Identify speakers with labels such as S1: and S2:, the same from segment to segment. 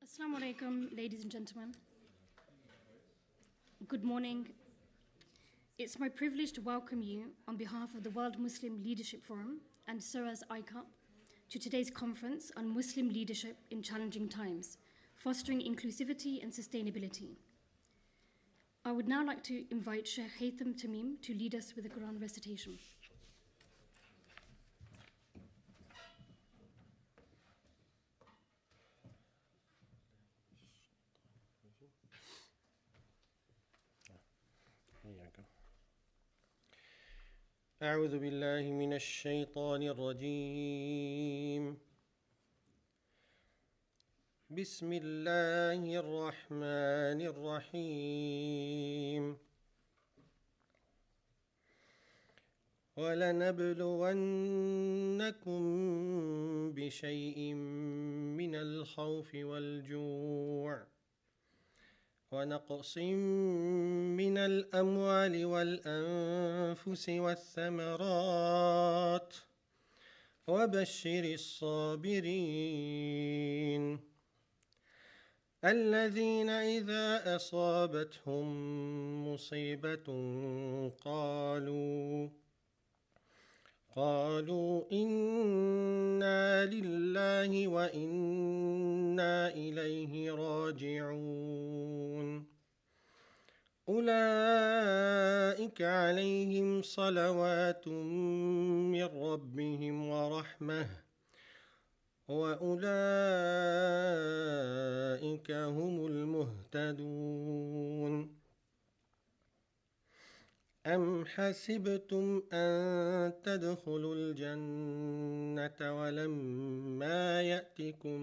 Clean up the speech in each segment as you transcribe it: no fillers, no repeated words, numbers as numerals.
S1: Assalamu alaikum, ladies and gentlemen. Good morning. It's my privilege to welcome you on behalf of the World Muslim Leadership Forum and Sara's ICAP to today's conference on Muslim leadership in challenging times, fostering inclusivity and sustainability. I would now like to invite Shaykh Haytham Tamim to lead us with a Quran recitation.
S2: أعوذ بالله من الشيطان الرجيم بسم الله الرحمن الرحيم ولنبلونكم بشيء من الخوف والجوع ونقص من الأموال والأنفس والثمرات وبشر الصابرين الذين إذا أصابتهم مصيبة قالوا إنا لله وإنا إليه راجعون أولئك عليهم صلوات من ربهم ورحمة وأولئك هم المهتدون أم حسبتم أن تدخلوا الجنة ولما يأتكم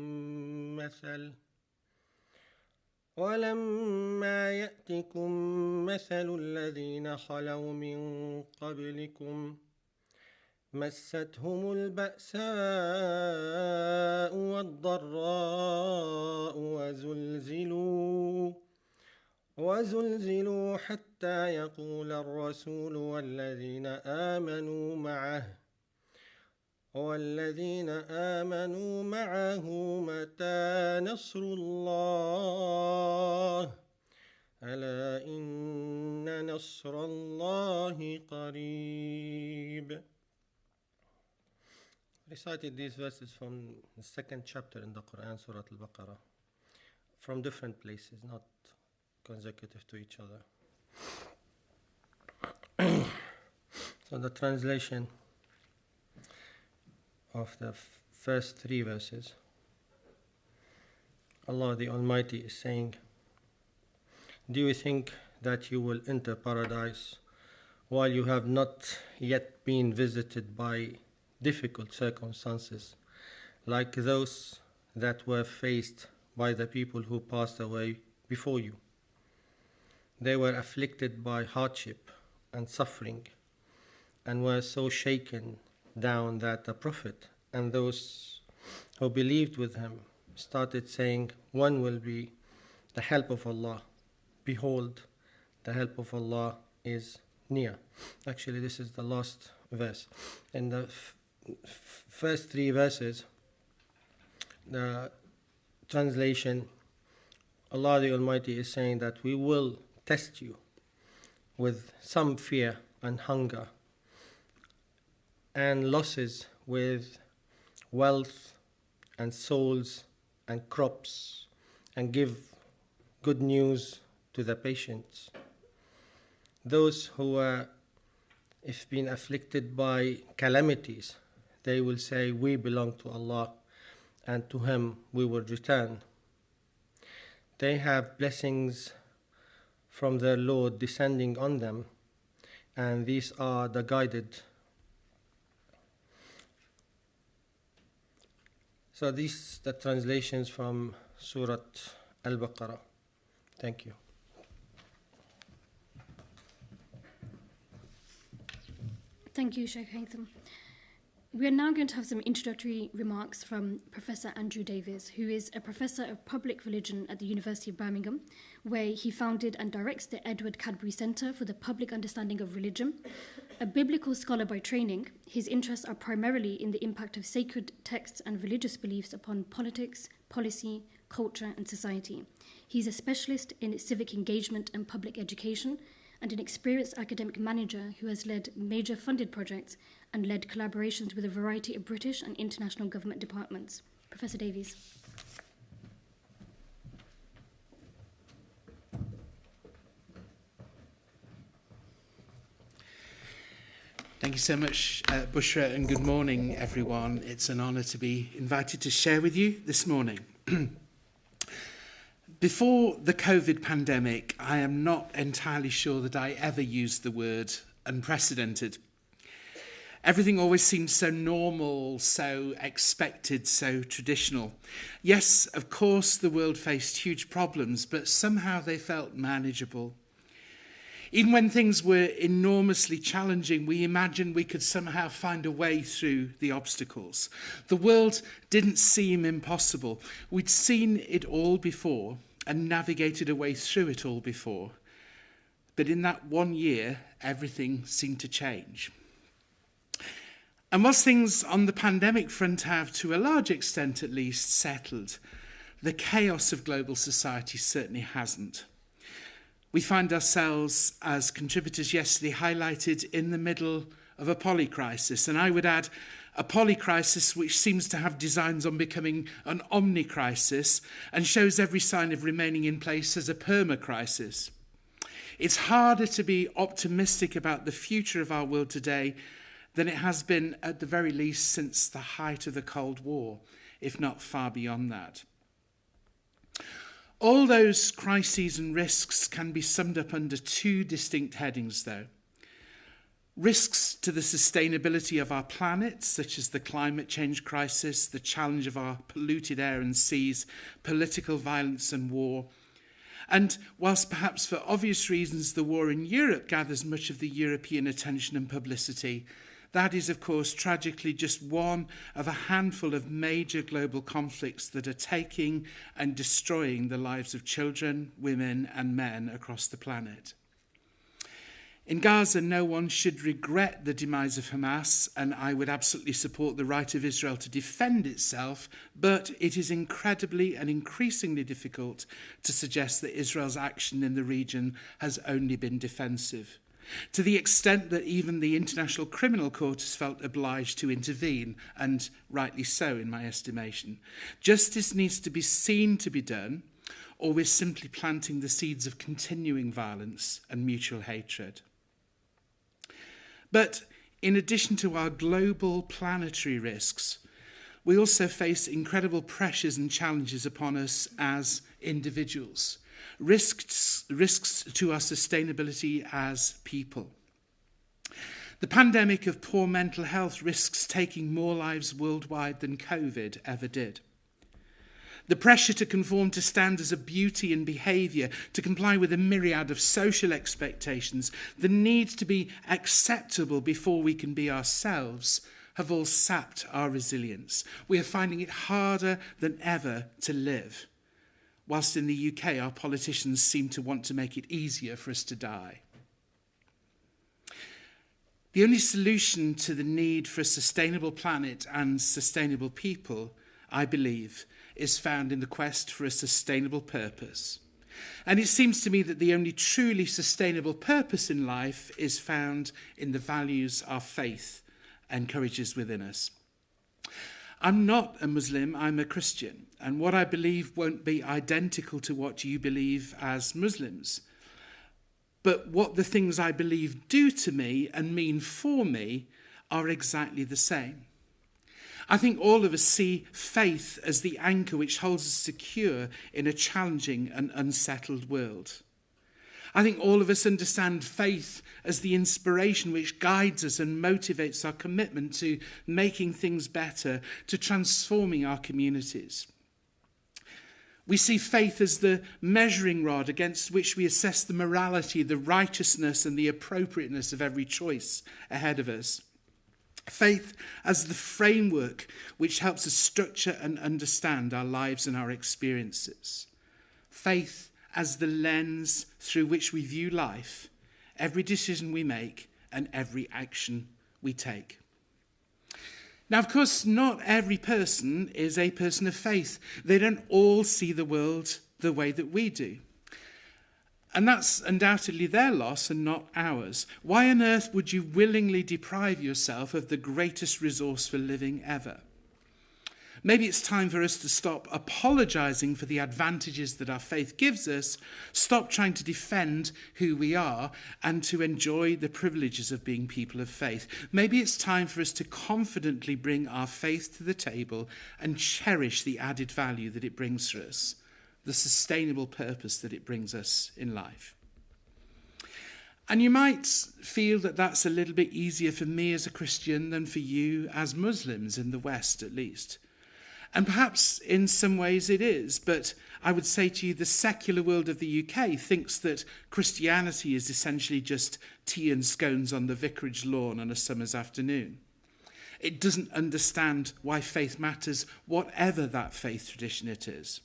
S2: مثل الذين خلوا من قبلكم مستهم البأساء والضراء وزلزلوا حتى يقول الرسول والذين آمنوا معه متى نصر الله ألا إن نصر الله قريب. Recited these verses from the second chapter in the Quran, Surah Al-Baqarah, from different places, not consecutive to each other. So the translation of the first three verses, Allah the Almighty is saying, do you think that you will enter paradise while you have not yet been visited by difficult circumstances like those that were faced by the people who passed away before you? They were afflicted by hardship and suffering and were so shaken down that the Prophet and those who believed with him started saying, one will be the help of Allah. Behold, the help of Allah is near. Actually, this is the last verse. In the first three verses, the translation, Allah the Almighty is saying that we will test you with some fear and hunger and losses with wealth and souls and crops, and give good news to the patients. Those who have been afflicted by calamities, they will say, we belong to Allah and to Him we will return. They have blessings from their Lord descending on them, and these are the guided. So these are the translations from Surah Al-Baqarah. Thank you.
S1: Thank you, Shaykh Haytham. We are now going to have some introductory remarks from Professor Andrew Davies, who is a professor of public religion at the University of Birmingham, where he founded and directs the Edward Cadbury Centre for the Public Understanding of Religion. A biblical scholar by training, his interests are primarily in the impact of sacred texts and religious beliefs upon politics, policy, culture, and society. He's a specialist in civic engagement and public education, and an experienced academic manager who has led major funded projects and led collaborations with a variety of British and international government departments. Professor Davies.
S3: Thank you so much, Bushra, and good morning, everyone. It's an honour to be invited to share with you this morning. Before the COVID pandemic, I am not entirely sure that I ever used the word unprecedented. Everything always seemed so normal, so expected, so traditional. Yes, of course, the world faced huge problems, but somehow they felt manageable. Even when things were enormously challenging, we imagined we could somehow find a way through the obstacles. The world didn't seem impossible. We'd seen it all before and navigated a way through it all before. But in that 1 year, everything seemed to change. And whilst things on the pandemic front have, to a large extent at least, settled, the chaos of global society certainly hasn't. We find ourselves, as contributors yesterday highlighted, in the middle of a polycrisis. And I would add a polycrisis which seems to have designs on becoming an omnicrisis and shows every sign of remaining in place as a permacrisis. It's harder to be optimistic about the future of our world today than it has been, at the very least, since the height of the Cold War, if not far beyond that. All those crises and risks can be summed up under two distinct headings, though. Risks to the sustainability of our planet, such as the climate change crisis, the challenge of our polluted air and seas, political violence and war. And whilst perhaps for obvious reasons the war in Europe gathers much of the European attention and publicity, that is, of course, tragically just one of a handful of major global conflicts that are taking and destroying the lives of children, women, and men across the planet. In Gaza, no one should regret the demise of Hamas, and I would absolutely support the right of Israel to defend itself, but it is incredibly and increasingly difficult to suggest that Israel's action in the region has only been defensive, to the extent that even the International Criminal Court has felt obliged to intervene, and rightly so in my estimation. Justice needs to be seen to be done, or we're simply planting the seeds of continuing violence and mutual hatred. But in addition to our global planetary risks, we also face incredible pressures and challenges upon us as individuals. Risks to our sustainability as people. The pandemic of poor mental health risks taking more lives worldwide than COVID ever did. The pressure to conform to standards of beauty and behaviour, to comply with a myriad of social expectations, the need to be acceptable before we can be ourselves, have all sapped our resilience. We are finding it harder than ever to live. Whilst in the UK, our politicians seem to want to make it easier for us to die. The only solution to the need for a sustainable planet and sustainable people, I believe, is found in the quest for a sustainable purpose. And it seems to me that the only truly sustainable purpose in life is found in the values our faith encourages within us. I'm not a Muslim, I'm a Christian, and what I believe won't be identical to what you believe as Muslims. But what the things I believe do to me and mean for me are exactly the same. I think all of us see faith as the anchor which holds us secure in a challenging and unsettled world. I think all of us understand faith as the inspiration which guides us and motivates our commitment to making things better, to transforming our communities. We see faith as the measuring rod against which we assess the morality, the righteousness, and the appropriateness of every choice ahead of us. Faith as the framework which helps us structure and understand our lives and our experiences. Faith as the lens through which we view life, every decision we make, and every action we take. Now, of course, not every person is a person of faith. They don't all see the world the way that we do. And that's undoubtedly their loss and not ours. Why on earth would you willingly deprive yourself of the greatest resource for living ever? Maybe it's time for us to stop apologising for the advantages that our faith gives us, stop trying to defend who we are, and to enjoy the privileges of being people of faith. Maybe it's time for us to confidently bring our faith to the table and cherish the added value that it brings for us, the sustainable purpose that it brings us in life. And you might feel that that's a little bit easier for me as a Christian than for you as Muslims in the West, at least. And perhaps in some ways it is, but I would say to you the secular world of the UK thinks that Christianity is essentially just tea and scones on the vicarage lawn on a summer's afternoon. It doesn't understand why faith matters, whatever that faith tradition it is.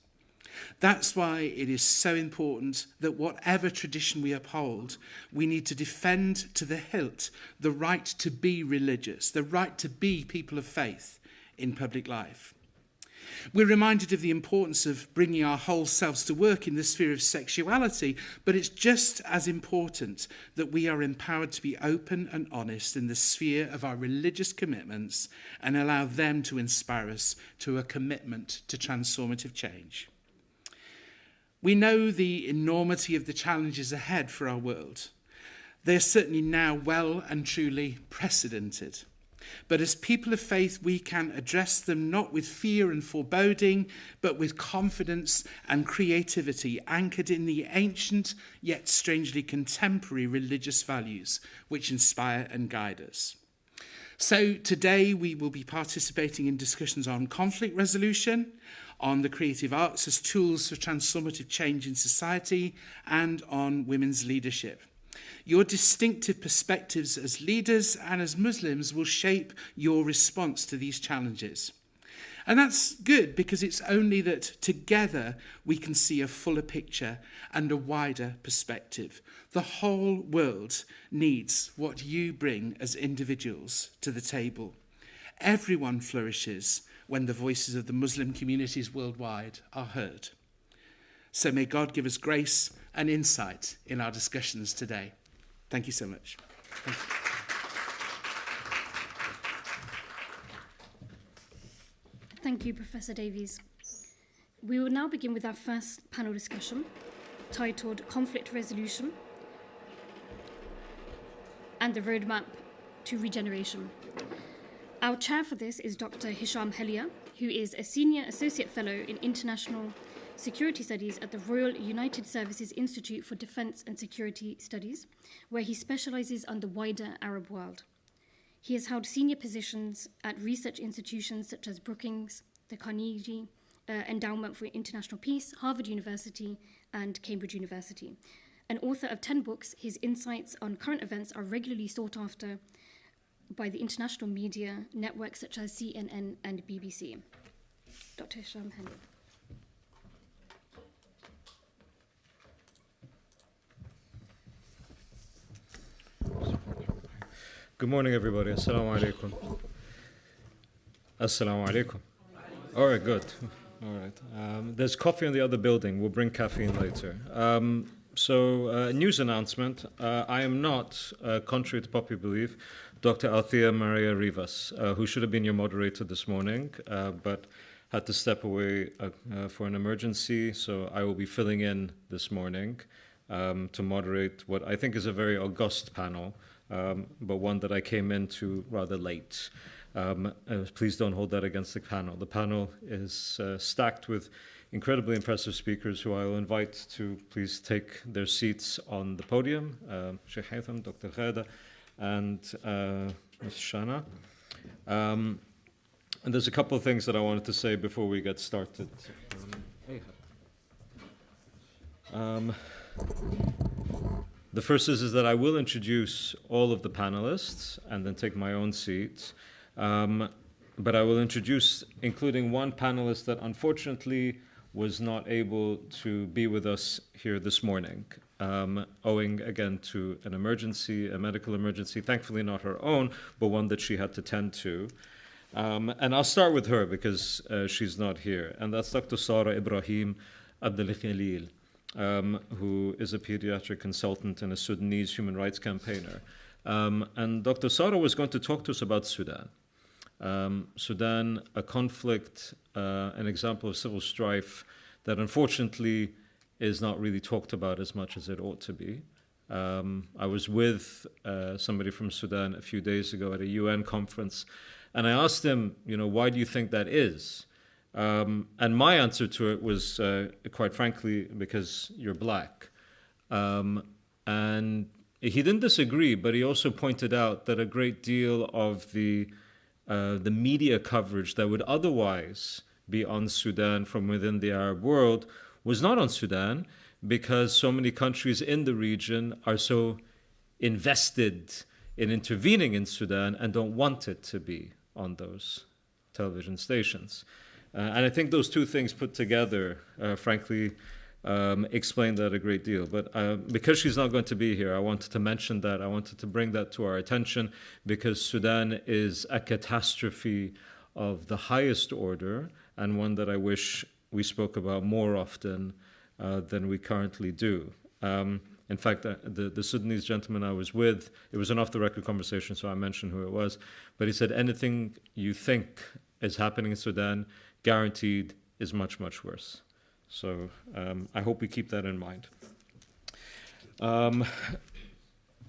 S3: That's why it is so important that whatever tradition we uphold, we need to defend to the hilt the right to be religious, the right to be people of faith in public life. We're reminded of the importance of bringing our whole selves to work in the sphere of sexuality, but it's just as important that we are empowered to be open and honest in the sphere of our religious commitments and allow them to inspire us to a commitment to transformative change. We know the enormity of the challenges ahead for our world. They are certainly now well and truly precedented. But as people of faith, we can address them not with fear and foreboding, but with confidence and creativity anchored in the ancient yet strangely contemporary religious values which inspire and guide us. So today we will be participating in discussions on conflict resolution, on the creative arts as tools for transformative change in society, and on women's leadership. Your distinctive perspectives as leaders and as Muslims will shape your response to these challenges. And that's good because it's only that together we can see a fuller picture and a wider perspective. The whole world needs what you bring as individuals to the table. Everyone flourishes when the voices of the Muslim communities worldwide are heard. So may God give us grace and insight in our discussions today. Thank you so much. Thank you.
S1: Thank you, Professor Davies. We will now begin with our first panel discussion, titled Conflict Resolution and the Roadmap to Regeneration. Our chair for this is Dr. Hisham Helia, who is a Senior Associate Fellow in International Security Studies at the Royal United Services Institute for Defence and Security Studies, where he specialises on the wider Arab world. He has held senior positions at research institutions such as Brookings, the Carnegie Endowment for International Peace, Harvard University, and Cambridge University. An author of 10 books, his insights on current events are regularly sought after by the international media networks such as CNN and BBC. Dr. Hisham Helia.
S4: Good morning, everybody. Assalamu alaikum. Assalamu alaikum. All right, good. All right. There's coffee in the other building. We'll bring caffeine later. News announcement. I am not, contrary to popular belief, Dr. Althea Maria Rivas, who should have been your moderator this morning, but had to step away for an emergency. So I will be filling in this morning to moderate what I think is a very august panel. But one that I came into rather late. Please don't hold that against the panel. The panel is stacked with incredibly impressive speakers who I will invite to please take their seats on the podium. Shaykh Haytham, Dr. Ghada, and Ms. Shana. And there's a couple of things that I wanted to say before we get started. The first is that I will introduce all of the panelists and then take my own seat. But I will introduce, including one panelist that unfortunately was not able to be with us here this morning, owing again to an emergency, a medical emergency, thankfully not her own, but one that she had to tend to. And I'll start with her because she's not here. And that's Dr. Sara Ibrahim Abdelgalil, who is a pediatric consultant and a Sudanese human rights campaigner. And Dr. Sara was going to talk to us about Sudan. Sudan, a conflict, an example of civil strife that unfortunately is not really talked about as much as it ought to be. I was with somebody from Sudan a few days ago at a UN conference, and I asked him, why do you think that is? And my answer to it was, quite frankly, because you're black. And he didn't disagree, but he also pointed out that a great deal of the media coverage that would otherwise be on Sudan from within the Arab world was not on Sudan because so many countries in the region are so invested in intervening in Sudan and don't want it to be on those television stations. And I think those two things put together, frankly, explain that a great deal. But because she's not going to be here, I wanted to mention that. I wanted to bring that to our attention because Sudan is a catastrophe of the highest order and one that I wish we spoke about more often than we currently do. In fact, the Sudanese gentleman I was with, it was an off-the-record conversation, so I mentioned who it was, but he said anything you think is happening in Sudan, guaranteed, is much, much worse. So I hope we keep that in mind.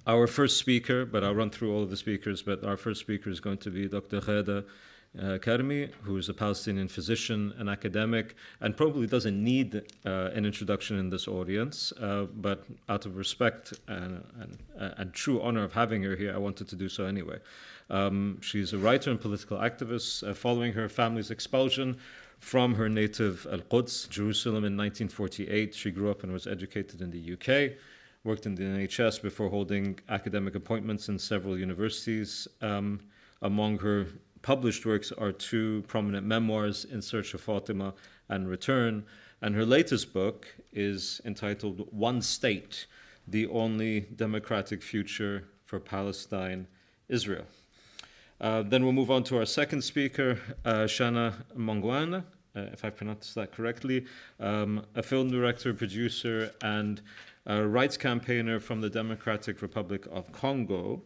S4: Our first speaker, but I'll run through all of the speakers, but our first speaker is going to be Dr. Ghada Karmi, who is a Palestinian physician and academic, and probably doesn't need an introduction in this audience, but out of respect and true honor of having her here, I wanted to do so anyway. She's a writer and political activist. Following her family's expulsion from her native Al-Quds, Jerusalem, in 1948, she grew up and was educated in the UK, worked in the NHS before holding academic appointments in several universities. Among her published works are two prominent memoirs, In Search of Fatima and Return, and her latest book is entitled One State, The Only Democratic Future for Palestine, Israel. Then we'll move on to our second speaker, Shana Mongwanga, if I pronounced that correctly, a film director, producer, and rights campaigner from the Democratic Republic of Congo.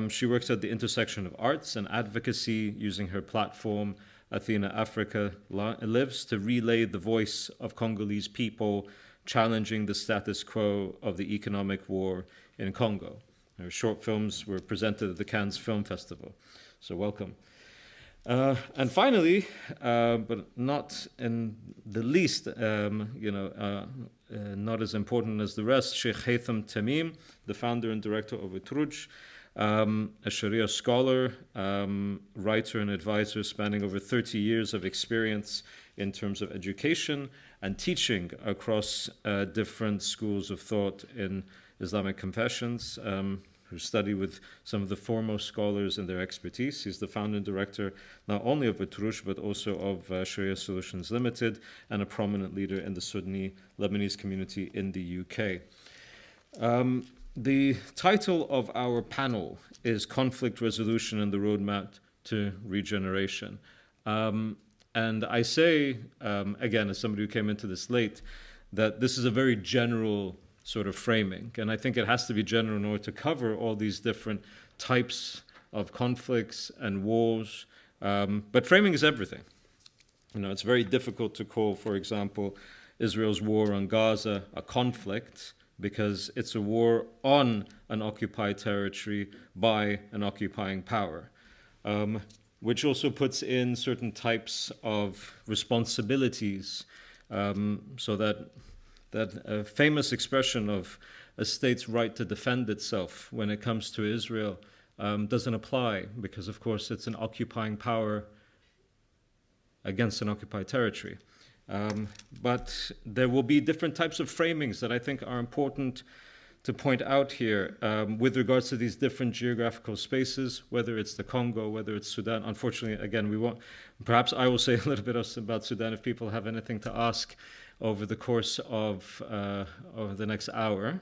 S4: She works at the intersection of arts and advocacy, using her platform, Athena Africa Lives, to relay the voice of Congolese people challenging the status quo of the economic war in Congo. Her short films were presented at the Cannes Film Festival. So welcome. And finally, but not in the least, not as important as the rest, Shaykh Haytham Tamim, the founder and director of Utrujj, a Sharia scholar, writer and advisor spanning over 30 years of experience in terms of education and teaching across different schools of thought in Islamic confessions, who study with some of the foremost scholars in their expertise. He's the founder and director not only of Utrujj, but also of Sharia Solutions Limited, and a prominent leader in the Sunni Lebanese community in the UK. The title of our panel is Conflict Resolution and the Roadmap to Regeneration. And I say, again, as somebody who came into this late, that this is a very general sort of framing. And I think it has to be general in order to cover all these different types of conflicts and wars. But framing is everything. It's very difficult to call, for example, Israel's war on Gaza a conflict, because it's a war on an occupied territory by an occupying power, which also puts in certain types of responsibilities, so that famous expression of a state's right to defend itself when it comes to Israel doesn't apply, because, of course, it's an occupying power against an occupied territory. But there will be different types of framings that I think are important to point out here with regards to these different geographical spaces, whether it's the Congo, whether it's Sudan. Unfortunately, again, we won't. Perhaps I will say a little bit about Sudan if people have anything to ask over the course of over the next hour.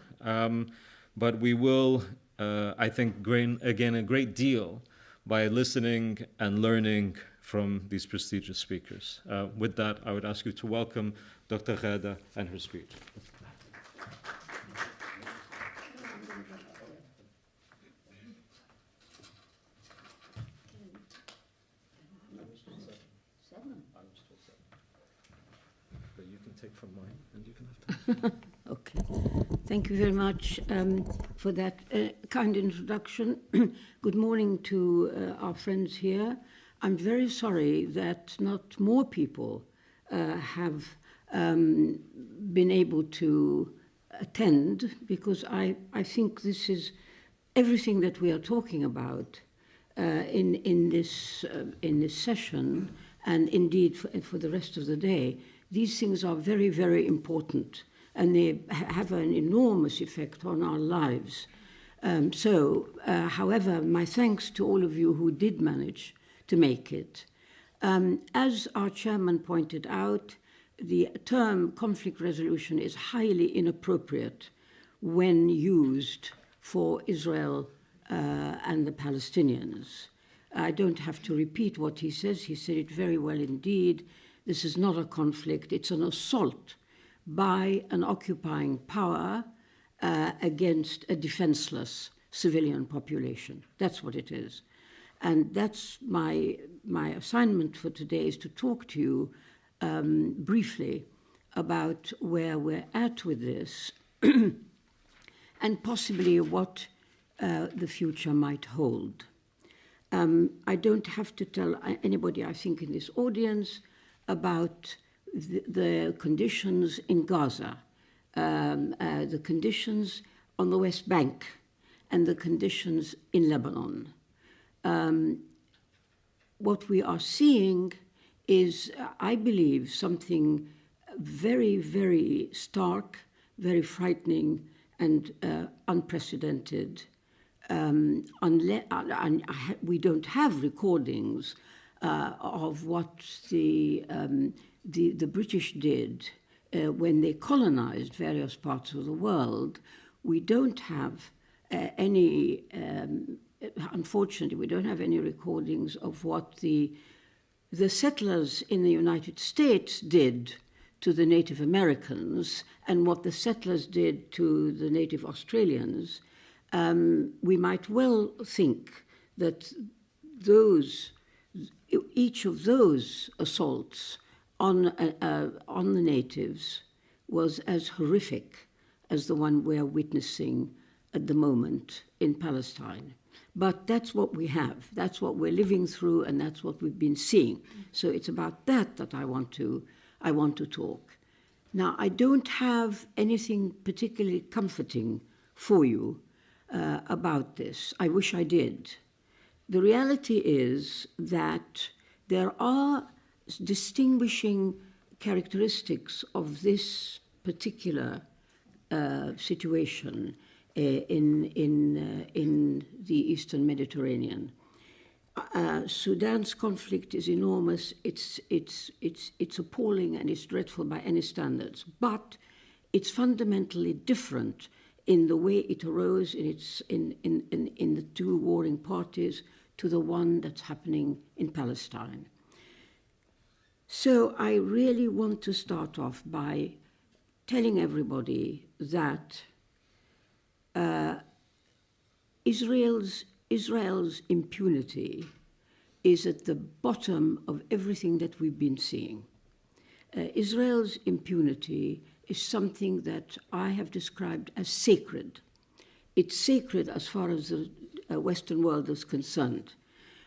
S4: But we will, I think, gain a great deal by listening and learning from these prestigious speakers. With that, I would ask you to welcome Dr. Ghada and her speech. But you can take from mine, and you can have
S5: Okay. Thank you very much for that kind introduction. Good morning to our friends here. I'm very sorry that not more people have been able to attend, because I think this is everything that we are talking about in this session, and indeed for the rest of the day. These things are very, very important, and they have an enormous effect on our lives. However, my thanks to all of you who did manage to make it. As our chairman pointed out, the term conflict resolution is highly inappropriate when used for Israel and the Palestinians. I don't have to repeat what he says. He said it very well indeed. This is not a conflict. It's an assault by an occupying power against a defenseless civilian population. That's what it is. And that's my assignment for today, is to talk to you briefly about where we're at with this and possibly what the future might hold. I don't have to tell anybody, I think, in this audience about the conditions in Gaza, the conditions on the West Bank, and the conditions in Lebanon. What we are seeing is, I believe, something very, very stark, very frightening, and unprecedented. We don't have recordings of what the British did when they colonized various parts of the world. We don't have any, unfortunately, we don't have any recordings of what the settlers in the United States did to the Native Americans and what the settlers did to the Native Australians. We might well think that each of those assaults on the natives was as horrific as the one we're witnessing at the moment in Palestine. But that's what we have. That's what we're living through, and that's what we've been seeing. So it's about that I want to talk. Now, I don't have anything particularly comforting for you about this. I wish I did. The reality is that there are distinguishing characteristics of this particular situation in the Eastern Mediterranean. Sudan's conflict is enormous. It's appalling and it's dreadful by any standards. But it's fundamentally different in the way it arose in the two warring parties to the one that's happening in Palestine. So I really want to start off by telling everybody that Israel's impunity is at the bottom of everything that we've been seeing. Israel's impunity is something that I have described as sacred. It's sacred as far as the Western world is concerned.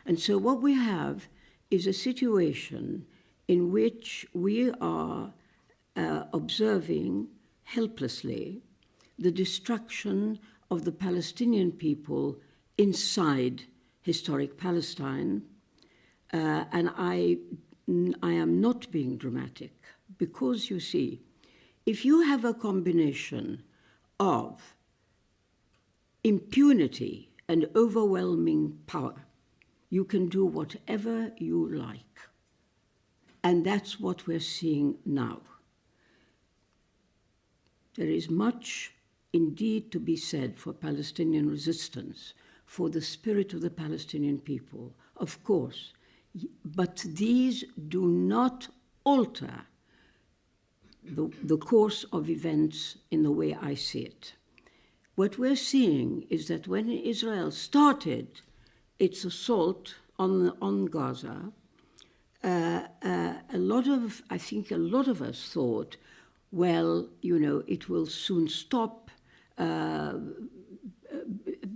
S5: And so what we have is a situation in which we are observing helplessly the destruction of the Palestinian people inside historic Palestine. And I am not being dramatic, because, you see, if you have a combination of impunity and overwhelming power, you can do whatever you like. And that's what we're seeing now. There is much indeed to be said for Palestinian resistance, for the spirit of the Palestinian people, of course, but these do not alter the course of events in the way I see it. What we're seeing is that when Israel started its assault on Gaza, I think a lot of us thought, well, it will soon stop.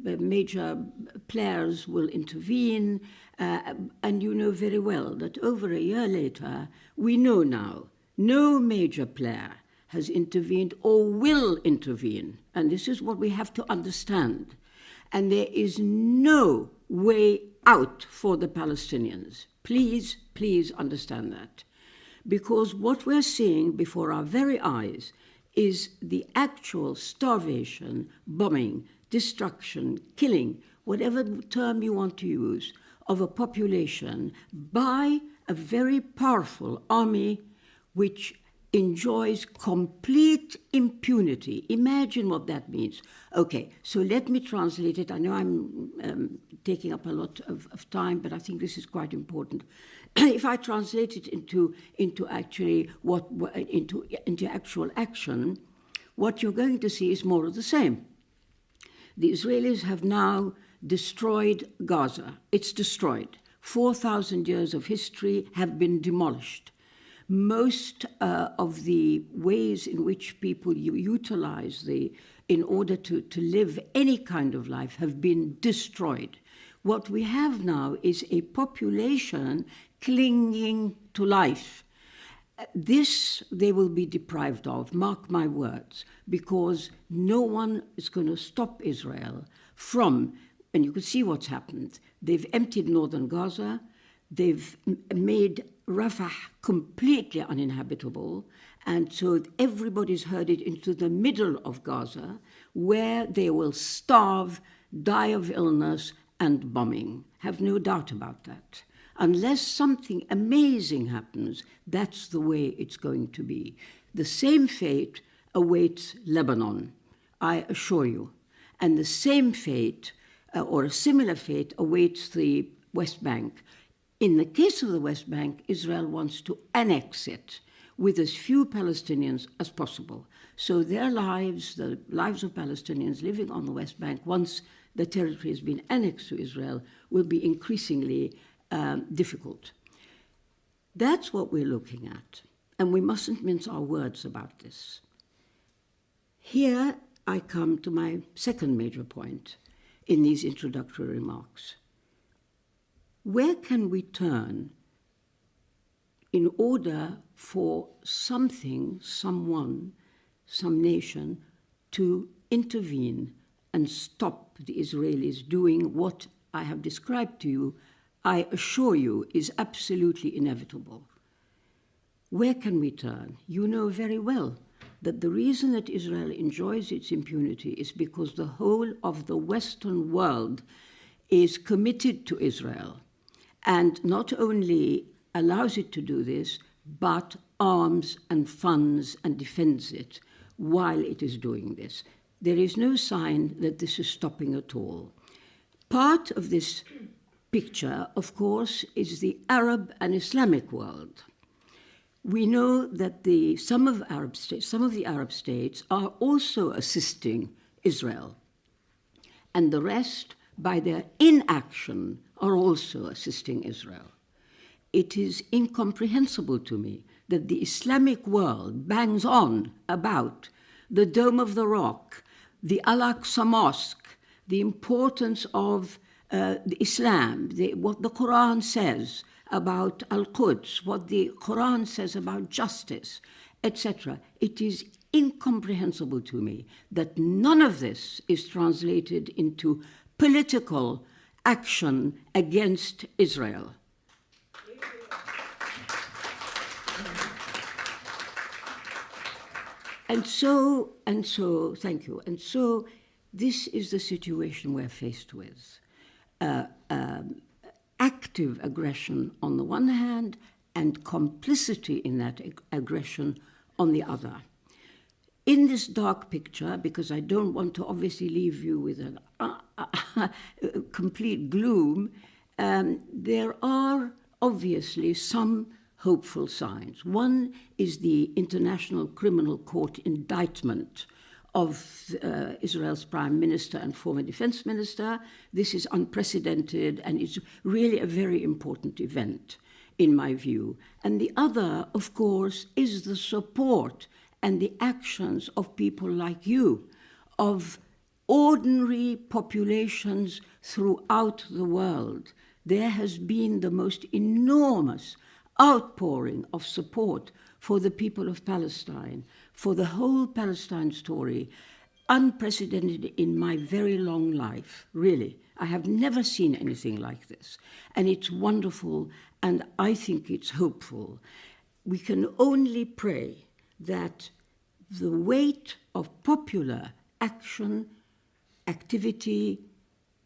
S5: Major players will intervene, and you know very well that over a year later, we know now no major player has intervened or will intervene, and this is what we have to understand. And there is no way out for the Palestinians. Please, please understand that. Because what we're seeing before our very eyes is the actual starvation, bombing, destruction, killing, whatever term you want to use, of a population by a very powerful army which enjoys complete impunity. Imagine what that means. Okay, so let me translate it. I know I'm taking up a lot of time, but I think this is quite important. If I translate it into actual action, what you're going to see is more of the same. The Israelis have now destroyed Gaza. It's destroyed. 4,000 years of history have been demolished. Most of the ways in which people utilize in order to live any kind of life have been destroyed. What we have now is a population clinging to life. This they will be deprived of, mark my words, because no one is going to stop Israel from, and you can see what's happened. They've emptied northern Gaza. They've made Rafah completely uninhabitable, and so everybody's herded into the middle of Gaza, where they will starve, die of illness and bombing. Have no doubt about that. Unless something amazing happens, that's the way it's going to be. The same fate awaits Lebanon, I assure you. And the same fate, or a similar fate, awaits the West Bank. In the case of the West Bank, Israel wants to annex it with as few Palestinians as possible. So their lives, the lives of Palestinians living on the West Bank, once the territory has been annexed to Israel, will be increasingly difficult. That's what we're looking at, and we mustn't mince our words about this. Here I come to my second major point in these introductory remarks. Where can we turn in order for something, someone, some nation to intervene and stop the Israelis doing what I have described to you, I assure you, is absolutely inevitable? Where can we turn? You know very well that the reason that Israel enjoys its impunity is because the whole of the Western world is committed to Israel and not only allows it to do this, but arms and funds and defends it while it is doing this. There is no sign that this is stopping at all. Part of this picture, of course, is the Arab and Islamic world. We know that some of the Arab states are also assisting Israel, and the rest, by their inaction, are also assisting Israel. It is incomprehensible to me that the Islamic world bangs on about the Dome of the Rock, the Al-Aqsa Mosque, the importance of Islam, what the Quran says about Al-Quds, what the Quran says about justice, etc. It is incomprehensible to me that none of this is translated into political action against Israel. And so, thank you. And so this is the situation we're faced with. Active aggression on the one hand and complicity in that aggression on the other. In this dark picture, because I don't want to obviously leave you with a complete gloom, there are obviously some hopeful signs. One is the International Criminal Court indictment of Israel's Prime Minister and former Defense Minister. This is unprecedented and it's really a very important event, in my view. And the other, of course, is the support and the actions of people like you, of ordinary populations throughout the world. There has been the most enormous outpouring of support for the people of Palestine, for the whole Palestine story, unprecedented in my very long life, really. I have never seen anything like this. And it's wonderful, and I think it's hopeful. We can only pray that the weight of popular action, activity,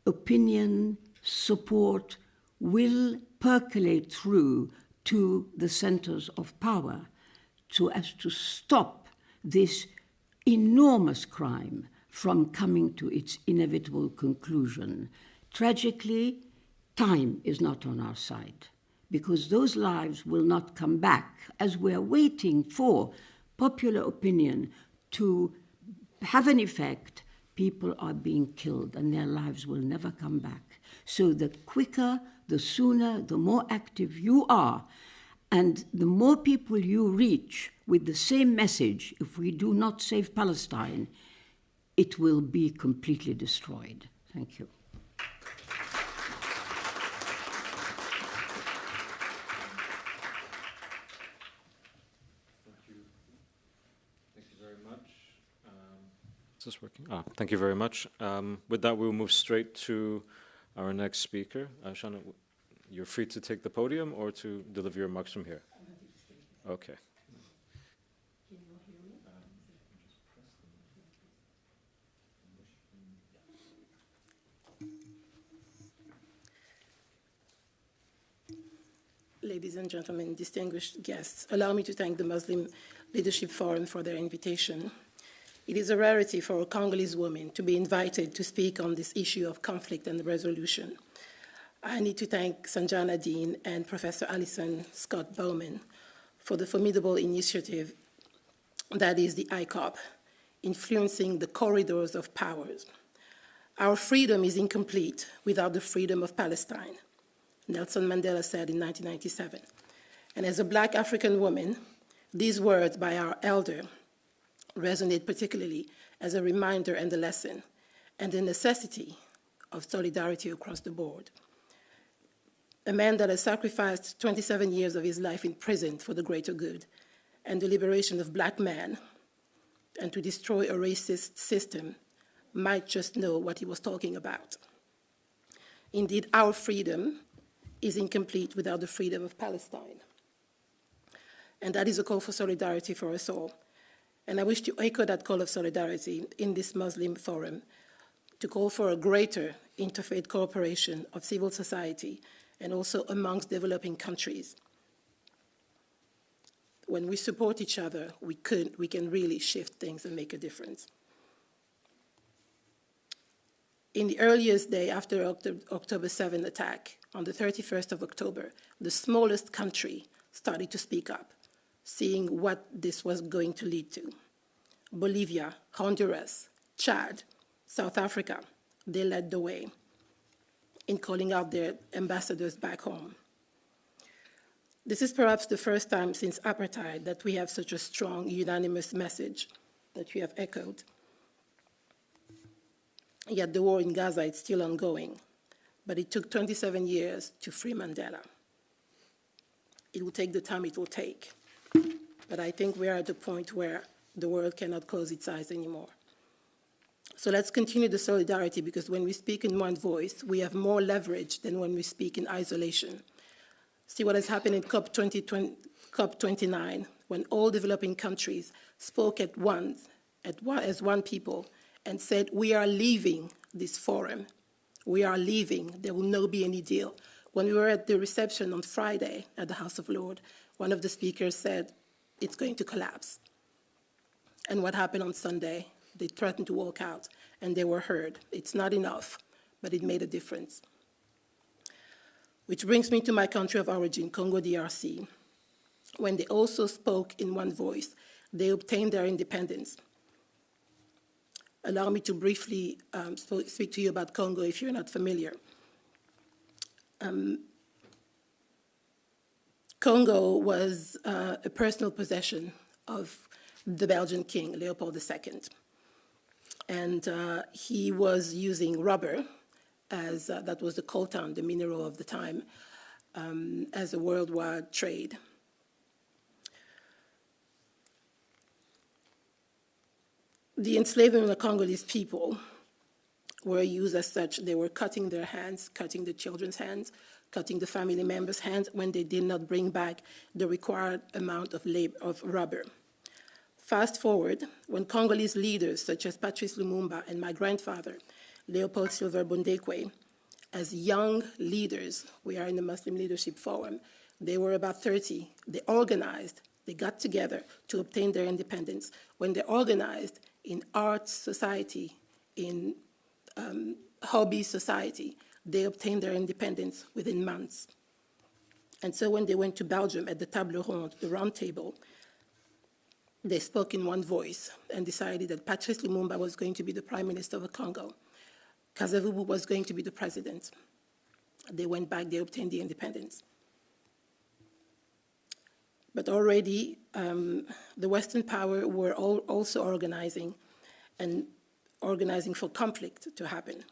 S5: opinion, support will percolate through to the centers of power so as to stop this enormous crime from coming to its inevitable conclusion. Tragically, time is not on our side because those lives will not come back as we're waiting for popular opinion to have an effect. People are being killed and their lives will never come back. So the quicker, the sooner, the more active you are, and the more people you reach with the same message, if we do not save Palestine, it will be completely destroyed. Thank you.
S4: Is this working? Thank you very much. With that, we'll move straight to our next speaker. Shana, you're free to take the podium or to deliver your remarks from here. Okay.
S6: Can you hear me? Ladies and gentlemen, distinguished guests, allow me to thank the Muslim Leadership Forum for their invitation. It is a rarity for a Congolese woman to be invited to speak on this issue of conflict and resolution. I need to thank Sanjana Dean and Professor Alison Scott Bowman for the formidable initiative that is the ICOP, influencing the corridors of powers. Our freedom is incomplete without the freedom of Palestine, Nelson Mandela said in 1997. And as a Black African woman, these words by our elder resonate particularly as a reminder and a lesson, and the necessity of solidarity across the board. A man that has sacrificed 27 years of his life in prison for the greater good and the liberation of Black men, and to destroy a racist system, might just know what he was talking about. Indeed, our freedom is incomplete without the freedom of Palestine. And that is a call for solidarity for us all. And I wish to echo that call of solidarity in this Muslim forum to call for a greater interfaith cooperation of civil society and also amongst developing countries. When we support each other, we can really shift things and make a difference. In the earliest day after October 7 attack, on the 31st of October, the smallest country started to speak up, seeing what this was going to lead to. Bolivia, Honduras, Chad, South Africa, they led the way in calling out their ambassadors back home. This is perhaps the first time since apartheid that we have such a strong, unanimous message that we have echoed. Yet the war in Gaza is still ongoing, but it took 27 years to free Mandela. It will take the time it will take, but I think we are at the point where the world cannot close its eyes anymore. So let's continue the solidarity, because when we speak in one voice, we have more leverage than when we speak in isolation. See what has happened in COP29, when all developing countries spoke at once, as one people, and said, we are leaving this forum. We are leaving. There will not be any deal. When we were at the reception on Friday at the House of Lords, one of the speakers said, it's going to collapse. And what happened on Sunday? They threatened to walk out, and they were heard. It's not enough, but it made a difference. Which brings me to my country of origin, Congo DRC. When they also spoke in one voice, they obtained their independence. Allow me to briefly speak to you about Congo if you're not familiar. Congo was a personal possession of the Belgian king, Leopold II. And he was using rubber as, that was the coltan, the mineral of the time, as a worldwide trade. The enslavement of the Congolese people were used as such. They were cutting their hands, cutting the children's hands, cutting the family members' hands when they did not bring back the required amount of rubber. Fast forward, when Congolese leaders such as Patrice Lumumba and my grandfather, Leopold Silver Bondekwe, as young leaders, we are in the Muslim Leadership Forum, they were about 30. They organized, they got together to obtain their independence. When they organized in arts society, in hobby society, they obtained their independence within months. And so when they went to Belgium at the table ronde, the round table, they spoke in one voice and decided that Patrice Lumumba was going to be the prime minister of the Congo. Kasavubu was going to be the president. They went back, they obtained the independence. But already the Western power were also organizing for conflict to happen.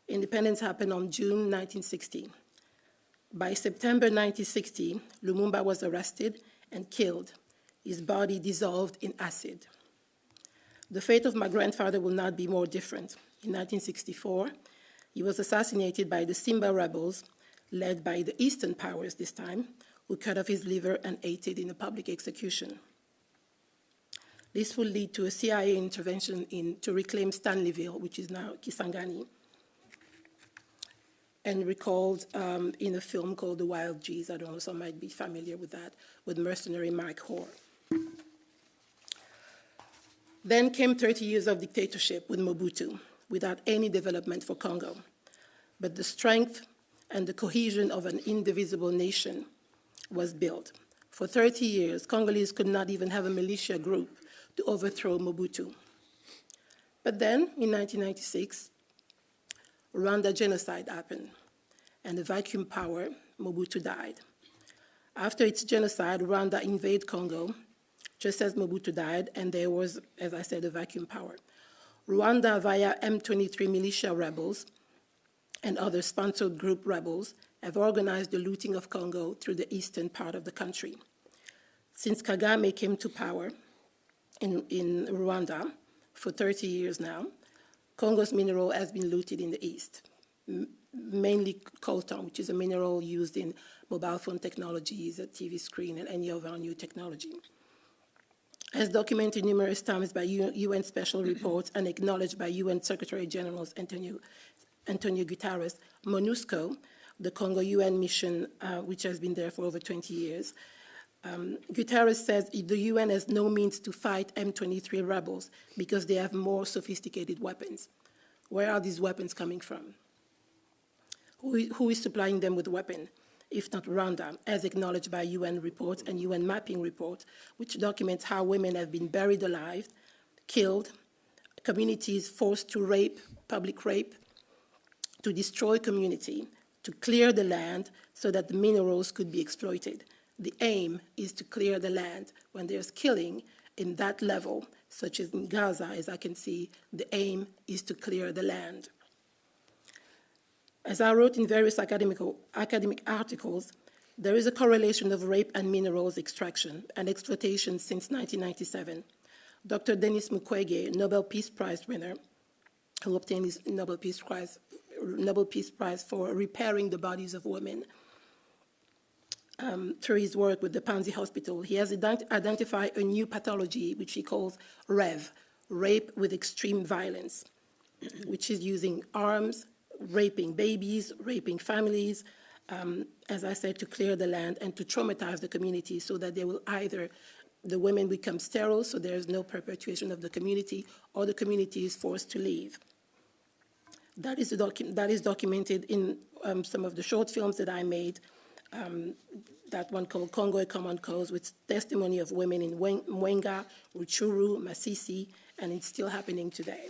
S6: Independence happened on June 1960. By September 1960, Lumumba was arrested and killed, his body dissolved in acid. The fate of my grandfather will not be more different. In 1964, he was assassinated by the Simba rebels, led by the Eastern powers this time, who cut off his liver and ate it in a public execution. This will lead to a CIA intervention to reclaim Stanleyville, which is now Kisangani, and recalled in a film called The Wild G's. I don't know, some might be familiar with that, with mercenary Mike Hoare. Then came 30 years of dictatorship with Mobutu, without any development for Congo. But the strength and the cohesion of an indivisible nation was built. For 30 years, Congolese could not even have a militia group to overthrow Mobutu. But then, in 1996, Rwanda genocide happened, and the vacuum power, Mobutu died. After its genocide, Rwanda invaded Congo, just as Mobutu died, and there was, as I said, a vacuum power. Rwanda, via M23 militia rebels and other sponsored group rebels, have organized the looting of Congo through the eastern part of the country. Since Kagame came to power in Rwanda for 30 years now, Congo's mineral has been looted in the east, mainly coltan, which is a mineral used in mobile phone technologies, a TV screen, and any of our new technology. As documented numerous times by UN special reports and acknowledged by UN Secretary General Antonio Guterres, MONUSCO, the Congo UN mission, which has been there for over 20 years, Guterres says the UN has no means to fight M23 rebels because they have more sophisticated weapons. Where are these weapons coming from? Who is supplying them with weapons? If not Rwanda, as acknowledged by UN reports and UN mapping reports, which documents how women have been buried alive, killed, communities forced to rape, public rape, to destroy community, to clear the land so that the minerals could be exploited. The aim is to clear the land. When there's killing in that level, such as in Gaza, as I can see, the aim is to clear the land. As I wrote in various academic articles, there is a correlation of rape and minerals extraction and exploitation since 1997. Dr. Denis Mukwege, Nobel Peace Prize winner, who obtained his Nobel Peace Prize for repairing the bodies of women through his work with the Panzi Hospital, he has identified a new pathology which he calls REV, rape with extreme violence, which is using arms, raping babies, raping families, as I said, to clear the land and to traumatize the community so that they will either the women become sterile, so there is no perpetuation of the community, or the community is forced to leave. That is documented in some of the short films that I made, that one called Congo, a Common Cause, with testimony of women in Mongwanga, Utrujj, Masisi, and it's still happening today.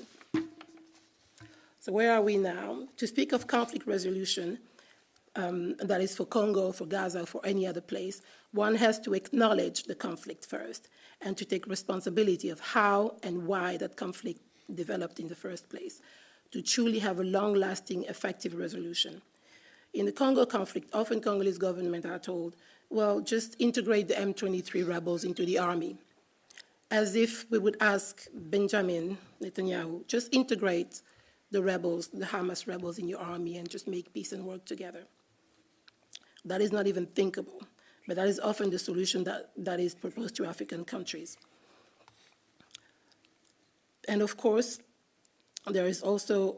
S6: So where are we now? To speak of conflict resolution, that is for Congo, for Gaza, for any other place, one has to acknowledge the conflict first and to take responsibility of how and why that conflict developed in the first place, to truly have a long-lasting, effective resolution. In the Congo conflict, often Congolese government are told, well, just integrate the M23 rebels into the army, as if we would ask Benjamin Netanyahu, just integrate the rebels, the Hamas rebels in your army and just make peace and work together. That is not even thinkable, but that is often the solution that is proposed to African countries. And of course, there is also,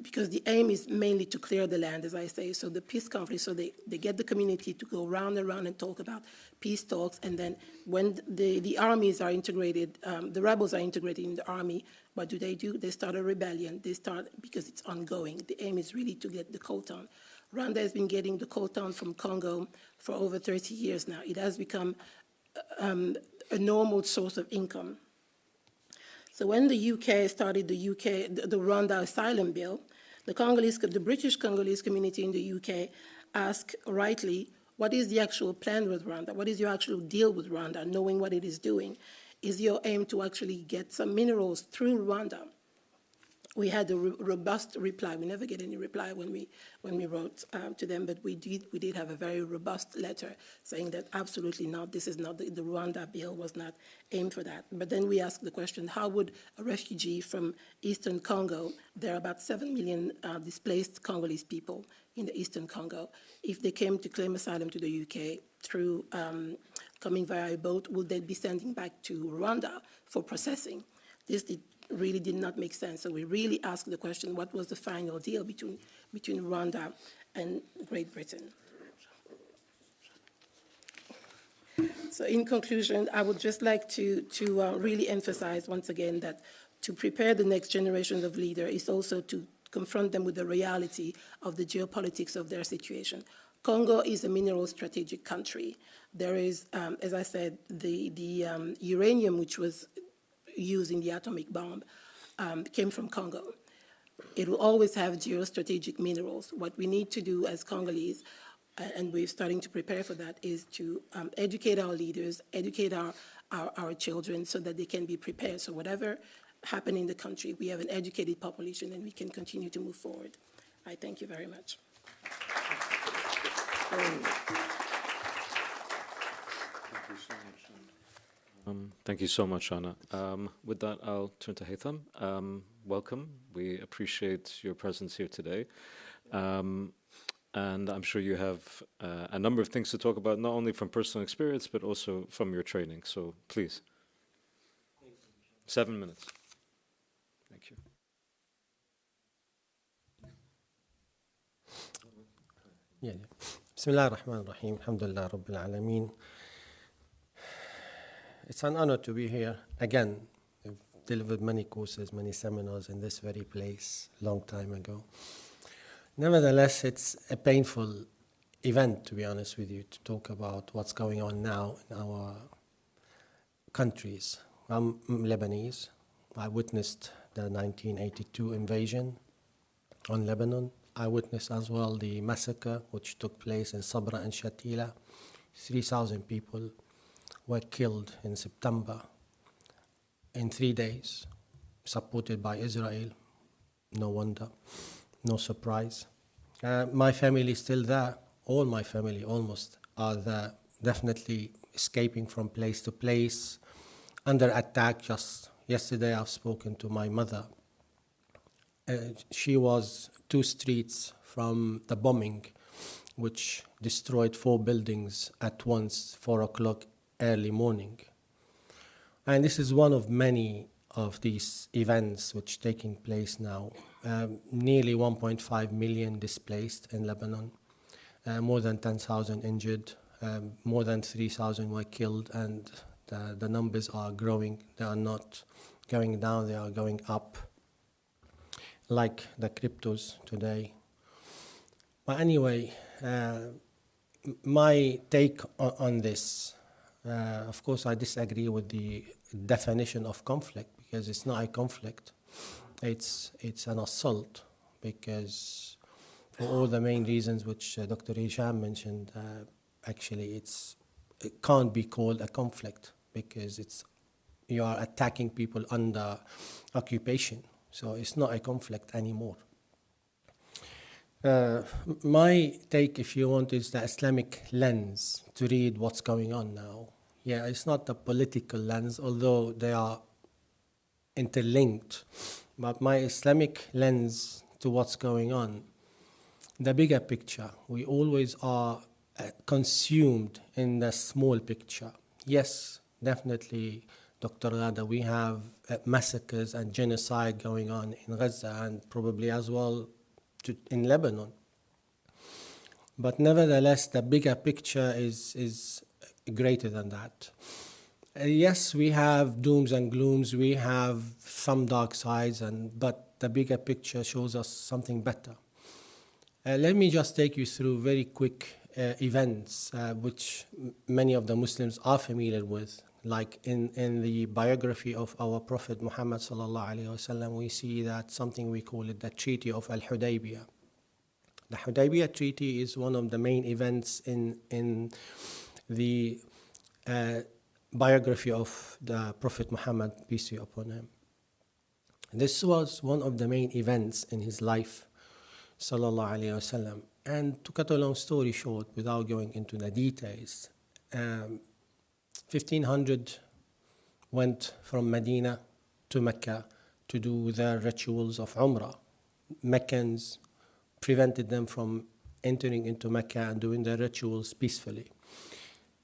S6: because the aim is mainly to clear the land, as I say, so the peace conference, so they get the community to go round and round and talk about peace talks, and then when the armies are integrated, the rebels are integrated in the army, what do? They start a rebellion. They start, because it's ongoing. The aim is really to get the coltan. Rwanda has been getting the coltan from Congo for over 30 years now. It has become a normal source of income. So when the UK started the Rwanda asylum bill, the British Congolese community in the UK asked rightly, what is the actual plan with Rwanda? What is your actual deal with Rwanda, knowing what it is doing? Is your aim to actually get some minerals through Rwanda? We had a robust reply. We never get any reply when we wrote to them, but we did have a very robust letter saying that absolutely not, this is not, the Rwanda bill was not aimed for that. But then we asked the question, how would a refugee from Eastern Congo, there are about 7 million displaced Congolese people in the Eastern Congo, if they came to claim asylum to the UK through coming via a boat, would they be sending back to Rwanda for processing? This really did not make sense. So we really asked the question, what was the final deal between Rwanda and Great Britain? So in conclusion, I would just like to really emphasize once again that to prepare the next generation of leaders is also to confront them with the reality of the geopolitics of their situation. Congo is a mineral strategic country. There is, as I said, the uranium which was used in the atomic bomb came from Congo. It will always have geostrategic minerals. What we need to do as Congolese, and we're starting to prepare for that, is to educate our leaders, educate our children so that they can be prepared. So whatever happens in the country, we have an educated population and we can continue to move forward. I thank you very much.
S4: Thank you so much, Shana. With that, I'll turn to Haytham. Welcome. We appreciate your presence here today. And I'm sure you have a number of things to talk about, not only from personal experience, but also from your training. So please. 7 minutes. Thank you.
S2: بسم الله الرحمن الرحيم الحمد لله رب العالمين. It's an honor to be here again. I've delivered many courses, many seminars in this very place a long time ago. Nevertheless, it's a painful event, to be honest with you, to talk about what's going on now in our countries. I'm Lebanese. I witnessed the 1982 invasion on Lebanon. I witnessed as well the massacre which took place in Sabra and Shatila. 3,000 people were killed in September in 3 days, supported by Israel. No wonder, no surprise. My family is still there. All my family almost are there, definitely escaping from place to place, under attack. Just yesterday I've spoken to my mother. She was 2 streets from the bombing, which destroyed 4 buildings at once, 4 o'clock early morning. And this is one of many of these events which are taking place now. Nearly 1.5 million displaced in Lebanon, more than 10,000 injured, More than 3,000 were killed, and the numbers are growing. They are not going down, they are going up, like the cryptos today. But anyway, my take on this, of course, I disagree with the definition of conflict, because it's not a conflict. It's an assault, because for all the main reasons which Dr. Hisham mentioned, actually it can't be called a conflict, because you are attacking people under occupation. So it's not a conflict anymore. My take, if you want, is the Islamic lens to read what's going on now. Yeah, it's not the political lens, although they are interlinked. But my Islamic lens to what's going on, the bigger picture, we always are consumed in the small picture. Yes, definitely, Dr. Ghada, we have massacres and genocide going on in Gaza, and probably as well in Lebanon. But nevertheless, the bigger picture is greater than that. Yes, we have dooms and glooms, we have some dark sides, but the bigger picture shows us something better. Let me just take you through very quick events which many of the Muslims are familiar with. Like in the biography of our Prophet Muhammad sallallahu alaihi wasallam, we see that something we call it the Treaty of Al-Hudaybiyah. The Hudaybiyah Treaty is one of the main events in the biography of the Prophet Muhammad, peace be upon him. This was one of the main events in his life, sallallahu alaihi wasallam. And to cut a long story short, without going into the details, 1,500 went from Medina to Mecca to do their rituals of Umrah. Meccans prevented them from entering into Mecca and doing their rituals peacefully.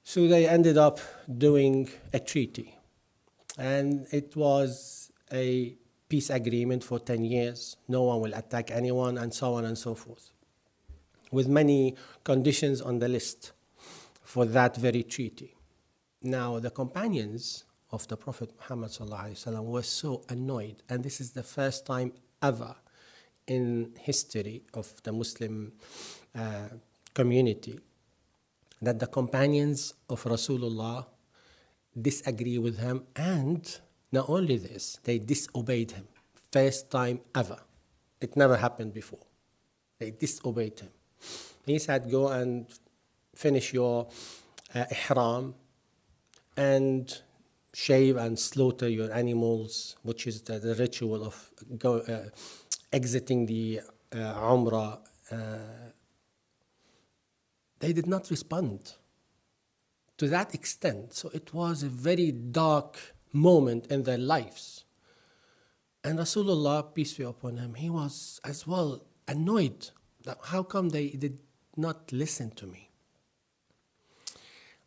S2: So they ended up doing a treaty. And it was a peace agreement for 10 years. No one will attack anyone, and so on and so forth, with many conditions on the list for that very treaty. Now, the companions of the Prophet Muhammad ﷺ were so annoyed, and this is the first time ever in history of the Muslim community that the companions of Rasulullah disagree with him, and not only this, they disobeyed him. First time ever. It never happened before. They disobeyed him. He said, go and finish your ihram and shave and slaughter your animals, which is the ritual of exiting the Umrah. They did not respond to that extent. So it was a very dark moment in their lives. And Rasulullah, peace be upon him, he was as well annoyed. How come they did not listen to me?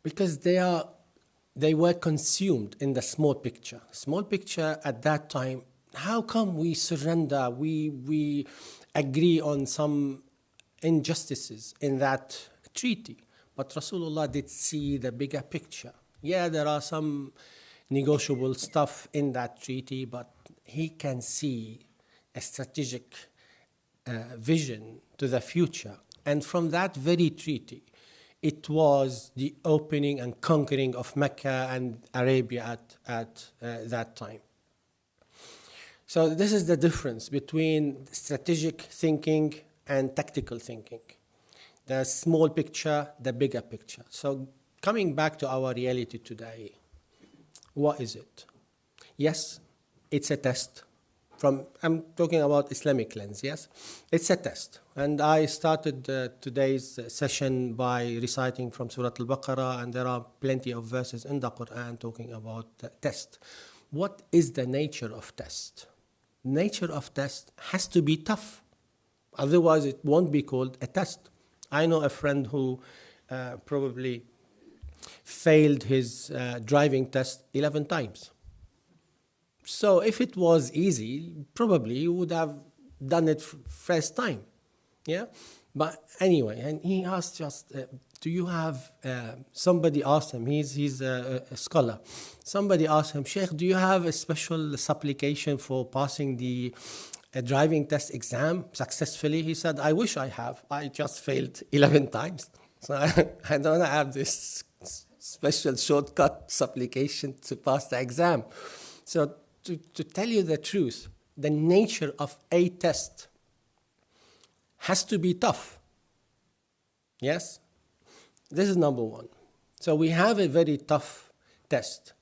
S2: Because they were consumed in the small picture. Small picture at that time, how come we surrender, we agree on some injustices in that treaty? But Rasulullah did see the bigger picture. Yeah, there are some negotiable stuff in that treaty, but he can see a strategic vision to the future. And from that very treaty, it was the opening and conquering of Mecca and Arabia at that time. So this is the difference between strategic thinking and tactical thinking. The small picture, the bigger picture. So coming back to our reality today, what is it? Yes, it's a test. I'm talking about Islamic lens, yes? It's a test. And I started today's session by reciting from Surah Al-Baqarah, and there are plenty of verses in the Quran talking about the test. What is the nature of test? Nature of test has to be tough. Otherwise, it won't be called a test. I know a friend who probably failed his driving test 11 times. So if it was easy, probably you would have done it first time, yeah? But anyway, and he asked just, do you have, somebody asked him, he's a scholar. Somebody asked him, Sheikh, do you have a special supplication for passing the driving test exam successfully? He said, I wish I have. I just failed 11 times. So I don't have this special shortcut supplication to pass the exam. So to tell you the truth, the nature of a test has to be tough. Yes? This is number one. So we have a very tough test.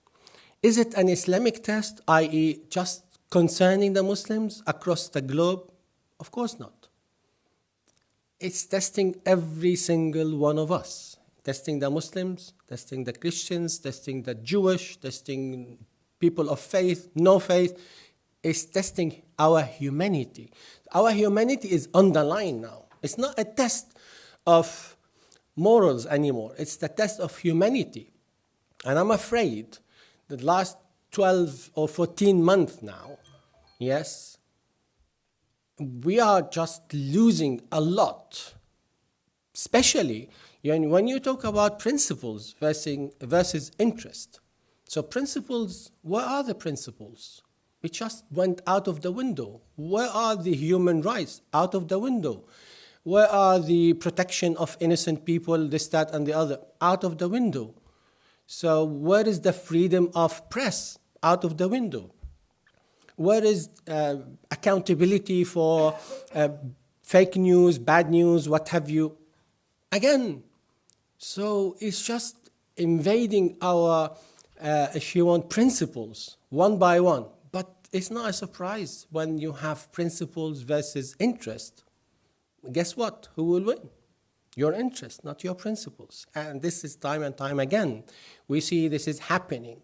S2: Is it an Islamic test, i.e. just concerning the Muslims across the globe? Of course not. It's testing every single one of us. Testing the Muslims, testing the Christians, testing the Jewish, testing people of faith, no faith. It's testing our humanity. Our humanity is on the line now. It's not a test of morals anymore. It's the test of humanity. And I'm afraid the last 12 or 14 months now, yes, we are just losing a lot. Especially when you talk about principles versus interest. So principles, where are the principles? It just went out of the window. Where are the human rights? Out of the window. Where are the protection of innocent people, this, that, and the other? Out of the window. So where is the freedom of press? Out of the window. Where is accountability for fake news, bad news, what have you? Again, so it's just invading our, if you want, principles, one by one. But it's not a surprise when you have principles versus interest. Guess what? Who will win? Your interest, not your principles. And this is time and time again. We see this is happening.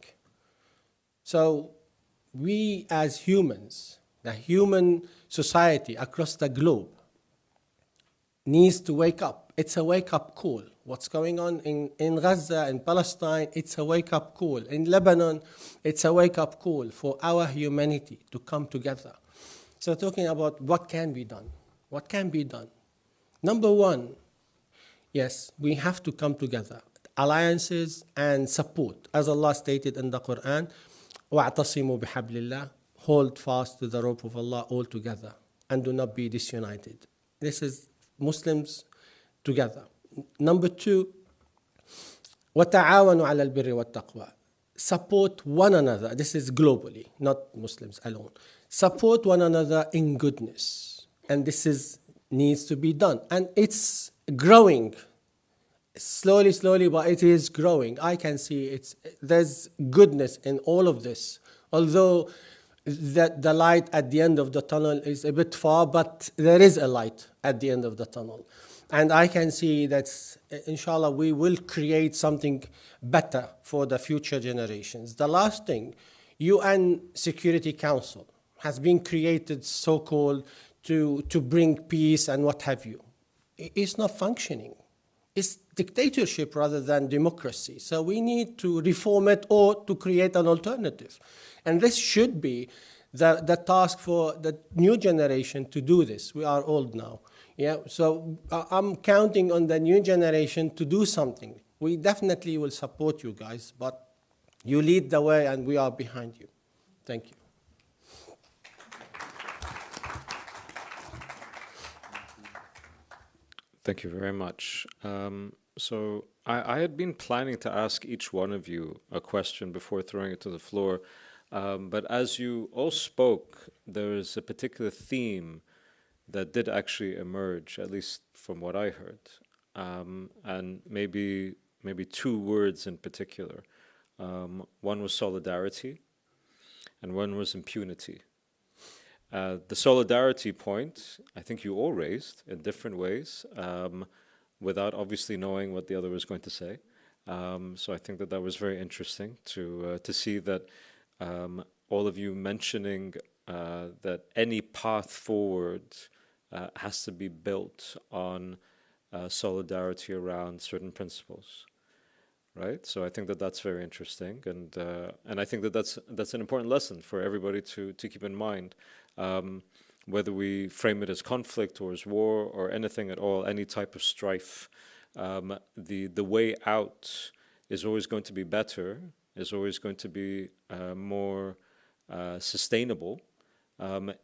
S2: So we as humans, the human society across the globe, needs to wake up. It's a wake-up call. What's going on in Gaza, in Palestine, it's a wake-up call. In Lebanon, it's a wake-up call for our humanity to come together. So talking about what can be done. What can be done? Number one, yes, we have to come together. Alliances and support. As Allah stated in the Quran, وَاعْتَصِمُوا بِحَبْلِ اللَّهِ, hold fast to the rope of Allah all together and do not be disunited. This is Muslims together. Number two, وَتَعَاوَنُوا عَلَى الْبِرِّ وَالتَّقْوَى. Support one another. This is globally, not Muslims alone. Support one another in goodness. And this needs to be done. And it's growing. Slowly, but it is growing. I can see there's goodness in all of this. Although the light at the end of the tunnel is a bit far, but there is a light at the end of the tunnel. And I can see that, inshallah, we will create something better for the future generations. The last thing, UN Security Council has been created, so-called, to bring peace and what have you. It's not functioning. It's dictatorship rather than democracy. So we need to reform it or to create an alternative. And this should be the task for the new generation to do this. We are old now. Yeah, so I'm counting on the new generation to do something. We definitely will support you guys, but you lead the way and we are behind you. Thank you.
S4: Thank you very much. So I had been planning to ask each one of you a question before throwing it to the floor, but as you all spoke, there is a particular theme that did actually emerge, at least from what I heard, and maybe two words in particular. One was solidarity, and one was impunity. The solidarity point, I think you all raised in different ways, without obviously knowing what the other was going to say. So I think that was very interesting to see that all of you mentioning that any path forward has to be built on solidarity around certain principles. Right, so I think that's very interesting, and I think that's an important lesson for everybody to keep in mind. whether we frame it as conflict or as war or anything at all, any type of strife, the way out is always going to be better, is always going to be more sustainable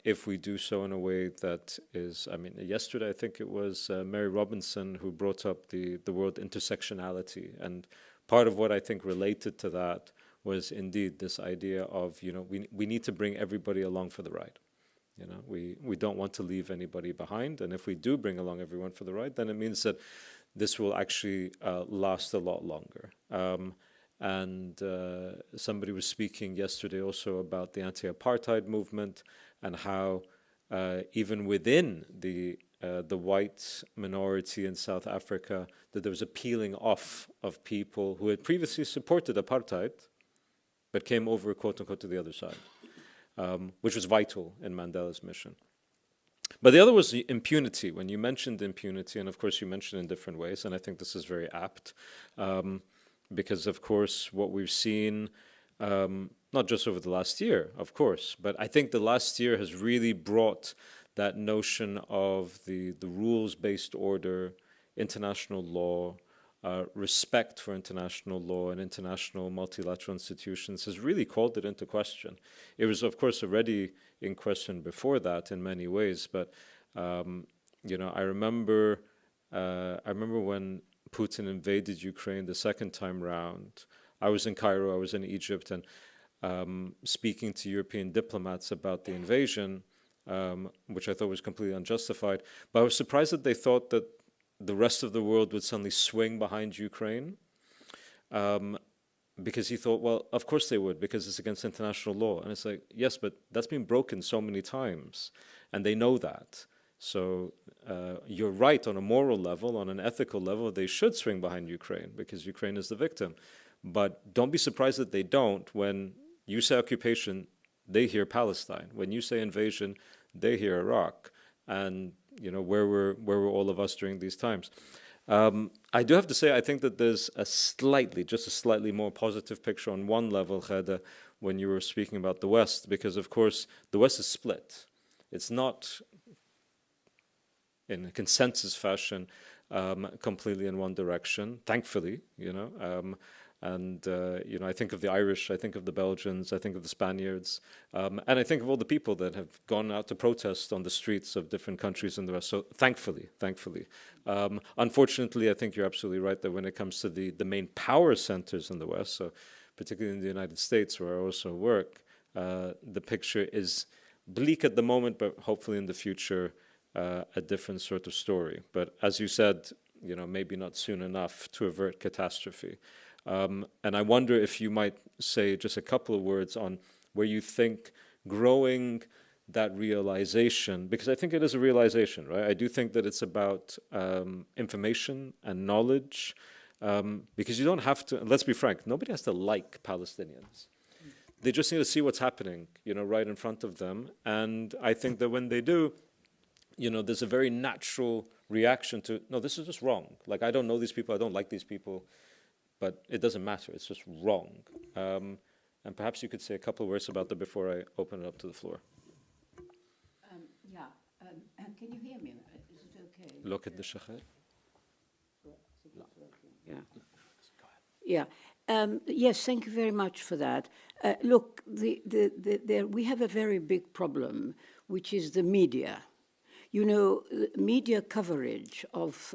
S4: if we do so in a way that is, I mean, yesterday I think it was Mary Robinson who brought up the word intersectionality, and part of what I think related to that was indeed this idea of, we need to bring everybody along for the ride. We don't want to leave anybody behind, and if we do bring along everyone for the ride, then it means that this will actually last a lot longer. And somebody was speaking yesterday also about the anti-apartheid movement and how even within the white minority in South Africa, that there was a peeling off of people who had previously supported apartheid, but came over, quote unquote, to the other side, which was vital in Mandela's mission. But the other was the impunity. When you mentioned impunity, and of course you mentioned in different ways, and I think this is very apt, because of course what we've seen, not just over the last year, of course, but I think the last year has really brought that notion of the rules-based order, international law, respect for international law and international multilateral institutions has really called it into question. It was, of course, already in question before that in many ways, but I remember when Putin invaded Ukraine the second time round. I was in Cairo, I was in Egypt, and speaking to European diplomats about the invasion, which I thought was completely unjustified. But I was surprised that they thought that the rest of the world would suddenly swing behind Ukraine, because he thought, well, of course they would, because it's against international law. And it's like, yes, but that's been broken so many times, and they know that. So you're right on a moral level, on an ethical level, they should swing behind Ukraine, because Ukraine is the victim. But don't be surprised that they don't. When you say occupation, they hear Palestine. When you say invasion, they hear Iraq. And where were all of us during these times? I do have to say, I think that there's just a slightly more positive picture on one level, Ghada, when you were speaking about the West, because of course the West is split. It's not in a consensus fashion completely in one direction, thankfully, I think of the Irish, I think of the Belgians, I think of the Spaniards, and I think of all the people that have gone out to protest on the streets of different countries in the West. So thankfully. Unfortunately, I think you're absolutely right that when it comes to the main power centers in the West, so particularly in the United States where I also work, the picture is bleak at the moment, but hopefully in the future a different sort of story. But as you said, maybe not soon enough to avert catastrophe. And I wonder if you might say just a couple of words on where you think growing that realization, because I think it is a realization, right? I do think that it's about information and knowledge, because you don't have to, let's be frank, nobody has to like Palestinians. They just need to see what's happening, right in front of them. And I think that when they do, there's a very natural reaction to, no, this is just wrong. Like, I don't know these people, I don't like these people. But it doesn't matter, it's just wrong. And perhaps you could say a couple of words about that before I open it up to the floor.
S5: Can you hear me? Is it okay?
S4: Look at the Shaykh.
S5: Yeah. Yes, thank you very much for that. Look, we have a very big problem, which is the media. Media coverage of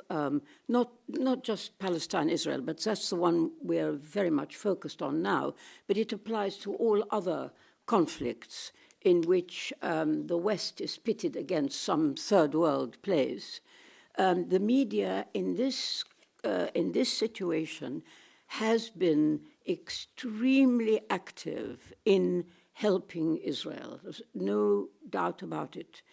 S5: not just Palestine, Israel, but that's the one we're very much focused on now, but it applies to all other conflicts in which the West is pitted against some third world place. The media in this situation has been extremely active in helping Israel. There's no doubt about it.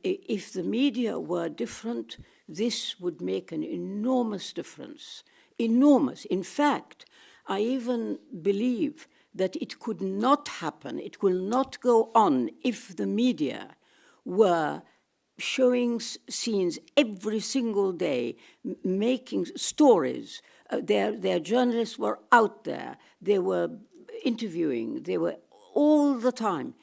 S5: If the media were different, this would make an enormous difference. Enormous. In fact, I even believe that it could not happen, it will not go on if the media were showing scenes every single day, making stories. Their journalists were out there, they were interviewing, they were all the time.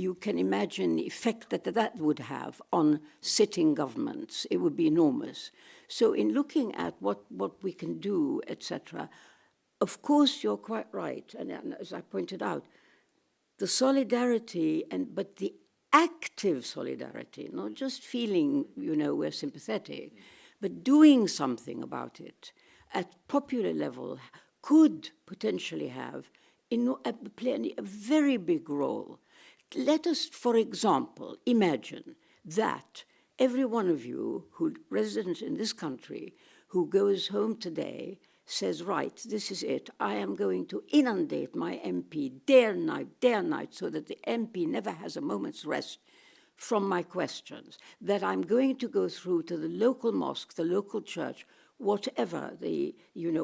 S5: you can imagine the effect that that would have on sitting governments. It would be enormous. So in looking at what we can do, etc., of course, you're quite right. And as I pointed out, the solidarity, but the active solidarity, not just feeling, we're sympathetic, but doing something about it at popular level could potentially have play a very big role. Let us, for example, imagine that every one of you who resident in this country who goes home today says, right, this is it. I am going to inundate my MP day and night, so that the MP never has a moment's rest from my questions, that I'm going to go through to the local mosque, the local church, whatever,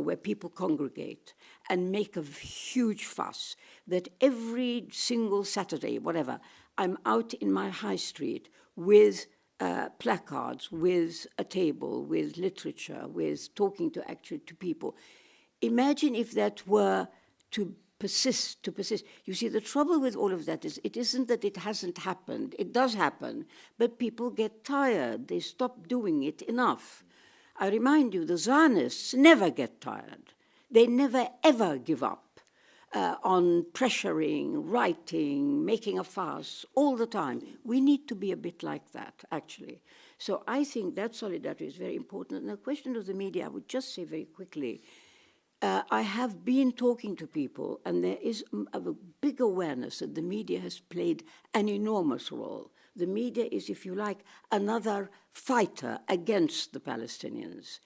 S5: where people congregate, and make a huge fuss, that every single Saturday, whatever, I'm out in my high street with placards, with a table, with literature, with talking to people. Imagine if that were to persist. You see, the trouble with all of that is it isn't that it hasn't happened. It does happen, but people get tired. They stop doing it enough. I remind you, the Zionists never get tired. They never, ever give up on pressuring, writing, making a fuss all the time. We need to be a bit like that, actually. So I think that solidarity is very important. And the question of the media, I would just say very quickly, I have been talking to people, and there is a big awareness that the media has played an enormous role. The media is, if you like, another fighter against the Palestinians.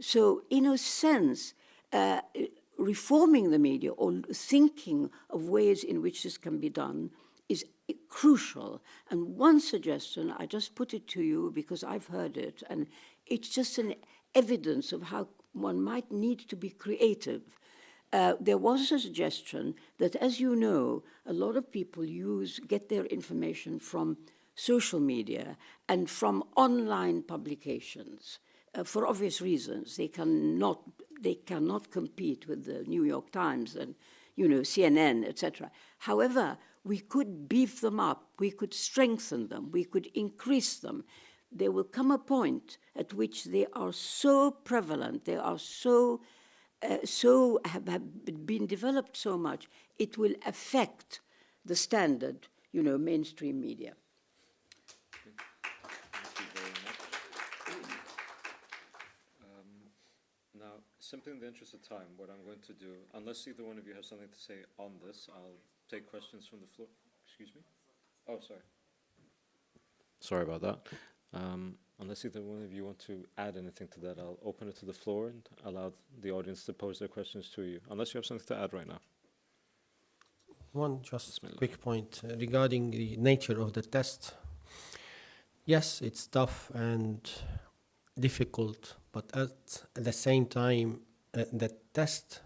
S5: So in a sense, reforming the media or thinking of ways in which this can be done is crucial. And one suggestion, I just put it to you because I've heard it, and it's just an evidence of how one might need to be creative. There was a suggestion that, as you know, a lot of people get their information from social media and from online publications for obvious reasons. They cannot compete with the New York Times and, CNN, etc. However, we could beef them up, we could strengthen them, we could increase them. There will come a point at which they are so prevalent, they are have been developed so much, it will affect the standard, mainstream media.
S4: Now, simply in the interest of time, what I'm going to do, unless either one of you has something to say on this, I'll take questions from the floor. Excuse me? Oh, sorry. Sorry about that. Unless either one of you want to add anything to that, I'll open it to the floor and allow the audience to pose their questions to you, unless you have something to add right now.
S2: One just quick point regarding the nature of the test. Yes, it's tough and difficult, but at the same time, the test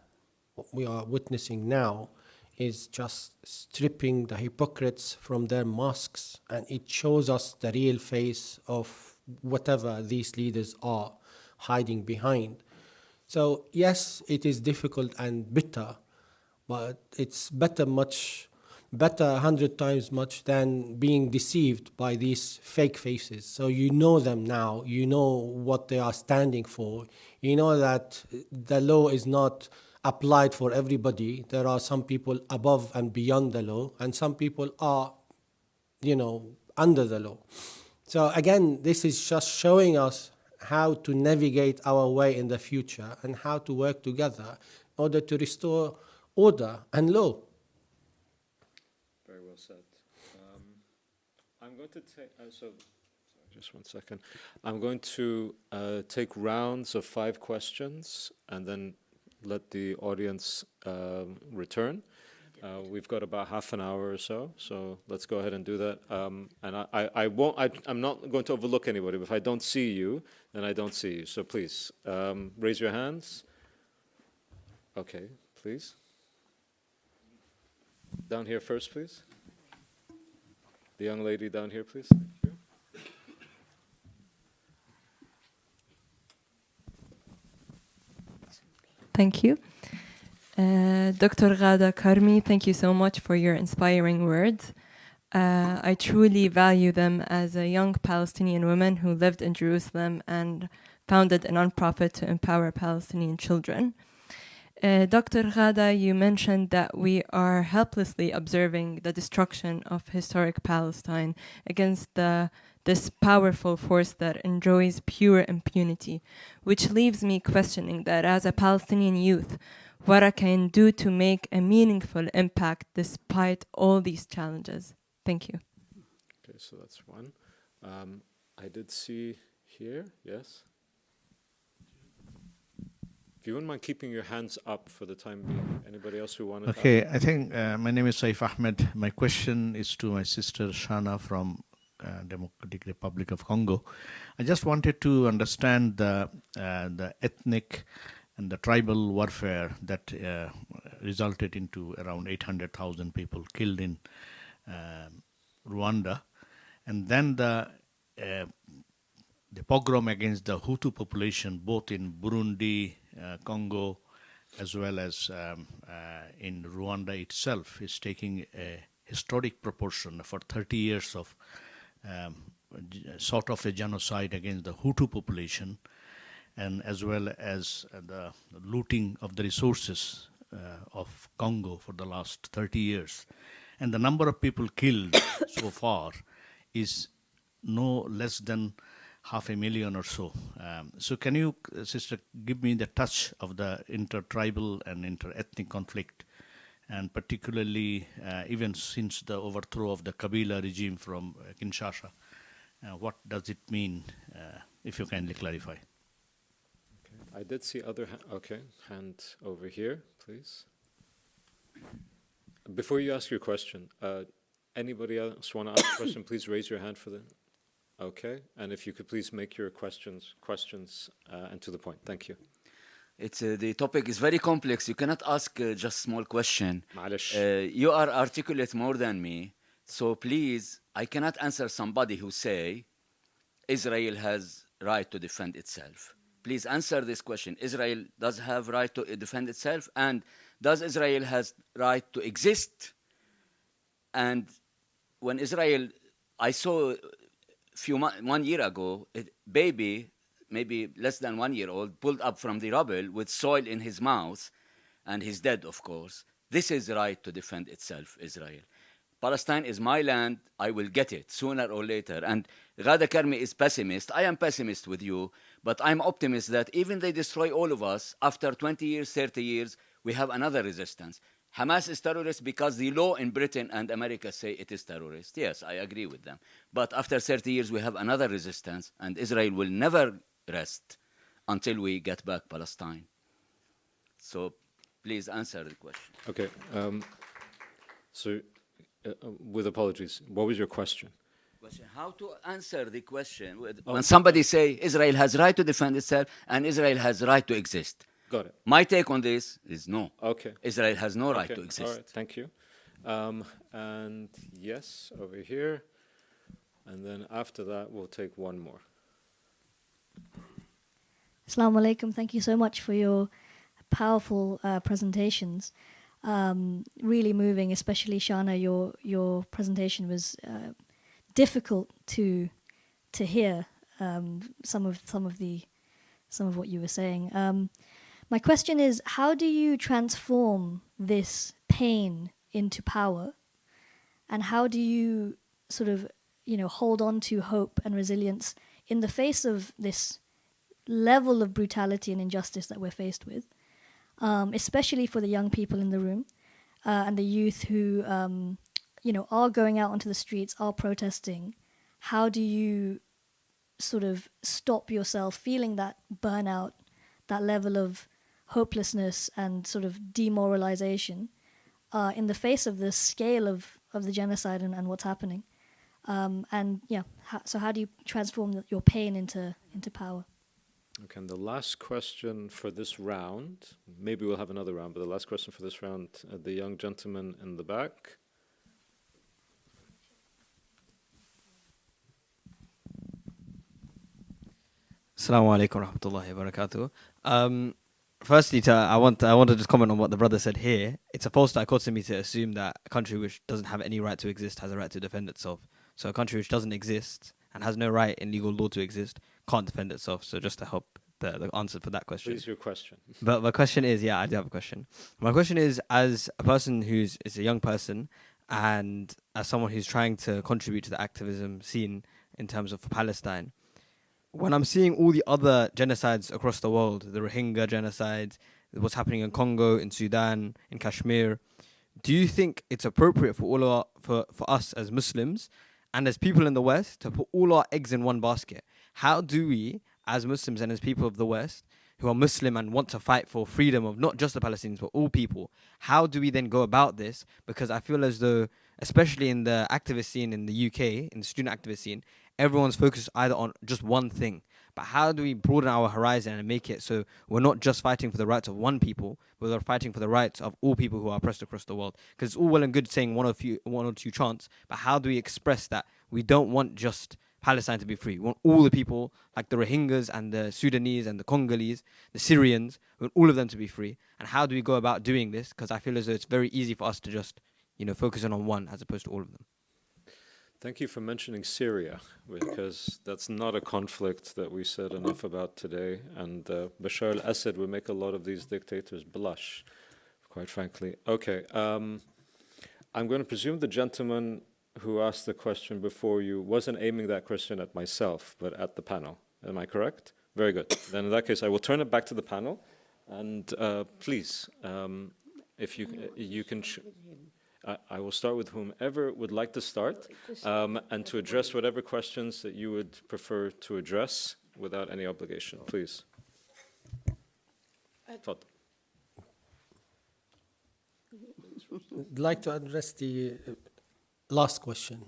S2: we are witnessing now is just stripping the hypocrites from their masks, and it shows us the real face of whatever these leaders are hiding behind. So yes, it is difficult and bitter, but it's much better 100 times much than being deceived by these fake faces. So you know them now, you know what they are standing for, you know that the law is not applied for everybody. There are some people above and beyond the law, and some people are, under the law. So again, this is just showing us how to navigate our way in the future and how to work together in order to restore order and law.
S4: Very well said. I'm going to take, just one second. I'm going to take rounds of 5 questions and then let the audience return. We've got about half an hour or so let's go ahead and do that. And I'm not going to overlook anybody, but if I don't see you, then I don't see you. So please, raise your hands. Okay, please. Down here first, please. The young lady down here, please. Thank you.
S7: Thank you. Dr. Ghada, Karmi, thank you so much for your inspiring words. I truly value them as a young Palestinian woman who lived in Jerusalem and founded a nonprofit to empower Palestinian children. Dr. Ghada, you mentioned that we are helplessly observing the destruction of historic Palestine against this powerful force that enjoys pure impunity, which leaves me questioning that as a Palestinian youth, what I can do to make a meaningful impact despite all these challenges. Thank you.
S4: Okay, so that's one. I did see here, yes? If you wouldn't mind keeping your hands up for the time being. Anybody else who wanted to?
S8: Okay, I think my name is Saif Ahmed. My question is to my sister Shana from Democratic Republic of Congo. I just wanted to understand the ethnic and the tribal warfare that resulted into around 800,000 people killed in Rwanda, and then the pogrom against the Hutu population, both in Burundi, Congo, as well as in Rwanda itself, is taking a historic proportion for 30 years of sort of a genocide against the Hutu population, and as well as the looting of the resources of Congo for the last 30 years. And the number of people killed so far is no less than 500,000 or so. So can you, sister, give me the touch of the inter-tribal and inter-ethnic conflict, and particularly even since the overthrow of the Kabila regime from Kinshasa? What does it mean, if you kindly clarify?
S4: Okay. I did see other hand over here, please. Before you ask your question, anybody else want to ask a question, please raise your hand for the... Okay, and if you could please make your questions and to the point. Thank you.
S9: It's the topic is very complex. You cannot ask just small question.
S4: معلش.
S9: You are articulate more than me, so please, I cannot answer somebody who say Israel has right to defend itself. Please answer this question. Israel does have right to defend itself, and does Israel has right to exist? And when Israel, I saw 1 year ago, a baby, maybe less than 1 year old, pulled up from the rubble with soil in his mouth, and he's dead, of course. This is the right to defend itself, Israel. Palestine is my land. I will get it sooner or later. And Ghada Karmi is pessimist. I am pessimist with you, but I'm optimist that even they destroy all of us, after 20 years, 30 years, we have another resistance. Hamas is terrorist because the law in Britain and America say it is terrorist. Yes, I agree with them. But after 30 years, we have another resistance, and Israel will never rest until we get back Palestine. So please answer the question.
S4: Okay. With apologies, what was your question?
S9: How to answer the question when somebody say Israel has right to defend itself and Israel has right to exist?
S4: Got it.
S9: My take on this is no.
S4: Okay.
S9: Israel has no right to exist.
S4: All right, thank you. And yes, over here. And then after that, we'll take one more.
S10: Assalamu alaikum. Thank you so much for your powerful presentations. Really moving, especially Shana. Your presentation was difficult to hear. Some of what you were saying. My question is, how do you transform this pain into power, and how do you sort of, hold on to hope and resilience in the face of this level of brutality and injustice that we're faced with, especially for the young people in the room and the youth who, are going out onto the streets, are protesting? How do you sort of stop yourself feeling that burnout, that level of hopelessness and sort of demoralization in the face of the scale of the genocide and what's happening? So how do you transform your pain into power?
S4: Okay, and the last question for this round, maybe we'll have another round, but the last question for this round, the young gentleman in the back.
S11: Assalamu alaikum wa rahmatullahi wa barakatuh. Firstly, I want to just comment on what the brother said here. It's a false dichotomy to assume that a country which doesn't have any right to exist has a right to defend itself. So a country which doesn't exist and has no right in legal law to exist can't defend itself. So just to help the answer for that question.
S4: Please, your question.
S11: But my question is, I do have a question. My question is, as a person is a young person and as someone who's trying to contribute to the activism scene in terms of Palestine, when I'm seeing all the other genocides across the world, the Rohingya genocide, what's happening in Congo, in Sudan, in Kashmir, do you think it's appropriate for us as Muslims and as people in the West to put all our eggs in one basket? How do we, as Muslims and as people of the West, who are Muslim and want to fight for freedom of not just the Palestinians but all people, how do we then go about this? Because I feel as though, especially in the activist scene in the UK, in the student activist scene, everyone's focused either on just one thing. But how do we broaden our horizon and make it so we're not just fighting for the rights of one people, but we're fighting for the rights of all people who are oppressed across the world? Because it's all well and good saying one or two chants, but how do we express that we don't want just Palestine to be free? We want all the people, like the Rohingyas and the Sudanese and the Congolese, the Syrians, we want all of them to be free. And how do we go about doing this? Because I feel as though it's very easy for us to just, focus on one as opposed to all of them.
S4: Thank you for mentioning Syria, because that's not a conflict that we said enough about today. And Bashar al-Assad would make a lot of these dictators blush, quite frankly. Okay, I'm going to presume the gentleman who asked the question before you wasn't aiming that question at myself, but at the panel. Am I correct? Very good. Then in that case, I will turn it back to the panel. And please, if you can... I will start with whomever would like to start, and to address whatever questions that you would prefer to address without any obligation. Please.
S2: I'd like to address the last question.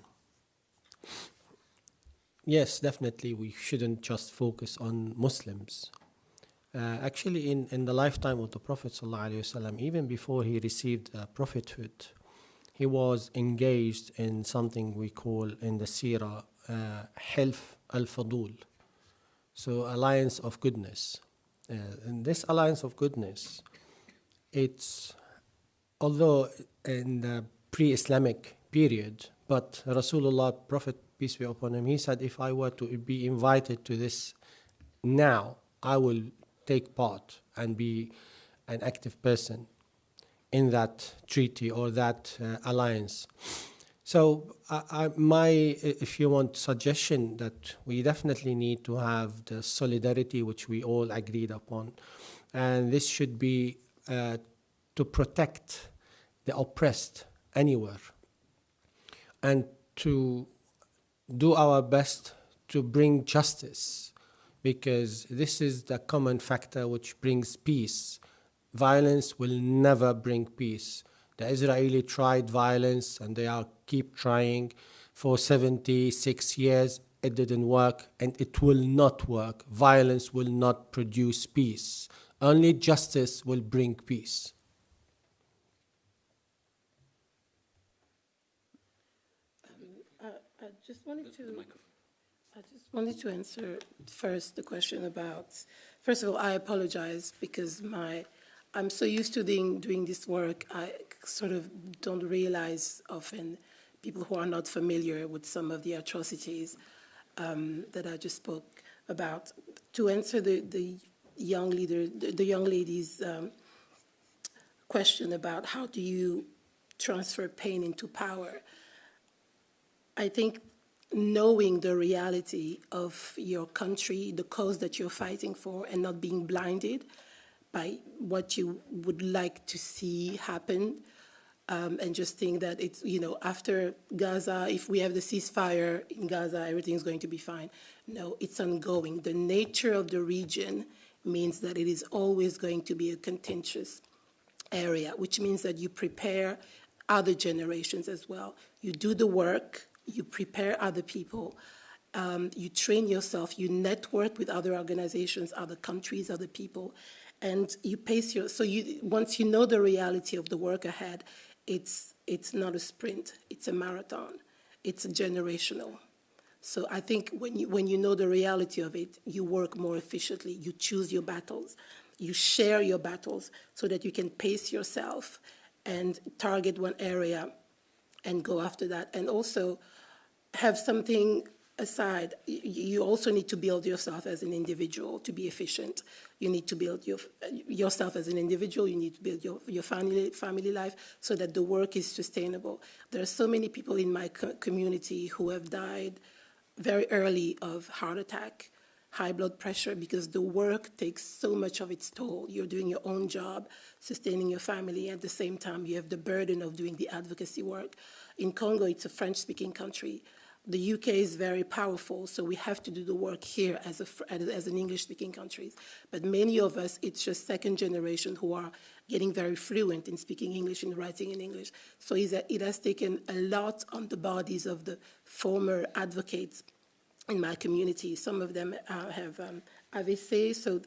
S2: Yes, definitely, we shouldn't just focus on Muslims. Actually, in the lifetime of the Prophet ﷺ, even before he received prophethood, he was engaged in something we call in the Sira Hilf al-Fadul, so alliance of goodness. And this alliance of goodness, although in the pre-Islamic period, but Rasulullah, Prophet, peace be upon him, he said, if I were to be invited to this now, I will take part and be an active person in that treaty or that alliance. So my, if you want, suggestion that we definitely need to have the solidarity which we all agreed upon. And this should be to protect the oppressed anywhere and to do our best to bring justice, because this is the common factor which brings peace. Violence will never bring peace. The Israeli tried violence and they keep trying for 76 years. It didn't work and it will not work. Violence will not produce peace. Only justice will bring peace.
S6: I just wanted to answer first the question about, first of all, I apologize because I'm so used to doing this work, I sort of don't realize often people who are not familiar with some of the atrocities that I just spoke about. To answer the young lady's question about how do you transfer pain into power, I think knowing the reality of your country, the cause that you're fighting for, and not being blinded by what you would like to see happen, and just think that it's, after Gaza, if we have the ceasefire in Gaza, everything's going to be fine. No, it's ongoing. The nature of the region means that it is always going to be a contentious area, which means that you prepare other generations as well. You do the work, you prepare other people, you train yourself, you network with other organizations, other countries, other people, and you pace once you know the reality of the work ahead, it's not a sprint, it's a marathon, it's generational. So I think when you know the reality of it, you work more efficiently, you choose your battles. You share your battles so that you can pace yourself and target one area and go after that. And also have something aside. You also need to build yourself as an individual to be efficient. You need to build yourself as an individual. You need to build your family life so that the work is sustainable. There are so many people in my community who have died very early of heart attack, high blood pressure, because the work takes so much of its toll. You're doing your own job, sustaining your family. At the same time, you have the burden of doing the advocacy work. In Congo, it's a French-speaking country. The UK is very powerful, so we have to do the work here as an English-speaking country. But many of us, it's just second generation who are getting very fluent in speaking English and writing in English. So it has taken a lot on the bodies of the former advocates in my community. Some of them have AVC, so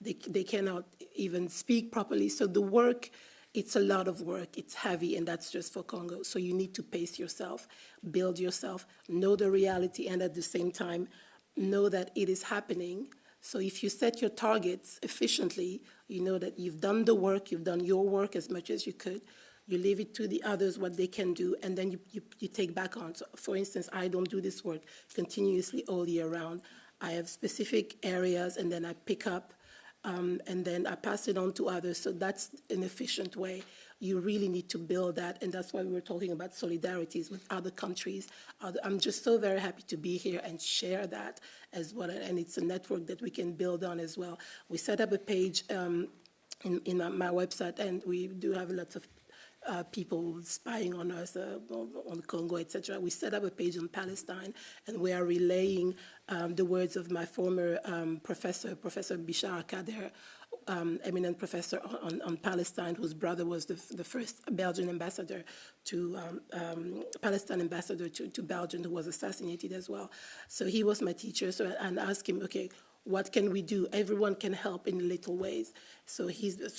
S6: they cannot even speak properly. So the work, it's a lot of work, it's heavy, and that's just for Congo. So you need to pace yourself, build yourself, know the reality, and at the same time, know that it is happening. So if you set your targets efficiently, you know that you've done the work, you've done your work as much as you could, you leave it to the others what they can do, and then you take back on. So for instance, I don't do this work continuously all year round. I have specific areas, and then I pick up, and then I pass it on to others. So that's an efficient way. You really need to build that, and that's why we were talking about solidarities with other countries. I'm just so very happy to be here and share that as well, and it's a network that we can build on as well. We set up a page in my website, and we do have lots of people spying on us, on Congo, etc. We set up a page on Palestine, and we are relaying the words of my former Professor Bishar Kader, eminent professor on Palestine, whose brother was the first Belgian ambassador to, Palestine ambassador to Belgium, who was assassinated as well. So he was my teacher, and I asked him, okay, what can we do? Everyone can help in little ways. So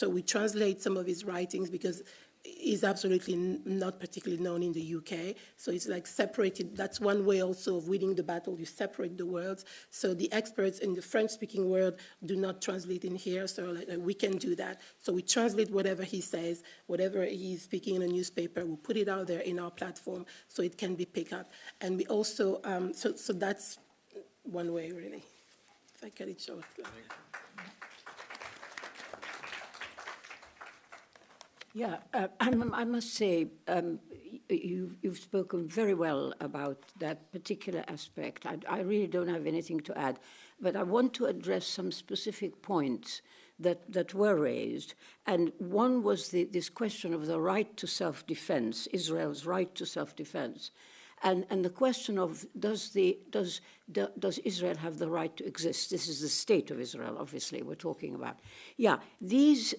S6: we translate some of his writings because he's absolutely not particularly known in the UK. So it's like separated. That's one way also of winning the battle. You separate the worlds. So the experts in the French-speaking world do not translate in here. So we can do that. So we translate whatever he says, whatever he's speaking in a newspaper. We put it out there in our platform so it can be picked up. And we also, so that's one way, really. If I cut it short.
S5: Yeah, I must say, you've spoken very well about that particular aspect. I really don't have anything to add, but I want to address some specific points that were raised. And one was this question of the right to self-defense, Israel's right to self-defense. And the question of does Israel have the right to exist? This is the state of Israel, obviously, we're talking about. Yeah, these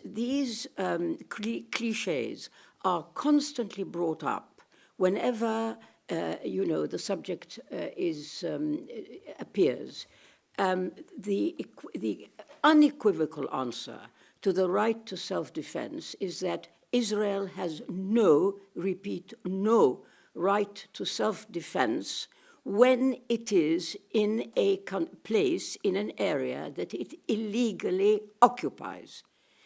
S5: cliches are constantly brought up whenever the subject appears. The unequivocal answer to the right to self-defense is that Israel has no right to self-defense when it is in a place, in an area that it illegally occupies.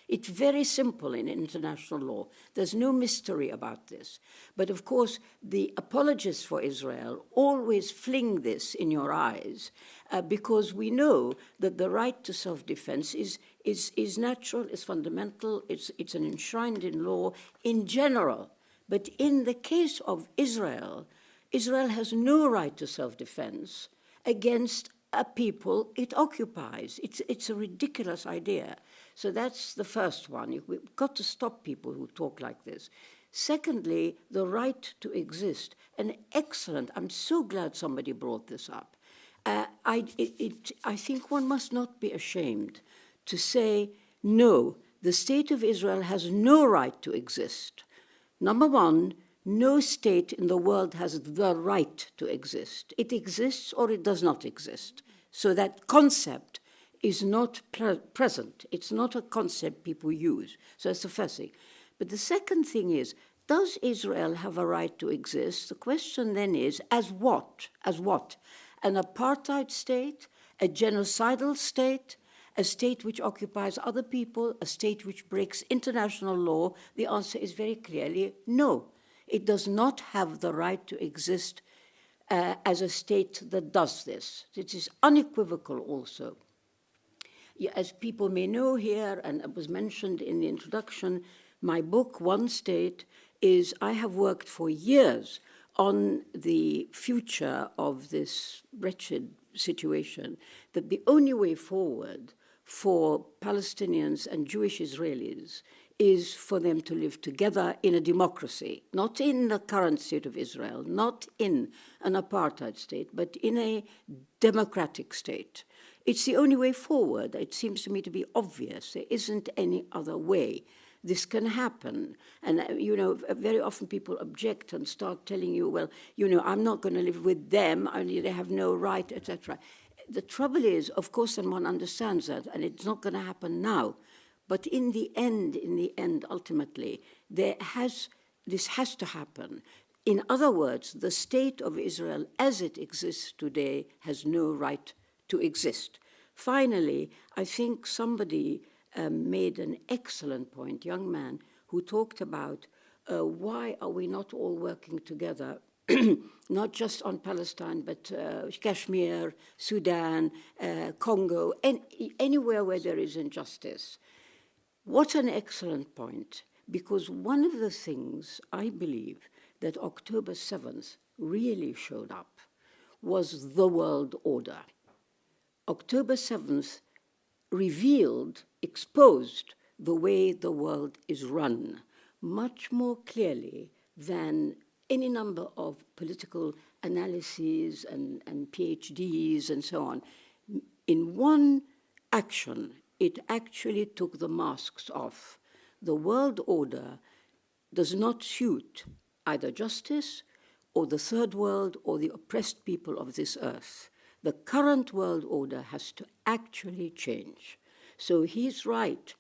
S5: It's very simple in international law. There's no mystery about this. But of course, the apologists for Israel always fling this in your eyes because we know that the right to self-defense is natural, is fundamental, it's an enshrined in law in general. But in the case of Israel, Israel has no right to self-defense against a people it occupies. It's a ridiculous idea. So that's the first one. We've got to stop people who talk like this. Secondly, the right to exist. An excellent, I'm so glad somebody brought this up. I think one must not be ashamed to say, no, the state of Israel has no right to exist. Number one, no state in the world has the right to exist. It exists or it does not exist. So that concept is not present. It's not a concept people use. So that's the first thing. But the second thing is, does Israel have a right to exist? The question then is, as what? As what? An apartheid state? A genocidal state? a state which occupies other people, a state which breaks international law? The answer is very clearly no. It does not have the right to exist as a state that does this. It is unequivocal also. As people may know here, and it was mentioned in the introduction, my book, One State, is I have worked for years on the future of this wretched situation, that the only way forward for Palestinians and Jewish Israelis is for them to live together in a democracy, not in the current state of Israel, not in an apartheid state, but in a democratic state. It's the only way forward. It seems to me to be obvious. There isn't any other way this can happen. And, very often people object and start telling you, well, I'm not going to live with them, only they have no right, etc. The trouble is, of course, and one understands that, and it's not going to happen now. But in the end, ultimately, this has to happen. In other words, the state of Israel as it exists today has no right to exist. Finally, I think somebody made an excellent point, young man, who talked about why are we not all working together, not just on Palestine, but Kashmir, Sudan, Congo, anywhere where there is injustice. What an excellent point, because one of the things I believe that October 7th really showed up was the world order. October 7th revealed, exposed the way the world is run much more clearly than any number of political analyses and PhDs and so on. In one action, it actually took the masks off. The world order does not suit either justice or the third world or the oppressed people of this earth. The current world order has to actually change. So he's right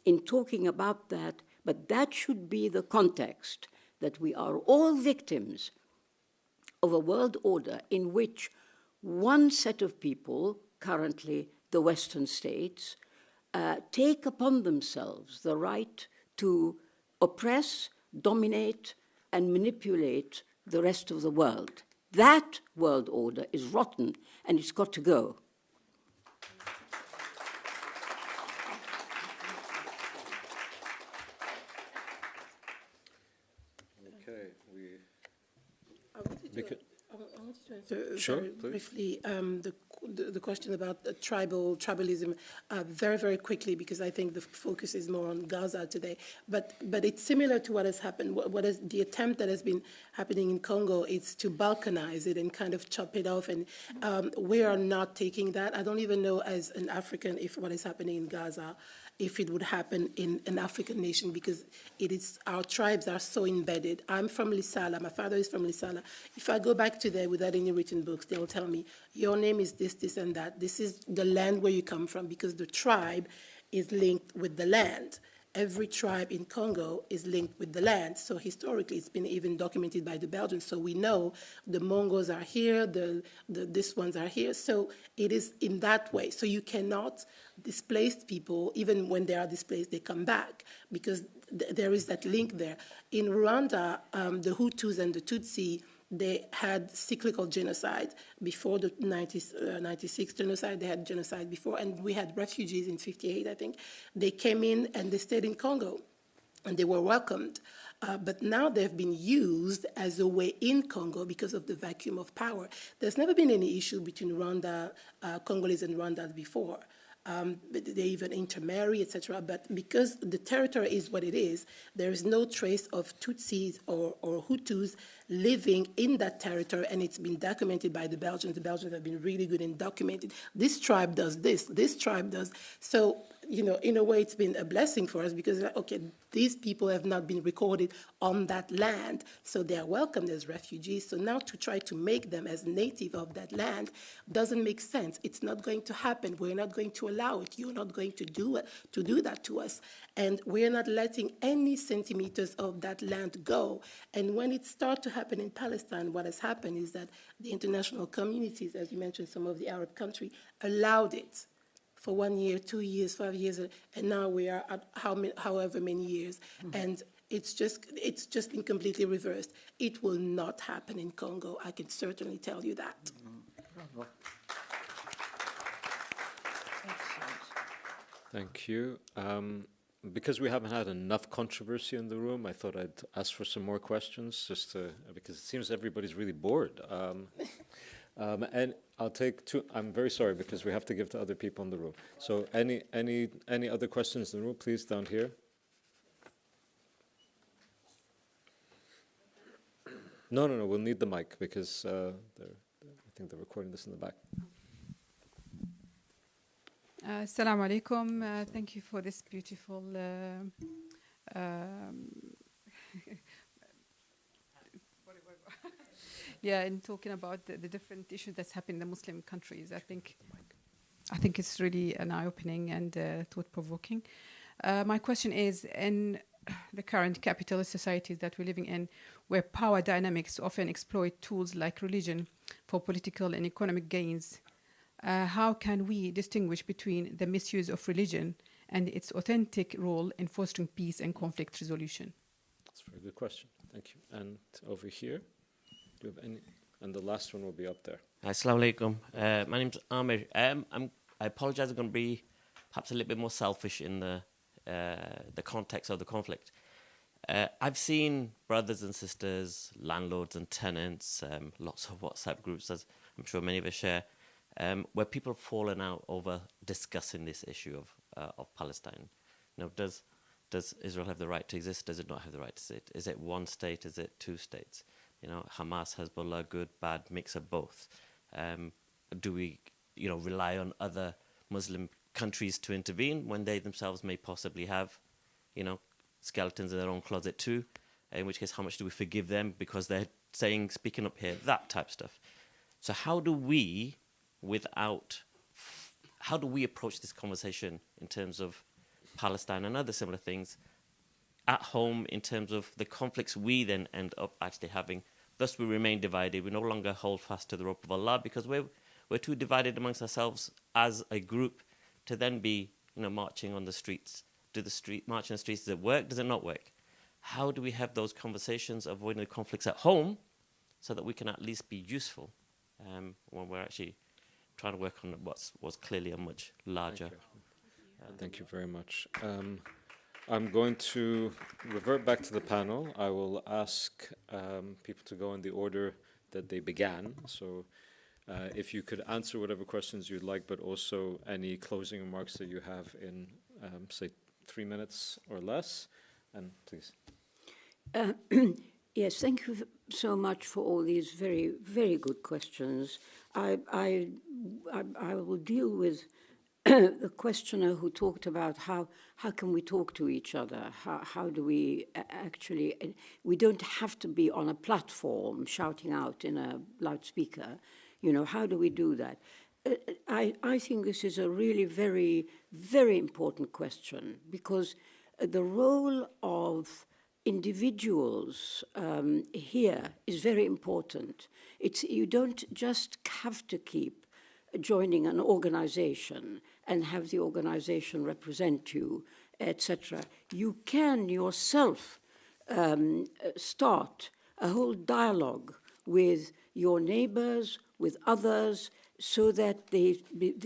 S5: in talking about that, but that should be the context, that we are all victims of a world order in which one set of people, currently the Western states, take upon themselves the right to oppress, dominate, and manipulate the rest of the world. That world order is rotten, and it's got to go.
S4: Okay,
S6: I wanted to answer briefly the question about tribalism very, very quickly, because I think the focus is more on Gaza today. But it's similar to what has happened. What is the attempt that has been happening in Congo is to balkanize it and kind of chop it off. And we are not taking that. I don't even know as an African if what is happening in Gaza, if it would happen in an African nation, because it is, our tribes are so embedded. I'm from Lisala. My father is from Lisala. If I go back to there without any written books, they'll tell me, your name is this, this, and that. This is the land where you come from, because the tribe is linked with the land. Every tribe in Congo is linked with the land. So historically, it's been even documented by the Belgians. So we know the Mongos are here, this ones are here. So it is in that way. So you cannot displace people. Even when they are displaced, they come back, because there is that link there. In Rwanda, the Hutus and the Tutsi, they had cyclical genocide before the 96 genocide. They had genocide before, and we had refugees in 58, I think. They came in and they stayed in Congo, and they were welcomed. But now they've been used as a way in Congo because of the vacuum of power. There's never been any issue between Rwanda, Congolese and Rwandans before. They even intermarry, etc. But because the territory is what it is, there is no trace of Tutsis or Hutus living in that territory, and it's been documented by the Belgians. The Belgians have been really good in documenting. This tribe does this tribe does. So, in a way, it's been a blessing for us, because, okay, these people have not been recorded on that land, so they are welcomed as refugees. So now to try to make them as native of that land doesn't make sense. It's not going to happen. We're not going to allow it. You're not going to do that to us. And we're not letting any centimeters of that land go. And when it starts to happen in Palestine, what has happened is that the international communities, as you mentioned, some of the Arab countries, allowed it for 1 year, 2 years, 5 years, and now we are at however many years. And it's just been completely reversed. It will not happen in Congo. I can certainly tell you that.
S12: Bravo.
S4: Thank you. Because we haven't had enough controversy in the room, I thought I'd ask for some more questions, just to, because it seems everybody's really bored. And I'll take two. I'm very sorry because we have to give to other people in the room. So any other questions in the room, please, down here. No, we'll need the mic because I think they're recording this in the back.
S13: Assalamu alaikum. Thank you for this beautiful yeah, in talking about the different issues that's happening in the Muslim countries. I think it's really an eye-opening and thought-provoking. My question is, in the current capitalist societies that we're living in, where power dynamics often exploit tools like religion for political and economic gains, how can we distinguish between the misuse of religion and its authentic role in fostering peace and conflict resolution?
S4: That's a very good question. Thank you. And over here, do you have any? And the last one will be up there.
S14: Assalamu alaikum. My name's Amir. I apologize. I'm going to be perhaps a little bit more selfish in the context of the conflict. I've seen brothers and sisters, landlords and tenants, lots of WhatsApp groups, as I'm sure many of us share, where people have fallen out over discussing this issue of Palestine. You know, does Israel have the right to exist? Does it not have the right to exist? Is it one state? Is it two states? You know, Hamas, Hezbollah, good, bad, mix of both. Do we, rely on other Muslim countries to intervene when they themselves may possibly have, skeletons in their own closet too? In which case, how much do we forgive them because they're speaking up here, that type of stuff? So how do we approach this conversation in terms of Palestine and other similar things at home in terms of the conflicts we then end up actually having? Thus, we remain divided. We no longer hold fast to the rope of Allah because we're too divided amongst ourselves as a group to then be, marching on the streets. Marching on the streets, does it work? Does it not work? How do we have those conversations, avoiding the conflicts at home, so that we can at least be useful when we're actually trying to work on what's clearly a much larger.
S4: Thank you very much. I'm going to revert back to the panel. I will ask people to go in the order that they began. So if you could answer whatever questions you'd like, but also any closing remarks that you have in, say, 3 minutes or less. And please.
S5: Yes, thank you so much for all these very, very good questions. I will deal with the questioner who talked about how can we talk to each other? How do we actually? We don't have to be on a platform shouting out in a loudspeaker. How do we do that? I think this is a really very, very important question because the role of individuals here is very important. You don't just have to keep joining an organization and have the organization represent you, etc. You can yourself start a whole dialogue with your neighbors, with others, so that they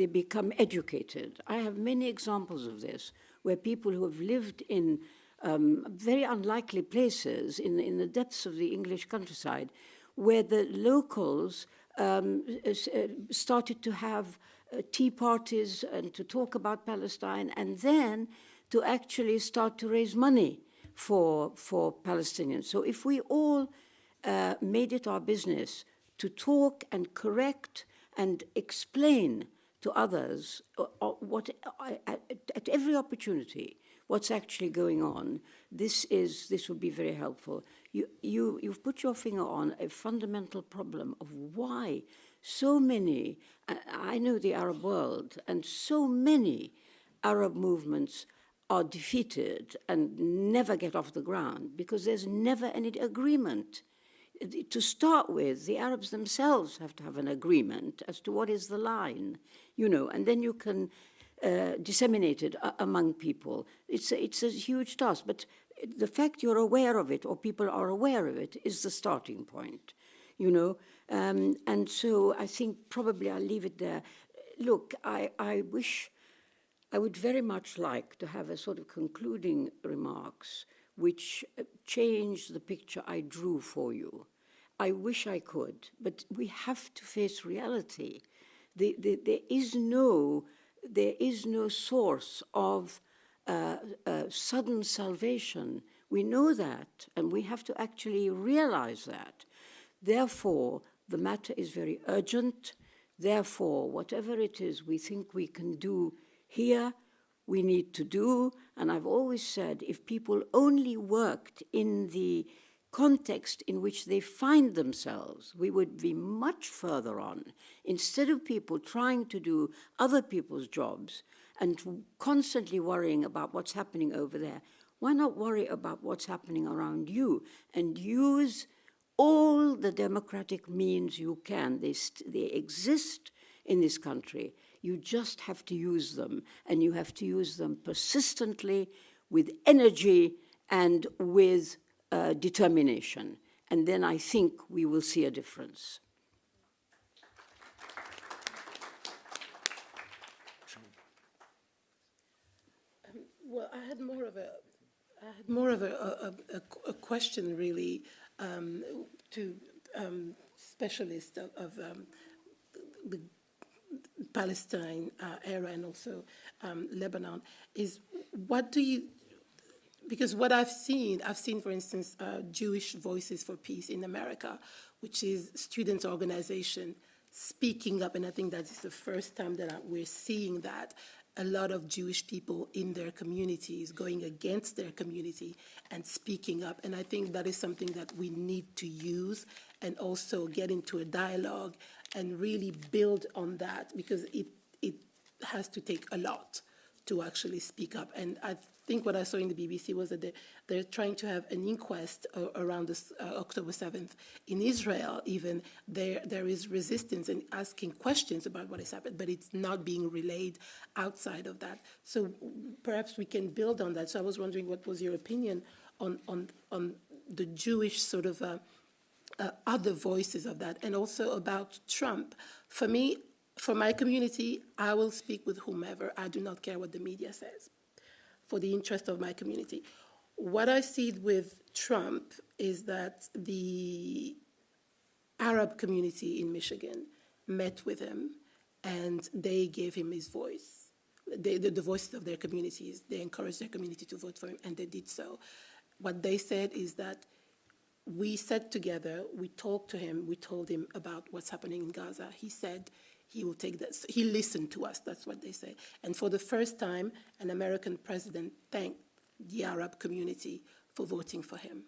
S5: become educated. I have many examples of this, where people who have lived in very unlikely places in the depths of the English countryside, where the locals started to have tea parties and to talk about Palestine, and then to actually start to raise money for Palestinians. So if we all made it our business to talk and correct and explain to others at every opportunity what's actually going on, this would be very helpful. You've put your finger on a fundamental problem of why so many, I know the Arab world, and so many Arab movements are defeated and never get off the ground because there's never any agreement. To start with, the Arabs themselves have to have an agreement as to what is the line, and then you can disseminated among people. It's a huge task, but the fact you're aware of it or people are aware of it is the starting point, you know. And so I think probably I'll leave it there. Look, I would very much like to have a sort of concluding remarks which change the picture I drew for you. I wish I could, but we have to face reality. There is no source of sudden salvation. We know that, and we have to actually realize that. Therefore, the matter is very urgent. Therefore, whatever it is we think we can do here, we need to do. And I've always said, if people only worked in the context in which they find themselves, we would be much further on. Instead of people trying to do other people's jobs and constantly worrying about what's happening over there, why not worry about what's happening around you and use all the democratic means you can. They exist in this country. You just have to use them, and you have to use them persistently, with energy and with determination. And then I think we will see a difference.
S6: Well, I had more of a question, really, to specialists of the Palestine era and also Lebanon, is what do you, because what I've seen, for instance, Jewish Voices for Peace in America, which is students' organization speaking up, and I think that is the first time that we're seeing that, a lot of Jewish people in their communities going against their community and speaking up. And I think that is something that we need to use and also get into a dialogue and really build on that, because it has to take a lot to actually speak up. And I think what I saw in the BBC was that they're trying to have an inquest around this October 7th. In Israel, even, there is resistance and asking questions about what has happened, but it's not being relayed outside of that. So perhaps we can build on that. So I was wondering, what was your opinion on the Jewish sort of other voices of that, and also about Trump? For me, for my community, I will speak with whomever. I do not care what the media says, for the interest of my community. What I see with Trump is that the Arab community in Michigan met with him, and they gave him his voice, the voices of their communities. They encouraged their community to vote for him, and they did so. What they said is that we sat together, we talked to him, we told him about what's happening in Gaza. He said he will take this. He listened to us, that's what they say. And for the first time, an American president thanked the Arab community for voting for him.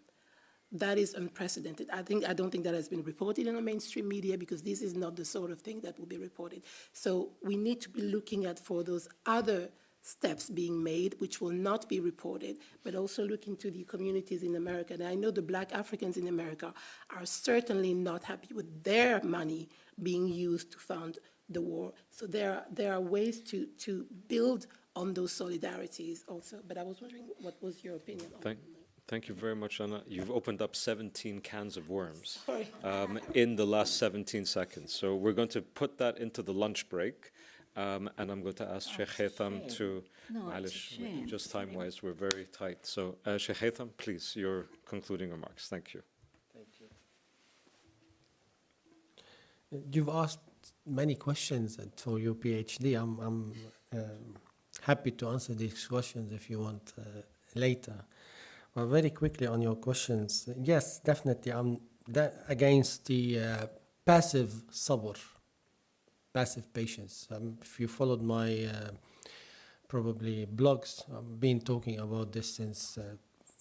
S6: That is unprecedented. I don't think that has been reported in the mainstream media, because this is not the sort of thing that will be reported. So we need to be looking at for those other steps being made, which will not be reported, but also looking to the communities in America. And I know the Black Africans in America are certainly not happy with their money being used to fund the war. So there are ways to build on those solidarities also. But I was wondering, what was your opinion on that?
S4: Thank you very much, Shana. You've opened up 17 cans of worms in the last 17 seconds. So we're going to put that into the lunch break. And I'm going to ask Sheikh Haytham to, just time-wise, we're very tight. So Sheikh Haytham, please, your concluding remarks. Thank you.
S2: Thank you. You've asked many questions for your PhD. I'm happy to answer these questions if you want later. Well, very quickly on your questions, yes, definitely, I'm against the passive sabr. Passive patience. If you followed my probably blogs, I've been talking about this since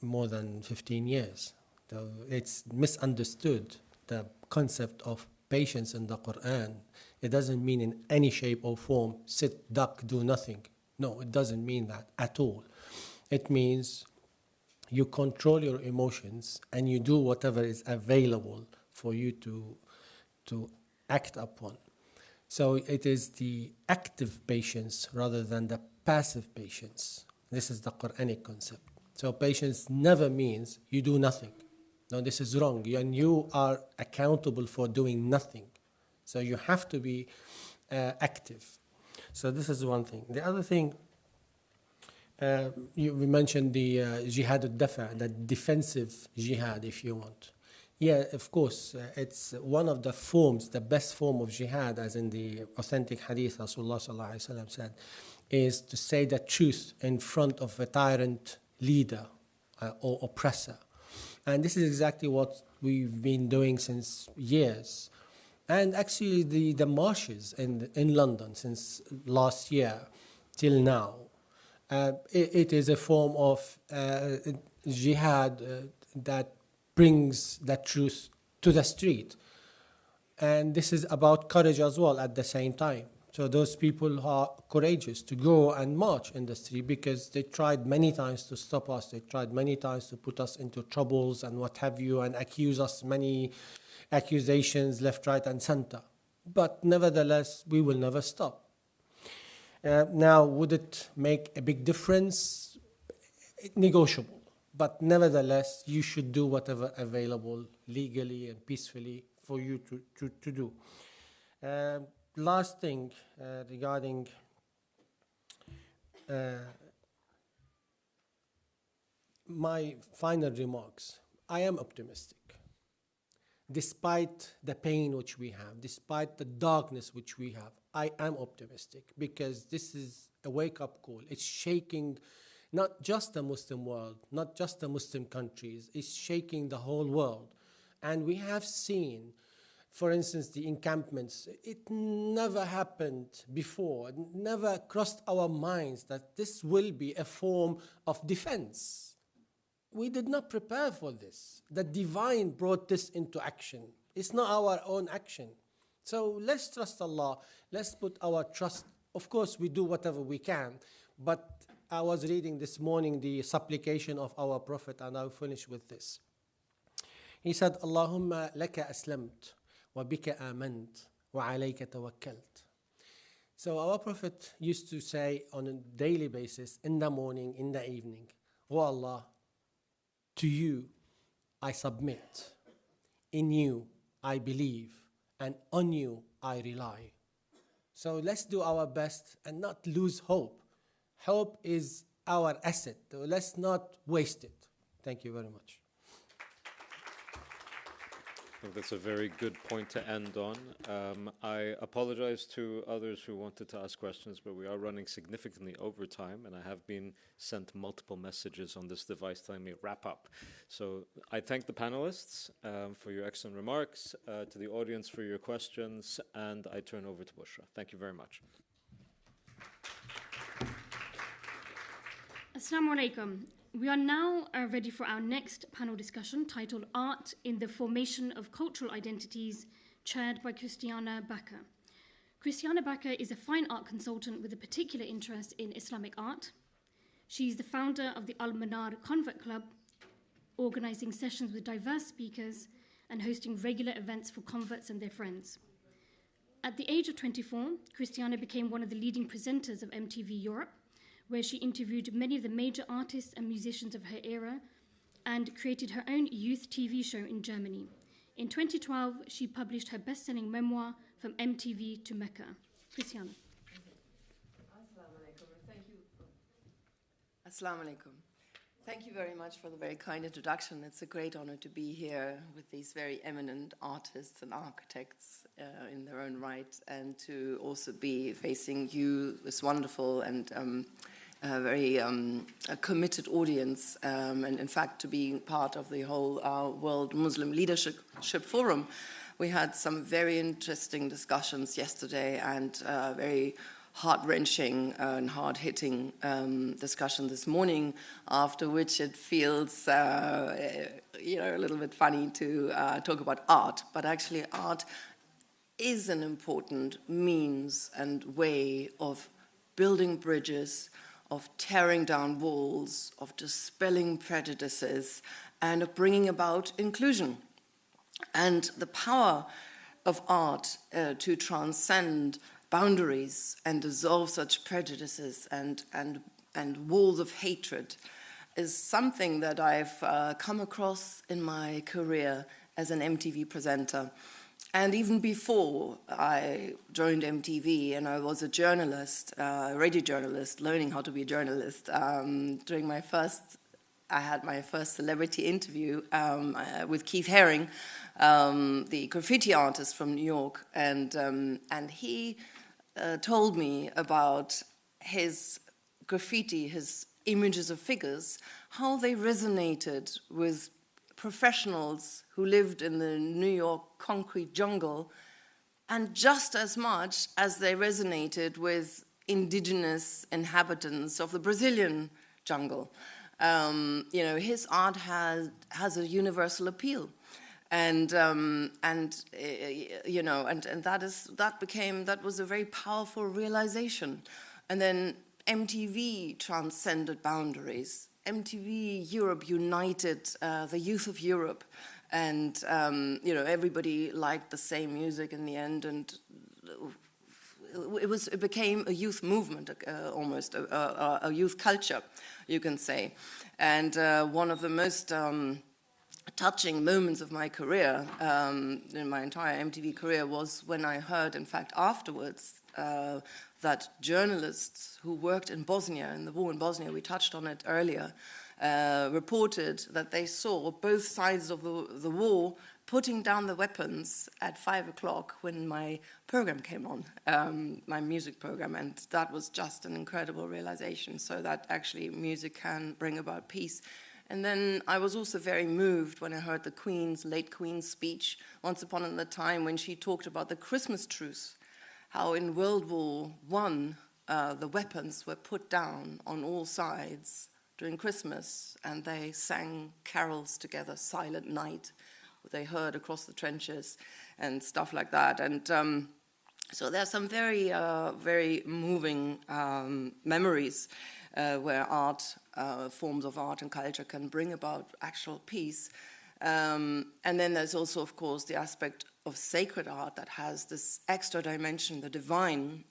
S2: more than 15 years. So it's misunderstood, the concept of patience in the Quran. It doesn't mean in any shape or form, sit, duck, do nothing. No, it doesn't mean that at all. It means you control your emotions and you do whatever is available for you to act upon. So it is the active patience rather than the passive patience. This is the Quranic concept. So patience never means you do nothing. No, this is wrong. And you are accountable for doing nothing. So you have to be active. So this is one thing. The other thing, we mentioned the jihad al-dafa, the defensive jihad, if you want. Yeah, of course, it's one of the forms, the best form of jihad, as in the authentic hadith Rasulullah sallallahu alaihi wasallam said, is to say the truth in front of a tyrant leader or oppressor. And this is exactly what we've been doing since years. And actually the marches in London since last year till now, it is a form of jihad that brings that truth to the street. And this is about courage as well at the same time. So those people are courageous to go and march in the street because they tried many times to stop us. They tried many times to put us into troubles and what have you, and accuse us many accusations left, right, and center. But nevertheless, we will never stop. Now, would it make a big difference? Negotiable. But nevertheless, you should do whatever available legally and peacefully for you to do. Last thing regarding my final remarks. I am optimistic. Despite the pain which we have, despite the darkness which we have, I am optimistic because this is a wake-up call. It's shaking not just the Muslim world, not just the Muslim countries, it's shaking the whole world. And we have seen, for instance, the encampments. It never happened before. It never crossed our minds that this will be a form of defense. We did not prepare for this. The divine brought this into action. It's not our own action. So let's trust Allah. Let's put our trust. Of course, we do whatever we can. But I was reading this morning the supplication of our Prophet, and I'll finish with this. He said, Allahumma laka aslamt. وَبِكَ آمَنْتَ وَعَلَيْكَ تَوَكَّلْتَ. So our Prophet used to say on a daily basis, in the morning, in the evening, O Allah, to you I submit, in you I believe, and on you I rely. So let's do our best and not lose hope. Hope is our asset, so let's not waste it. Thank you very much.
S4: I think that's a very good point to end on. I apologize to others who wanted to ask questions, but we are running significantly over time, and I have been sent multiple messages on this device telling me wrap up. So I thank the panelists for your excellent remarks, to the audience for your questions, and I turn over to Bushra. Thank you very much.
S1: Assalamu alaikum. We are now ready for our next panel discussion titled Art in the Formation of Cultural Identities, chaired by Christiana Bakker. Christiana Bakker is a fine art consultant with a particular interest in Islamic art. She is the founder of the Al-Manar Convert Club, organizing sessions with diverse speakers and hosting regular events for converts and their friends. At the age of 24, Christiana became one of the leading presenters of MTV Europe, where she interviewed many of the major artists and musicians of her era and created her own youth TV show in Germany. In 2012, she published her best-selling memoir, From MTV to Mecca. Christiana.
S12: Assalamu alaikum. Thank you very much for the very kind introduction. It's a great honor to be here with these very eminent artists and architects in their own right, and to also be facing you, this wonderful and very committed audience, and in fact to be part of the whole World Muslim Leadership Forum. We had some very interesting discussions yesterday and very heart-wrenching and hard-hitting discussion this morning, after which it feels a little bit funny to talk about art, but actually art is an important means and way of building bridges, of tearing down walls, of dispelling prejudices, and of bringing about inclusion. And the power of art to transcend boundaries and dissolve such prejudices and walls of hatred is something that I've come across in my career as an MTV presenter. And even before I joined MTV, and I was a journalist, a radio journalist, learning how to be a journalist. I had my first celebrity interview with Keith Haring, the graffiti artist from New York, and he told me about his graffiti, his images of figures, how they resonated with professionals who lived in the New York concrete jungle, and just as much as they resonated with indigenous inhabitants of the Brazilian jungle. His art has a universal appeal, and that was a very powerful realization. And then MTV transcended boundaries. MTV Europe united the youth of Europe, and everybody liked the same music in the end, and it became a youth movement, almost a youth culture, you can say. And one of the most touching moments of my career, in my entire MTV career, was when I heard, in fact, afterwards, that journalists who worked in Bosnia, in the war in Bosnia, we touched on it earlier, reported that they saw both sides of the war putting down the weapons at 5 o'clock when my program came on, my music program, and that was just an incredible realization, so that actually music can bring about peace. And then I was also very moved when I heard the late Queen's speech once upon a time when she talked about the Christmas truce, how in World War I the weapons were put down on all sides during Christmas, and they sang carols together, Silent Night, they heard across the trenches and stuff like that. And so there's some very, very moving memories where forms of art and culture can bring about actual peace. And then there's also, of course, the aspect of sacred art that has this extra dimension, the divine,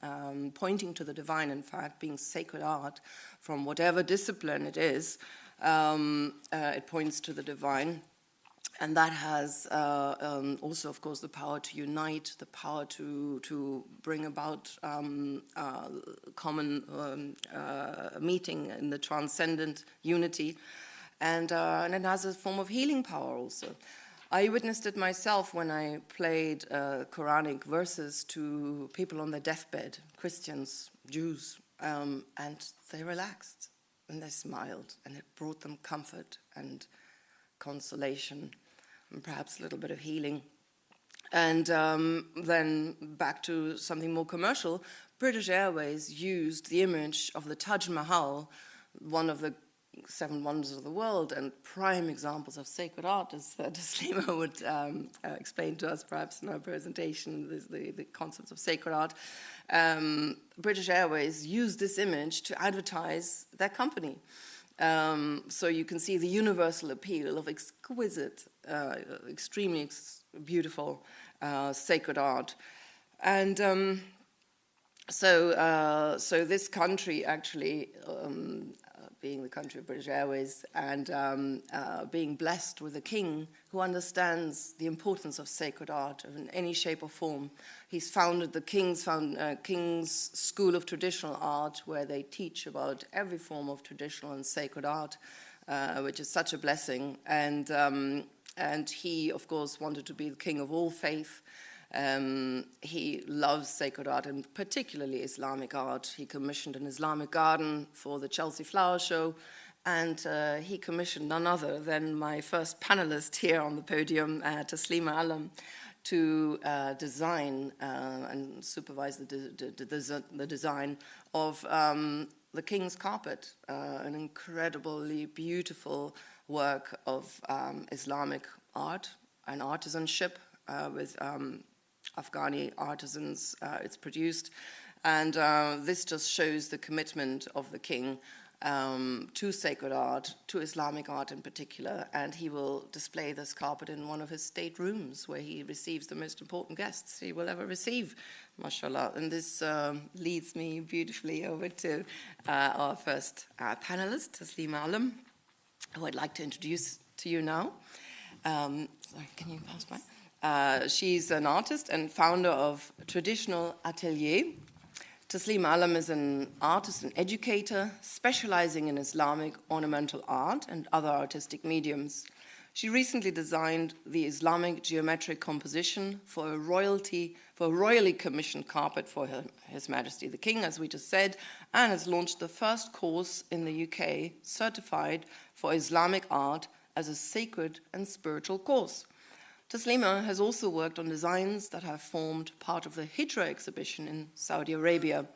S12: pointing to the divine, in fact, being sacred art from whatever discipline it is. It points to the divine. And that has also, of course, the power to unite, the power to bring about common meeting in the transcendent unity. And it has a form of healing power also. I witnessed it myself when I played Quranic verses to people on their deathbed, Christians, Jews, and they relaxed and they smiled, and it brought them comfort and consolation and perhaps a little bit of healing. And then back to something more commercial, British Airways used the image of the Taj Mahal, one of the 7 wonders of the world and prime examples of sacred art, as Taslima would explain to us perhaps in our presentation, the concepts of sacred art. British Airways used this image to advertise their company. So you can see the universal appeal of exquisite, extremely beautiful sacred art. And so this country actually, being the country of British Airways and being blessed with a king who understands the importance of sacred art in any shape or form. He's founded the King's School of Traditional Art, where they teach about every form of traditional and sacred art, which is such a blessing. And he, of course, wanted to be the king of all faith. He loves sacred art, and particularly Islamic art. He commissioned an Islamic garden for the Chelsea Flower Show, and he commissioned none other than my first panelist here on the podium, Taslima Alam, to design and supervise the design of the King's Carpet, an incredibly beautiful work of Islamic art and artisanship with Afghani artisans. It's produced, and this just shows the commitment of the king to sacred art, to Islamic art in particular, and he will display this carpet in one of his state rooms where he receives the most important guests he will ever receive, mashallah. And this leads me beautifully over to our first panelist, Taslima Alam, who I'd like to introduce to you now. Sorry, can you pass by? She's an artist and founder of Traditional Atelier. Taslima Alam is an artist and educator specializing in Islamic ornamental art and other artistic mediums. She recently designed the Islamic geometric composition for a royally commissioned carpet for His Majesty the King, as we just said, and has launched the first course in the UK certified for Islamic art as a sacred and spiritual course. Taslima has also worked on designs that have formed part of the Hijra exhibition in Saudi Arabia.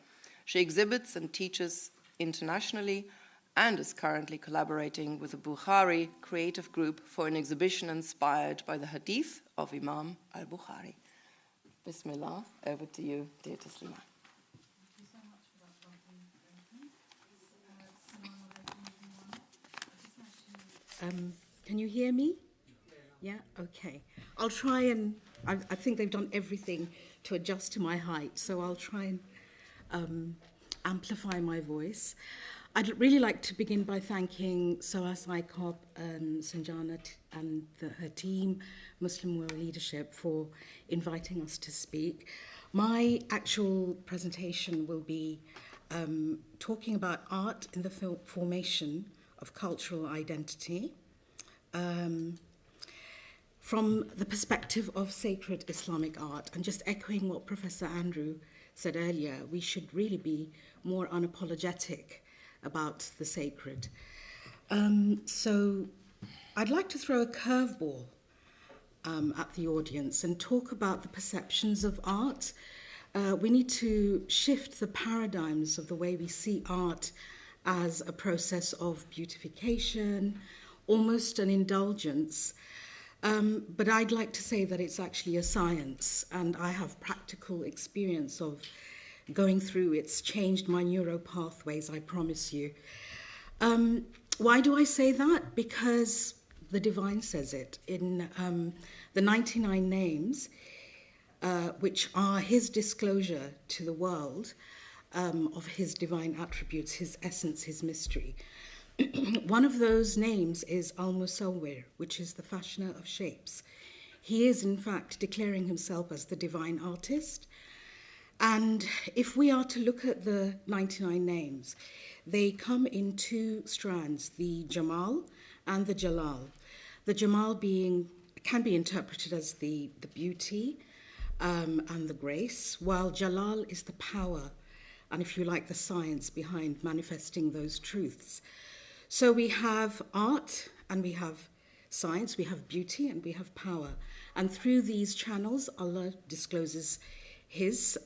S12: She exhibits and teaches internationally and is currently collaborating with the Bukhari Creative Group for an exhibition inspired by the Hadith of Imam al-Bukhari. Bismillah, over to you, dear Taslima.
S15: Can you hear me? Yeah, okay. I'll try and, I think they've done everything to adjust to my height, so I'll try and amplify my voice. I'd really like to begin by thanking Sara, Sanjana and her team, Muslim World Leadership, for inviting us to speak. My actual presentation will be talking about art in the formation of cultural identity, from the perspective of sacred Islamic art. And just echoing what Professor Andrew said earlier, we should really be more unapologetic about the sacred. So I'd like to throw a curveball at the audience and talk about the perceptions of art. We need to shift the paradigms of the way we see art as a process of beautification, almost an indulgence. But I'd like to say that it's actually a science, and I have practical experience of going through. It's changed my neuro pathways, I promise you. Why do I say that? Because the divine says it. In the 99 names, which are his disclosure to the world of his divine attributes, his essence, his mystery. One of those names is Al-Musawwir, which is the fashioner of shapes. He is, in fact, declaring himself as the divine artist. And if we are to look at the 99 names, they come in two strands, the Jamal and the Jalal. The Jamal can be interpreted as the beauty and the grace, while Jalal is the power, and if you like, the science behind manifesting those truths. So we have art and we have science, we have beauty and we have power. And through these channels, Allah discloses his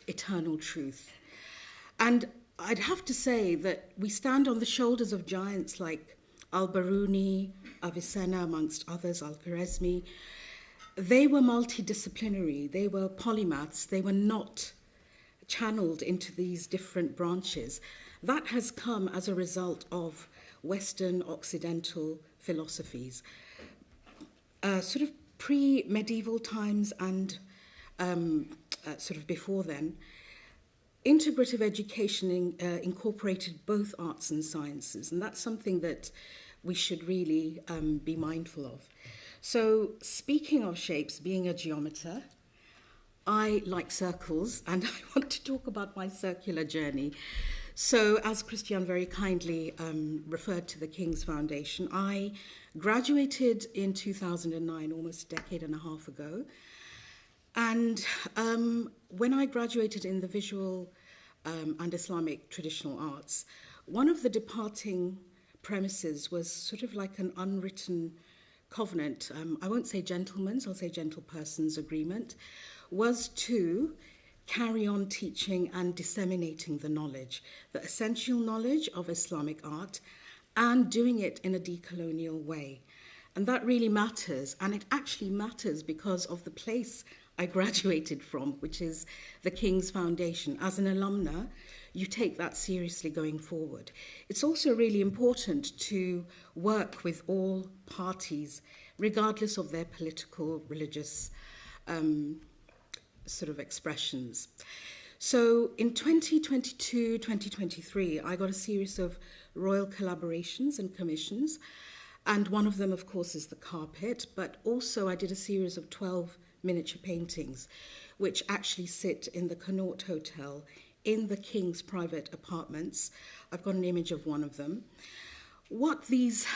S15: eternal truth. And I'd have to say that we stand on the shoulders of giants like Al-Biruni, Avicenna, amongst others, Al-Khwarizmi. They were multidisciplinary, they were polymaths, they were not channeled into these different branches. That has come as a result of Western Occidental philosophies. Sort of pre-medieval times and sort of before then, integrative education incorporated both arts and sciences, and that's something that we should really be mindful of. So speaking of shapes, being a geometer, I like circles, and I want to talk about my circular journey. So, as Christian very kindly referred to the King's Foundation, I graduated in 2009, almost a decade and a half ago. And when I graduated in the visual and Islamic traditional arts, one of the departing premises was sort of like an unwritten covenant. I won't say gentleman's, I'll say gentleperson's agreement, was to carry on teaching and disseminating the knowledge, the essential knowledge of Islamic art, and doing it in a decolonial way. And that really matters, and it actually matters because of the place I graduated from, which is the King's Foundation. As an alumna, you take that seriously going forward. It's also really important to work with all parties, regardless of their political, religious sort of expressions. So in 2022, 2023, I got a series of royal collaborations and commissions, and one of them, of course, is the carpet, but also I did a series of 12 miniature paintings, which actually sit in the Connaught Hotel in the King's private apartments. I've got an image of one of them. What these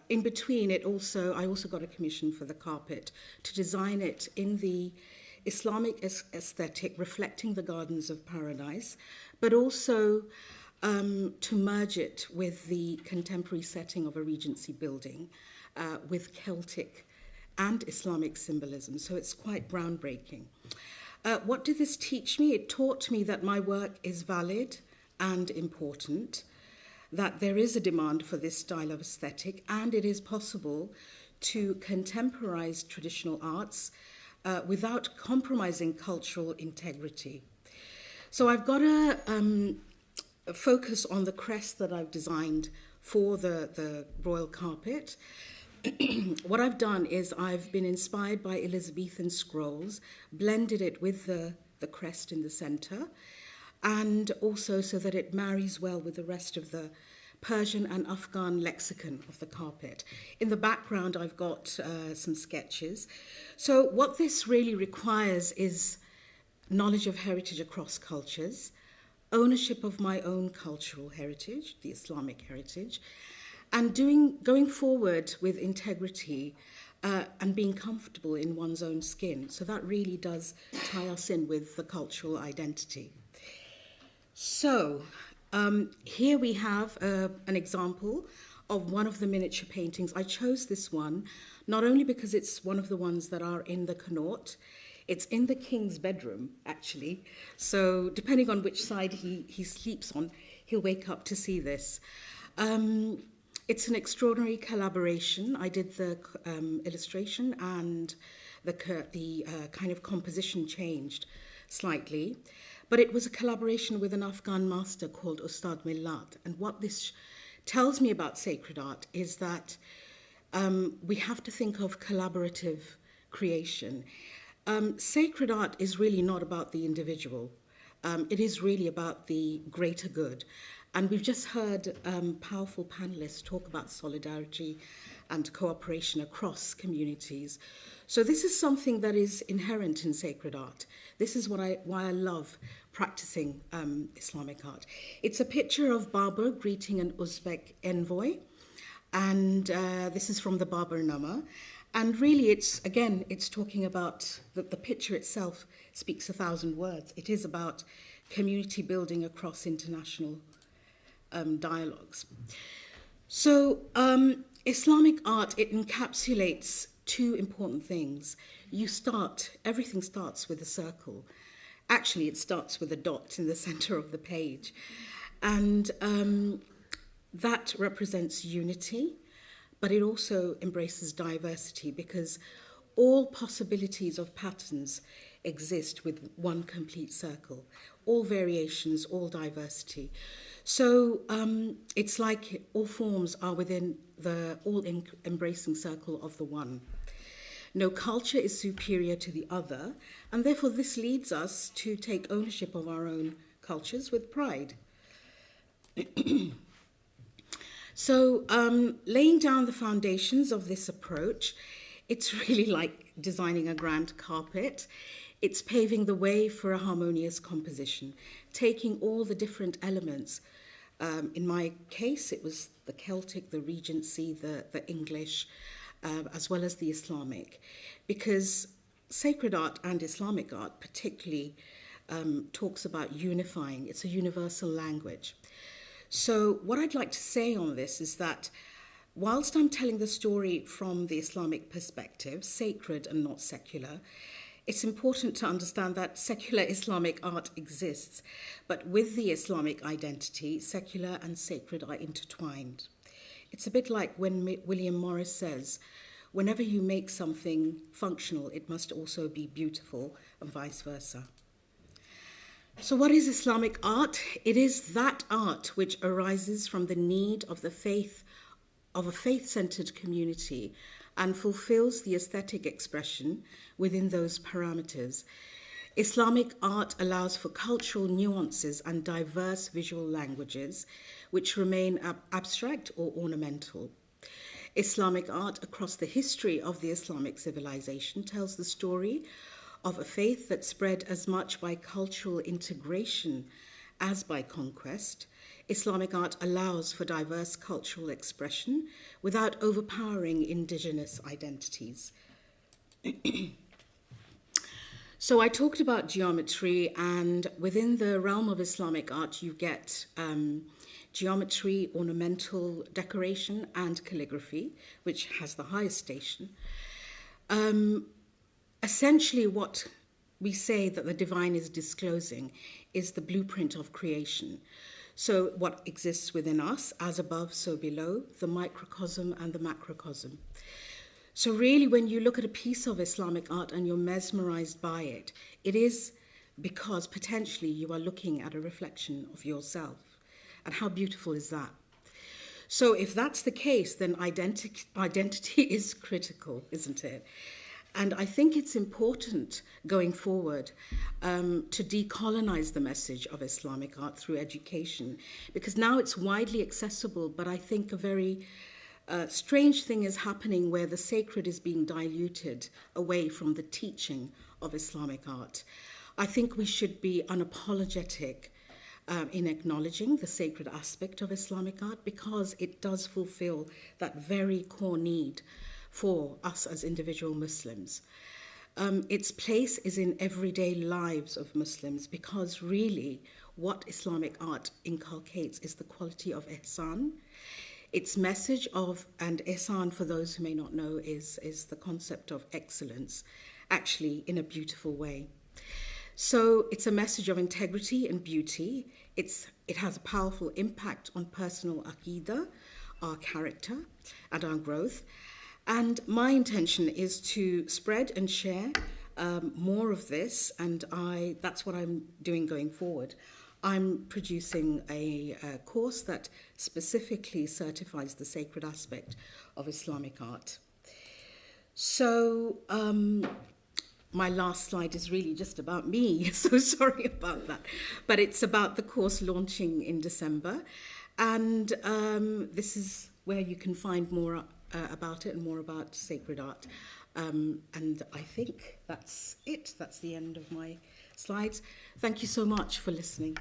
S15: in between it also, I also got a commission for the carpet to design it in the Islamic aesthetic, reflecting the gardens of paradise, but also to merge it with the contemporary setting of a Regency building with Celtic and Islamic symbolism. So it's quite groundbreaking. What did this teach me? It taught me that my work is valid and important, that there is a demand for this style of aesthetic, and it is possible to contemporize traditional arts without compromising cultural integrity. So I've got a focus on the crest that I've designed for the royal carpet. What I've done is I've been inspired by Elizabethan scrolls, blended it with the crest in the center, and also so that it marries well with the rest of the Persian and Afghan lexicon of the carpet. In the background, I've got some sketches. So what this really requires is knowledge of heritage across cultures, ownership of my own cultural heritage, the Islamic heritage, and going forward with integrity and being comfortable in one's own skin. So that really does tie us in with the cultural identity. So here we have an example of one of the miniature paintings. I chose this one, not only because it's one of the ones that are in the Connaught, it's in the King's bedroom, actually. So depending on which side he sleeps on, he'll wake up to see this. It's an extraordinary collaboration. I did the illustration, and the kind of composition changed slightly. But it was a collaboration with an Afghan master called Ustad Millat. And what this tells me about sacred art is that we have to think of collaborative creation. Sacred art is really not about the individual. It is really about the greater good. And we've just heard powerful panelists talk about solidarity and cooperation across communities. So this is something that is inherent in sacred art. This is why I love practicing Islamic art. It's a picture of Babur greeting an Uzbek envoy, and this is from the Baburnama. And really, it's talking about the picture itself speaks 1,000 words. It is about community building across international dialogues. So Islamic art, it encapsulates two important things. Everything starts with a circle. Actually, it starts with a dot in the center of the page. And that represents unity, but it also embraces diversity, because all possibilities of patterns exist with one complete circle, all variations, all diversity. So it's like all forms are within the all-embracing circle of the one. No culture is superior to the other, and therefore this leads us to take ownership of our own cultures with pride. So laying down the foundations of this approach, it's really like designing a grand carpet. It's paving the way for a harmonious composition, taking all the different elements. In my case, it was the Celtic, the Regency, the English, as well as the Islamic, because sacred art and Islamic art particularly talks about unifying. It's a universal language. So what I'd like to say on this is that whilst I'm telling the story from the Islamic perspective, sacred and not secular, it's important to understand that secular Islamic art exists, but with the Islamic identity, secular and sacred are intertwined. It's a bit like when William Morris says, whenever you make something functional, it must also be beautiful, and vice versa. So what is Islamic art? It is that art which arises from the need of a faith-centered community and fulfills the aesthetic expression within those parameters. Islamic art allows for cultural nuances and diverse visual languages which remain abstract or ornamental. Islamic art across the history of the Islamic civilization tells the story of a faith that spread as much by cultural integration as by conquest. Islamic art allows for diverse cultural expression without overpowering indigenous identities. So I talked about geometry, and within the realm of Islamic art, you get geometry, ornamental decoration, and calligraphy, which has the highest station. Essentially, what we say that the divine is disclosing is the blueprint of creation. So what exists within us, as above, so below, the microcosm and the macrocosm. So really, when you look at a piece of Islamic art and you're mesmerized by it, it is because potentially you are looking at a reflection of yourself. And how beautiful is that? So if that's the case, then identity is critical, isn't it? And I think it's important going forward to decolonize the message of Islamic art through education, because now it's widely accessible, but I think a very strange thing is happening where the sacred is being diluted away from the teaching of Islamic art. I think we should be unapologetic in acknowledging the sacred aspect of Islamic art, because it does fulfill that very core need for us as individual Muslims. Its place is in everyday lives of Muslims, because really what Islamic art inculcates is the quality of ihsan. Its message of, and ihsan, for those who may not know, is the concept of excellence, actually in a beautiful way. So it's a message of integrity and beauty. It has a powerful impact on personal aqidah, our character, and our growth. And my intention is to spread and share more of this, and that's what I'm doing going forward. I'm producing a course that specifically certifies the sacred aspect of Islamic art. So my last slide is really just about me, so sorry about that. But it's about the course launching in December, and this is where you can find more about it and more about sacred art. And I think that's it. That's the end of my slides. Thank you so much for listening.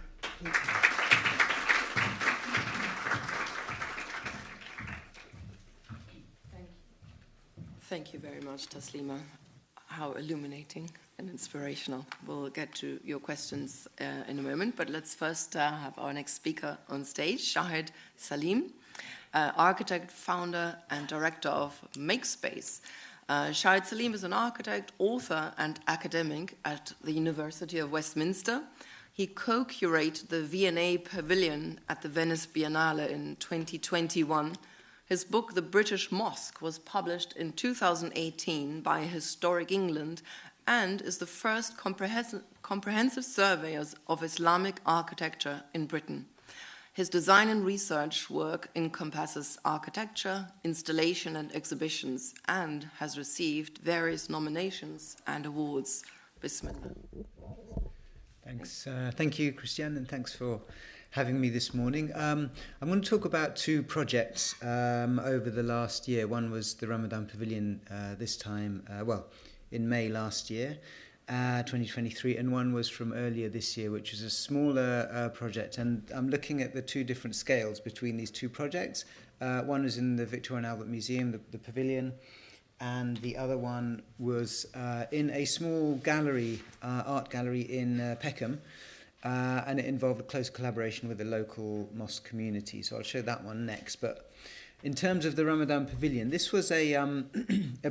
S12: Thank you very much, Taslima. How illuminating and inspirational. We'll get to your questions in a moment, but let's first have our next speaker on stage, Shahid Salim, architect, founder, and director of MakeSpace. Shahid Salim is an architect, author, and academic at the University of Westminster. He co-curated the V&A Pavilion at the Venice Biennale in 2021. His book, The British Mosque, was published in 2018 by Historic England and is the first comprehensive survey of Islamic architecture in Britain. His design and research work encompasses architecture, installation, and exhibitions, and has received various nominations and awards. Bismillah.
S16: Thanks. Thank you, Christiane, and thanks for having me this morning. I'm going to talk about two projects over the last year. One was the Ramadan Pavilion this time, in May last year, 2023, and one was from earlier this year, which is a smaller project. And I'm looking at the two different scales between these two projects. One was in the Victoria and Albert Museum, the pavilion, and the other one was in a small gallery, art gallery in Peckham, and it involved a close collaboration with the local mosque community. So I'll show that one next. But in terms of the Ramadan Pavilion, this was a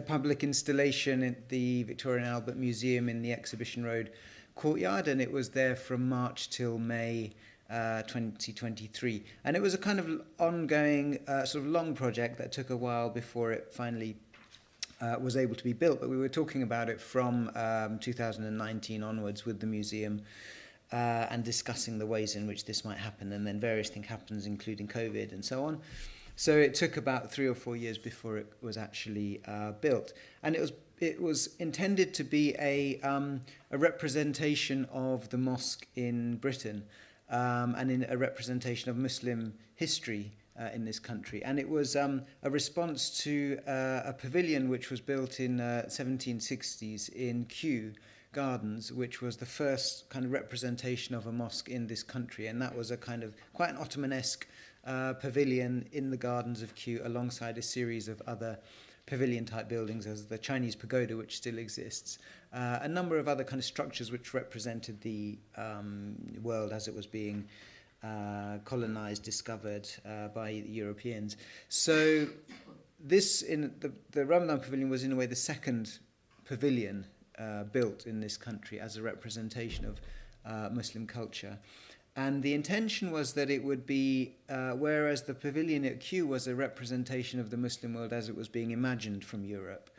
S16: public installation at the Victoria and Albert Museum in the Exhibition Road courtyard, and it was there from March till May 2023. And it was a kind of ongoing, sort of long project that took a while before it finally was able to be built, but we were talking about it from 2019 onwards with the museum and discussing the ways in which this might happen, and then various things happened, including COVID and so on. So it took about 3 or 4 years before it was actually built, and it was intended to be a representation of the mosque in Britain, and in a representation of Muslim history in this country. And it was a response to a pavilion which was built in 1760s in Kew Gardens, which was the first kind of representation of a mosque in this country. And that was a kind of quite an Ottoman-esque pavilion in the gardens of Kew, alongside a series of other pavilion-type buildings, as the Chinese pagoda, which still exists, a number of other kind of structures which represented the world as it was being colonized, discovered by the Europeans. So this, in the Ramadan Pavilion, was in a way the second pavilion built in this country as a representation of Muslim culture. And the intention was that it would be, whereas the pavilion at Kew was a representation of the Muslim world as it was being imagined from Europe,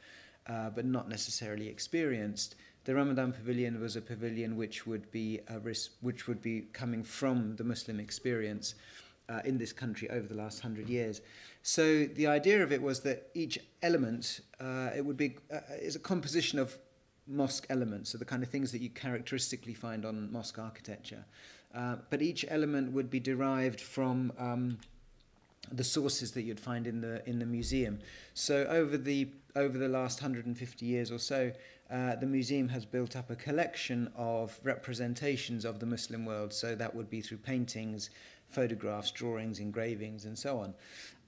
S16: but not necessarily experienced, the Ramadan Pavilion was a pavilion which would be coming from the Muslim experience in this country over the last 100 years. So the idea of it was that each element it would be is a composition of mosque elements, so the kind of things that you characteristically find on mosque architecture. But each element would be derived from the sources that you'd find in the museum. So over the last 150 years or so, the museum has built up a collection of representations of the Muslim world. So that would be through paintings, photographs, drawings, engravings, and so on.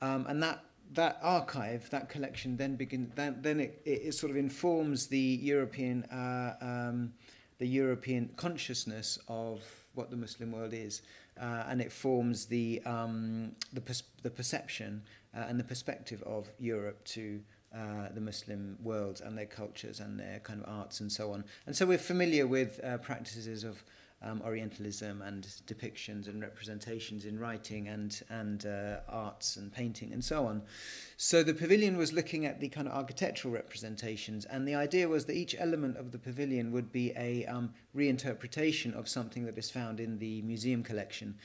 S16: And that archive, that collection, then it sort of informs the European consciousness of what the Muslim world is, and it forms the perception and the perspective of Europe to the Muslim world and their cultures and their kind of arts and so on. And so we're familiar with practices of Orientalism and depictions and representations in writing and arts and painting and so on. So the pavilion was looking at the kind of architectural representations, and the idea was that each element of the pavilion would be a reinterpretation of something that is found in the museum collection.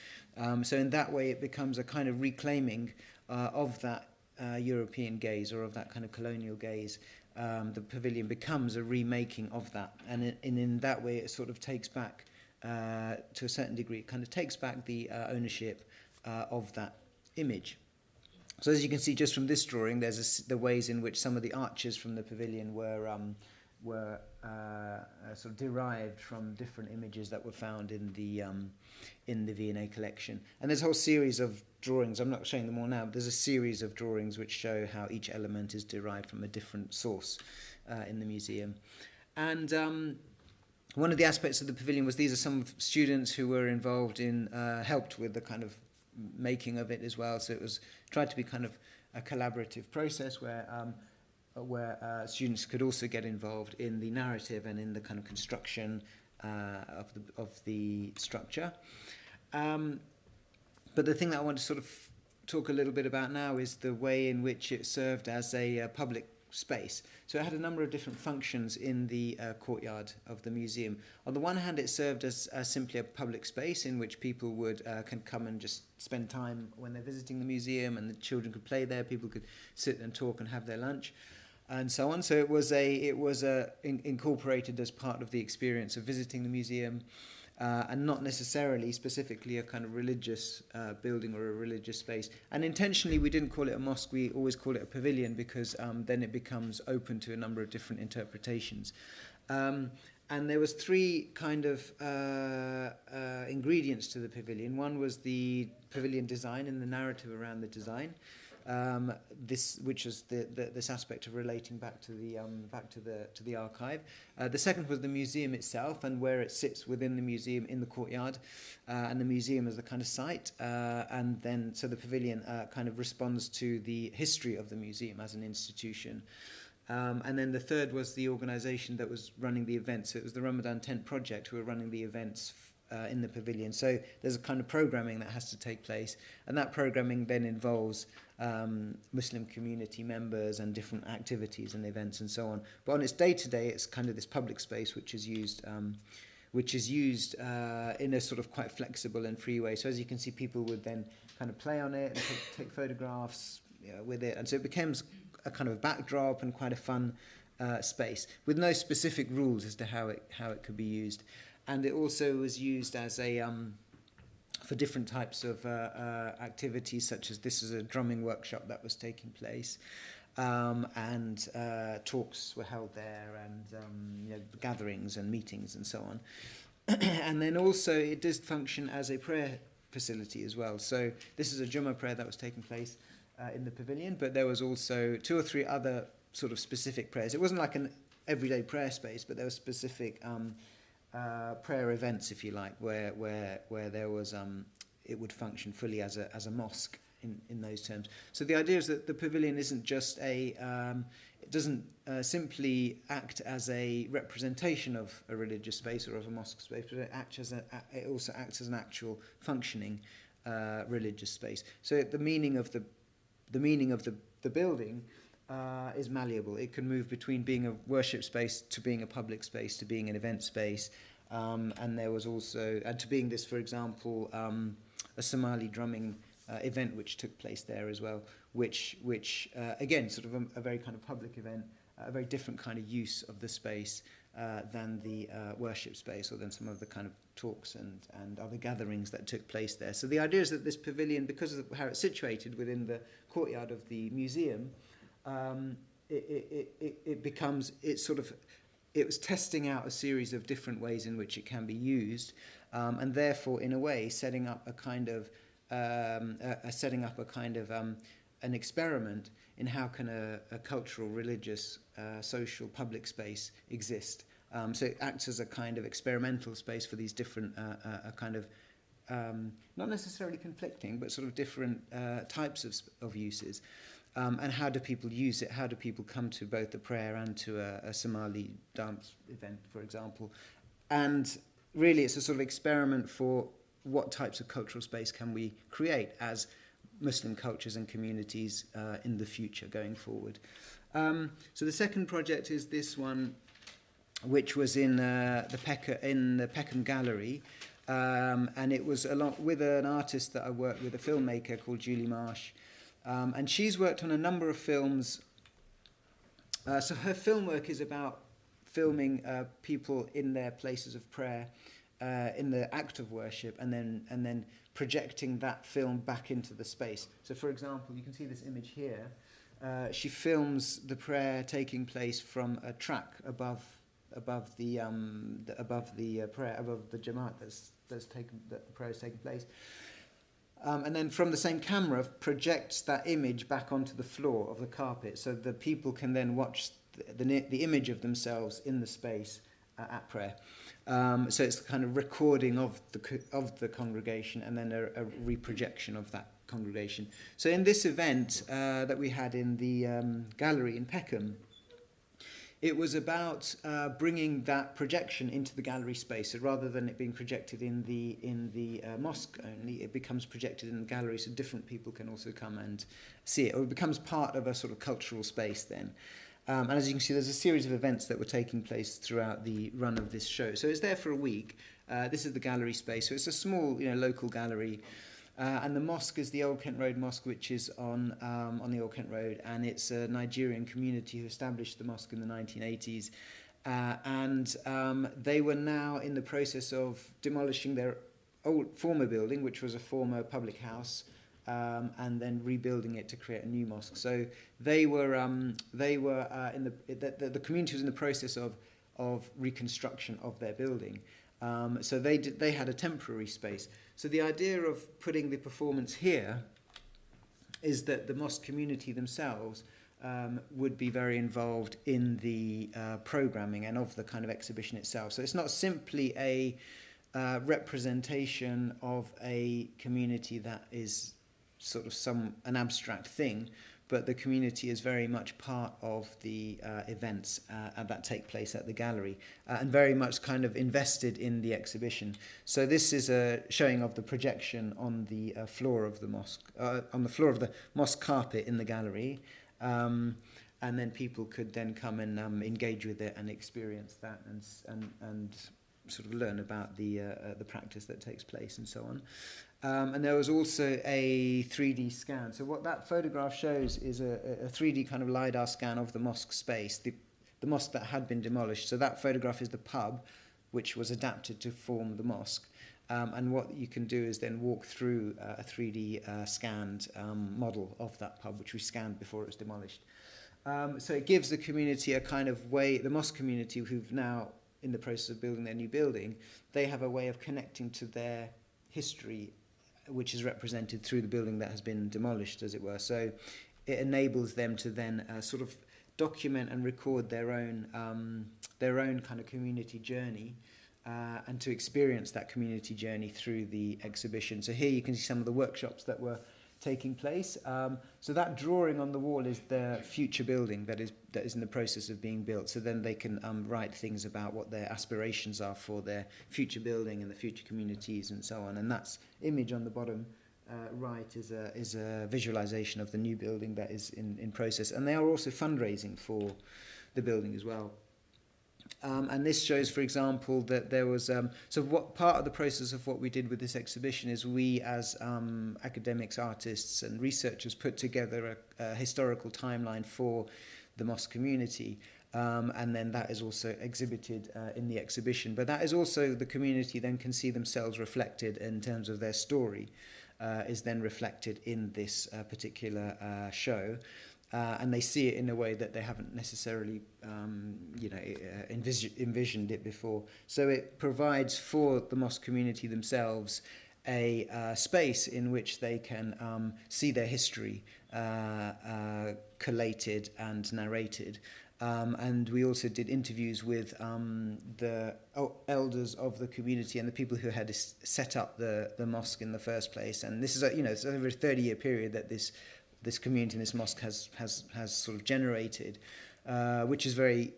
S16: So in that way it becomes a kind of reclaiming of that European gaze, or of that kind of colonial gaze. The pavilion becomes a remaking of that, and in that way it sort of takes back, to a certain degree, it kind of takes back the ownership of that image. So as you can see just from this drawing, there's the ways in which some of the arches from the pavilion were sort of derived from different images that were found in the V&A collection. And there's a whole series of drawings, I'm not showing them all now, but there's a series of drawings which show how each element is derived from a different source in the museum. And one of the aspects of the pavilion was these are some students who were involved in, helped with the kind of making of it as well. So it was tried to be kind of a collaborative process where students could also get involved in the narrative and in the kind of construction of the structure. But the thing that I want to sort of talk a little bit about now is the way in which it served as a public space. So it had a number of different functions in the courtyard of the museum. On the one hand, it served as simply a public space in which people can come and just spend time when they're visiting the museum, and the children could play there, people could sit and talk and have their lunch, and so on. So it was incorporated as part of the experience of visiting the museum, and not necessarily specifically a kind of religious building or a religious space. And intentionally we didn't call it a mosque, we always call it a pavilion, because then it becomes open to a number of different interpretations. And there was three kind of ingredients to the pavilion. One was the pavilion design and the narrative around the design. Which was this aspect of relating back to the archive. The second was the museum itself and where it sits within the museum in the courtyard, and the museum as the kind of site. And then so the pavilion kind of responds to the history of the museum as an institution. And then the third was the organisation that was running the events. So it was the Ramadan Tent Project who were running the events in the pavilion. So there's a kind of programming that has to take place, and that programming then involves Muslim community members and different activities and events and so on. But on its day-to-day, it's kind of this public space which is used in a sort of quite flexible and free way. So as you can see, people would then kind of play on it and take photographs with it, and so it becomes a kind of backdrop and quite a fun space with no specific rules as to how it could be used. And it also was used as a for different types of activities, such as this is a drumming workshop that was taking place, and talks were held there, and gatherings and meetings and so on. And then also it does function as a prayer facility as well. So this is a Jummah prayer that was taking place in the pavilion, but there was also 2 or 3 other sort of specific prayers. It wasn't like an everyday prayer space, but there were specific prayer events, if you like, where there was it would function fully as a mosque in those terms. So the idea is that the pavilion isn't just it doesn't simply act as a representation of a religious space or of a mosque space, but it also acts as an actual functioning religious space. So the meaning of the building is malleable. It can move between being a worship space to being a public space to being an event space, and there was also to being this, for example, a Somali drumming event which took place there as well, which again, sort of a very kind of public event, a very different kind of use of the space than the worship space or than some of the kind of talks and other gatherings that took place there. So the idea is that this pavilion, because of how it's situated within the courtyard of the museum, it was testing out a series of different ways in which it can be used, and therefore, in a way, setting up a kind of an experiment in how can a cultural, religious, social, public space exist. So it acts as a kind of experimental space for these different not necessarily conflicting, but sort of different types of uses. And how do people use it? How do people come to both the prayer and to a Somali dance event, for example? And really, it's a sort of experiment for what types of cultural space can we create as Muslim cultures and communities in the future going forward. So the second project is this one, which was in the Peckham Gallery, and it was along with an artist that I worked with, a filmmaker called Julie Marsh, and she's worked on a number of films. So her film work is about filming people in their places of prayer, in the act of worship, and then projecting that film back into the space. So, for example, you can see this image here. She films the prayer taking place from a track above the prayer, above the Jamaat that the prayer is taking place. And then from the same camera projects that image back onto the floor of the carpet, so the people can then watch the image of themselves in the space at prayer. So it's a kind of recording of the congregation and then a reprojection of that congregation. So in this event that we had in the gallery in Peckham, it was about bringing that projection into the gallery space. So rather than it being projected in the mosque only, it becomes projected in the gallery, so different people can also come and see it, or it becomes part of a sort of cultural space then. And as you can see, there's a series of events that were taking place throughout the run of this show. So it's there for a week. This is the gallery space. So it's a small, local gallery. And the mosque is the Old Kent Road Mosque, which is on the Old Kent Road. And it's a Nigerian community who established the mosque in the 1980s. And they were now in the process of demolishing their former building, which was a former public house, and then rebuilding it to create a new mosque. So the community was in the process of reconstruction of their building. So they had a temporary space. So the idea of putting the performance here is that the mosque community themselves would be very involved in the programming and of the kind of exhibition itself. So it's not simply a representation of a community that is sort of an abstract thing, but the community is very much part of the events that take place at the gallery, and very much kind of invested in the exhibition. So this is a showing of the projection on the floor of the mosque, on the floor of the mosque carpet in the gallery. And then people could then come and engage with it and experience that and sort of learn about the practice that takes place and so on. And there was also a 3D scan. So what that photograph shows is a 3D kind of LiDAR scan of the mosque space, the mosque that had been demolished. So that photograph is the pub, which was adapted to form the mosque. And what you can do is then walk through a 3D scanned model of that pub, which we scanned before it was demolished. So it gives the community a kind of way, the mosque community who've now in the process of building their new building, they have a way of connecting to their history, which is represented through the building that has been demolished, as it were. So it enables them to then sort of document and record their own kind of community journey, and to experience that community journey through the exhibition. So here you can see some of the workshops that were taking place. So that drawing on the wall is the future building that is in the process of being built. So then they can write things about what their aspirations are for their future building and the future communities and so on. And that's image on the bottom right is a visualization of the new building that is in process. And they are also fundraising for the building as well. And this shows, for example, that there was... so what part of the process of what we did with this exhibition is we, as academics, artists and researchers, put together a historical timeline for the mosque community. And then that is also exhibited in the exhibition. But that is also, the community then can see themselves reflected in terms of their story, is then reflected in this particular show. And they see it in a way that they haven't necessarily, envisioned it before. So it provides for the mosque community themselves a space in which they can see their history collated and narrated. And we also did interviews with the elders of the community and the people who had set up the mosque in the first place. And this is it's over a 30-year period that this community and this mosque has sort of generated, which is very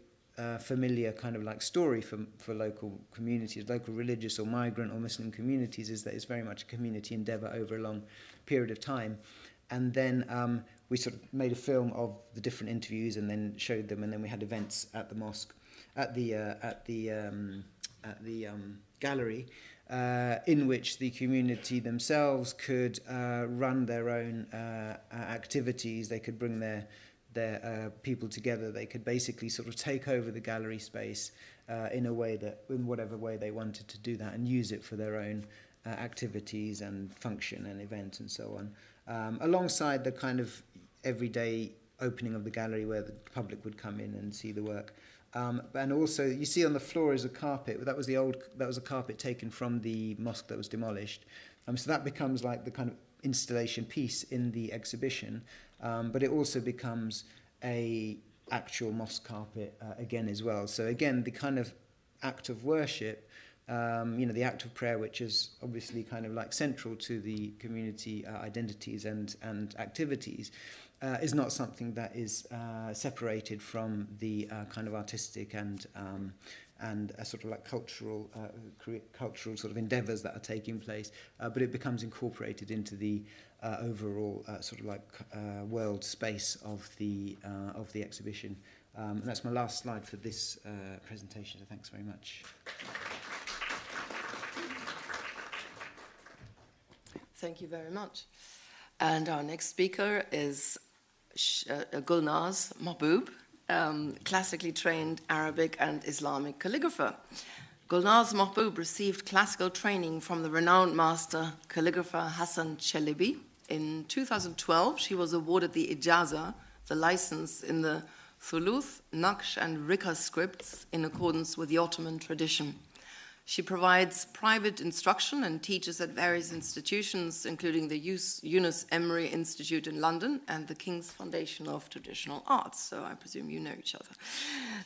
S16: familiar kind of like story for local communities, local religious or migrant or Muslim communities, is that it's very much a community endeavour over a long period of time. And then we sort of made a film of the different interviews and then showed them, and then we had events at the mosque, at the gallery, in which the community themselves could run their own activities. They could bring their people together. They could basically sort of take over the gallery space in whatever way they wanted to do that, and use it for their own activities and function and events and so on, alongside the kind of everyday opening of the gallery where the public would come in and see the work. And also, you see on the floor is a carpet. That was a carpet taken from the mosque that was demolished. So that becomes like the kind of installation piece in the exhibition. But it also becomes a actual mosque carpet again as well. So again, the kind of act of worship, the act of prayer, which is obviously kind of like central to the community identities and activities, is not something that is separated from the kind of artistic and sort of like cultural sort of endeavours that are taking place, but it becomes incorporated into the overall sort of like world space of the exhibition. And that's my last slide for this presentation. So thanks very much.
S12: Thank you very much. And our next speaker is Gulnaz Mahbub, classically trained Arabic and Islamic calligrapher. Gulnaz Mahbub received classical training from the renowned master calligrapher Hassan Chelebi. In 2012, she was awarded the Ijaza, the license in the Thuluth, Naqsh, and Rika scripts in accordance with the Ottoman tradition. She provides private instruction and teaches at various institutions, including the Yunus Emery Institute in London and the King's Foundation of Traditional Arts, so I presume you know each other.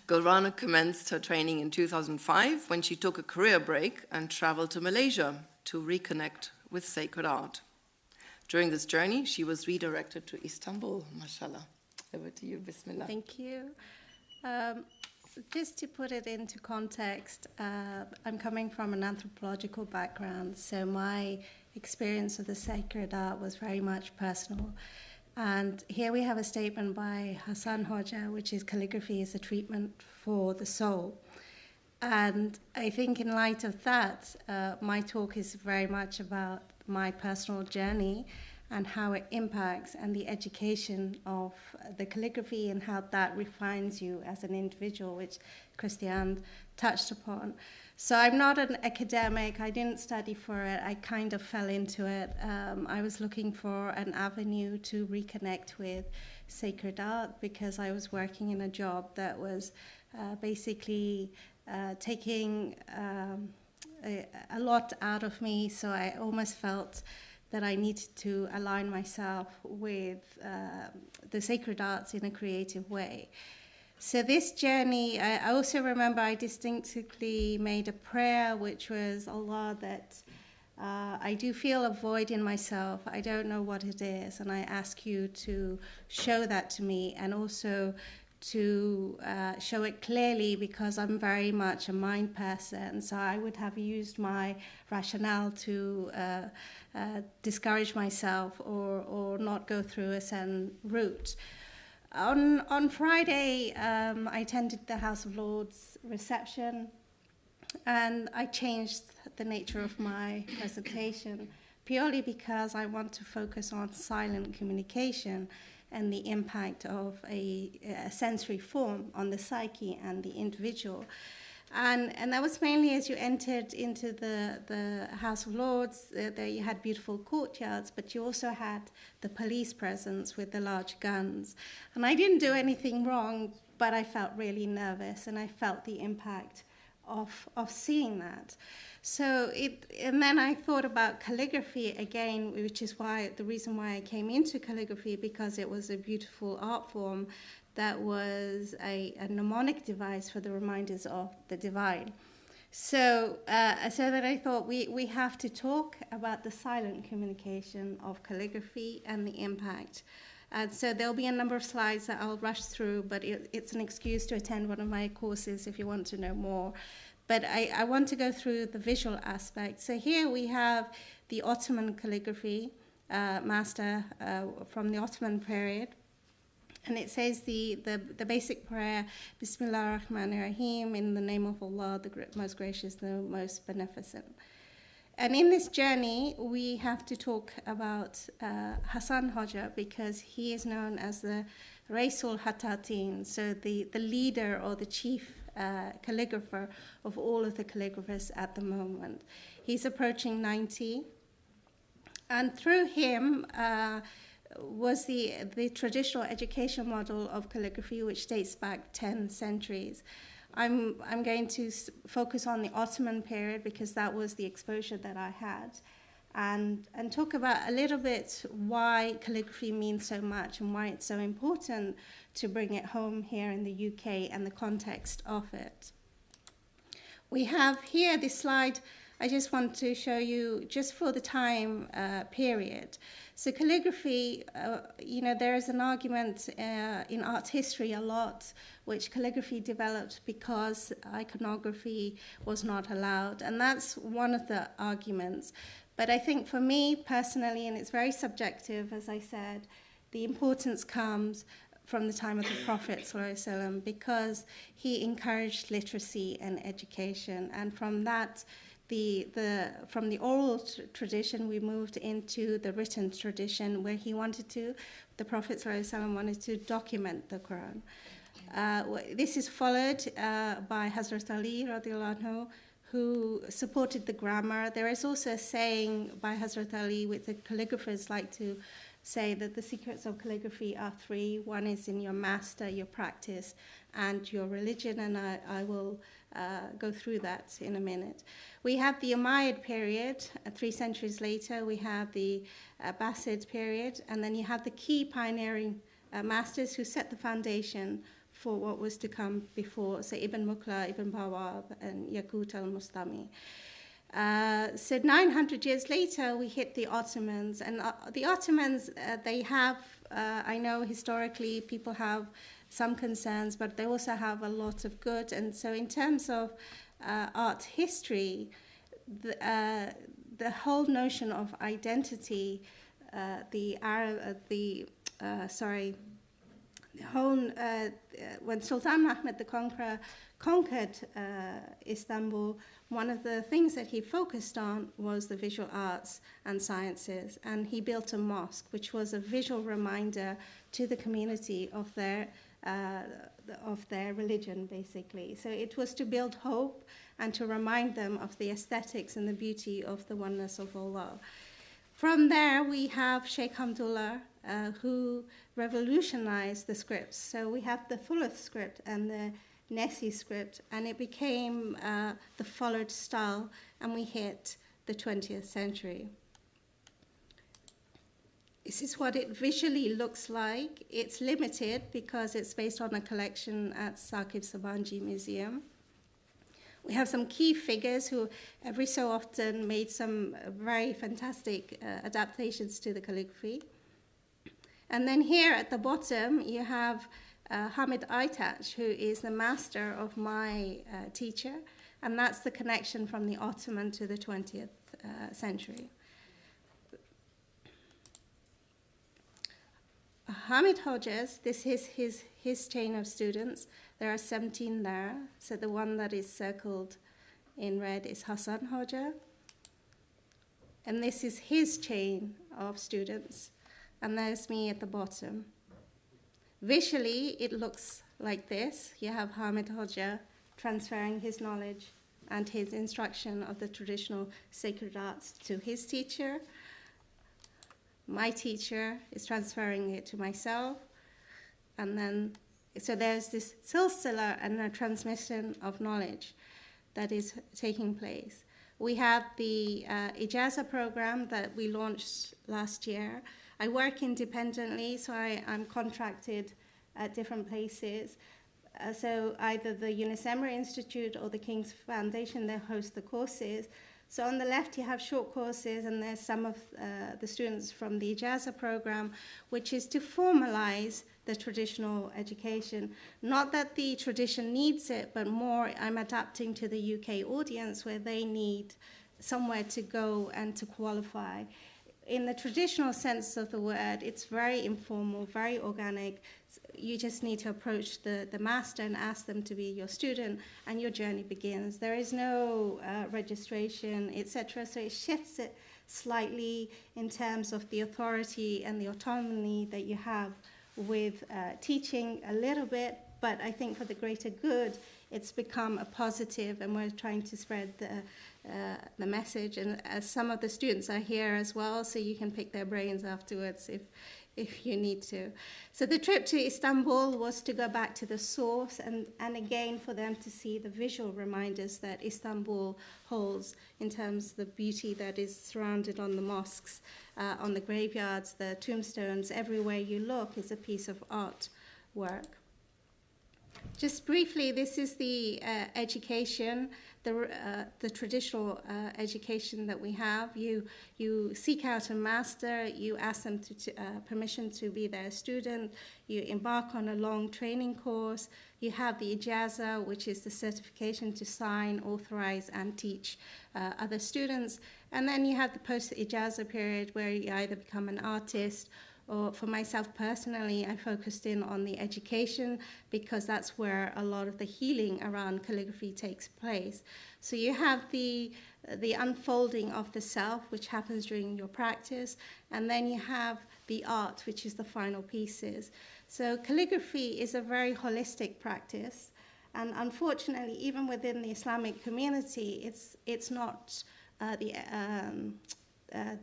S12: Gulnaz commenced her training in 2005 when she took a career break and traveled to Malaysia to reconnect with sacred art. During this journey, she was redirected to Istanbul, mashallah. Over to you, bismillah.
S17: Thank you. Just to put it into context, I'm coming from an anthropological background, so my experience of the sacred art was very much personal. And here we have a statement by Hassan Hoxha, which is calligraphy is a treatment for the soul. And I think in light of that, my talk is very much about my personal journey and how it impacts and the education of the calligraphy and how that refines you as an individual, which Christian touched upon. So I'm not an academic. I didn't study for it. I kind of fell into it. I was looking for an avenue to reconnect with sacred art because I was working in a job that was basically taking a lot out of me. So I almost felt that I needed to align myself with the sacred arts in a creative way. So this journey, I also remember I distinctly made a prayer, which was, Allah, that I do feel a void in myself. I don't know what it is, and I ask you to show that to me, and also to show it clearly, because I'm very much a mind person. So I would have used my rationale to discourage myself or not go through a certain route. On Friday, I attended the House of Lords reception, and I changed the nature of my presentation purely because I want to focus on silent communication and the impact of a sensory form on the psyche and the individual. And that was mainly as you entered into the House of Lords, there you had beautiful courtyards, but you also had the police presence with the large guns. And I didn't do anything wrong, but I felt really nervous, and I felt the impact of seeing that. So and then I thought about calligraphy again, which is the reason why I came into calligraphy, because it was a beautiful art form that was a mnemonic device for the reminders of the divine. So that I thought we have to talk about the silent communication of calligraphy and the impact. And so there'll be a number of slides that I'll rush through, but it's an excuse to attend one of my courses if you want to know more. But I want to go through the visual aspect. So here we have the Ottoman calligraphy master from the Ottoman period. And it says the basic prayer, Bismillah ar-Rahman ar-Rahim, in the name of Allah, the most gracious, the most beneficent. And in this journey, we have to talk about Hassan Hoxha, because he is known as the Raisul Hatatin, so the leader or the chief calligrapher of all of the calligraphers at the moment. He's approaching 90. And through him was the traditional education model of calligraphy, which dates back 10 centuries. I'm going to focus on the Ottoman period because that was the exposure that I had, and talk about a little bit why calligraphy means so much and why it's so important to bring it home here in the UK and the context of it. We have here this slide. I just want to show you just for the time period. So calligraphy, there is an argument in art history a lot, which calligraphy developed because iconography was not allowed. And that's one of the arguments. But I think for me personally, and it's very subjective, as I said, the importance comes from the time of the Prophet ﷺ, because he encouraged literacy and education. And from that, from the oral tradition, we moved into the written tradition, where the Prophet ﷺ wanted to document the Quran. This is followed by Hazrat Ali radiallahu anhu, who supported the grammar. There is also a saying by Hazrat Ali, which the calligraphers like to say, that the secrets of calligraphy are three. One is in your master, your practice, and your religion, and I will go through that in a minute. We have the Umayyad period, 3 centuries later. We have the Abbasid period, and then you have the key pioneering masters who set the foundation for what was to come before, say Ibn Mukhla, Ibn Bawab, and Yaqut al-Mustami. So 900 years later, we hit the Ottomans. And the Ottomans, they have, I know historically people have some concerns, but they also have a lot of good. And so in terms of art history, the whole notion of identity, when Sultan Mehmed the Conqueror conquered Istanbul, one of the things that he focused on was the visual arts and sciences, and he built a mosque, which was a visual reminder to the community of their religion, basically. So it was to build hope and to remind them of the aesthetics and the beauty of the oneness of Allah. From there, we have Sheikh Hamdullah, who revolutionized the scripts. So we have the Thuluth script and the Nesi script, and it became the followed style, and we hit the 20th century. This is what it visually looks like. It's limited because it's based on a collection at Saqib Sabanji Museum. We have some key figures who every so often made some very fantastic adaptations to the calligraphy. And then here at the bottom, you have Hamid Aytaç, who is the master of my teacher, and that's the connection from the Ottoman to the 20th century. Hamid Hoxha's, this is his chain of students. There are 17 there. So the one that is circled in red is Hasan Hoxha. And this is his chain of students. And there's me at the bottom. Visually, it looks like this. You have Hamid Hoxha transferring his knowledge and his instruction of the traditional sacred arts to his teacher. My teacher is transferring it to myself. And then, so there's this silsila and a transmission of knowledge that is taking place. We have the Ijaza program that we launched last year. I work independently, so I'm contracted at different places. So either the Yunus Emery Institute or the King's Foundation, they host the courses. So on the left, you have short courses, and there's some of the students from the Ijaza program, which is to formalize the traditional education. Not that the tradition needs it, but more I'm adapting to the UK audience where they need somewhere to go and to qualify. In the traditional sense of the word, it's very informal, very organic. You just need to approach the master and ask them to be your student, and your journey begins. There is no registration, etc. So it shifts it slightly in terms of the authority and the autonomy that you have with teaching a little bit, but I think for the greater good, it's become a positive, and we're trying to spread the message. And some of the students are here as well, so you can pick their brains afterwards if you need to. So the trip to Istanbul was to go back to the source and again for them to see the visual reminders that Istanbul holds in terms of the beauty that is surrounded on the mosques, on the graveyards, the tombstones. Everywhere you look is a piece of artwork. Just briefly, this is the education, the traditional education that we have. You seek out a master, you ask them permission to be their student, you embark on a long training course, you have the Ijaza, which is the certification to sign, authorize, and teach other students, and then you have the post-Ijaza period where you either become an artist, or for myself personally, I focused in on the education because that's where a lot of the healing around calligraphy takes place. So you have the unfolding of the self, which happens during your practice, and then you have the art, which is the final pieces. So calligraphy is a very holistic practice, and unfortunately, even within the Islamic community, it's not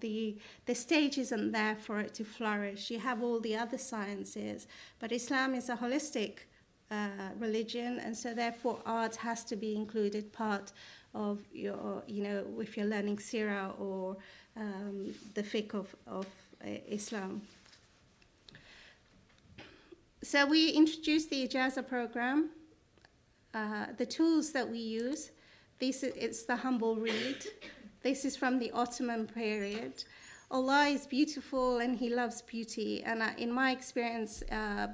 S17: the stage isn't there for it to flourish. You have all the other sciences, but Islam is a holistic religion, and so therefore art has to be included part of your, if you're learning Sira or the fiqh of Islam. So we introduced the Ijaza program. The tools that we use, it's the humble reed. This is from the Ottoman period. Allah is beautiful and He loves beauty. And in my experience,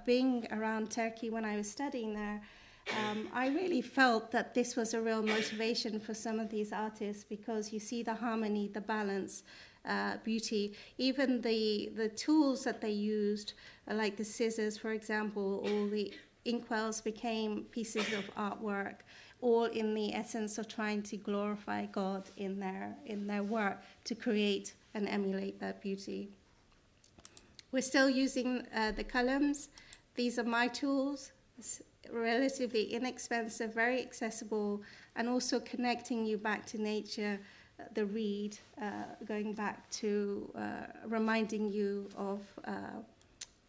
S17: being around Turkey when I was studying there, I really felt that this was a real motivation for some of these artists, because you see the harmony, the balance, beauty. Even the tools that they used, like the scissors, for example, or the inkwells became pieces of artwork, all in the essence of trying to glorify God in their work, to create and emulate that beauty. We're still using the columns. These are my tools. It's relatively inexpensive, very accessible, and also connecting you back to nature, the reed, going back to reminding you of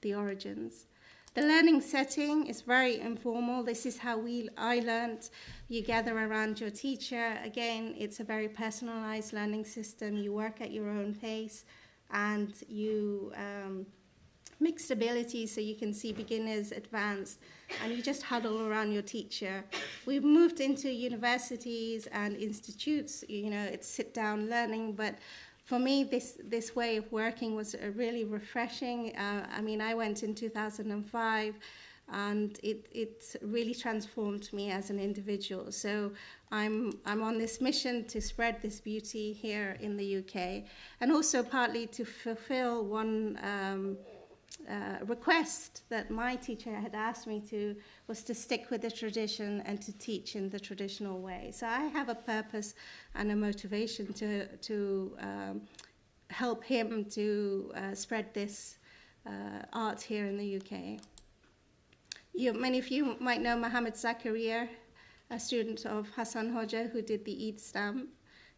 S17: the origins. The learning setting is very informal. This is how I learned. You gather around your teacher. Again, it's a very personalized learning system. You work at your own pace, and you mixed ability, so you can see beginners, advanced, and you just huddle around your teacher. We've moved into universities and institutes. It's sit-down learning, but for me, this way of working was really refreshing. I went in 2005, and it really transformed me as an individual. So I'm on this mission to spread this beauty here in the UK, and also partly to fulfill one request that my teacher had asked me to, was to stick with the tradition and to teach in the traditional way. So I have a purpose and a motivation to help him to spread this art here in the UK. Many of you might know Mohammed Zakaria, a student of Hassan Hoja, who did the Eid stamp.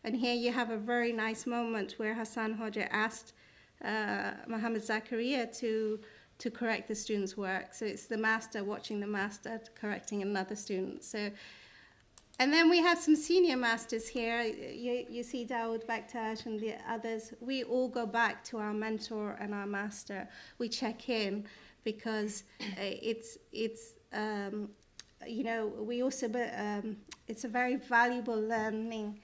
S17: And here you have a very nice moment where Hassan Hoja asked Mohammed Zakaria to correct the student's work. So it's the master watching the master correcting another student. And then we have some senior masters here. You see Dawood Bakhtash and the others. We all go back to our mentor and our master. We check in, because we also it's a very valuable learning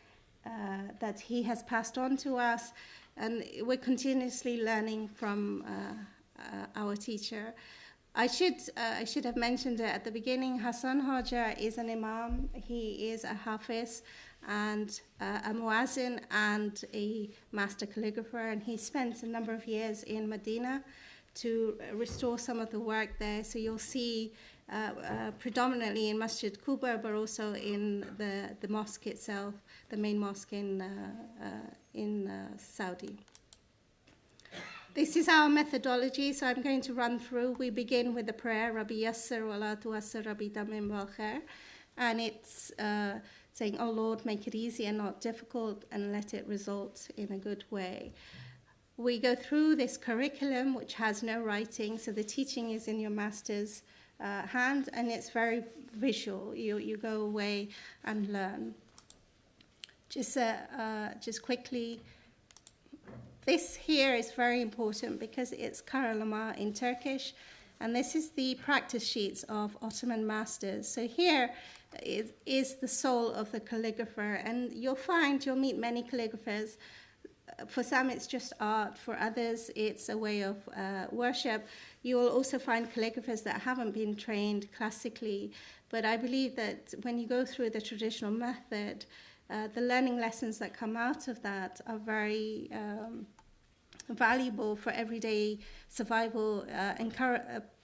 S17: that he has passed on to us. And we're continuously learning from our teacher. I should have mentioned it at the beginning. Hassan Hoja is an imam. He is a hafiz and a muazzin and a master calligrapher. And he spent a number of years in Medina to restore some of the work there. So you'll see predominantly in Masjid Quba, but also in the mosque itself, the main mosque in Saudi. This is our methodology, so I'm going to run through. We begin with the prayer, Rabbi Yassir wa la tuassir Rabbi Tamim wal khair. And it's saying, oh Lord, make it easy and not difficult, and let it result in a good way. We go through this curriculum, which has no writing, so the teaching is in your master's hand, and it's very visual. You go away and learn. Just quickly, this here is very important because it's karalama in Turkish, and this is the practice sheets of Ottoman masters. So here is the soul of the calligrapher, and you'll meet many calligraphers. For some, it's just art. For others, it's a way of worship. You will also find calligraphers that haven't been trained classically, but I believe that when you go through the traditional method, the learning lessons that come out of that are very valuable for everyday survival,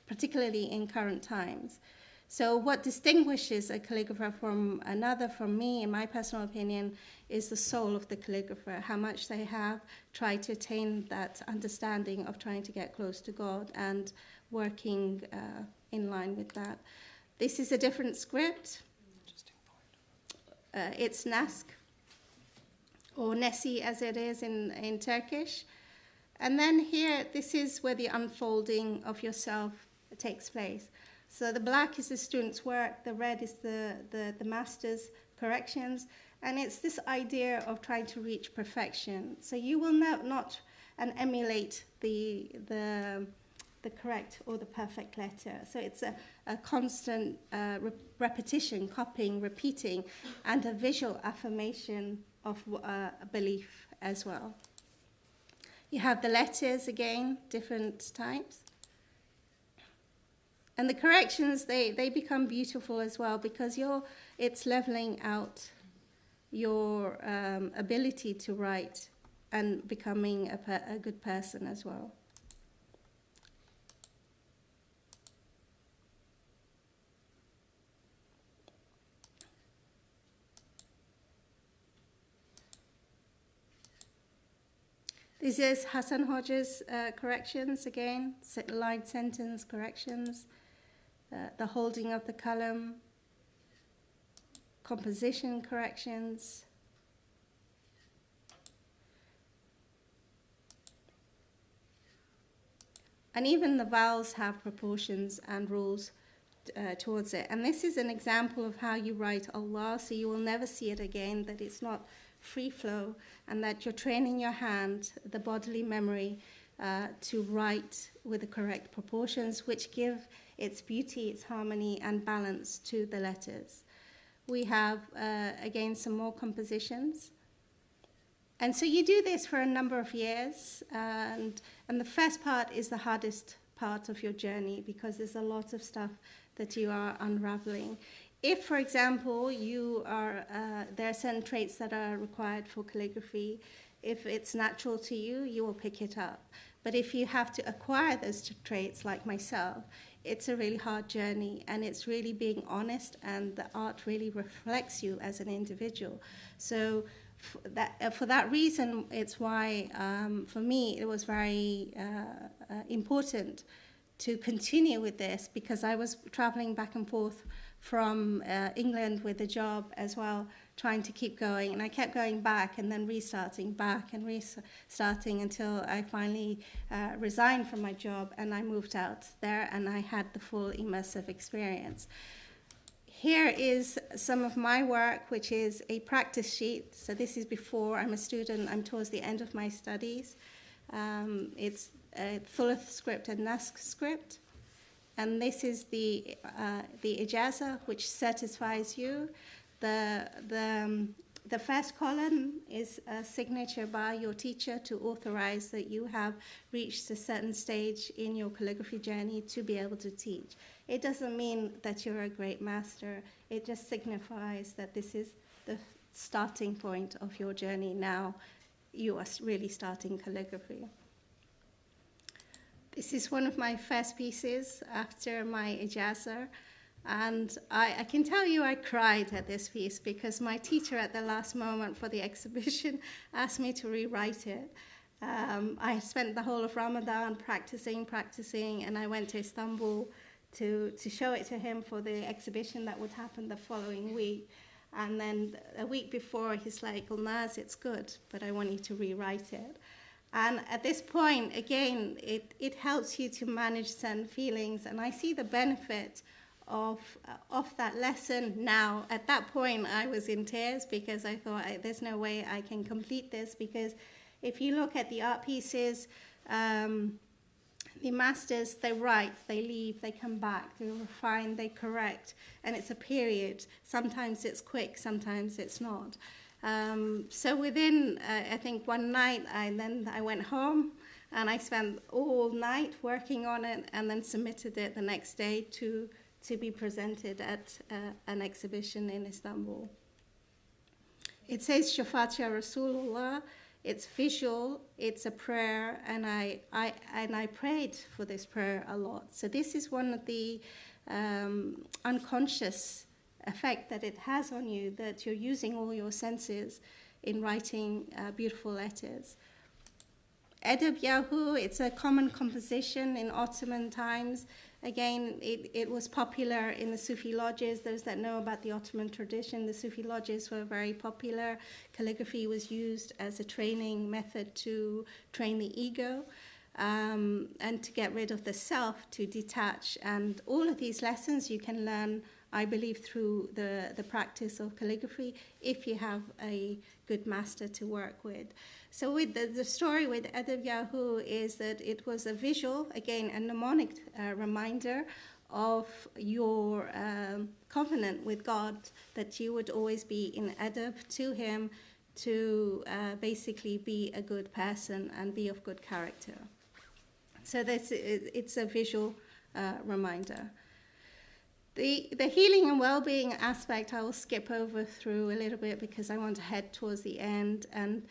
S17: particularly in current times. So what distinguishes a calligrapher from another, from me, in my personal opinion, is the soul of the calligrapher, how much they have tried to attain that understanding of trying to get close to God and working in line with that. This is a different script. It's Nask, or Nesi as it is in Turkish. And then here, this is where the unfolding of yourself takes place. So the black is the student's work, the red is the master's corrections, and it's this idea of trying to reach perfection. So you will not and emulate the the correct or the perfect letter. So it's a constant repetition, copying, repeating, and a visual affirmation of a belief as well. You have the letters again, different types. And the corrections, they become beautiful as well because it's leveling out your ability to write and becoming a good person as well. This is Hassan Hodge's corrections again, line sentence corrections, the holding of the column, composition corrections, and even the vowels have proportions and rules towards it. And this is an example of how you write Allah, so you will never see it again, that it's not free flow, and that you're training your hand, the bodily memory, to write with the correct proportions, which give its beauty, its harmony, and balance to the letters. We have, again, some more compositions. And so you do this for a number of years, and the first part is the hardest part of your journey because there's a lot of stuff that you are unraveling. If, for example, you are, there are certain traits that are required for calligraphy, if it's natural to you, you will pick it up. But if you have to acquire those traits, like myself, it's a really hard journey, and it's really being honest, and the art really reflects you as an individual. So for that reason, it's why, for me, it was very important to continue with this, because I was traveling back and forth from England with a job as well, trying to keep going. And I kept going back and then restarting, back and restarting until I finally resigned from my job and I moved out there and I had the full immersive experience. Here is some of my work, which is a practice sheet. So this is before I'm a student. I'm towards the end of my studies. It's full of script and NASC script. And this is the ijazah, which satisfies you. The first column is a signature by your teacher to authorize that you have reached a certain stage in your calligraphy journey to be able to teach. It doesn't mean that you're a great master. It just signifies that this is the starting point of your journey. Now you are really starting calligraphy. This is one of my first pieces after my ijazah. And I can tell you I cried at this piece because my teacher at the last moment for the exhibition asked me to rewrite it. I spent the whole of Ramadan practicing, and I went to Istanbul to show it to him for the exhibition that would happen the following week. And then a week before, he's like, "Well, Naz, it's good, but I want you to rewrite it." And at this point, again, it helps you to manage certain feelings, and I see the benefit of that lesson now. At that point, I was in tears because I thought, there's no way I can complete this, because if you look at the art pieces, the masters, they write, they leave, they come back, they refine, they correct, and it's a period. Sometimes it's quick, sometimes it's not. So within, I think one night, I went home and I spent all night working on it and then submitted it the next day to be presented at an exhibition in Istanbul. It says Shafat Ya Rasulullah. It's visual, it's a prayer, and I prayed for this prayer a lot. So this is one of the unconscious effect that it has on you, that you're using all your senses in writing beautiful letters. Edeb Yahu, it's a common composition in Ottoman times. Again, it was popular in the Sufi lodges. Those that know about the Ottoman tradition, the Sufi lodges were very popular. Calligraphy was used as a training method to train the ego and to get rid of the self, to detach. And all of these lessons you can learn I believe, through the practice of calligraphy, if you have a good master to work with. So with the story with Abdelgalil is that it was a visual, again, a mnemonic reminder of your covenant with God, that you would always be in adab to him, to basically be a good person and be of good character. So it's a visual reminder. The healing and well-being aspect I will skip over through a little bit because I want to head towards the end. And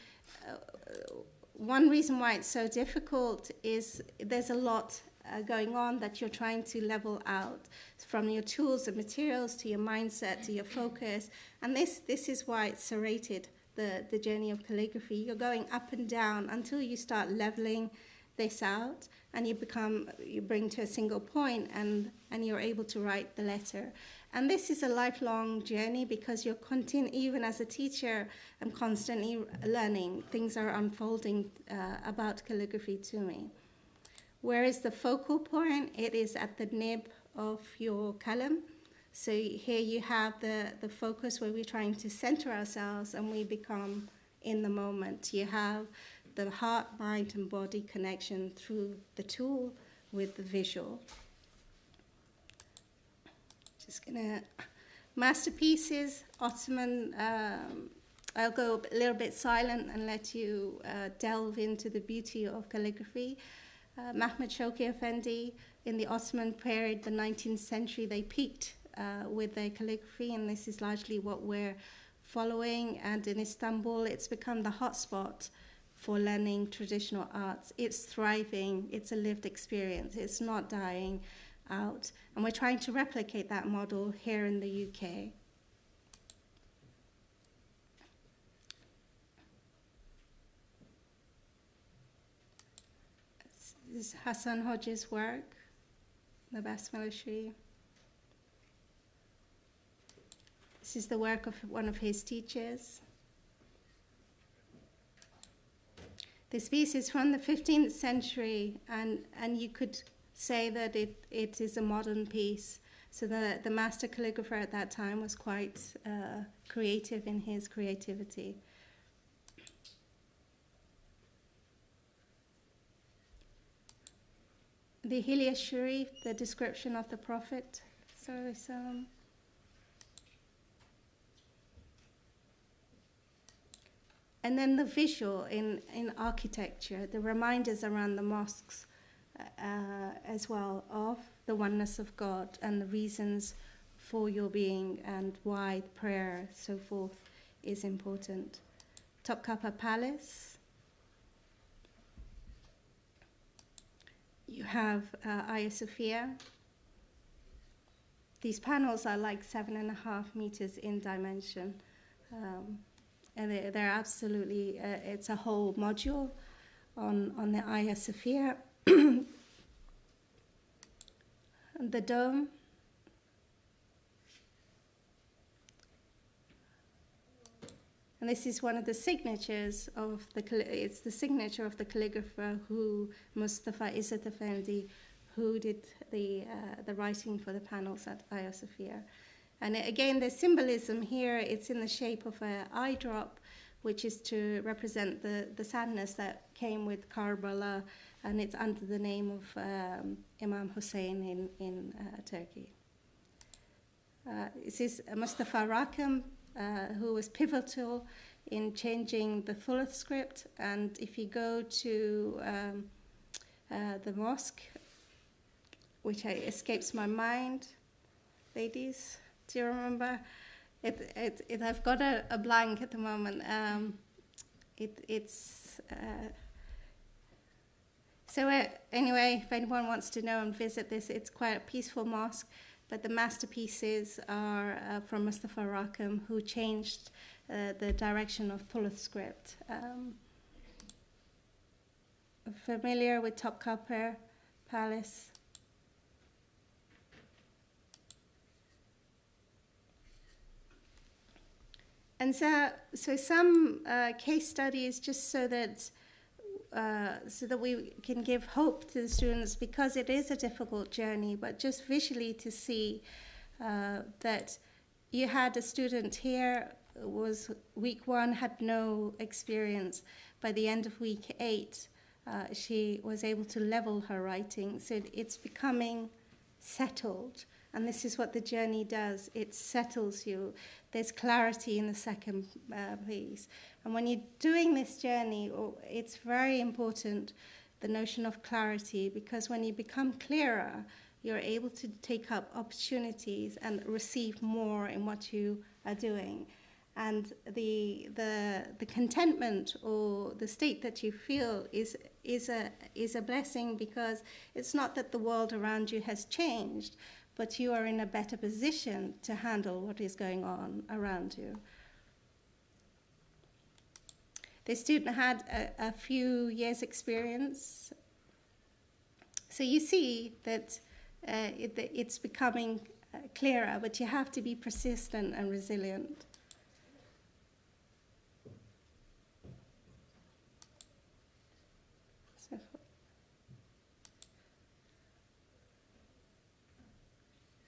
S17: one reason why it's so difficult is there's a lot going on that you're trying to level out, from your tools and materials to your mindset to your focus. And this is why it's serrated, the journey of calligraphy. You're going up and down until you start leveling this out, and you bring to a single point, and you're able to write the letter. And this is a lifelong journey because you're even as a teacher, I'm constantly learning. Things are unfolding about calligraphy to me. Where is the focal point? It is at the nib of your kalam. So here you have the focus where we're trying to center ourselves and we become in the moment. You have the heart, mind, and body connection through the tool with the visual. Just gonna, masterpieces, Ottoman, I'll go a little bit silent and let you delve into the beauty of calligraphy. Mehmed Shauki Effendi, in the Ottoman period, the 19th century, they peaked with their calligraphy, and this is largely what we're following. And in Istanbul, it's become the hotspot for learning traditional arts. It's thriving, it's a lived experience, it's not dying out. And we're trying to replicate that model here in the UK. This is Hassan Hodge's work, the Basmala Sharif. This is the work of one of his teachers. This piece is from the 15th century, and you could say that it is a modern piece. So the master calligrapher at that time was quite creative in his creativity. The Hilya Sharif, the description of the Prophet, sallallahu alaihi wasallam. And then the visual in architecture, the reminders around the mosques as well of the oneness of God and the reasons for your being and why prayer, so forth, is important. Topkapi Palace. You have Hagia Sophia. These panels are like 7.5 meters in dimension. And they're absolutely, it's a whole module on the Hagia Sophia. The dome. And this is one of the signatures of it's the signature of the calligrapher Mustafa Izzat Effendi, who did the writing for the panels at Hagia Sophia. And again, the symbolism here, it's in the shape of an eye drop, which is to represent the sadness that came with Karbala, and it's under the name of Imam Hussein in Turkey. This is Mustafa Rakam, who was pivotal in changing the Thuluth script. And if you go to the mosque, which escapes my mind, ladies, do you remember? I've got a blank at the moment. Anyway, if anyone wants to know and visit this, it's quite a peaceful mosque. But the masterpieces are from Mustafa Rakam, who changed the direction of Thuluth script. Familiar with Topkapi Palace? And so some case studies, just so that we can give hope to the students, because it is a difficult journey, but just visually to see that you had a student here, was week 1, had no experience. By the end of week 8, she was able to level her writing. So it's becoming settled. And this is what the journey does. It settles you. There's clarity in the second piece. And when you're doing this journey, it's very important, the notion of clarity, because when you become clearer, you're able to take up opportunities and receive more in what you are doing. And the contentment or the state that you feel is a blessing, because it's not that the world around you has changed, but you are in a better position to handle what is going on around you. The student had a few years' experience. So you see that it's becoming clearer, but you have to be persistent and resilient.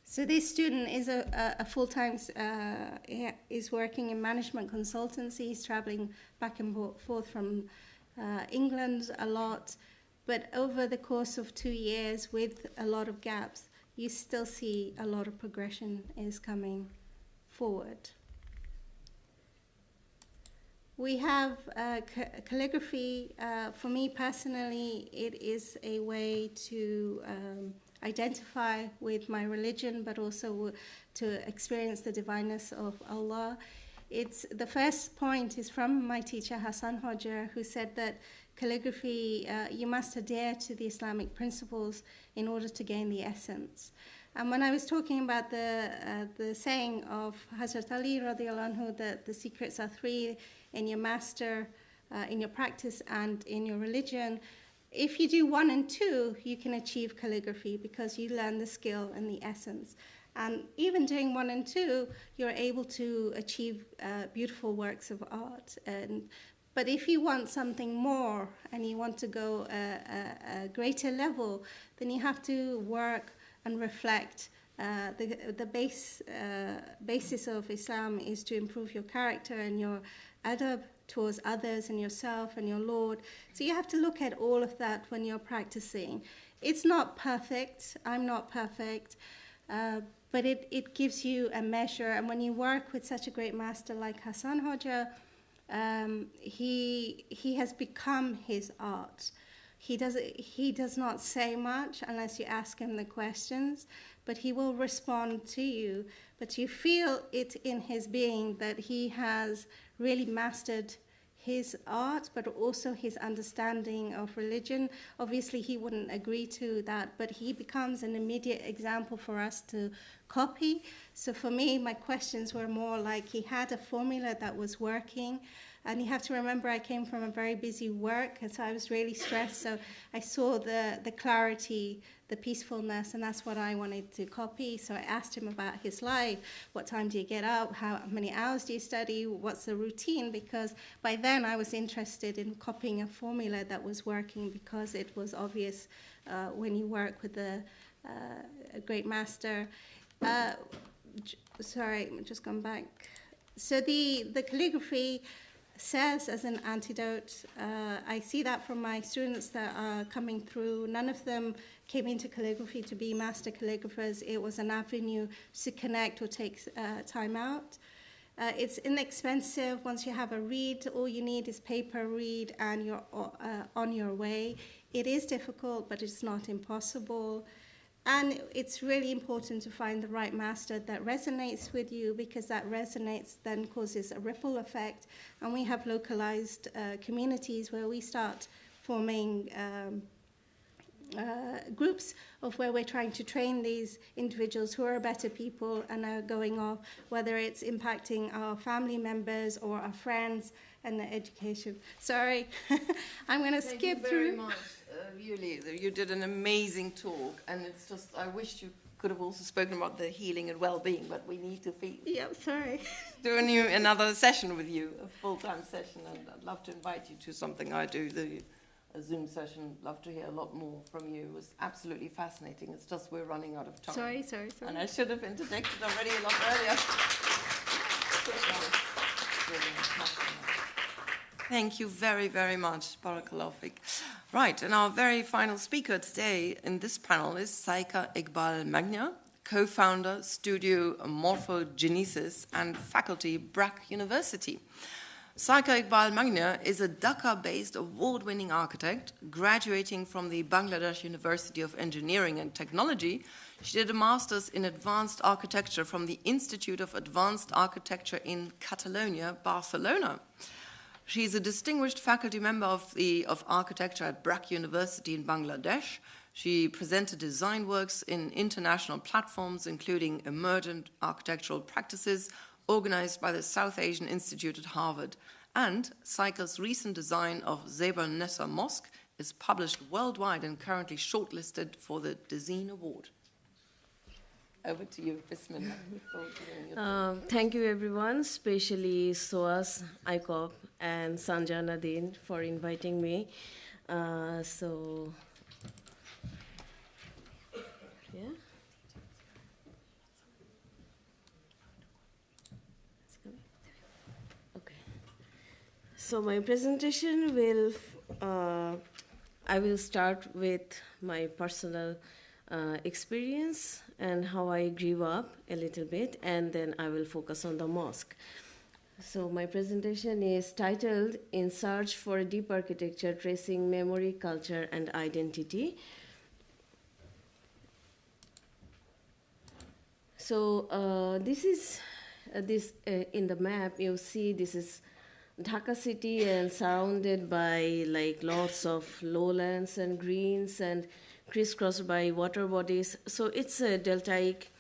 S17: So this student is a full-time, is working in management consultancy. He's traveling back and forth from England a lot. But over the course of 2 years, with a lot of gaps, you still see a lot of progression is coming forward. We have calligraphy. For me personally, it is a way to identify with my religion, but also to experience the divineness of Allah. The first point is from my teacher Hassan Hoja, who said that calligraphy, you must adhere to the Islamic principles in order to gain the essence. And when I was talking about the saying of Hazrat Ali radiallahu anhu, that the secrets are 3 in your master, in your practice, and in your religion, if you do 1 and 2, you can achieve calligraphy because you learn the skill and the essence. And even doing 1 and 2, you're able to achieve beautiful works of art. But if you want something more and you want to go a greater level, then you have to work and reflect. The basis of Islam is to improve your character and your adab towards others and yourself and your Lord. So you have to look at all of that when you're practicing. It's not perfect. I'm not perfect. But it gives you a measure. And when you work with such a great master like Hassan Hoja, he has become his art. He does not say much unless you ask him the questions, but he will respond to you. But you feel it in his being that he has really mastered his art, but also his understanding of religion. Obviously, he wouldn't agree to that, but he becomes an immediate example for us to copy. So for me, my questions were more like he had a formula that was working. And you have to remember, I came from a very busy work, and so I was really stressed. So I saw the clarity, the peacefulness, and that's what I wanted to copy. So I asked him about his life. What time do you get up? How many hours do you study? What's the routine? Because by then I was interested in copying a formula that was working, because it was obvious when you work with a great master. Sorry, just gone back. So the calligraphy serves as an antidote. I see that from my students that are coming through. None of them came into calligraphy to be master calligraphers. It was an avenue to connect or take time out. It's inexpensive. Once you have a read, all you need is paper, read, and you're on your way. It is difficult, but it's not impossible. And it's really important to find the right master that resonates with you, because that resonates then causes a ripple effect. And we have localized communities where we start forming groups of where we're trying to train these individuals who are better people and are going off, whether it's impacting our family members or our friends and their education. Sorry, I'm going to skip through.
S12: Thank you very much. Really, you did an amazing talk, and it's just, I wish you could have also spoken about the healing and well-being, but we need to do another session with you, a full-time session, and I'd love to invite you to something I do, Zoom session. Love to hear a lot more from you. It was absolutely fascinating. It's just we're running out of time.
S1: Sorry.
S12: And I should have interjected already a lot earlier. Thank you very, very much, Barakallahu Fik. Right, and our very final speaker today in this panel is Shaykh Iqbal Magna, co-founder, Studio Morphogenesis, and faculty, Brack University. Shaykh Iqbal Magna is a Dhaka-based award-winning architect, graduating from the Bangladesh University of Engineering and Technology. She did a master's in advanced architecture from the Institute of Advanced Architecture in Catalonia, Barcelona. She is a distinguished faculty member of architecture at Brack University in Bangladesh. She presented design works in international platforms, including emergent architectural practices organized by the South Asian Institute at Harvard. And Shaykh's recent design of Zeba Nessa Mosque is published worldwide and currently shortlisted for the Dezeen Award. Over to you, Bismillah.
S18: Thank you, everyone, especially SOAS, ICOP, and Sanjana Din for inviting me. Yeah. Okay. So my presentation will, I will start with my personal experience and how I grew up a little bit, and then I will focus on the mosque. So my presentation is titled In Search for a Deep Architecture, Tracing Memory, Culture, and Identity. So this is, in the map you see this is Dhaka city and surrounded by like lots of lowlands and greens and crisscrossed by water bodies. So it's a deltaic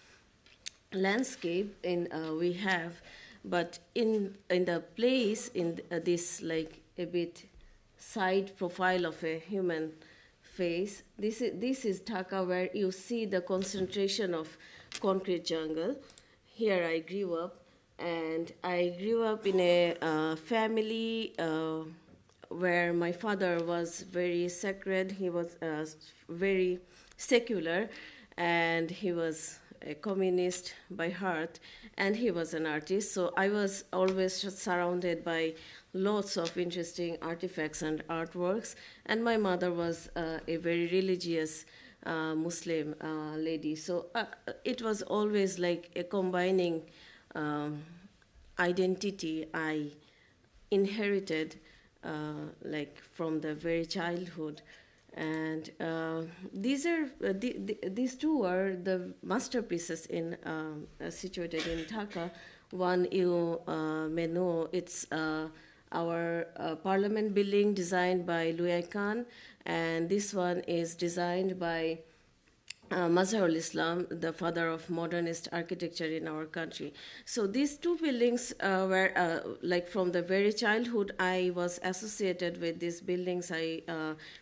S18: landscape we have, but in the place in this like a bit side profile of a human face, this is Dhaka, where you see the concentration of concrete jungle. Here I grew up, and I grew up in a family where my father was very sacred. He was very secular, and he was a communist by heart, and he was an artist. So I was always surrounded by lots of interesting artifacts and artworks. And my mother was a very religious Muslim lady. So it was always like a combining identity I inherited like from the very childhood. And these two are the masterpieces situated in Dhaka. One you may know, it's our parliament building designed by Louis Khan, and this one is designed by Mazharul Islam, the father of modernist architecture in our country. So these two buildings were like from the very childhood I was associated with these buildings. I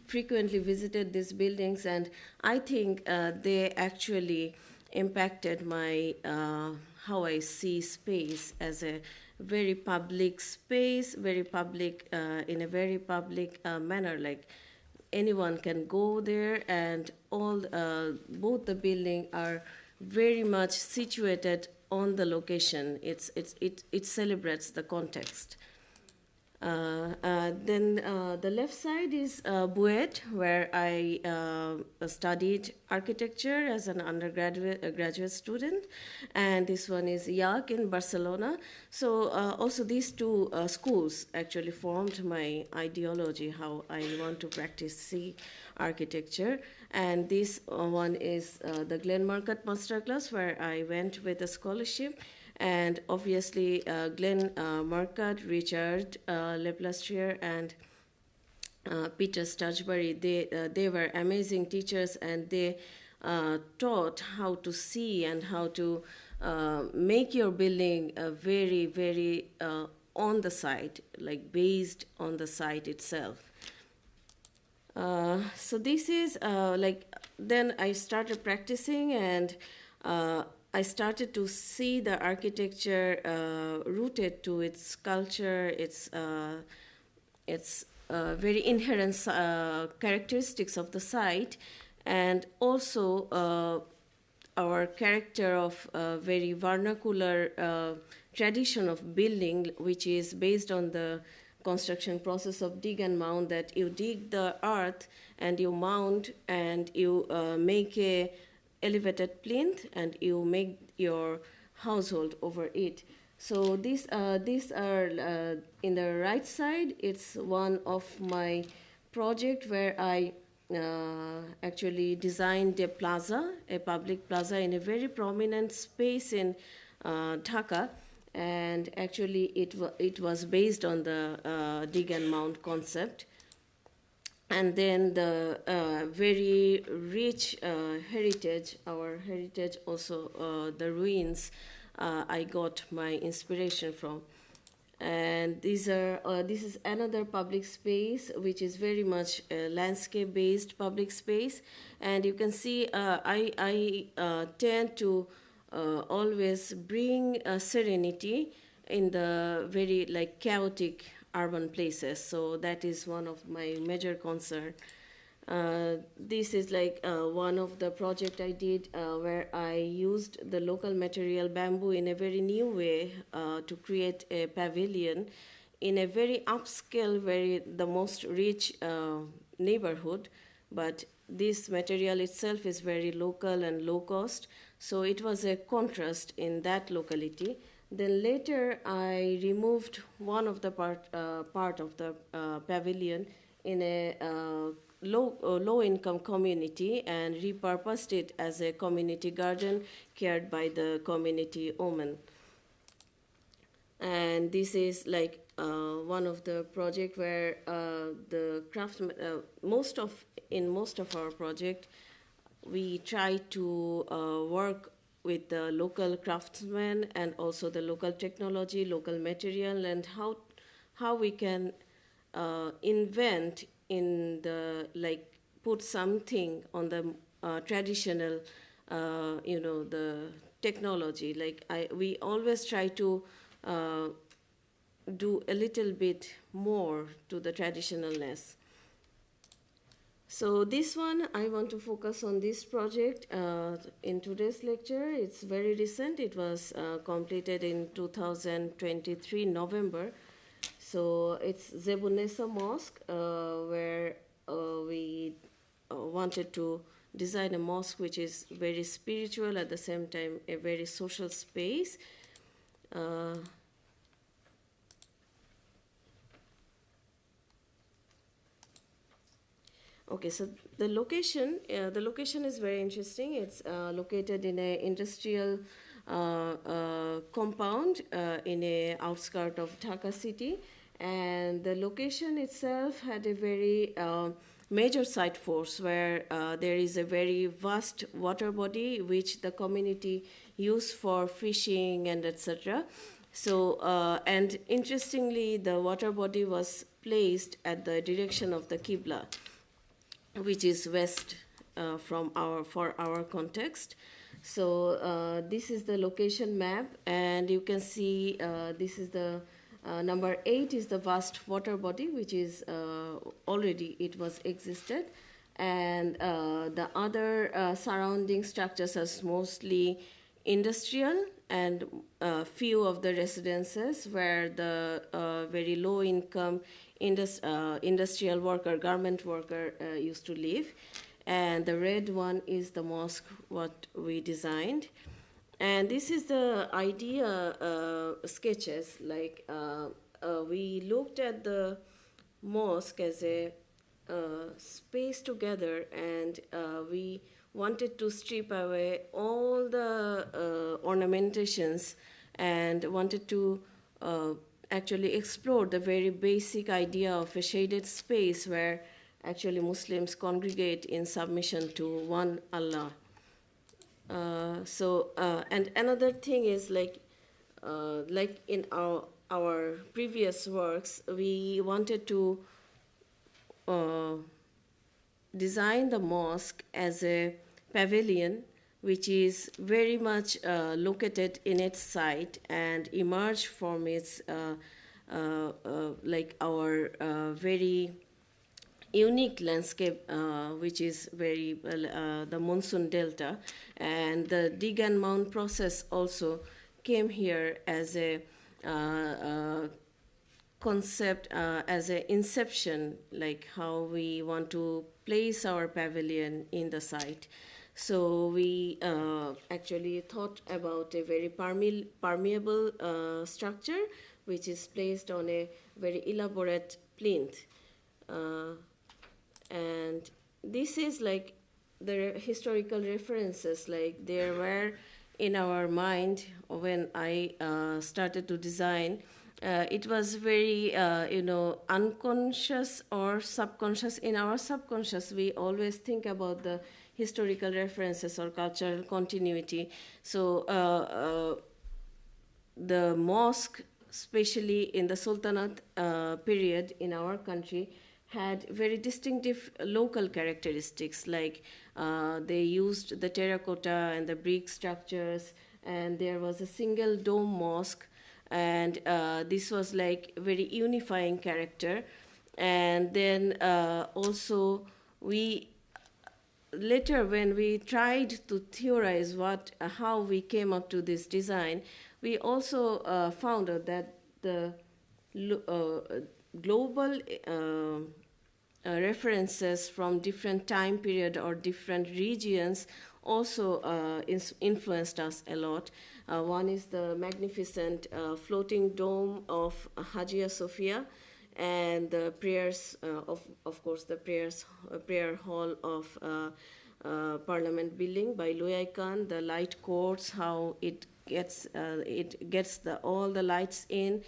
S18: frequently visited these buildings, and I think they actually impacted my how I see space as a very public space, very public in a very public manner, like anyone can go there, and both the buildings are very much situated on the location. It celebrates the context. Then the left side is Buet, where I studied architecture as an graduate student, and this one is YAC in Barcelona. So also these two schools actually formed my ideology, how I want to practice architecture. And this one is the Glen Market Masterclass, where I went with a scholarship. And obviously, Glenn Marcotte, Richard Leplastrier, and Peter Sturgebury, they were amazing teachers, and they taught how to see and how to make your building very, very on the site, like based on the site itself. So this is then I started practicing, and I started to see the architecture rooted to its culture, its very inherent characteristics of the site, and also our character of very vernacular tradition of building, which is based on the construction process of dig and mount, that you dig the earth and you mount and you make a elevated plinth and you make your household over it. So these are in the right side. It's one of my project where I actually designed a plaza, a public plaza in a very prominent space in Dhaka, and actually it was based on the dig and mount concept. And then the very rich heritage, our heritage also, the ruins, I got my inspiration from. And this is another public space, which is very much landscape-based public space. And you can see I tend to always bring serenity in the very chaotic urban places. So that is one of my major concern. This is one of the project I did where I used the local material bamboo in a very new way to create a pavilion in a very upscale, the most rich neighborhood. But this material itself is very local and low cost. So it was a contrast in that locality. Then later I removed one of the part of the pavilion in a low-income community and repurposed it as a community garden cared by the community women. And this is one of the project where the craftsmen, in most of our project, we try to work with the local craftsmen and also the local technology, local material, and how we can invent in the put something on the traditional, the technology. We always try to do a little bit more to the traditionalness. So this one, I want to focus on this project in today's lecture. It's very recent. It was completed in 2023, November. So it's Zebunesa Mosque, where we wanted to design a mosque which is very spiritual, at the same time a very social space. Okay, so the location is very interesting. It's located in an industrial compound in a outskirt of Dhaka city, and the location itself had a very major site force where there is a very vast water body which the community use for fishing and etc. So and interestingly, the water body was placed at the direction of the Qibla, which is west for our context. So this is the location map, and you can see this is the number 8 is the vast water body, which is already it was existed, and the other surrounding structures are mostly industrial, and few of the residences where the very low income industrial worker, garment worker used to live. And the red one is the mosque, what we designed. And this is the idea sketches. We looked at the mosque as a space together, and we wanted to strip away all the ornamentations and wanted to actually explore the very basic idea of a shaded space where actually Muslims congregate in submission to one Allah. And another thing is in our previous works, we wanted to design the mosque as a pavilion which is very much located in its site and emerge from its like our very unique landscape, which is very the monsoon delta, and the dig and mound process also came here as a concept, as an inception, like how we want to place our pavilion in the site. So we actually thought about a very permeable structure, which is placed on a very elaborate plinth. And this is like the historical references, like there were in our mind when I started to design. It was very, unconscious or subconscious. In our subconscious, we always think about the historical references or cultural continuity. So the mosque, especially in the Sultanate period in our country, had very distinctive local characteristics, like they used the terracotta and the brick structures, and there was a single dome mosque, and this was like very unifying character. And then also we later, when we tried to theorize how we came up to this design, we also found out that the global references from different time period or different regions also influenced us a lot. One is the magnificent floating dome of Hagia Sophia, and the prayers, of course, the prayer hall of Parliament building by Loei Khan, the light courts, how it gets all the lights in,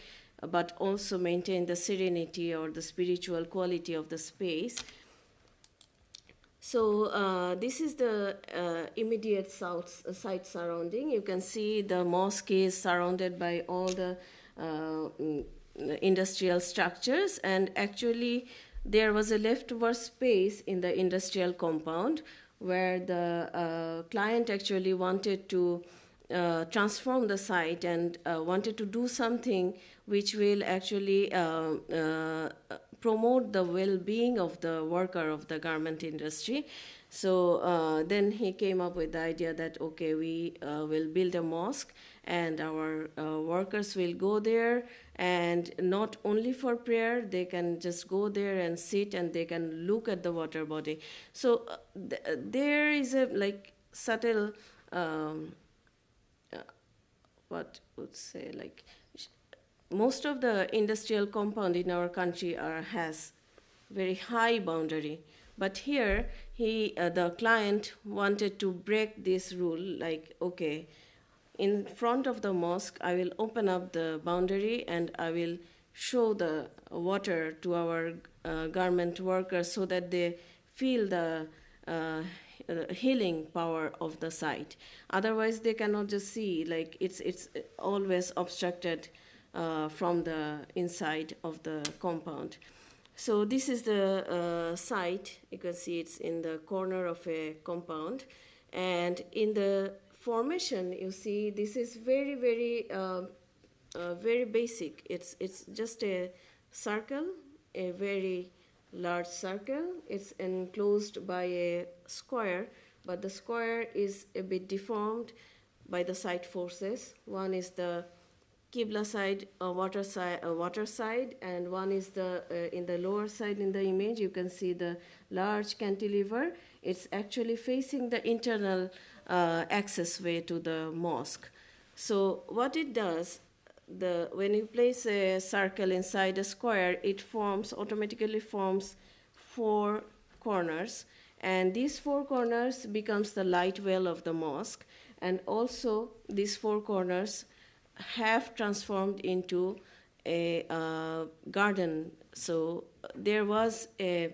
S18: but also maintain the serenity or the spiritual quality of the space. So this is the immediate site surrounding. You can see the mosque is surrounded by all the industrial structures, and actually there was a leftover space in the industrial compound where the client actually wanted to transform the site and wanted to do something which will actually promote the well-being of the worker of the garment industry. So then he came up with the idea that, okay, we will build a mosque and our workers will go there, and not only for prayer, they can just go there and sit and they can look at the water body. So there is a like subtle, what would say, like most of the industrial compound in our country has very high boundary. But here, the client wanted to break this rule, like, okay, in front of the mosque, I will open up the boundary and I will show the water to our garment workers so that they feel the healing power of the site. Otherwise, they cannot just see, like, it's always obstructed from the inside of the compound. So this is the site. You can see it's in the corner of a compound. And in the formation, you see this is very, very, very basic. It's just a circle, a very large circle. It's enclosed by a square, but the square is a bit deformed by the side forces. One is the Qibla side, water side, and one is the in the lower side in the image. You can see the large cantilever. It's actually facing the internal access way to the mosque. So what it does, when you place a circle inside a square, it automatically forms 4 corners, and these 4 corners becomes the light well of the mosque, and also these 4 corners have transformed into a garden. So there was a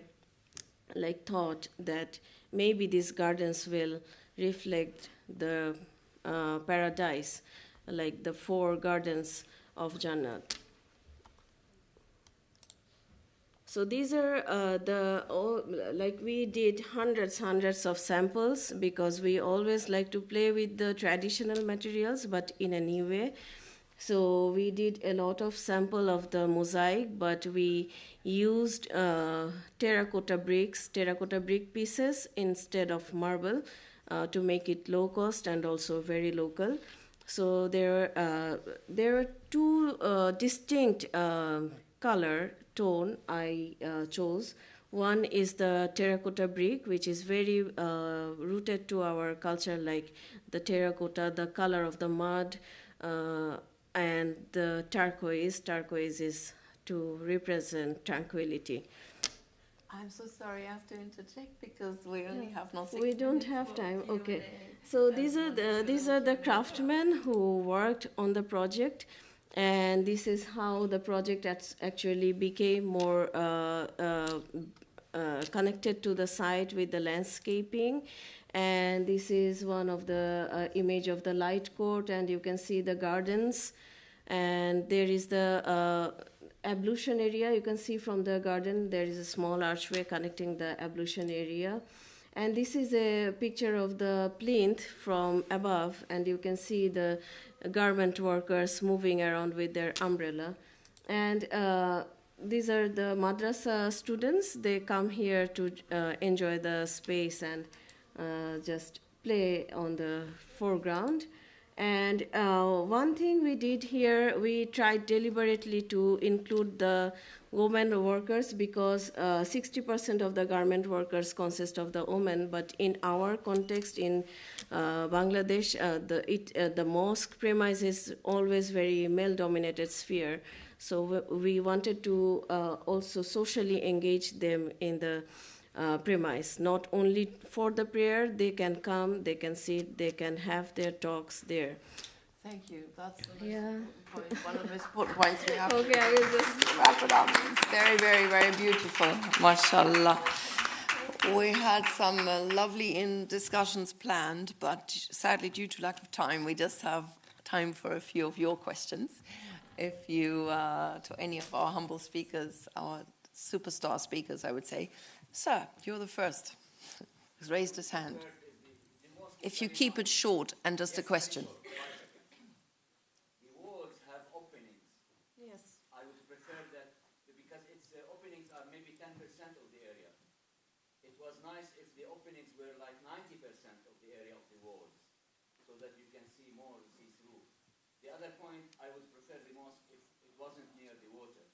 S18: thought that maybe these gardens will reflect the paradise, like the 4 gardens of Jannah. So these are we did hundreds of samples because we always like to play with the traditional materials, but in a new way. So we did a lot of sample of the mosaic, but we used terracotta brick pieces instead of marble to make it low cost and also very local. So there are two distinct color tone I chose. One is the terracotta brick, which is very rooted to our culture, like the terracotta, the color of the mud, and the turquoise. Turquoise is to represent tranquility.
S12: I'm so sorry, I have to interject because we only have no 6
S18: We don't
S12: minutes
S18: have
S12: for
S18: time.
S12: Q&A.
S18: Okay. So these are the craftsmen who worked on the project, and this is how the project actually became more connected to the site with the landscaping. And this is one of the image of the light court, and you can see the gardens. And there is the ablution area. You can see from the garden there is a small archway connecting the ablution area. And this is a picture of the plinth from above, and you can see the garment workers moving around with their umbrella. And these are the madrasa students. They come here to enjoy the space and just play on the foreground. And one thing we did here, we tried deliberately to include the women workers, because 60% of the garment workers consist of the women. But in our context in Bangladesh, the mosque premise is always very male-dominated sphere. So we wanted to also socially engage them in the premise, not only for the prayer. They can come, they can sit, they can have their talks there.
S12: Thank you. That's the most important point. One of the most important points we have.
S18: Okay, I will just
S12: wrap it up. It's very, very, very beautiful. MashaAllah. We had some lovely discussions planned, but sadly, due to lack of time, we just have time for a few of your questions. If you, to any of our humble speakers, our superstar speakers, I would say, sir, you're the first who's raised his hand. If you keep it short and just a question.
S9: The walls have openings.
S12: Yes.
S9: I would prefer that because its openings are maybe 10% of the area. It was nice if the openings were like 90% of the area of the walls, so that you can see more, see through. The other point, I would prefer the mosque if it wasn't near the water.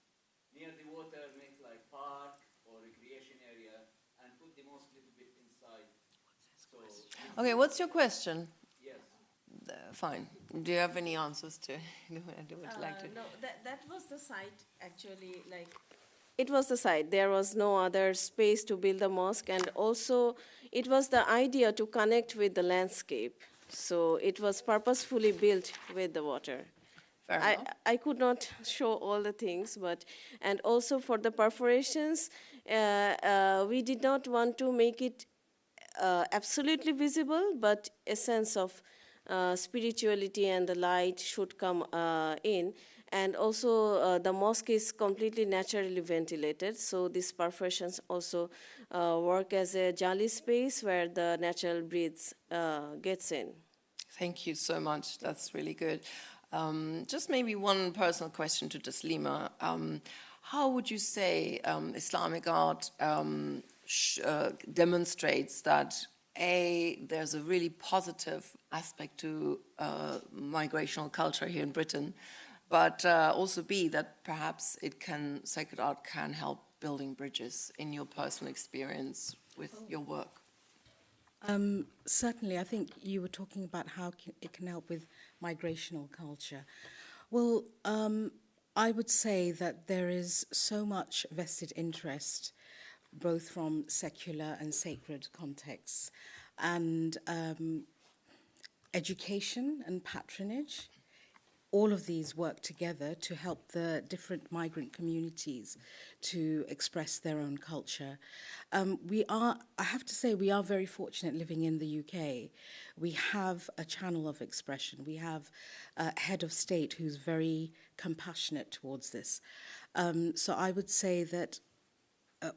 S9: Near the water, make like park or recreation area, and put the mosque a little bit inside. So,
S12: Okay, what's your question?
S9: yes.
S12: Fine. Do you have any answers to? Would you like to?
S18: No, that was the site actually. Like, it was the site. There was no other space to build the mosque, and also it was the idea to connect with the landscape. So it was purposefully built with the water. I could not show all the things, and also for the perforations, we did not want to make it absolutely visible, but a sense of spirituality and the light should come in. And also the mosque is completely naturally ventilated, so these perforations also work as a jali space where the natural breeze gets in.
S12: Thank you so much. That's really good. Just maybe one personal question to Taslima. How would you say Islamic art demonstrates that, A, there's a really positive aspect to migrational culture here in Britain, but also B, that perhaps sacred art can help building bridges in your personal experience with your work?
S15: Certainly, I think you were talking about how it can help with migrational culture. Well, I would say that there is so much vested interest, both from secular and sacred contexts, and education and patronage. All of these work together to help the different migrant communities to express their own culture. I have to say, we are very fortunate living in the UK. We have a channel of expression. We have a head of state who's very compassionate towards this. So I would say that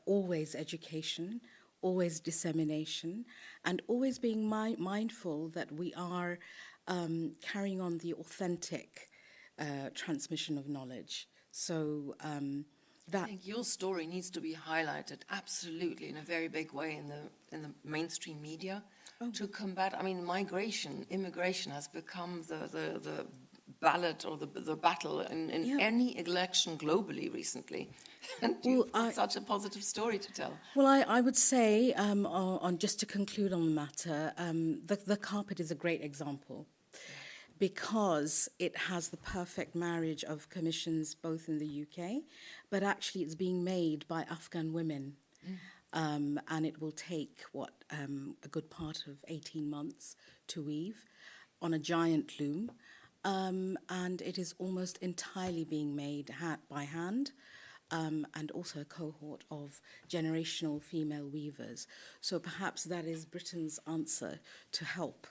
S15: always education, always dissemination, and always being mindful that we are carrying on the authentic transmission of knowledge. So
S12: I think your story needs to be highlighted absolutely in a very big way in the mainstream media to combat. I mean, immigration has become the ballot or the battle in any election globally recently. And you've got such a positive story to tell.
S15: Well, I would say, on just to conclude on the matter, the carpet is a great example, because it has the perfect marriage of commissions both in the UK, but actually it's being made by Afghan women. And it will take, a good part of 18 months to weave on a giant loom. And it is almost entirely being made by hand, and also a cohort of generational female weavers. So perhaps that is Britain's answer to help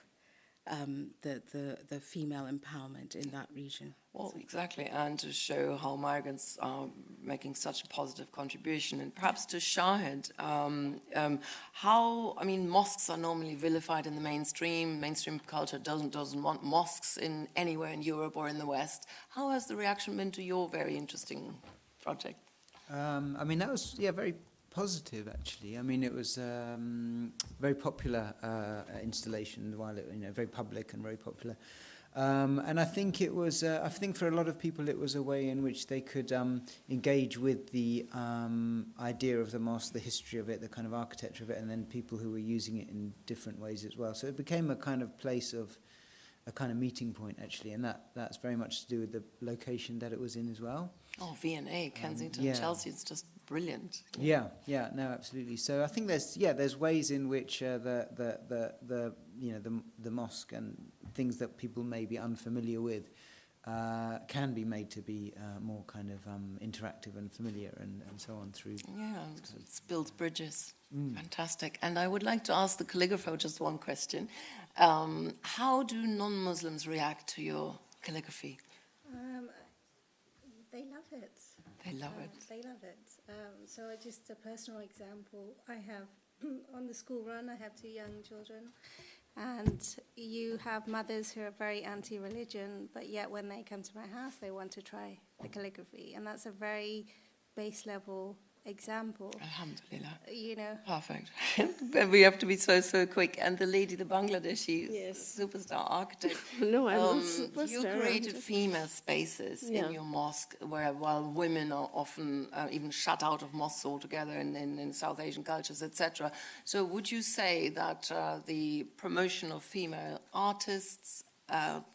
S15: the female empowerment in that region.
S12: Well, exactly, and to show how migrants are making such a positive contribution. And perhaps to Shahid, mosques are normally vilified in the mainstream. Mainstream culture doesn't want mosques anywhere in Europe or in the West. How has the reaction been to your very interesting project?
S16: That was, very positive, actually. It was very popular installation, while it, very public and very popular. And I think it was, I think for a lot of people it was a way in which they could engage with the idea of the mosque, the history of it, the kind of architecture of it, and then people who were using it in different ways as well. So it became a kind of place of, a kind of meeting point, actually, and that's very much to do with the location that it was in as well.
S12: Oh, V&A, Kensington, Chelsea, it's just brilliant.
S16: Yeah, no, absolutely. So I think there's ways in which the mosque and things that people may be unfamiliar with can be made to be more kind of interactive and familiar and so on through. Yeah,
S12: it builds bridges. Fantastic. And I would like to ask the calligrapher just one question. How do non-Muslims react to your calligraphy?
S17: They love it.
S12: They love it.
S17: They love it. So just a personal example, I have, on the school run, I have 2 young children, and you have mothers who are very anti-religion, but yet when they come to my house, they want to try the calligraphy, and that's a very base level example.
S12: Alhamdulillah. Perfect. But we have to be so quick. And the lady, the Bangladeshi superstar architect.
S18: No, I'm not superstar.
S12: You created female spaces in your mosque, while women are often even shut out of mosques altogether in South Asian cultures, etc. So would you say that the promotion of female artists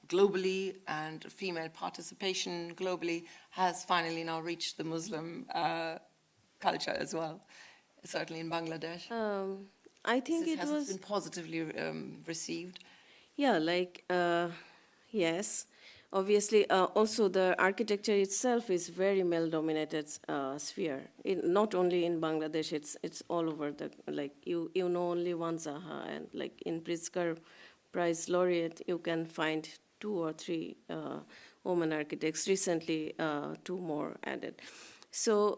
S12: globally and female participation globally has finally now reached the Muslim culture as well, certainly in Bangladesh?
S18: I think
S12: it has been positively received.
S18: Yeah, yes. Obviously, also the architecture itself is very male-dominated sphere. Not only in Bangladesh, it's all over the, you know only one Zaha, and in Pritzker Prize laureate, you can find 2 or 3 women architects. Recently, 2 more added. So,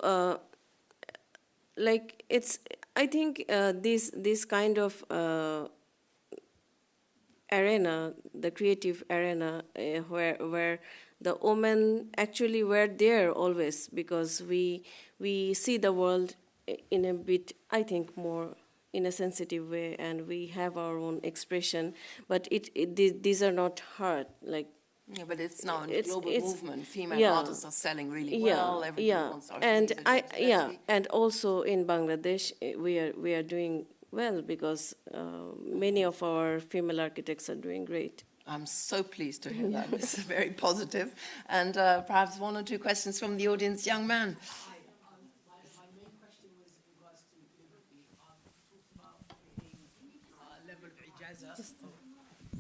S18: I think this kind of arena, the creative arena, where the women actually were there always, because we see the world in a bit, I think, more in a sensitive way, and we have our own expression, but these are not hard,
S12: Yeah, but it's now a global movement. Female artists are selling really well. Everyone wants art.
S18: And also in Bangladesh, we are doing well, because many of our female architects are doing great.
S12: I'm so pleased to hear that. This is very positive. And perhaps 1 or 2 questions from the audience. Young man.
S19: My main question was in regards to calligraphy. You talked about creating level of ijaza.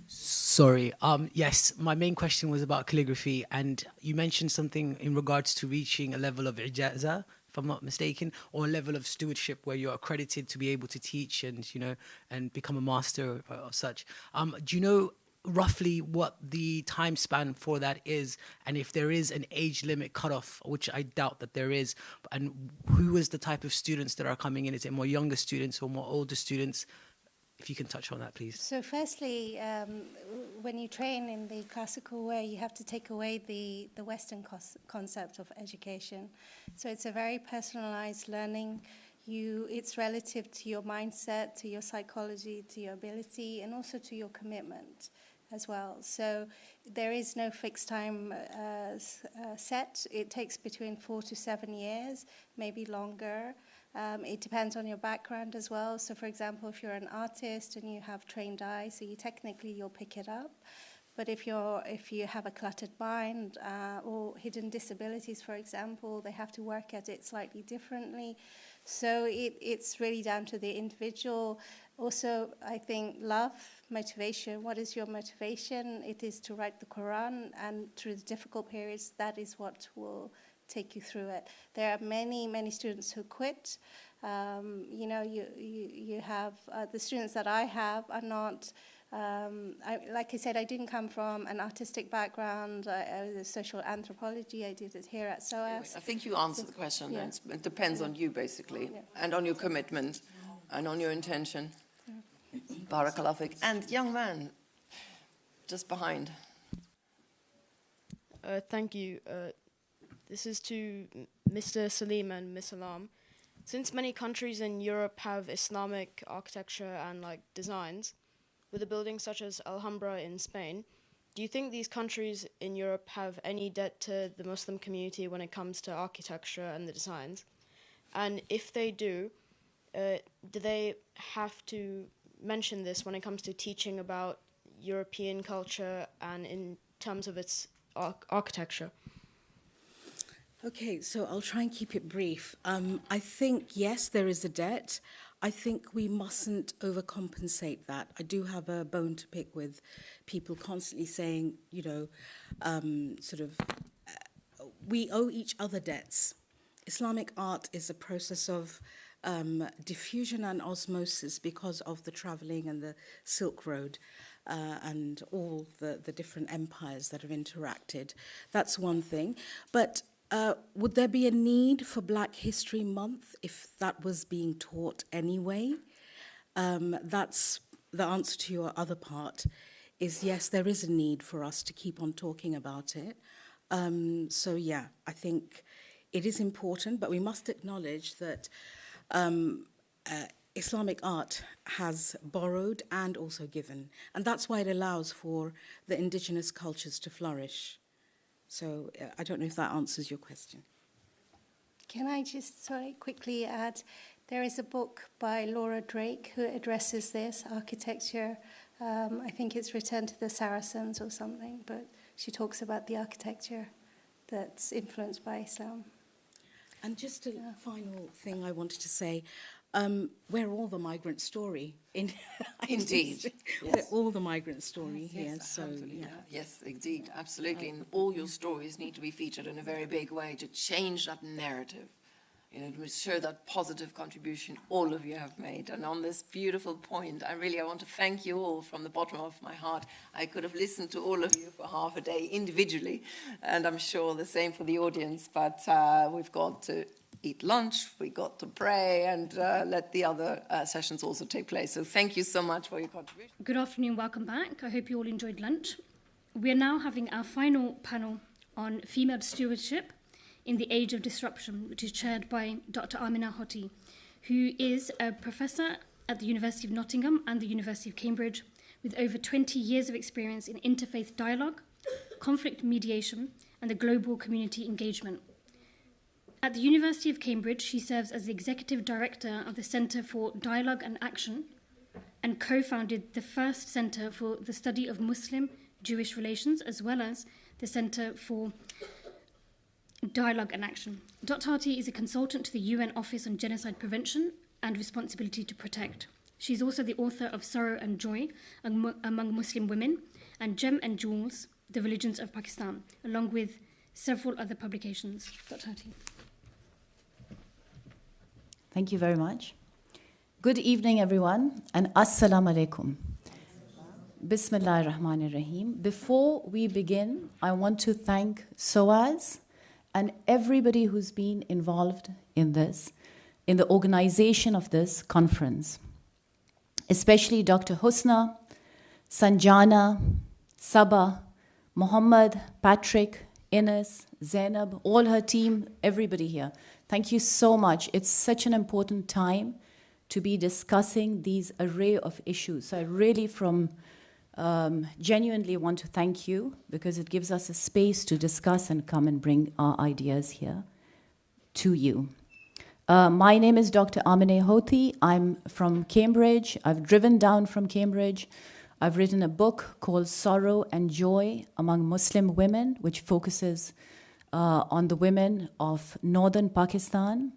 S19: Sorry. Yes, my main question was about calligraphy, and you mentioned something in regards to reaching a level of ijaza, if I'm not mistaken, or a level of stewardship where you're accredited to be able to teach and become a master or such. Do you know roughly what the time span for that is, and if there is an age limit cutoff, which I doubt that there is, and who is the type of students that are coming in? Is it more younger students or more older students? if you can touch on that, please.
S17: So firstly, when you train in the classical way, you have to take away the Western concept of education. So it's a very personalized learning. It's relative to your mindset, to your psychology, to your ability, and also to your commitment as well. So there is no fixed time set. It takes between 4 to 7 years, maybe longer. It depends on your background as well. So for example, if you're an artist and you have trained eyes, so you'll pick it up. But if you have a cluttered mind or hidden disabilities, for example, they have to work at it slightly differently. So it's really down to the individual. Also, I think love, motivation. What is your motivation? It is to write the Quran, and through the difficult periods, that is what will take you through it. There are many students who quit. You have the students that I have are not. Like I said, I didn't come from an artistic background. I was social anthropology. I did it here at SOAS.
S12: Anyway, I think you answered the question. Yeah. It depends on you, basically, and on your commitment, and on your intention. Yeah. Barakallah fik. And young man, just behind.
S20: Thank you. This is to Mr. Salim and Ms. Alam. Since many countries in Europe have Islamic architecture and designs, with a building such as Alhambra in Spain, do you think these countries in Europe have any debt to the Muslim community when it comes to architecture and the designs? And if they do they have to mention this when it comes to teaching about European culture and in terms of its architecture?
S15: Okay, so I'll try and keep it brief. I think, yes, there is a debt. I think we mustn't overcompensate that. I do have a bone to pick with people constantly saying, we owe each other debts. Islamic art is a process of diffusion and osmosis because of the traveling and the Silk Road and all the different empires that have interacted. That's one thing. But would there be a need for Black History Month if that was being taught anyway? That's the answer to your other part, is yes, there is a need for us to keep on talking about it. So yeah, I think it is important, but we must acknowledge that Islamic art has borrowed and also given, and that's why it allows for the indigenous cultures to flourish. So I don't know if that answers your question.
S17: Can I just, quickly add, there is a book by Laura Drake who addresses this, architecture. I think it's Return to the Saracens or something, but she talks about the architecture that's influenced by Islam.
S15: And just a final thing I wanted to say, we're all the migrant story.
S12: Indeed.
S15: We're all the migrant story here.
S12: Yes,
S15: so, yeah.
S12: Yes, indeed, absolutely. And all your stories need to be featured in a very big way to change that narrative, to show that positive contribution all of you have made. And on this beautiful point, I want to thank you all from the bottom of my heart. I could have listened to all of you for half a day individually, and I'm sure the same for the audience, but we've got to eat lunch, we got to pray, and let the other sessions also take place. So thank you so much for your contribution.
S1: Good afternoon, welcome back. I hope you all enjoyed lunch. We are now having our final panel on female stewardship in the age of disruption, which is chaired by Dr. Amina Hoti, who is a professor at the University of Nottingham and the University of Cambridge, with over 20 years of experience in interfaith dialogue, conflict mediation, and the global community engagement. At the University of Cambridge, she serves as the Executive Director of the Centre for Dialogue and Action and co-founded the first Centre for the Study of Muslim-Jewish Relations, as well as the Centre for Dialogue and Action. Dr. Hoti is a consultant to the UN Office on Genocide Prevention and Responsibility to Protect. She's also the author of Sorrow and Joy Among Muslim Women and Gem and Jewels, The Religions of Pakistan, along with several other publications. Dr. Hoti.
S21: Thank you very much. Good evening, everyone, and Assalamu alaikum. Bismillahir Rahmanir Rahim. Before we begin, I want to thank SOAS and everybody who's been involved in this, in the organization of this conference. especially Dr. Husna, Sanjana, Saba, Mohammed, Patrick, Ines, Zainab, all her team, everybody here. Thank you so much. It's such an important time to be discussing these array of issues. So I really genuinely want to thank you, because it gives us a space to discuss and come and bring our ideas here to you. My name is Dr. Amine Houthi. I'm from Cambridge. I've driven down from Cambridge. I've written a book called Sorrow and Joy Among Muslim Women, which focuses on the women of northern Pakistan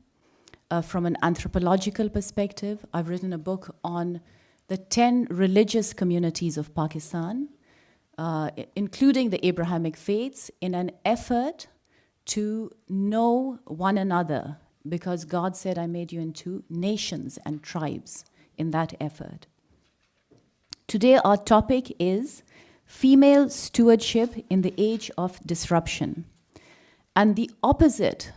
S21: from an anthropological perspective. I've written a book on the 10 religious communities of Pakistan, including the Abrahamic faiths, in an effort to know one another, because God said, I made you into nations and tribes in that effort. Today, our topic is female stewardship in the age of disruption. And the opposite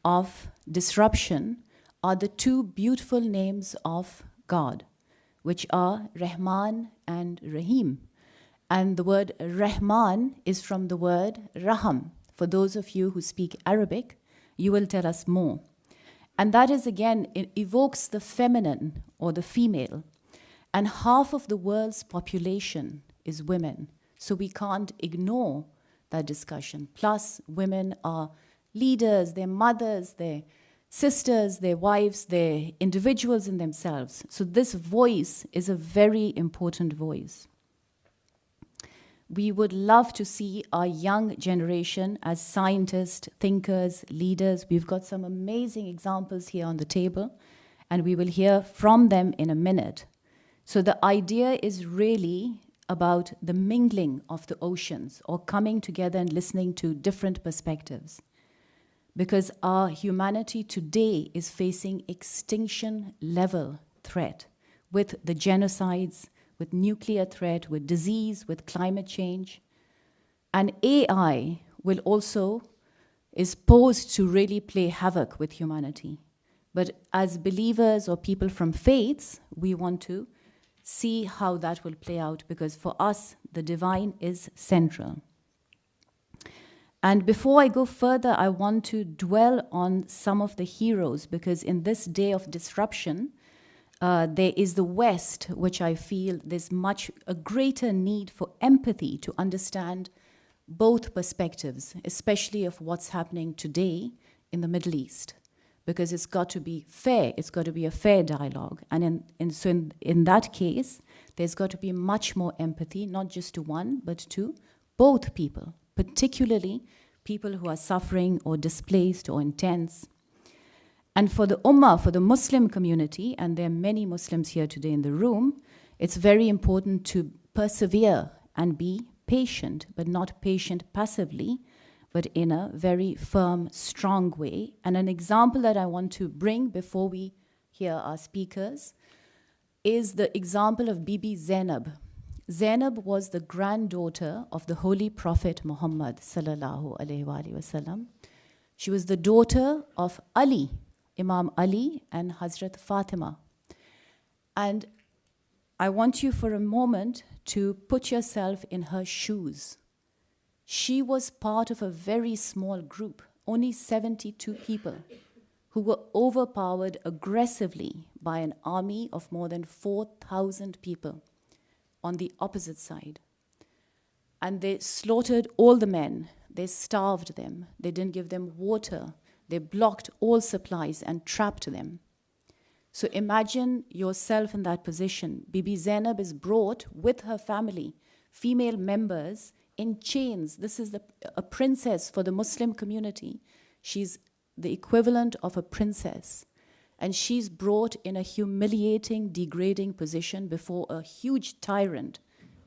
S21: of disruption are the two beautiful names of God, which are Rahman and Rahim. And the word Rahman is from the word Raham. For those of you who speak Arabic, you will tell us more. And that is, again, it evokes the feminine or the female. And half of the world's population is women. So we can't ignore that discussion. Plus, women are leaders, they're mothers, they're sisters, they're wives, they're individuals in themselves. So this voice is a very important voice. We would love to see our young generation as scientists, thinkers, leaders. We've got some amazing examples here on the table, and we will hear from them in a minute. So the idea is really about the mingling of the oceans, or coming together and listening to different perspectives. Because our humanity today is facing extinction-level threat with the genocides, with nuclear threat, with disease, with climate change. And AI is posed to really play havoc with humanity. But as believers or people from faiths, we want to see how that will play out, because for us, the divine is central. And before I go further, I want to dwell on some of the heroes, because in this day of disruption, there is the West, which I feel there's a greater need for empathy to understand both perspectives, especially of what's happening today in the Middle East. Because it's got to be fair, it's got to be a fair dialogue. And in that case, there's got to be much more empathy, not just to one, but to both people, particularly people who are suffering or displaced or intense. And for the Ummah, for the Muslim community, and there are many Muslims here today in the room, it's very important to persevere and be patient, but not patient passively, but in a very firm, strong way. And an example that I want to bring before we hear our speakers is the example of Bibi Zainab. Zainab was the granddaughter of the Holy Prophet Muhammad sallallahu alaihi wasallam. She was the daughter of Ali, Imam Ali, and Hazrat Fatima. And I want you for a moment to put yourself in her shoes. She was part of a very small group, only 72 people, who were overpowered aggressively by an army of more than 4,000 people on the opposite side. And they slaughtered all the men. They starved them. They didn't give them water. They blocked all supplies and trapped them. So imagine yourself in that position. Bibi Zainab is brought with her family, female members, in chains. This is a princess for the Muslim community. She's the equivalent of a princess. And she's brought in a humiliating, degrading position before a huge tyrant,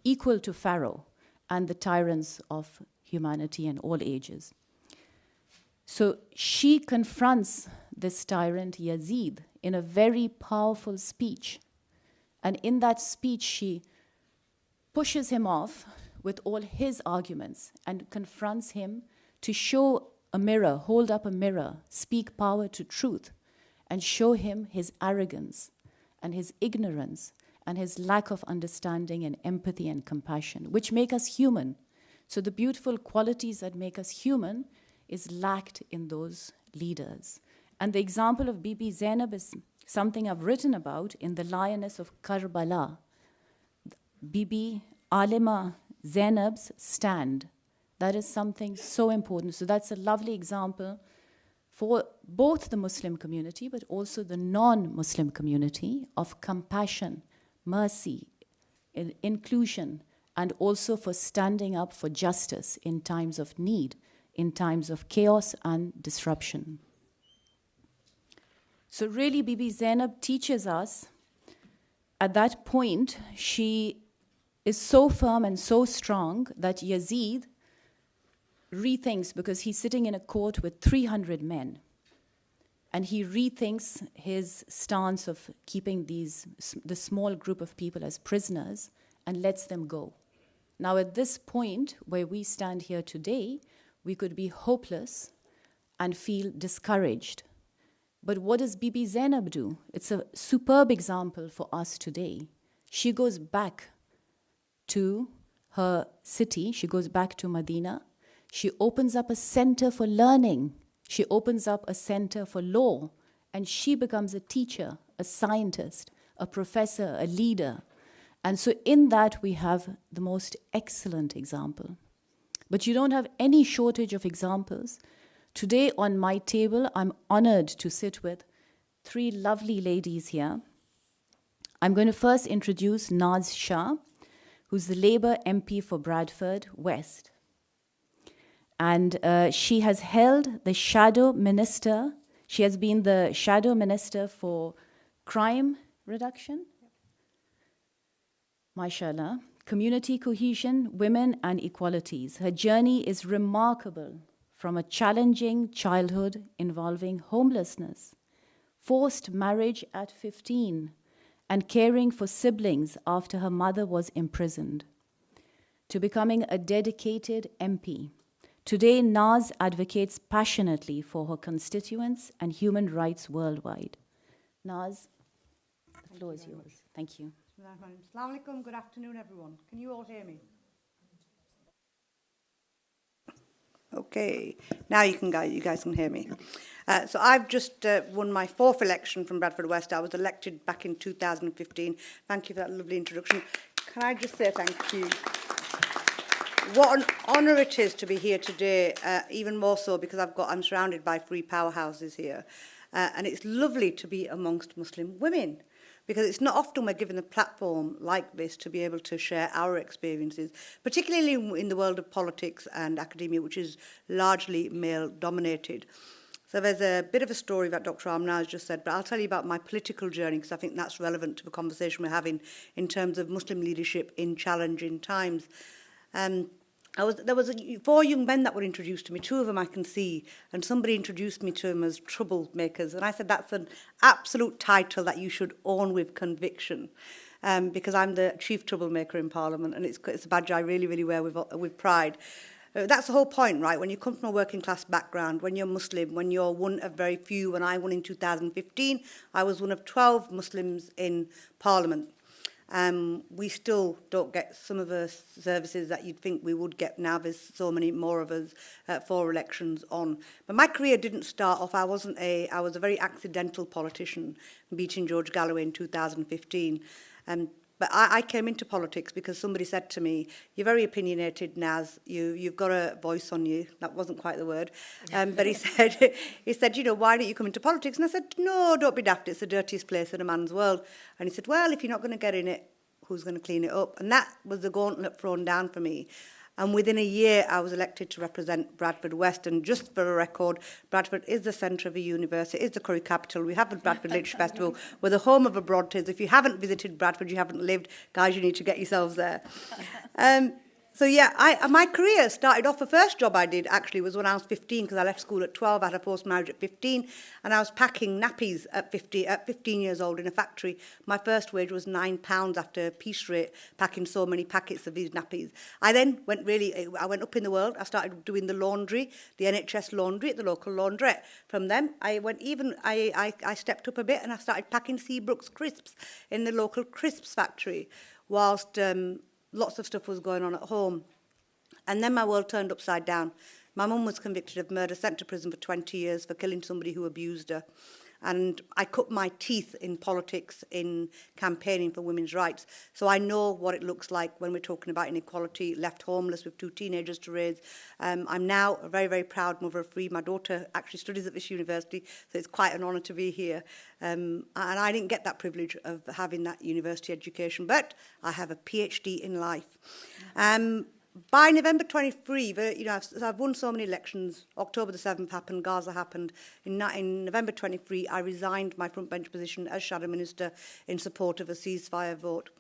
S21: equal to Pharaoh and the tyrants of humanity in all ages. So she confronts this tyrant Yazid in a very powerful speech. And in that speech, she pushes him off with all his arguments and confronts him to show a mirror, hold up a mirror, speak power to truth, and show him his arrogance and his ignorance and his lack of understanding and empathy and compassion, which make us human. So the beautiful qualities that make us human is lacked in those leaders. And the example of Bibi Zainab is something I've written about in The Lioness of Karbala. Bibi Alima Zainab's stand. That is something so important. So that's a lovely example for both the Muslim community, but also the non-Muslim community, of compassion, mercy, inclusion, and also for standing up for justice in times of need, in times of chaos and disruption. So really, Bibi Zainab teaches us, at that point, she is so firm and so strong that Yazid rethinks, because he's sitting in a court with 300 men, and he rethinks his stance of keeping the small group of people as prisoners and lets them go. Now, at this point where we stand here today, we could be hopeless and feel discouraged. But what does Bibi Zainab do? It's a superb example for us today. She goes back to her city, she goes back to Medina. She opens up a center for learning. She opens up a center for law, and she becomes a teacher, a scientist, a professor, a leader. And so in that we have the most excellent example. But you don't have any shortage of examples. Today on my table, I'm honored to sit with three lovely ladies here. I'm going to first introduce Naz Shah, who's the Labour MP for Bradford West. And she has held the shadow minister. She has been the shadow minister for crime reduction, mashallah, community cohesion, women and equalities. Her journey is remarkable, from a challenging childhood involving homelessness, forced marriage at 15, and caring for siblings after her mother was imprisoned, to becoming a dedicated MP. Today, Naz advocates passionately for her constituents and human rights worldwide. Naz, the floor is yours. Thank you.
S3: Assalamu alaikum. Good afternoon, everyone. Can you all hear me? Okay, now you guys can hear me. So I've just won my 4th election from Bradford West. I was elected back in 2015. Thank you for that lovely introduction. Can I just say thank you? What an honour it is to be here today, even more so because I'm surrounded by 3 powerhouses here. And it's lovely to be amongst Muslim women, because it's not often we're given a platform like this to be able to share our experiences, particularly in the world of politics and academia, which is largely male-dominated. So there's a bit of a story that Dr. Amna has just said, but I'll tell you about my political journey, because I think that's relevant to the conversation we're having in terms of Muslim leadership in challenging times. There was 4 young men that were introduced to me. 2 of them I can see, and somebody introduced me to them as troublemakers. And I said, that's an absolute title that you should own with conviction, because I'm the chief troublemaker in Parliament, and it's a badge I really, really wear with pride. That's the whole point, right? When you come from a working class background, when you're Muslim, when you're one of very few, when I won in 2015, I was one of 12 Muslims in Parliament. We still don't get some of the services that you'd think we would get now. There's so many more of us 4 elections on. But my career didn't start off. I was a very accidental politician, beating George Galloway in 2015. But I came into politics because somebody said to me, "You're very opinionated, Naz. You've got a voice on you." That wasn't quite the word. But he said, "You know, why don't you come into politics?" And I said, "No, don't be daft. It's the dirtiest place in a man's world." And he said, "Well, if you're not going to get in it, who's going to clean it up?" And that was the gauntlet thrown down for me. And within a year, I was elected to represent Bradford West. And just for a record, Bradford is the centre of a university, it is the curry capital. We have the Bradford Literature Festival. We're the home of a Broadtales. If you haven't visited Bradford, you haven't lived. Guys, you need to get yourselves there. So yeah, my career started off, the first job I did actually was when I was 15, because I left school at 12, I had a forced marriage at 15, and I was packing nappies at 15 years old in a factory. My first wage was £9 after peace rate, packing so many packets of these nappies. I then I went up in the world. I started doing the laundry, the NHS laundry at the local laundrette. From them, I stepped up a bit and I started packing Seabrooks crisps in the local crisps factory, whilst lots of stuff was going on at home. And then my world turned upside down. My mum was convicted of murder, sent to prison for 20 years for killing somebody who abused her. And I cut my teeth in politics, in campaigning for women's rights. So I know what it looks like when we're talking about inequality, left homeless with 2 teenagers to raise. I'm now a very, very proud mother of 3. My daughter actually studies at this university, so it's quite an honour to be here. And I didn't get that privilege of having that university education, but I have a PhD in life. By November 23, I've won so many elections. October the 7th happened, Gaza happened. In November 23, I resigned my front bench position as Shadow Minister in support of a ceasefire vote.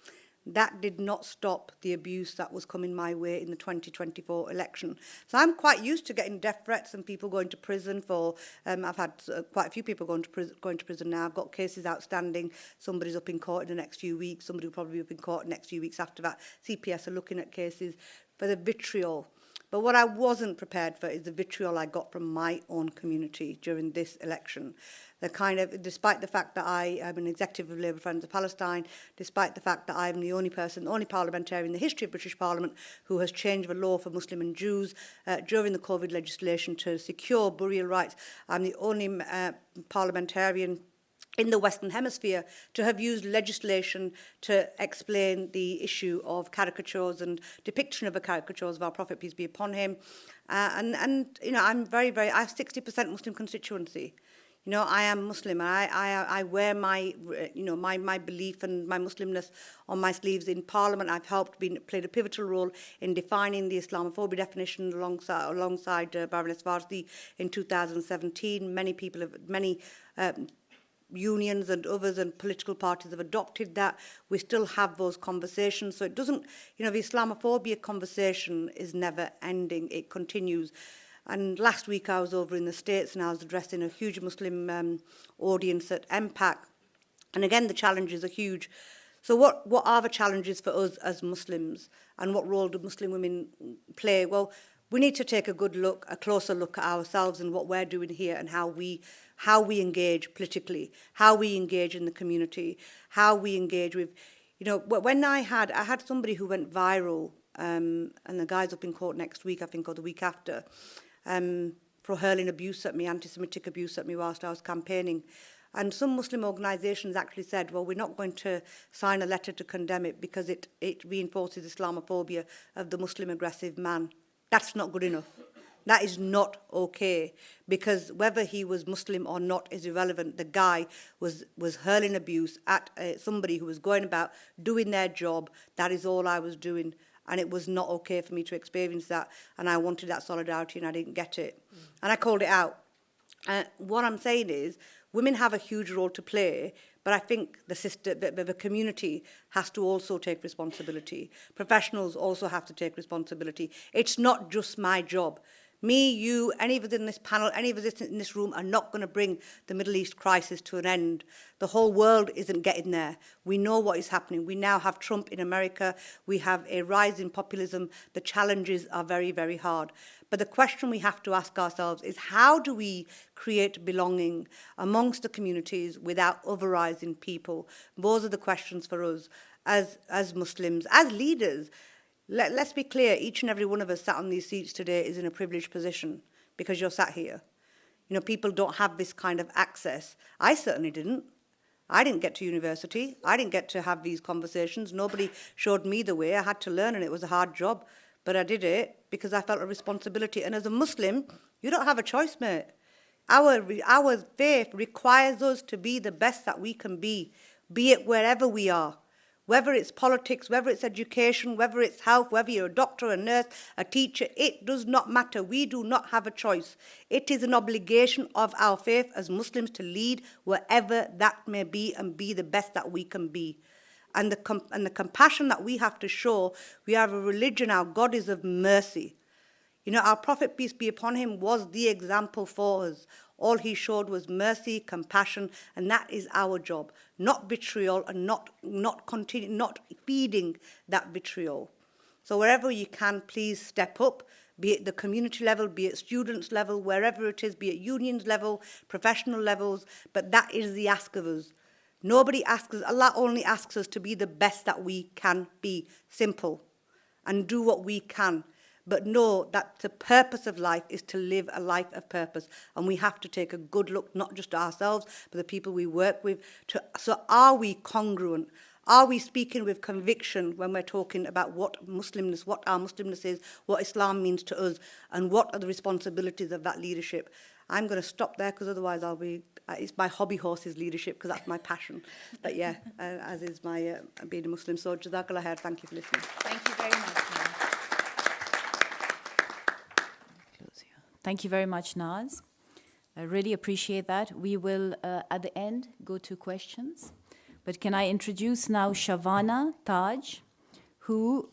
S3: That did not stop the abuse that was coming my way in the 2024 election. So I'm quite used to getting death threats and people going to prison for... I've had quite a few people going to prison now. I've got cases outstanding. Somebody's up in court in the next few weeks. Somebody will probably be up in court in the next few weeks after that. CPS are looking at cases for the vitriol. But what I wasn't prepared for is the vitriol I got from my own community during this election. Despite the fact that I am an executive of Labour Friends of Palestine, despite the fact that I'm the only parliamentarian in the history of British Parliament who has changed the law for Muslim and Jews during the COVID legislation to secure burial rights, I'm the only parliamentarian in the Western Hemisphere to have used legislation to explain the issue of caricatures and depiction of the caricatures of our Prophet, peace be upon him. I'm very, very... I have 60% Muslim constituency. I am Muslim. I wear my belief and my Muslimness on my sleeves. In Parliament, I've played a pivotal role in defining the Islamophobia definition alongside Baroness Varsi in 2017. Many unions and others and political parties have adopted that. We still have those conversations. So it doesn't, the Islamophobia conversation is never ending. It continues. And last week I was over in the States and I was addressing a huge Muslim audience at MPAC. And again, the challenges are huge. So what are the challenges for us as Muslims, and what role do Muslim women play? Well, we need to take a closer look at ourselves and what we're doing here, and how we engage politically, how we engage in the community, how we engage with, when I had somebody who went viral, and the guy's up in court next week, I think, or the week after, for hurling abuse at me, anti-Semitic abuse at me whilst I was campaigning. And some Muslim organisations actually said, well, we're not going to sign a letter to condemn it because it reinforces Islamophobia of the Muslim aggressive man. That's not good enough. That is not okay, because whether he was Muslim or not is irrelevant. The guy was hurling abuse at somebody who was going about doing their job. That is all I was doing. And it was not okay for me to experience that. And I wanted that solidarity and I didn't get it. And I called it out. What I'm saying is, women have a huge role to play, but I think the community has to also take responsibility. Professionals also have to take responsibility. It's not just my job. Me, you, any of us in this panel, any of us in this room are not going to bring the Middle East crisis to an end. The whole world isn't getting there. We know what is happening. We now have Trump in America. We have a rise in populism. The challenges are very, very hard. But the question we have to ask ourselves is, how do we create belonging amongst the communities without otherizing people? Those are the questions for us as Muslims, as leaders. Let's be clear, each and every one of us sat on these seats today is in a privileged position because you're sat here. People don't have this kind of access. I certainly didn't. I didn't get to university. I didn't get to have these conversations. Nobody showed me the way. I had to learn, and it was a hard job. But I did it because I felt a responsibility. And as a Muslim, you don't have a choice, mate. Our faith requires us to be the best that we can be it wherever we are. Whether it's politics, whether it's education, whether it's health, whether you're a doctor, a nurse, a teacher, it does not matter. We do not have a choice. It is an obligation of our faith as Muslims to lead wherever that may be and be the best that we can be. And the compassion that we have to show, we have a religion, our God is of mercy. You know, our Prophet, peace be upon him, was the example for us. All he showed was mercy, compassion, and that is our job. Not vitriol and not feeding that vitriol. So wherever you can, please step up, be it the community level, be it students level, wherever it is, be it unions level, professional levels, but that is the ask of us. Nobody asks us, Allah only asks us to be the best that we can be, simple, and do what we can. But know that the purpose of life is to live a life of purpose. And we have to take a good look, not just at ourselves, but the people we work with. So are we congruent? Are we speaking with conviction when we're talking about what our Muslimness is, what Islam means to us, and what are the responsibilities of that leadership? I'm going to stop there because otherwise it's my hobby horse's leadership because that's my passion. But yeah, as is my being a Muslim. So Jazakallah khair, thank you for listening.
S21: Thank you very much. Thank you very much, Naz. I really appreciate that. We will, at the end, go to questions. But can I introduce now Shavana Taj, who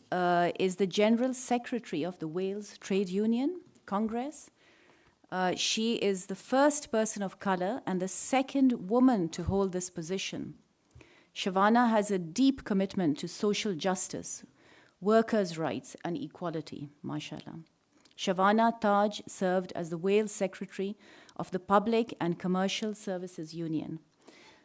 S21: is the General Secretary of the Wales Trade Union Congress. She is the first person of color and the second woman to hold this position. Shavana has a deep commitment to social justice, workers' rights, and equality, mashallah. Shavana Taj served as the Wales Secretary of the Public and Commercial Services Union,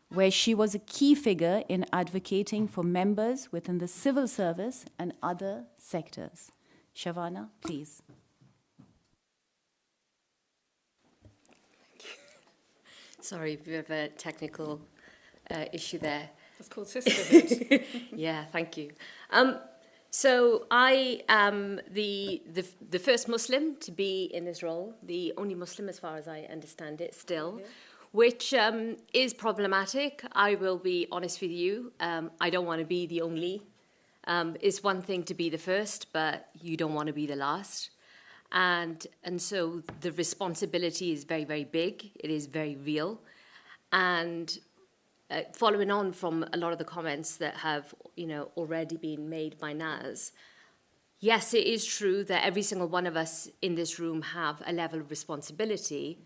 S21: where she was a key figure in advocating for members within the civil service and other sectors. Shavana, please.
S7: Sorry, we have a technical issue there.
S13: That's called sisterhood.
S7: Yeah, thank you. So I am the first Muslim to be in this role, the only Muslim as far as I understand it still, which is problematic. I will be honest with you. I don't want to be the only. It's one thing to be the first, but you don't want to be the last. And so the responsibility is very, very big. It is very real. And following on from a lot of the comments that have, already been made by Naz, yes, it is true that every single one of us in this room have a level of responsibility,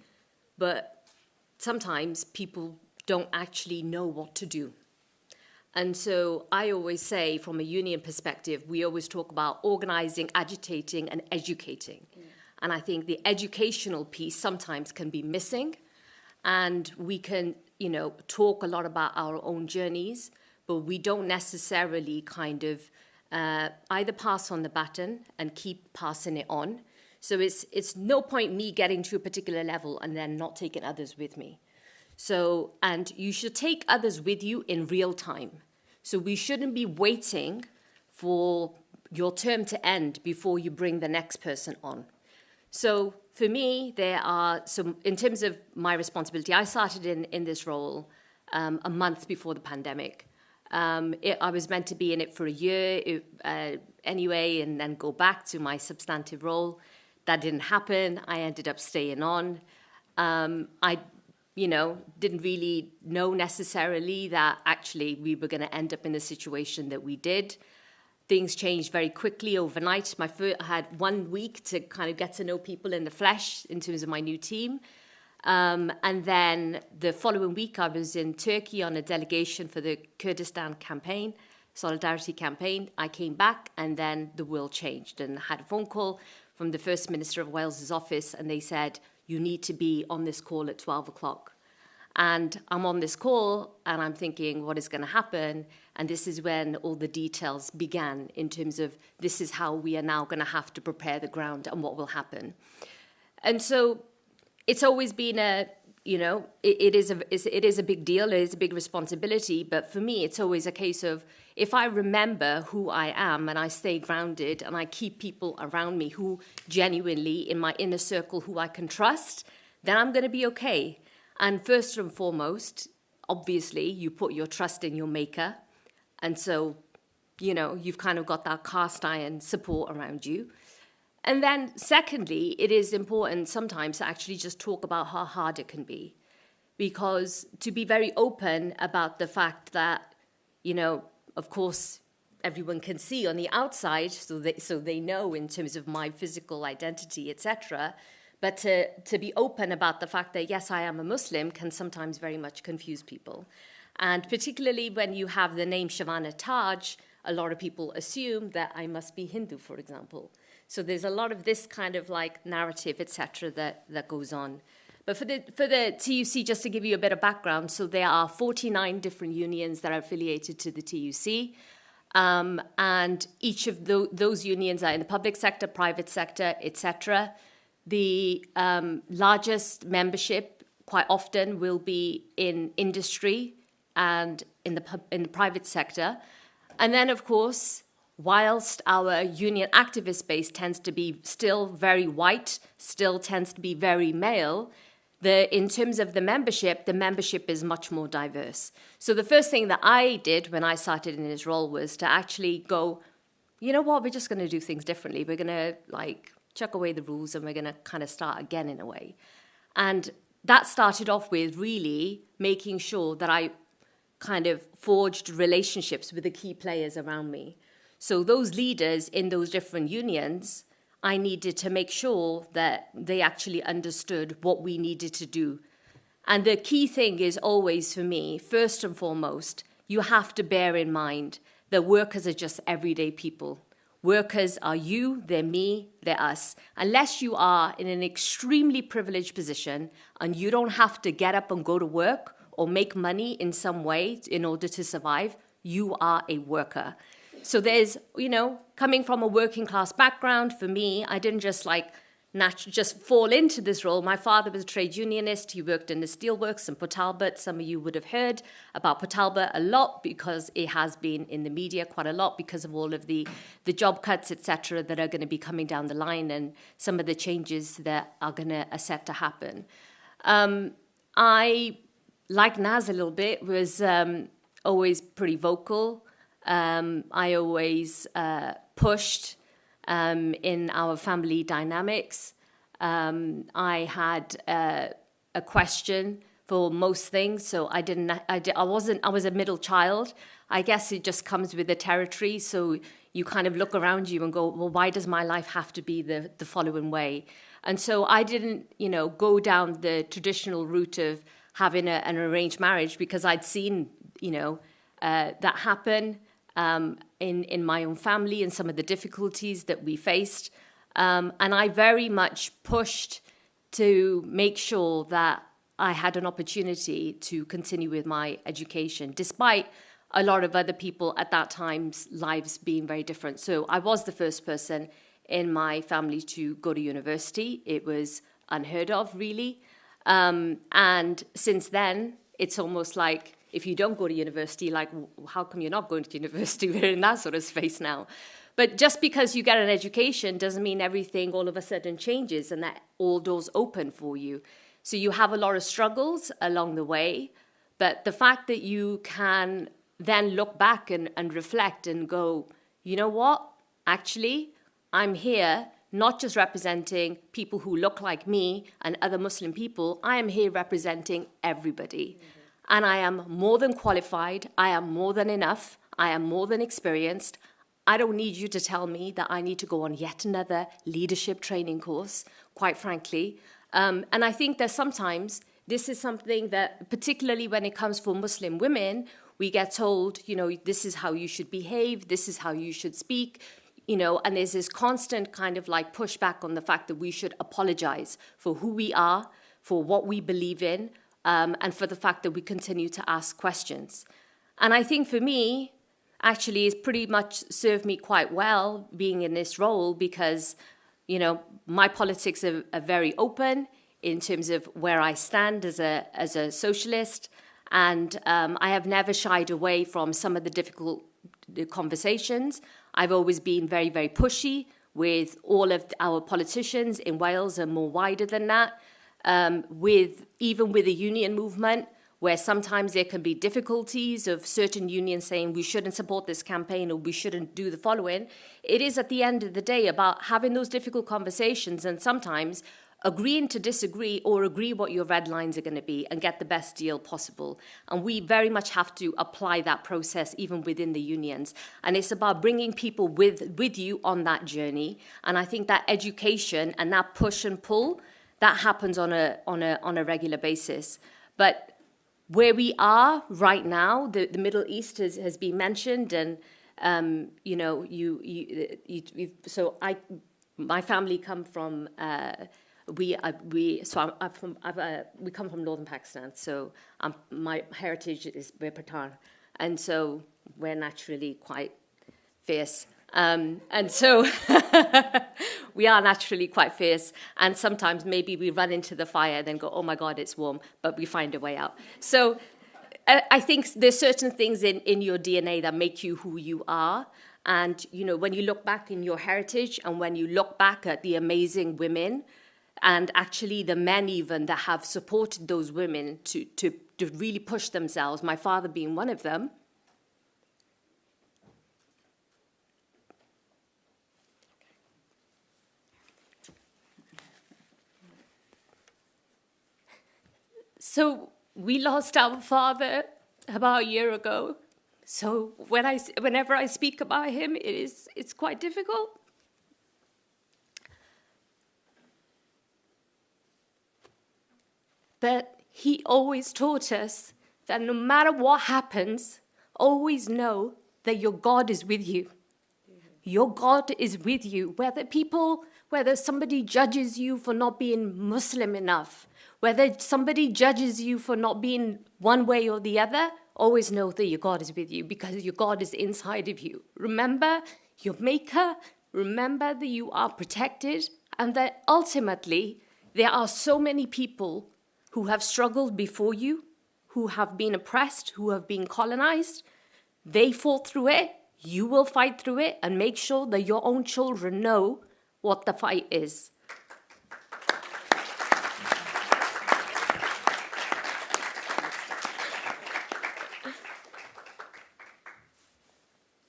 S7: but sometimes people don't actually know what to do. And so I always say, from a union perspective, we always talk about organizing, agitating, and educating. Yeah. And I think the educational piece sometimes can be missing. And we can, talk a lot about our own journeys, but we don't necessarily kind of either pass on the baton and keep passing it on. So it's no point me getting to a particular level and then not taking others with me. So, and you should take others with you in real time. So we shouldn't be waiting for your term to end before you bring the next person on. So for me, there are some, in terms of my responsibility, I started in this role a month before the pandemic. I was meant to be in it for a year anyway, and then go back to my substantive role. That didn't happen. I ended up staying on. I didn't really know necessarily that actually we were going to end up in the situation that we did. Things changed very quickly overnight. I had 1 week to kind of get to know people in the flesh in terms of my new team. And then the following week, I was in Turkey on a delegation for the Kurdistan campaign, Solidarity campaign. I came back and then the world changed, and I had a phone call from the First Minister of Wales's office, and they said, you need to be on this call at 12 o'clock. And I'm on this call and I'm thinking, what is going to happen? And this is when all the details began in terms of this is how we are now going to have to prepare the ground and what will happen. And so it's always been it is a big deal, it is a big responsibility. But for me, it's always a case of if I remember who I am and I stay grounded and I keep people around me who genuinely in my inner circle who I can trust, then I'm going to be okay. And first and foremost, obviously, you put your trust in your maker. And so, you've kind of got that cast iron support around you. And then secondly, it is important sometimes to actually just talk about how hard it can be. Because to be very open about the fact that, of course, everyone can see on the outside, so they know in terms of my physical identity, etc. But to be open about the fact that, yes, I am a Muslim can sometimes very much confuse people. And particularly when you have the name Shavana Taj, a lot of people assume that I must be Hindu, for example. So there's a lot of this kind of like narrative, etc., that goes on. But for the TUC, just to give you a bit of background, so there are 49 different unions that are affiliated to the TUC. And each of those unions are in the public sector, private sector, etc. The largest membership quite often will be in industry and in the private sector. And then, of course, whilst our union activist base tends to be still very white, still tends to be very male, in terms of the membership is much more diverse. So the first thing that I did when I started in this role was to actually go, you know what, we're just going to do things differently. We're going to like chuck away the rules and we're going to kind of start again in a way. And that started off with really making sure that I kind of forged relationships with the key players around me. So those leaders in those different unions, I needed to make sure that they actually understood what we needed to do. And the key thing is always for me, first and foremost, you have to bear in mind that workers are just everyday people. Workers are you, they're me, they're us. Unless you are in an extremely privileged position and you don't have to get up and go to work or make money in some way in order to survive, you are a worker. So there's, coming from a working class background, for me, I didn't just just fall into this role. My father was a trade unionist. He worked in the steelworks in Port Talbot. Some of you would have heard about Port Talbot a lot because it has been in the media quite a lot because of all of the job cuts, etc., that are going to be coming down the line and some of the changes that are set to happen. I, like Naz a little bit, was always pretty vocal. I always pushed in our family dynamics. I had a question for most things, so I was a middle child. I guess it just comes with the territory, so you kind of look around you and go, well, why does my life have to be the following way? And so I didn't, go down the traditional route of having an arranged marriage because I'd seen, that happen in my own family and some of the difficulties that we faced. And I very much pushed to make sure that I had an opportunity to continue with my education, despite a lot of other people at that time's lives being very different. So I was the first person in my family to go to university. It was unheard of, really. And since then, it's almost like, if you don't go to university, like, how come you're not going to university? We're in that sort of space now. But just because you get an education doesn't mean everything all of a sudden changes and that all doors open for you. So you have a lot of struggles along the way. But the fact that you can then look back and reflect and go, you know what? Actually, I'm here not just representing people who look like me and other Muslim people. I am here representing everybody. Mm-hmm. And I am more than qualified. I am more than enough. I am more than experienced. I don't need you to tell me that I need to go on yet another leadership training course, quite frankly. And I think that sometimes this is something that, particularly when it comes for Muslim women, we get told, this is how you should behave, this is how you should speak, and there's this constant kind of like pushback on the fact that we should apologize for who we are, for what we believe in, and for the fact that we continue to ask questions. And I think for me, actually, it's pretty much served me quite well being in this role because, my politics are very open in terms of where I stand as a socialist. And I have never shied away from some of the difficult conversations. I've always been very, very pushy with all of our politicians in Wales and more wider than that. Even with the union movement, where sometimes there can be difficulties of certain unions saying we shouldn't support this campaign or we shouldn't do the following. It is at the end of the day about having those difficult conversations and sometimes agreeing to disagree or agree what your red lines are going to be and get the best deal possible. And we very much have to apply that process even within the unions. And it's about bringing people with you on that journey. And I think that education and that push and pull, that happens on a regular basis. But where we are right now, the Middle East has been mentioned, and my family come from we come from northern Pakistan, so my heritage is we're Pathan, and so we're naturally quite fierce. And so we are naturally quite fierce, and sometimes maybe we run into the fire, then go, oh my God, it's warm, but we find a way out. So I think there's certain things in your DNA that make you who you are. And, when you look back in your heritage and when you look back at the amazing women and actually the men even that have supported those women to really push themselves, my father being one of them, so we lost our father about a year ago. So whenever I speak about him, it's quite difficult. But he always taught us that no matter what happens, always know that your God is with you. Your God is with you. Whether somebody judges you for not being Muslim enough, whether somebody judges you for not being one way or the other, always know that your God is with you because your God is inside of you. Remember your Maker, remember that you are protected, and that ultimately there are so many people who have struggled before you, who have been oppressed, who have been colonized. They fought through it, you will fight through it, and make sure that your own children know what the fight is.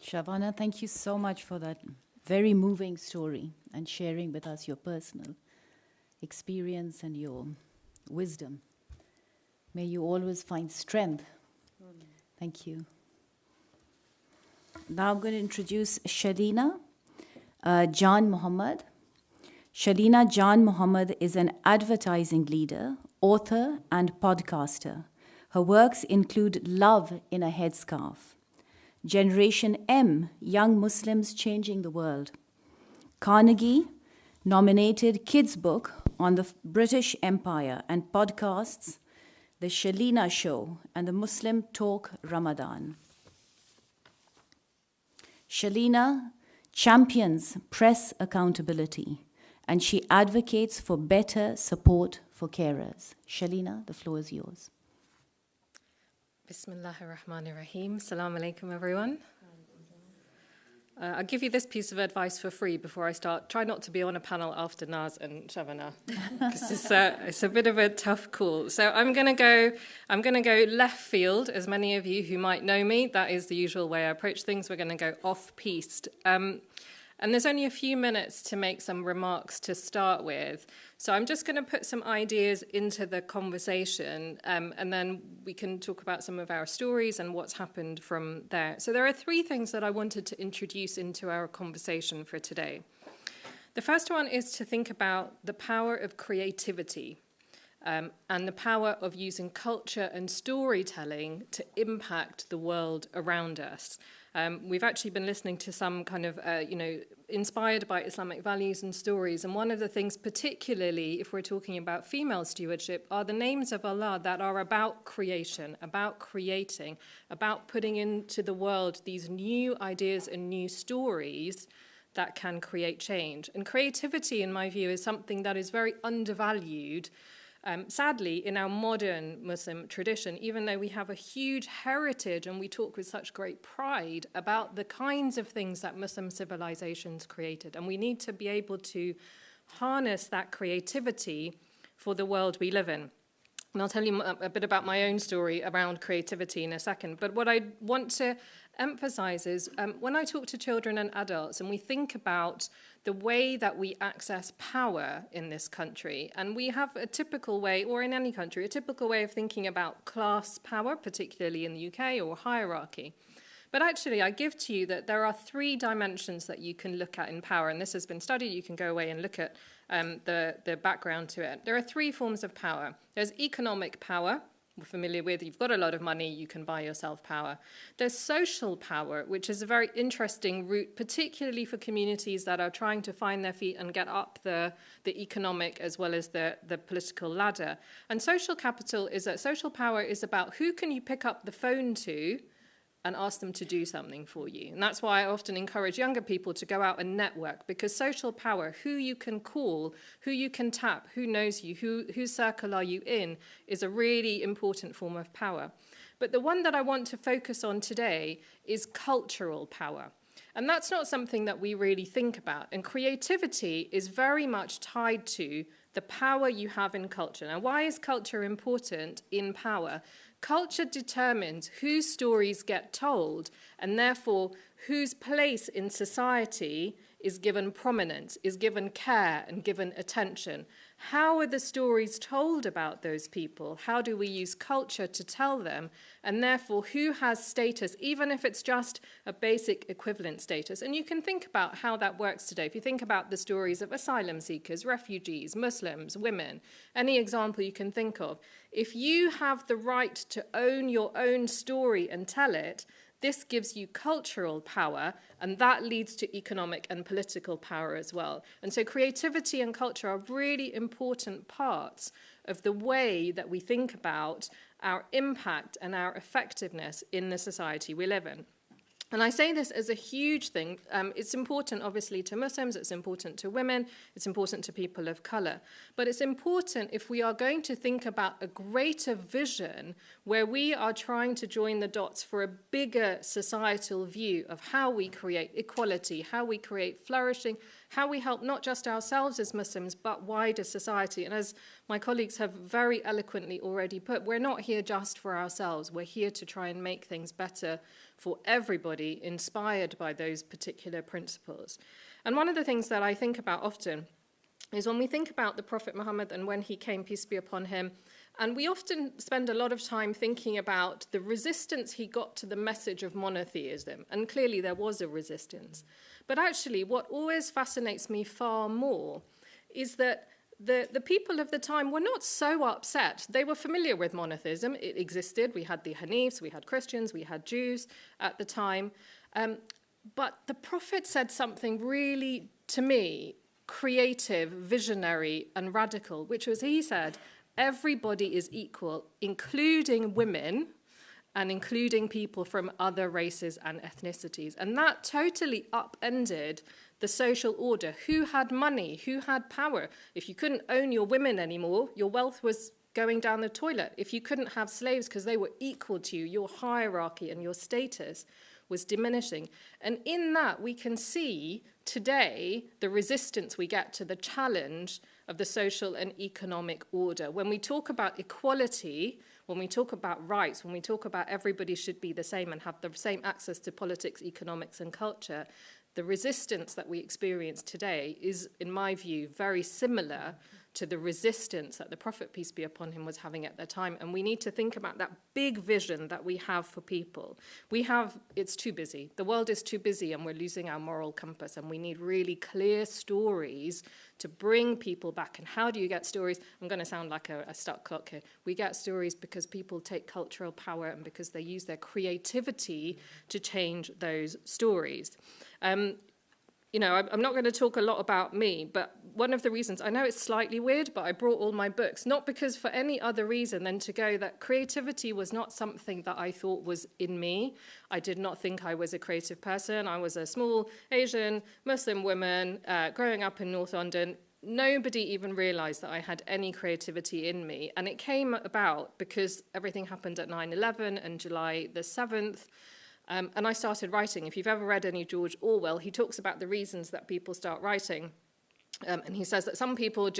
S21: Shavana, thank you so much for that very moving story and sharing with us your personal experience and your wisdom. May you always find strength. Thank you. Now I'm going to introduce Shalina Jan Muhammad. Shalina Jan Muhammad is an advertising leader, author, and podcaster. Her works include Love in a Headscarf, Generation M, Young Muslims Changing the World, Carnegie-nominated kids book on the British Empire, and podcasts The Shalina Show and the Muslim Talk Ramadan. Shalina champions press accountability, and she advocates for better support for carers. Shalina, the floor is yours.
S8: Bismillahirrahmanirrahim. Assalamu alaikum, everyone. I'll give you this piece of advice for free before I start. Try not to be on a panel after Naz and Shavana, because it's a bit of a tough call. So I'm going to go left field. As many of you who might know me, that is the usual way I approach things. We're going to go off-piste. And there's only a few minutes to make some remarks to start with. So I'm just going to put some ideas into the conversation, and then we can talk about some of our stories and what's happened from there. So there are three things that I wanted to introduce into our conversation for today. The first one is to think about the power of creativity and the power of using culture and storytelling to impact the world around us. We've actually been listening to some kind of, inspired by Islamic values and stories. And one of the things, particularly if we're talking about female stewardship, are the names of Allah that are about creation, about creating, about putting into the world these new ideas and new stories that can create change. And creativity, in my view, is something that is very undervalued. Sadly, in our modern Muslim tradition, even though we have a huge heritage and we talk with such great pride about the kinds of things that Muslim civilizations created, and we need to be able to harness that creativity for the world we live in. And I'll tell you a bit about my own story around creativity in a second. But what I want to emphasizes when I talk to children and adults and we think about the way that we access power in this country, and we have a typical way, or in any country, a typical way of thinking about class power, particularly in the UK, or hierarchy. But actually, I give to you that there are 3 dimensions that you can look at in power, and this has been studied. You can go away and look at the background to it. There are 3 forms of power. There's economic power, we're familiar with. You've got a lot of money, you can buy yourself power. There's social power, which is a very interesting route, particularly for communities that are trying to find their feet and get up the economic as well as the political ladder. And social power is about who can you pick up the phone to and ask them to do something for you. And that's why I often encourage younger people to go out and network, because social power, who you can call, who you can tap, who knows you, whose circle are you in, is a really important form of power. But the one that I want to focus on today is cultural power. And that's not something that we really think about. And creativity is very much tied to the power you have in culture. Now, why is culture important in power? Culture determines whose stories get told, and therefore whose place in society is given prominence, is given care, and given attention. How are the stories told about those people? How do we use culture to tell them? And therefore, who has status, even if it's just a basic equivalent status? And you can think about how that works today. If you think about the stories of asylum seekers, refugees, Muslims, women, any example you can think of, if you have the right to own your own story and tell it, this gives you cultural power, and that leads to economic and political power as well. And so creativity and culture are really important parts of the way that we think about our impact and our effectiveness in the society we live in. And I say this as a huge thing. It's important, obviously, to Muslims. It's important to women. It's important to people of color. But it's important if we are going to think about a greater vision where we are trying to join the dots for a bigger societal view of how we create equality, how we create flourishing, how we help not just ourselves as Muslims, but wider society. And as my colleagues have very eloquently already put, we're not here just for ourselves. We're here to try and make things better for everybody, inspired by those particular principles. And one of the things that I think about often is when we think about the Prophet Muhammad and when he came, peace be upon him, and we often spend a lot of time thinking about the resistance he got to the message of monotheism. And clearly there was a resistance. But actually, what always fascinates me far more is that the people of the time were not so upset. They were familiar with monotheism. It existed. We had the Hanifs, we had Christians, we had Jews at the time. But the Prophet said something really, to me, creative, visionary, and radical, which was, he said, everybody is equal, including women, and including people from other races and ethnicities. And that totally upended the social order. Who had money? Who had power? If you couldn't own your women anymore, your wealth was going down the toilet. If you couldn't have slaves because they were equal to you, your hierarchy and your status was diminishing. And in that, we can see today the resistance we get to the challenge of the social and economic order. When we talk about equality, when we talk about rights, when we talk about everybody should be the same and have the same access to politics, economics, and culture, the resistance that we experience today is, in my view, very similar to the resistance that the Prophet, peace be upon him, was having at that time. And we need to think about that big vision that we have for people. It's too busy. The world is too busy and we're losing our moral compass, and we need really clear stories to bring people back. And how do you get stories? I'm going to sound like a stuck clock here. We get stories because people take cultural power and because they use their creativity to change those stories. You know, I'm not going to talk a lot about me, but one of the reasons, I know it's slightly weird, but I brought all my books, not because for any other reason than to go that creativity was not something that I thought was in me. I did not think I was a creative person. I was a small Asian Muslim woman growing up in North London. Nobody even realized that I had any creativity in me. And it came about because everything happened at 9/11 and July the 7th. And I started writing. If you've ever read any George Orwell, he talks about the reasons that people start writing. And he says that some people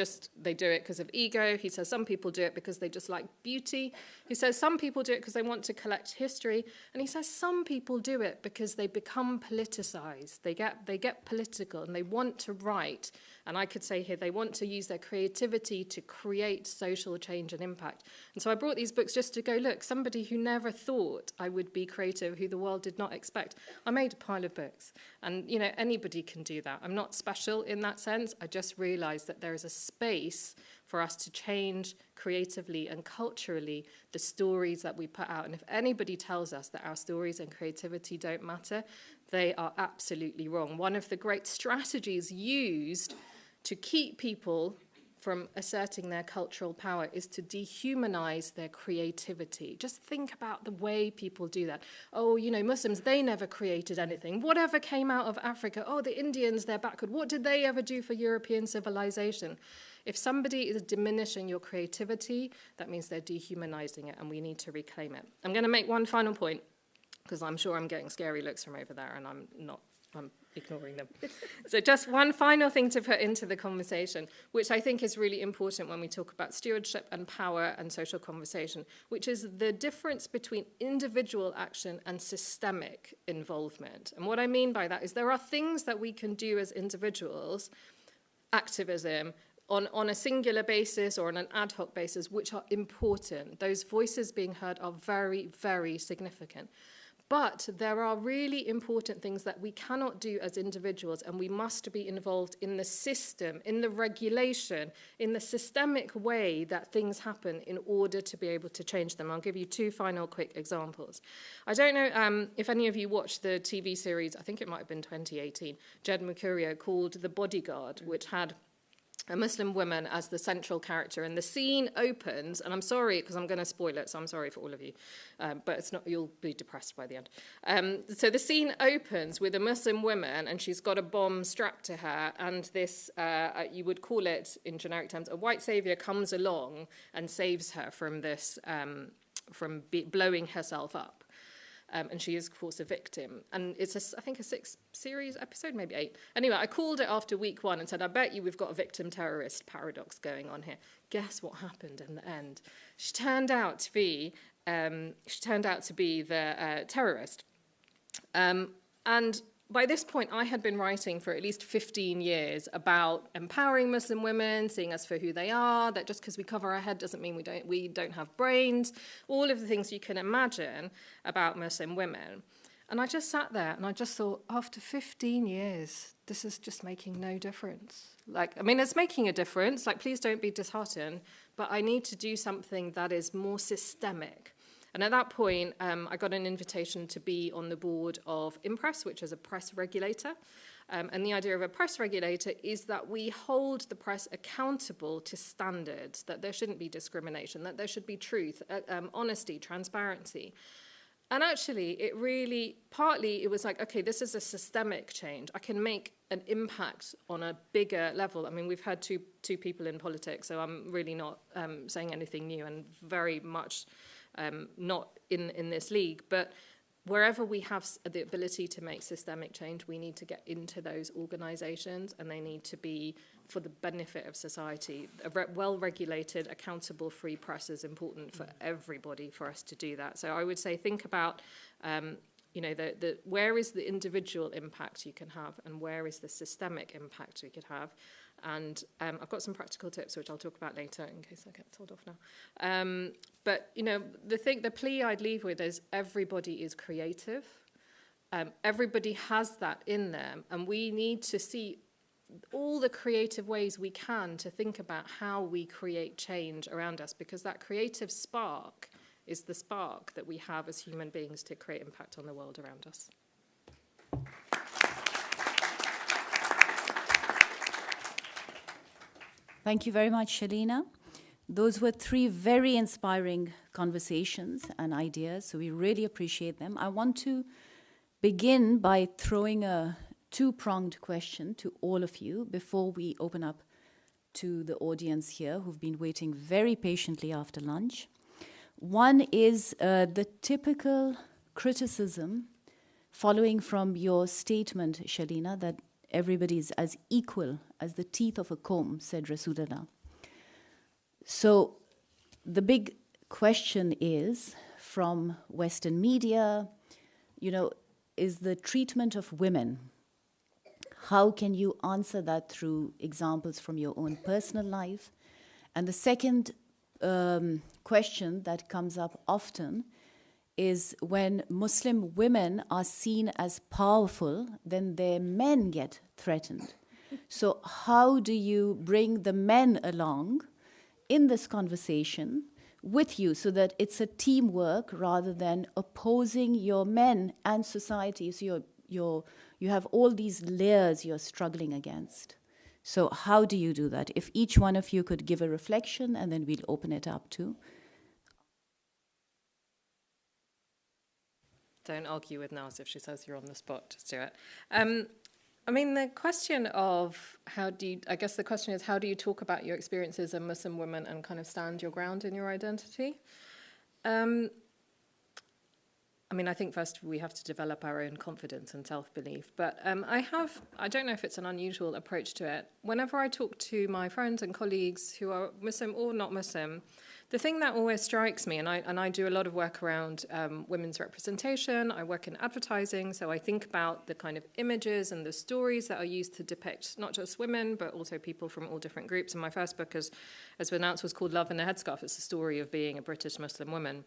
S8: they do it because of ego. He says some people do it because they just like beauty. He says some people do it because they want to collect history. And he says some people do it because they become politicized. They get political and they want to write. And I could say here they want to use their creativity to create social change and impact. And so I brought these books just to go, look, somebody who never thought I would be creative, who the world did not expect. I made a pile of books. And, you know, anybody can do that. I'm not special in that sense. I just realized that there is a space for us to change creatively and culturally the stories that we put out. And if anybody tells us that our stories and creativity don't matter, they are absolutely wrong. One of the great strategies used to keep people from asserting their cultural power is to dehumanize their creativity. Just think about the way people do that. Oh, you know, Muslims, they never created anything. Whatever came out of Africa, oh, the Indians, they're backward. What did they ever do for European civilization? If somebody is diminishing your creativity, that means they're dehumanizing it, and we need to reclaim it. I'm going to make one final point, because I'm sure I'm getting scary looks from over there, and I'm ignoring them. So just one final thing to put into the conversation, which I think is really important when we talk about stewardship and power and social conversation, which is the difference between individual action and systemic involvement. And what I mean by that is there are things that we can do as individuals, activism, on a singular basis or on an ad hoc basis, which are important. Those voices being heard are very, very significant. But there are really important things that we cannot do as individuals, and we must be involved in the system, in the regulation, in the systemic way that things happen in order to be able to change them. I'll give you two final quick examples. I don't know if any of you watched the TV series, I think it might have been 2018, Jed Mercurio, called The Bodyguard, which had a Muslim woman as the central character, and the scene opens, and I'm sorry because I'm going to spoil it, so I'm sorry for all of you, but it's not, you'll be depressed by the end. So the scene opens with a Muslim woman, and she's got a bomb strapped to her, and this, you would call it in generic terms, a white savior comes along and saves her from this, from blowing herself up. And she is, of course, a victim. And it's, I think, a 6-series episode, maybe 8. Anyway, I called it after week 1 and said, I bet you we've got a victim-terrorist paradox going on here. Guess what happened in the end? She turned out to be the terrorist. And by this point, I had been writing for at least 15 years about empowering Muslim women, seeing us for who they are, that just because we cover our head doesn't mean we don't have brains, all of the things you can imagine about Muslim women. And I just sat there and I just thought, after 15 years, this is just making no difference. Like, I mean, it's making a difference. Like, please don't be disheartened, but I need to do something that is more systemic. And at that point, I got an invitation to be on the board of Impress, which is a press regulator. And the idea of a press regulator is that we hold the press accountable to standards, that there shouldn't be discrimination, that there should be truth, honesty, transparency. And actually, partly it was like, okay, this is a systemic change. I can make an impact on a bigger level. I mean, we've had two people in politics, so I'm really not saying anything new and very much not in this league, but wherever we have the ability to make systemic change, we need to get into those organizations, and they need to be for the benefit of society. A well-regulated, accountable, free press is important for everybody for us to do that. So I would say think about, where is the individual impact you can have, and where is the systemic impact we could have. And I've got some practical tips, which I'll talk about later in case I get told off now. But, the plea I'd leave with is everybody is creative. Everybody has that in them. And we need to see all the creative ways we can to think about how we create change around us, because that creative spark is the spark that we have as human beings to create impact on the world around us.
S21: Thank you very much, Shalina. Those were 3 very inspiring conversations and ideas, so we really appreciate them. I want to begin by throwing a 2-pronged question to all of you before we open up to the audience here who've been waiting very patiently after lunch. One is the typical criticism following from your statement, Shalina, that Everybody is as equal as the teeth of a comb, said Rasulullah. So the big question is, from Western media, is the treatment of women. How can you answer that through examples from your own personal life? And the second question that comes up often is when Muslim women are seen as powerful, then their men get threatened. So how do you bring the men along in this conversation with you so that it's a teamwork rather than opposing your men and society? So you have all these layers you're struggling against. So how do you do that? If each one of you could give a reflection, and then we'll open it up to.
S8: Don't argue with Naz if she says you're on the spot. Just do it. I mean, the question of the question is, how do you talk about your experiences as a Muslim woman and kind of stand your ground in your identity? I mean, I think first we have to develop our own confidence and self-belief. But I don't know if it's an unusual approach to it. Whenever I talk to my friends and colleagues who are Muslim or not Muslim, the thing that always strikes me, and I do a lot of work around women's representation, I work in advertising, so I think about the kind of images and the stories that are used to depict not just women, but also people from all different groups. And my first book, as we announced, was called Love in a Headscarf. It's the story of being a British Muslim woman.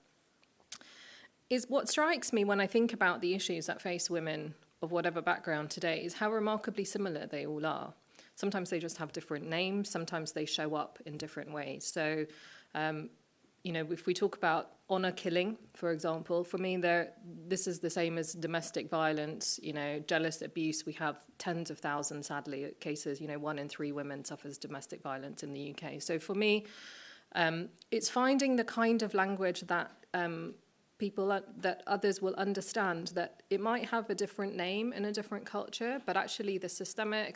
S8: Is what strikes me when I think about the issues that face women of whatever background today is how remarkably similar they all are. Sometimes they just have different names, sometimes they show up in different ways. So, if we talk about honor killing, for example, for me, this is the same as domestic violence, jealous abuse. We have tens of thousands, sadly, of cases. 1 in 3 women suffers domestic violence in the UK. So for me, it's finding the kind of language that that others will understand, that it might have a different name in a different culture, but actually the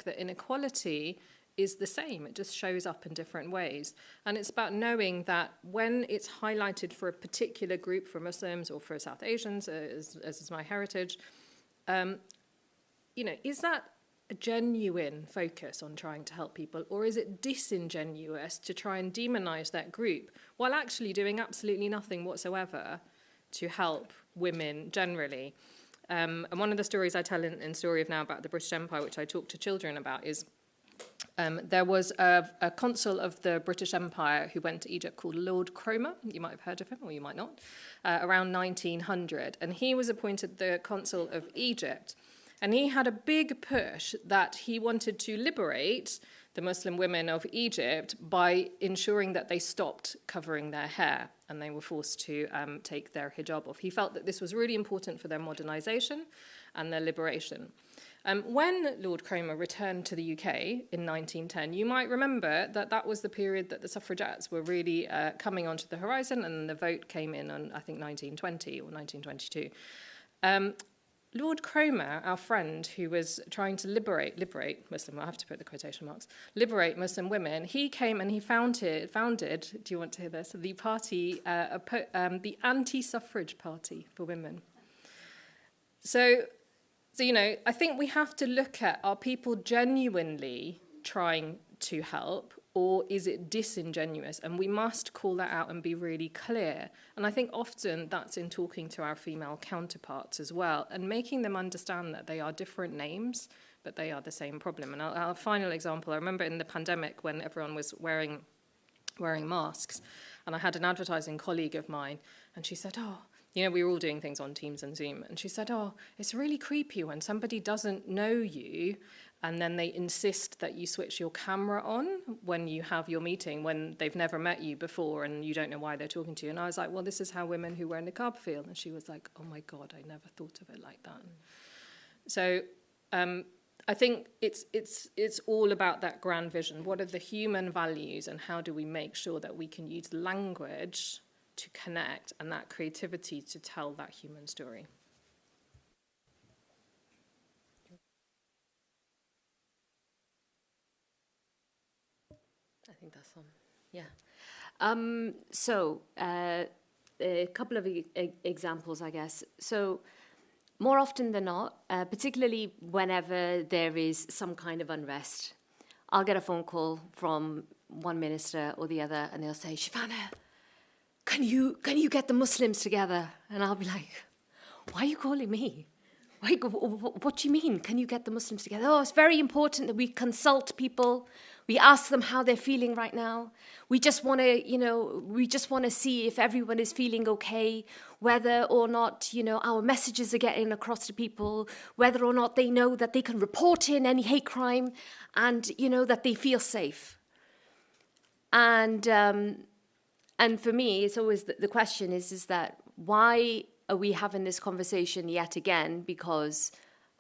S8: the inequality is the same. It just shows up in different ways. And it's about knowing that when it's highlighted for a particular group, for Muslims or for South Asians, as is my heritage, is that a genuine focus on trying to help people, or is it disingenuous to try and demonize that group while actually doing absolutely nothing whatsoever to help women generally? And one of the stories I tell in Story of Now about the British Empire, which I talk to children about, is there was a consul of the British Empire who went to Egypt called Lord Cromer. You might have heard of him, or you might not, around 1900. And he was appointed the consul of Egypt. And he had a big push that he wanted to liberate the Muslim women of Egypt by ensuring that they stopped covering their hair and they were forced to take their hijab off. He felt that this was really important for their modernization and their liberation. When Lord Cromer returned to the UK in 1910, you might remember that was the period that the suffragettes were really coming onto the horizon, and the vote came in on, I think, 1920 or 1922. Lord Cromer, our friend who was trying to liberate Muslim, I have to put the quotation marks, liberate Muslim women, he came and he founded, do you want to hear this, the party, the anti-suffrage party for women. So, I think we have to look at, are people genuinely trying to help, or is it disingenuous? And we must call that out and be really clear. And I think often that's in talking to our female counterparts as well, and making them understand that they are different names, but they are the same problem. And our final example, I remember in the pandemic when everyone was wearing masks, and I had an advertising colleague of mine, and she said, we were all doing things on Teams and Zoom, and she said, it's really creepy when somebody doesn't know you and then they insist that you switch your camera on when you have your meeting, when they've never met you before and you don't know why they're talking to you. And I was like, well, this is how women who wear niqab feel. And she was like, oh my God, I never thought of it like that. So I think it's all about that grand vision. What are the human values, and how do we make sure that we can use language to connect and that creativity to tell that human story? I think that's on. Yeah. So a couple of examples, I guess. So
S7: more often than not, particularly whenever there is some kind of unrest, I'll get a phone call from one minister or the other, and they'll say, Shana, can you get the Muslims together? And I'll be like, why are you calling me? What do you mean? Can you get the Muslims together? Oh, it's very important that we consult people. We ask them how they're feeling right now. We just want to see if everyone is feeling okay, whether or not, our messages are getting across to people, whether or not they know that they can report in any hate crime and, that they feel safe. And for me, it's always the question is that why are we having this conversation yet again? Because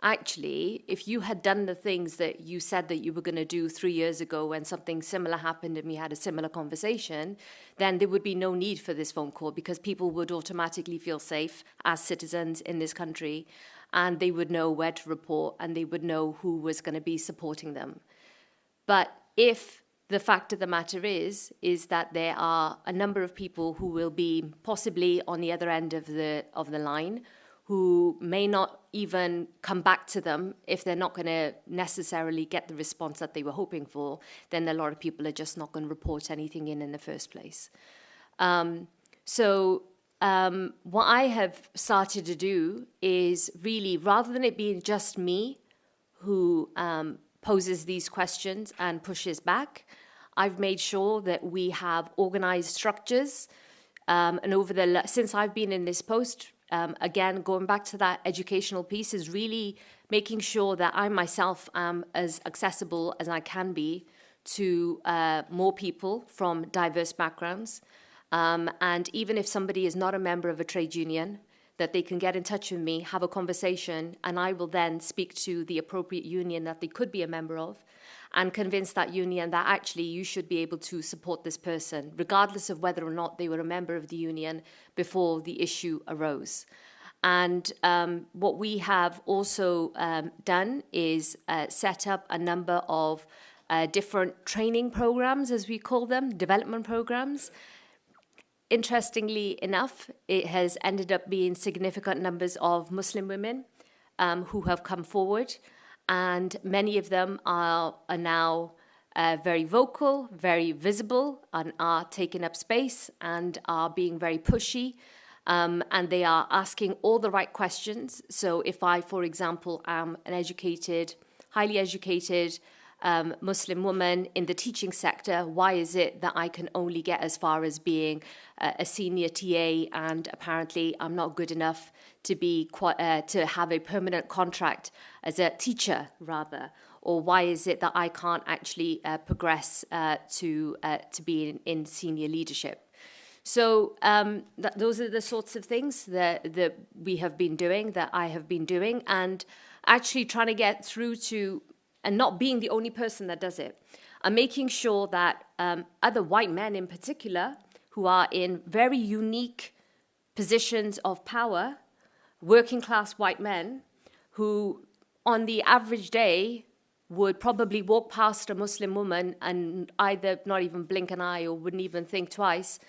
S7: actually, if you had done the things that you said that you were going to do 3 years ago when something similar happened and we had a similar conversation, then there would be no need for this phone call because people would automatically feel safe as citizens in this country and they would know where to report and they would know who was going to be supporting them. But if the fact of the matter is that there are a number of people who will be possibly on the other end of the line who may not even come back to them if they're not going to necessarily get the response that they were hoping for, then a lot of people are just not going to report anything in the first place. So what I have started to do is really, rather than it being just me who poses these questions and pushes back, I've made sure that we have organized structures. And since I've been in this post, again, going back to that educational piece is really making sure that I myself am as accessible as I can be to more people from diverse backgrounds. And even if somebody is not a member of a trade union, that they can get in touch with me, have a conversation, and I will then speak to the appropriate union that they could be a member of and convince that union that actually you should be able to support this person, regardless of whether or not they were a member of the union before the issue arose. And what we have also done is set up a number of different training programs, as we call them, development programs. Interestingly enough, it has ended up being significant numbers of Muslim women who have come forward, and many of them are now very vocal, very visible, and are taking up space and are being very pushy, and they are asking all the right questions. So if I, for example, am an educated, highly educated Muslim woman in the teaching sector, why is it that I can only get as far as being a senior TA and apparently I'm not good enough to be to have a permanent contract as a teacher, rather? Or why is it that I can't actually progress to be in senior leadership? So those are the sorts of things that we have been doing, that I have been doing, and actually trying to get through to, and not being the only person that does it, and making sure that other white men in particular, who are in very unique positions of power, working class white men, who on the average day would probably walk past a Muslim woman and either not even blink an eye or wouldn't even think twice,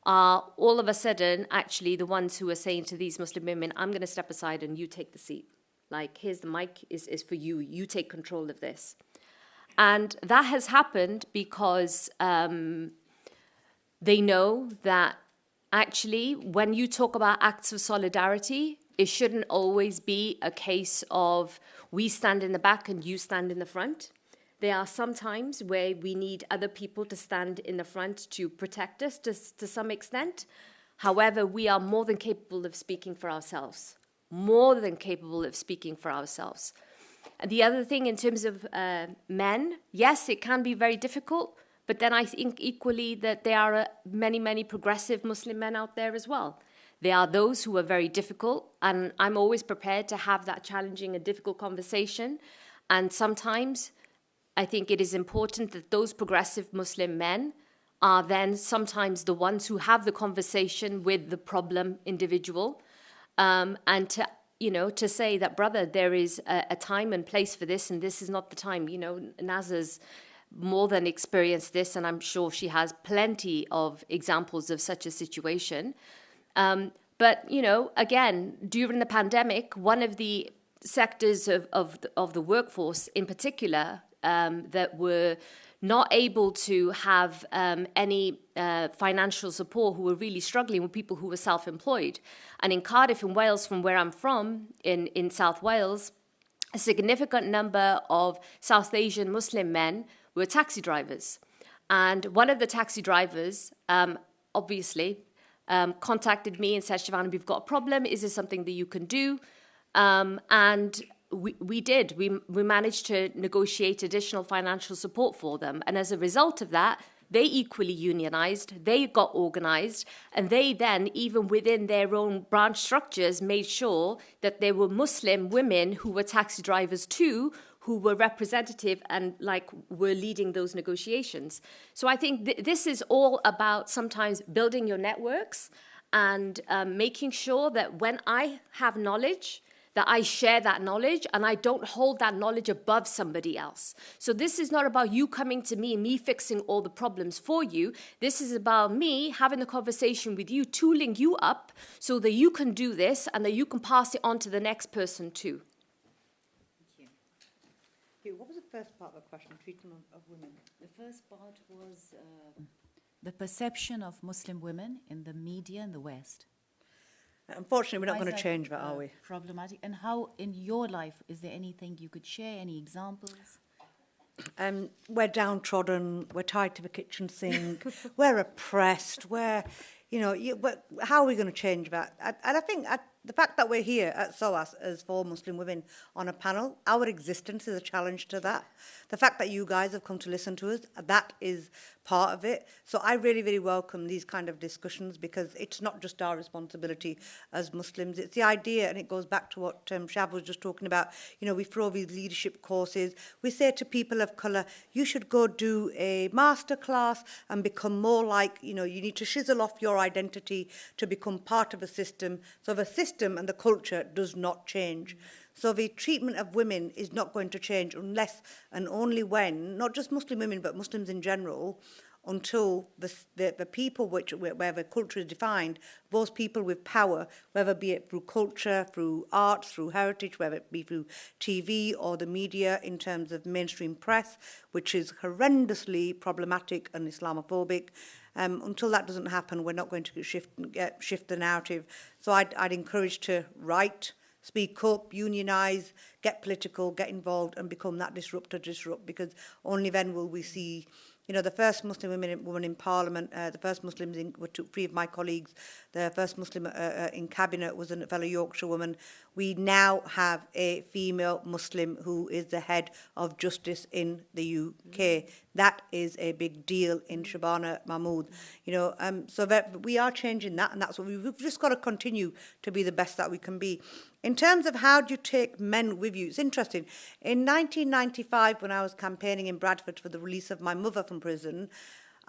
S7: are all of a sudden actually the ones who are saying to these Muslim women, I'm going to step aside and you take the seat. Like, here's the mic, is for you. You take control of this. And that has happened because they know that actually when you talk about acts of solidarity, it shouldn't always be a case of we stand in the back and you stand in the front. There are some times where we need other people to stand in the front to protect us to some extent. However, we are more than capable of speaking for ourselves. More than capable of speaking for ourselves. And the other thing in terms of men, yes, it can be very difficult, but then I think equally that there are many, many progressive Muslim men out there as well. There are those who are very difficult, and I'm always prepared to have that challenging and difficult conversation. And sometimes I think it is important that those progressive Muslim men are then sometimes the ones who have the conversation with the problem individual, and to say that, brother, there is a time and place for this, and this is not the time. Naza's more than experienced this, and I'm sure she has plenty of examples of such a situation. But, you know, again, during the pandemic, one of the sectors of the workforce in particular that were not able to have any financial support, who were really struggling, were people who were self-employed. And in Cardiff, in Wales, from where I'm from, in South Wales, a significant number of South Asian Muslim men were taxi drivers. And one of the taxi drivers, obviously, contacted me and said, Shavana, we've got a problem. Is this something that you can do? And we did. We managed to negotiate additional financial support for them. And as a result of that, they equally unionized, they got organized, and they then, even within their own branch structures, made sure that there were Muslim women who were taxi drivers too, who were representative and were leading those negotiations. So I think this is all about sometimes building your networks and making sure that when I have knowledge, that I share that knowledge and I don't hold that knowledge above somebody else. So this is not about you coming to me and me fixing all the problems for you. This is about me having a conversation with you, tooling you up so that you can do this and that you can pass it on to the next person too.
S3: Thank you. What was the first part of the question, treatment of women?
S21: The first part was the perception of Muslim women in the media in the West.
S3: Unfortunately, we're not going to change that, are we?
S21: Problematic. And how, in your life, is there anything you could share, any examples?
S3: We're downtrodden, we're tied to the kitchen sink, we're oppressed, how are we going to change that? And I think the fact that we're here at SOAS as 4 Muslim women on a panel, our existence is a challenge to that. The fact that you guys have come to listen to us, that is part of it. So I really, really welcome these kind of discussions, because it's not just our responsibility as Muslims. It's the idea, and it goes back to what Shav was just talking about. We throw these leadership courses. We say to people of colour, you should go do a masterclass and become more like, you need to chisel off your identity to become part of a system. So the system and the culture does not change. So the treatment of women is not going to change unless and only when, not just Muslim women, but Muslims in general, until the people where the culture is defined, those people with power, whether it be it through culture, through art, through heritage, whether it be through TV or the media in terms of mainstream press, which is horrendously problematic and Islamophobic, until that doesn't happen, we're not going to shift the narrative. So I'd encourage to write, speak up, unionize, get political, get involved, and become that disrupt, because only then will we see, the first Muslim woman in Parliament, the first Muslims were 3 of my colleagues, the first Muslim in Cabinet was a fellow Yorkshire woman. We now have a female Muslim who is the head of justice in the UK. That is a big deal in Shabana Mahmood. So that we are changing that, and that's what we've just got to continue to be the best that we can be. In terms of how do you take men with you, it's interesting. In 1995, when I was campaigning in Bradford for the release of my mother from prison,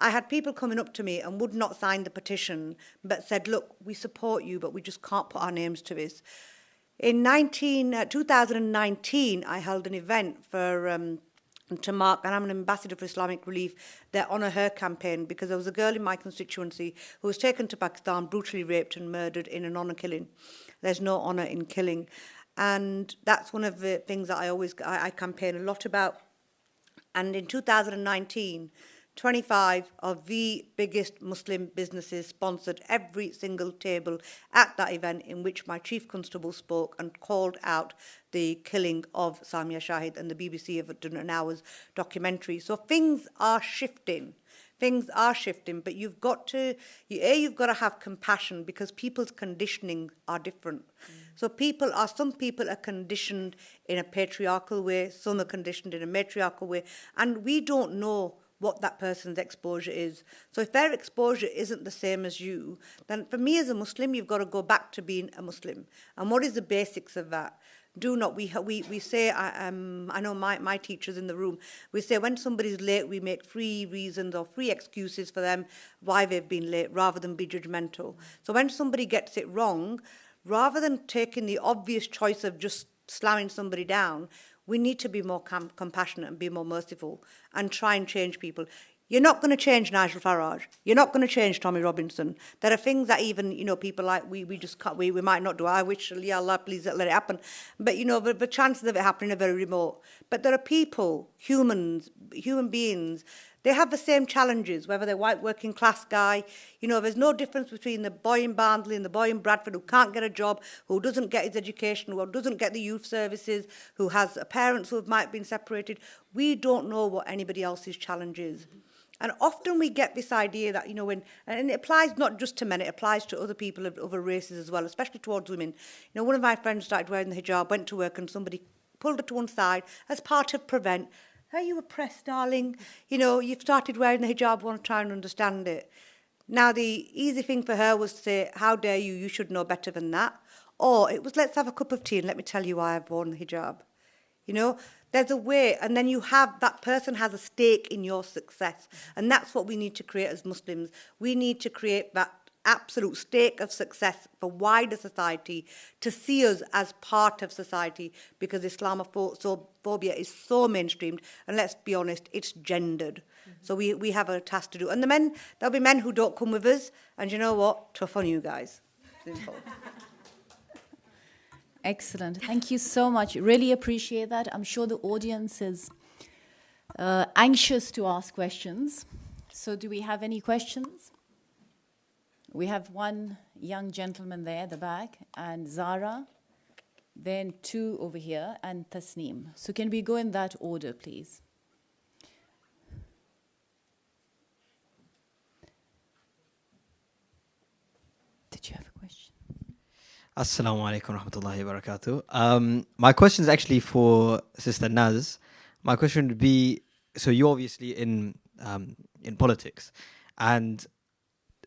S3: I had people coming up to me and would not sign the petition, but said, look, we support you, but we just can't put our names to this. In 2019, I held an event to mark, and I'm an ambassador for Islamic Relief, their Honour Her campaign, because there was a girl in my constituency who was taken to Pakistan, brutally raped and murdered in an honour killing. There's no honour in killing. And that's one of the things that I campaign a lot about. And in 2019, 25 of the biggest Muslim businesses sponsored every single table at that event, in which my chief constable spoke and called out the killing of Samia Shahid, and the BBC have done an hour's documentary. So things are shifting. But you've got to have compassion, because people's conditioning are different. So some people are conditioned in a patriarchal way, some are conditioned in a matriarchal way, and we don't know what that person's exposure is. So if their exposure isn't the same as you, then for me as a Muslim, you've got to go back to being a Muslim. And what is the basics of that? We say, I know my teachers in the room, we say when somebody's late, we make 3 reasons or 3 excuses for them why they've been late, rather than be judgmental. So when somebody gets it wrong, rather than taking the obvious choice of just slamming somebody down, we need to be more compassionate and be more merciful and try and change people. You're not going to change Nigel Farage. You're not going to change Tommy Robinson. There are things that even, people like we just can't, we might not do. I wish, ya Allah, please let it happen. But, the chances of it happening are very remote. But there are people, human beings, they have the same challenges, whether they're white working class guy. There's no difference between the boy in Barnsley and the boy in Bradford who can't get a job, who doesn't get his education, who doesn't get the youth services, who has parents who might have been separated. We don't know what anybody else's challenge is. And often we get this idea that, and it applies not just to men, it applies to other people of other races as well, especially towards women. One of my friends started wearing the hijab, went to work, and somebody pulled her to one side as part of Prevent. Are you oppressed, darling? You've started wearing the hijab, want to try and understand it. Now, the easy thing for her was to say, how dare you, you should know better than that. Or it was, let's have a cup of tea and let me tell you why I've worn the hijab. There's a way, and then that person has a stake in your success. And that's what we need to create as Muslims. We need to create that absolute stake of success for wider society, to see us as part of society, because Islamophobia is so mainstreamed, and let's be honest, it's gendered. So we have a task to do. And there'll be men who don't come with us, and you know what? Tough on you guys. Simple.
S21: Excellent. Thank you so much. Really appreciate that. I'm sure the audience is anxious to ask questions. So do we have any questions? We have one young gentleman there at the back, and Zara, then two over here, and Tasneem. So can we go in that order, please? Did you have a question?
S11: Assalamu alaikum rahmatullahi wa barakatuh. My question is actually for Sister Naz. My question would be, so you're obviously in politics, and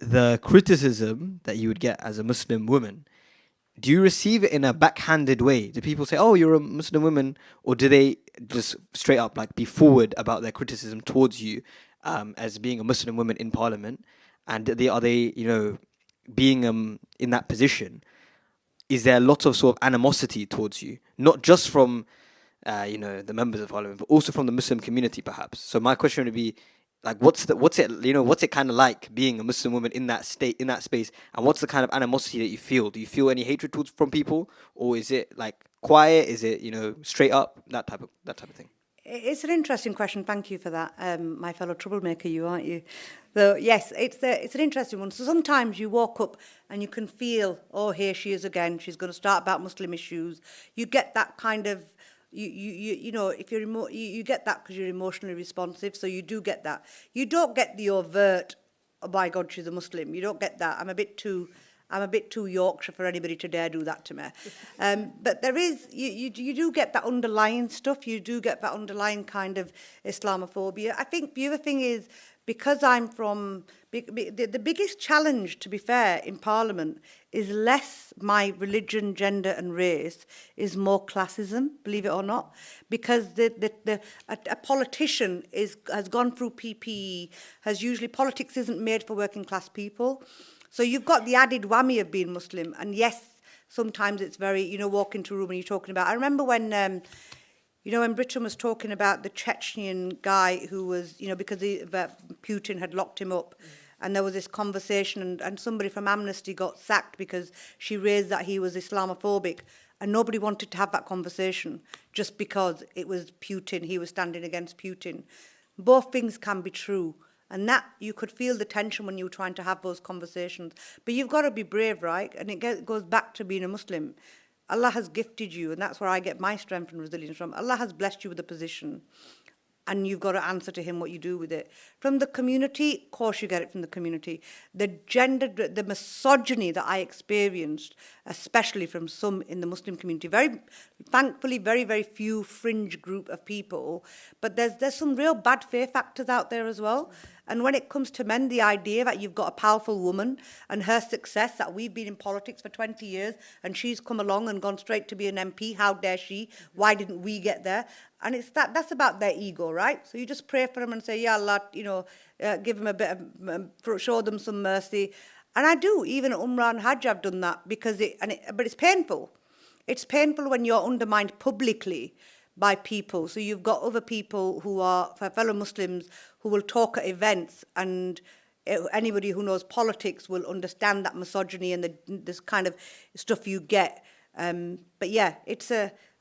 S11: the criticism that you would get as a Muslim woman, do you receive it in a backhanded way? Do people say, oh, you're a Muslim woman, or do they just straight up be forward about their criticism towards you as being a Muslim woman in Parliament? And are they being in that position, is there a lot of sort of animosity towards you, not just from the members of Parliament, but also from the Muslim community, perhaps? So my question would be, what's it kind of like being a Muslim woman in that space, and what's the kind of animosity that you feel? Do you feel any hatred from people, or is it quiet? Is it straight up, that type of thing?
S3: It's an interesting question. Thank you for that, my fellow troublemaker. You aren't you? So yes, it's an interesting one. So sometimes you walk up and you can feel, oh, here she is again. She's going to start about Muslim issues. You get that kind of. If you're you get that because you're emotionally responsive, so you do get that. You don't get the overt, oh my God, she's a Muslim. You don't get that. I'm a bit too Yorkshire for anybody to dare do that to me. But there is, you do get that underlying stuff. You do get that underlying kind of Islamophobia. I think the other thing is, because I'm from, the biggest challenge, to be fair, in Parliament is less my religion, gender and race, is more classism, believe it or not. Because a politician has gone through PPE, politics isn't made for working class people. So you've got the added whammy of being Muslim. And yes, sometimes it's very, walk into a room and you're talking about, I remember when Britain was talking about the Chechen guy who was, because Putin had locked him up, and there was this conversation, and somebody from Amnesty got sacked because she raised that he was Islamophobic, and nobody wanted to have that conversation just because it was Putin, he was standing against Putin. Both things can be true, and that you could feel the tension when you were trying to have those conversations. But you've got to be brave, right? And it goes back to being a Muslim. Allah has gifted you, and that's where I get my strength and resilience from. Allah has blessed you with a position, and you've got to answer to him what you do with it. From the community, of course you get it from the community. The misogyny that I experienced, especially from some in the Muslim community, thankfully, very, very few fringe group of people, but there's some real bad fear factors out there as well. And when it comes to men, the idea that you've got a powerful woman and her success, that we've been in politics for 20 years and she's come along and gone straight to be an MP, how dare she? Why didn't we get there? And it's that's about their ego, right? So you just pray for them and say, Ya Allah, give them a bit of, show them some mercy. And I do, even at Umrah and Hajj, I've done that, but it's painful. It's painful when you're undermined publicly, by people. So you've got other people who are fellow Muslims who will talk at events, and anybody who knows politics will understand that misogyny and this kind of stuff you get. But yeah,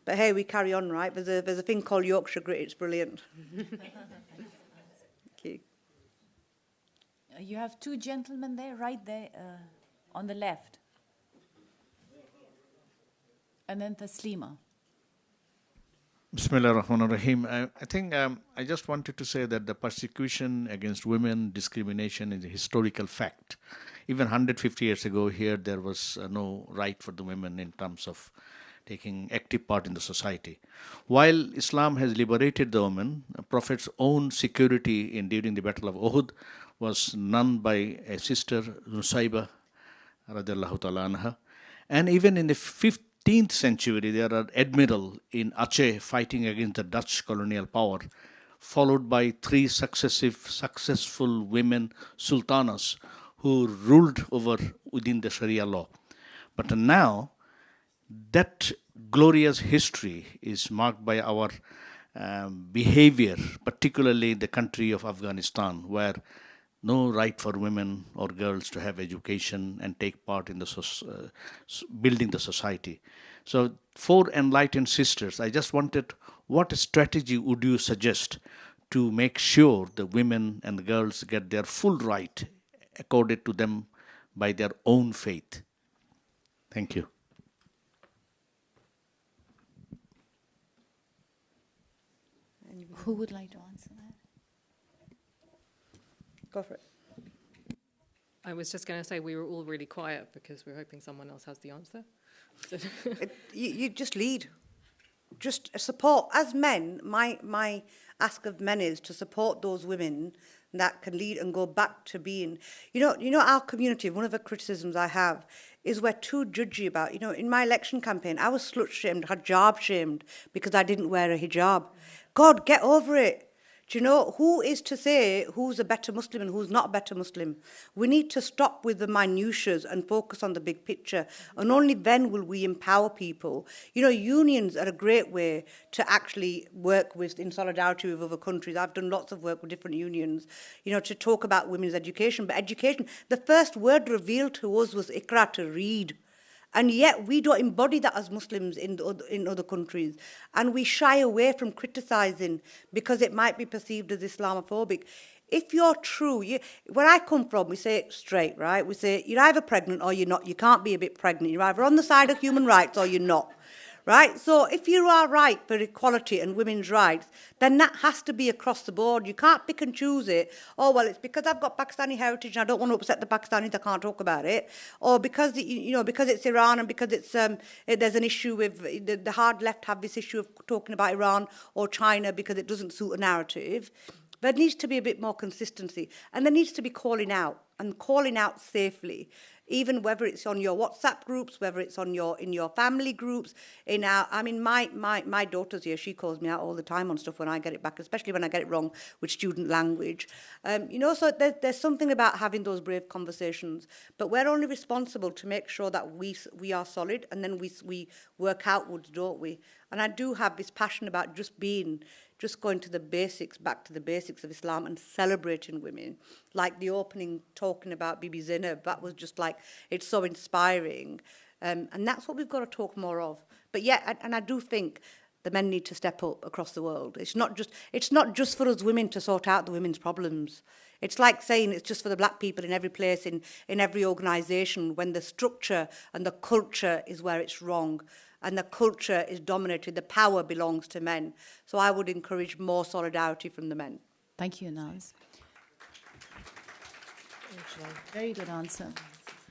S3: but hey, we carry on, right? There's a thing called Yorkshire grit. It's brilliant. Thank you.
S21: You have two gentlemen there, right there, on the left. And then Taslima.
S10: Bismillah ar-Rahman ar-Rahim. I think I just wanted to say that the persecution against women, discrimination is a historical fact. Even 150 years ago here, there was no right for the women in terms of taking active part in the society. While Islam has liberated the woman, the Prophet's own security during the Battle of Uhud was none by a sister, Nusayba, radiallahu ta'ala anha. And even in the 15th century, there are admiral in Aceh fighting against the Dutch colonial power, followed by 3 successful women sultanas who ruled over within the Sharia law. But now, that glorious history is marked by our behavior, particularly in the country of Afghanistan, where no right for women or girls to have education and take part in the building the society. So, for enlightened sisters, I just wanted, what strategy would you suggest to make sure the women and the girls get their full right accorded to them by their own faith? Thank you.
S21: Who would like to answer that?
S3: Go for it.
S8: I was just going to say we were all really quiet because we're hoping someone else has the answer.
S3: You just lead. Just support. As men, my ask of men is to support those women that can lead and go back to being... You know, our community, one of the criticisms I have is we're too judgy about... You know, in my election campaign, I was slut-shamed, hijab-shamed because I didn't wear a hijab. God, get over it. Do you know, who is to say who's a better Muslim and who's not a better Muslim? We need to stop with the minutiae and focus on the big picture. And only then will we empower people. You know, unions are a great way to actually work with, in solidarity with other countries. I've done lots of work with different unions, you know, to talk about women's education. But education, the first word revealed to us was Iqra, to read. And yet we don't embody that as Muslims in other countries. And we shy away from criticising because it might be perceived as Islamophobic. If you're true, where I come from, we say it straight, right? We say you're either pregnant or you're not. You can't be a bit pregnant. You're either on the side of human rights or you're not. Right? So if you are right for equality and women's rights, then that has to be across the board. You can't pick and choose it. Oh, well, it's because I've got Pakistani heritage and I don't want to upset the Pakistanis, I can't talk about it. Or because, because it's Iran and because it's there's an issue with, the hard left have this issue of talking about Iran or China because it doesn't suit a narrative. There needs to be a bit more consistency. And there needs to be calling out, and calling out safely. Even whether it's on your WhatsApp groups, whether it's on in your family groups, my daughter's here, she calls me out all the time on stuff when I get it back, especially when I get it wrong with student language. So there's something about having those brave conversations, but we're only responsible to make sure that we are solid, and then we work outwards, don't we? And I do have this passion about just going to the basics, back to the basics of Islam and celebrating women. Like the opening talking about Bibi Zainab, that was just like, it's so inspiring. And that's what we've got to talk more of. But yeah, and I do think the men need to step up across the world. It's not just for us women to sort out the women's problems. It's like saying it's just for the black people in every place, in every organisation, when the structure and the culture is where it's wrong. And the culture is dominated, the power belongs to men. So I would encourage more solidarity from the men.
S21: Thank you, Naz. Very good answer.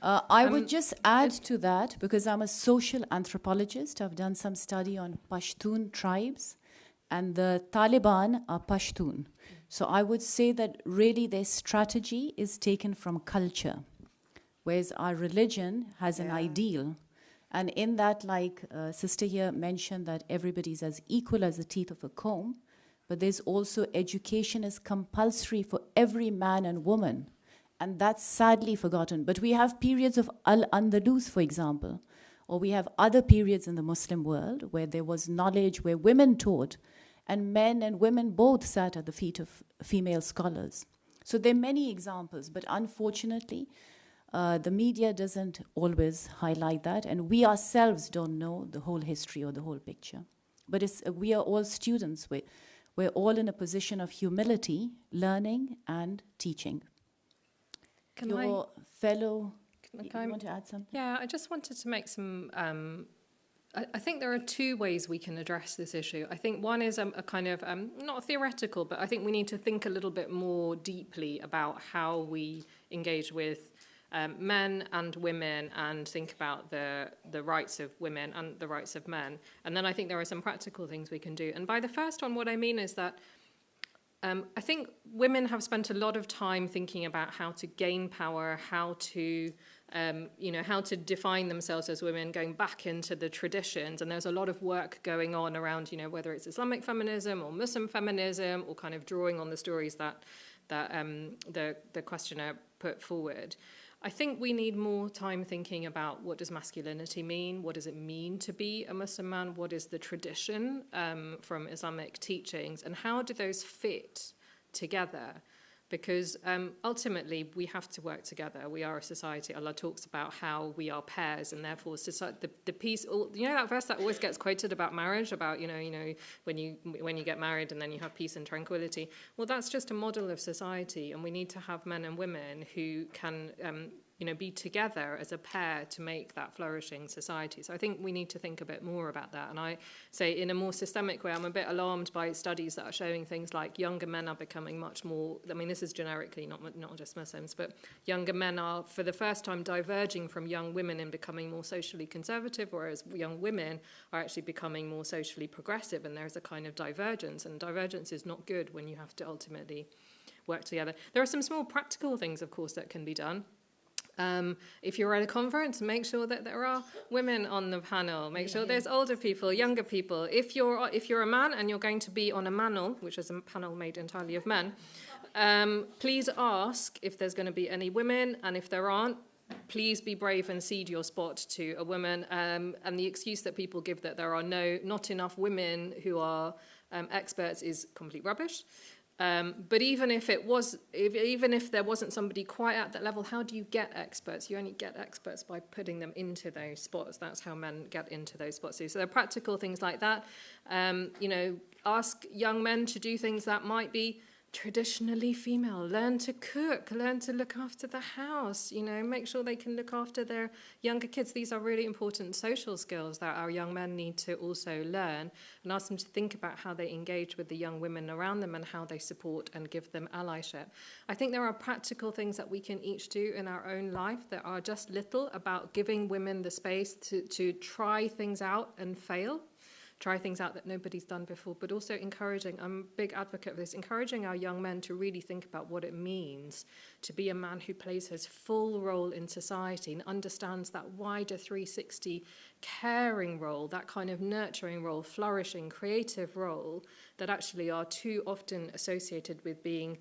S21: I would just add to that, because I'm a social anthropologist. I've done some study on Pashtun tribes, and the Taliban are Pashtun. So I would say that really their strategy is taken from culture, whereas our religion has an ideal. And in that, like sister here mentioned, that everybody's as equal as the teeth of a comb, but there's also education is compulsory for every man and woman. And that's sadly forgotten. But we have periods of Al-Andalus, for example, Or we have other periods in the Muslim world where there was knowledge, where women taught, and men and women both sat at the feet of female scholars. So there are many examples, but unfortunately, the media doesn't always highlight that, and we ourselves don't know the whole history or the whole picture. But we are all students. We're all in a position of humility, learning and teaching.
S8: Can
S21: you want to add something?
S8: Yeah, I just wanted to make some... I think there are two ways we can address this issue. I think one is a kind of, not theoretical, but I think we need to think a little bit more deeply about how we engage with men and women and think about the rights of women and the rights of men. And then I think there are some practical things we can do. And by the first one, what I mean is that I think women have spent a lot of time thinking about how to gain power, how to define themselves as women, going back into the traditions. And there's a lot of work going on around, whether it's Islamic feminism or Muslim feminism, or kind of drawing on the stories that the questioner put forward. I think we need more time thinking about what does masculinity mean, what does it mean to be a Muslim man, what is the tradition from Islamic teachings, and how do those fit together? Because ultimately we have to work together. We are a society. Allah talks about how we are pairs, and therefore society, the peace. That verse that always gets quoted about marriage, about when you get married and then you have peace and tranquility. Well, that's just a model of society, and we need to have men and women who can be together as a pair to make that flourishing society. So I think we need to think a bit more about that. And I say in a more systemic way, I'm a bit alarmed by studies that are showing things like younger men are becoming much more, this is generically, not just Muslims, but younger men are for the first time diverging from young women and becoming more socially conservative, whereas young women are actually becoming more socially progressive, and there's a kind of divergence, and divergence is not good when you have to ultimately work together. There are some small practical things, of course, that can be done. If you're at a conference, make sure that there are women on the panel. Make sure there's older people, younger people. If you're a man and you're going to be on a manel, which is a panel made entirely of men, please ask if there's going to be any women, and if there aren't, please be brave and cede your spot to a woman. And the excuse that people give that there are not enough women who are experts is complete rubbish. But even if there wasn't somebody quite at that level, how do you get experts? You only get experts by putting them into those spots. That's how men get into those spots. So there are practical things like that. Ask young men to do things that might be traditionally female. Learn to cook, learn to look after the house, make sure they can look after their younger kids. These are really important social skills that our young men need to also learn, and ask them to think about how they engage with the young women around them and how they support and give them allyship. I think there are practical things that we can each do in our own life that are just little, about giving women the space to try things out and fail. Try things out that nobody's done before, but also encouraging, I'm a big advocate of this, encouraging our young men to really think about what it means to be a man who plays his full role in society and understands that wider 360 caring role, that kind of nurturing role, flourishing, creative role that actually are too often associated with being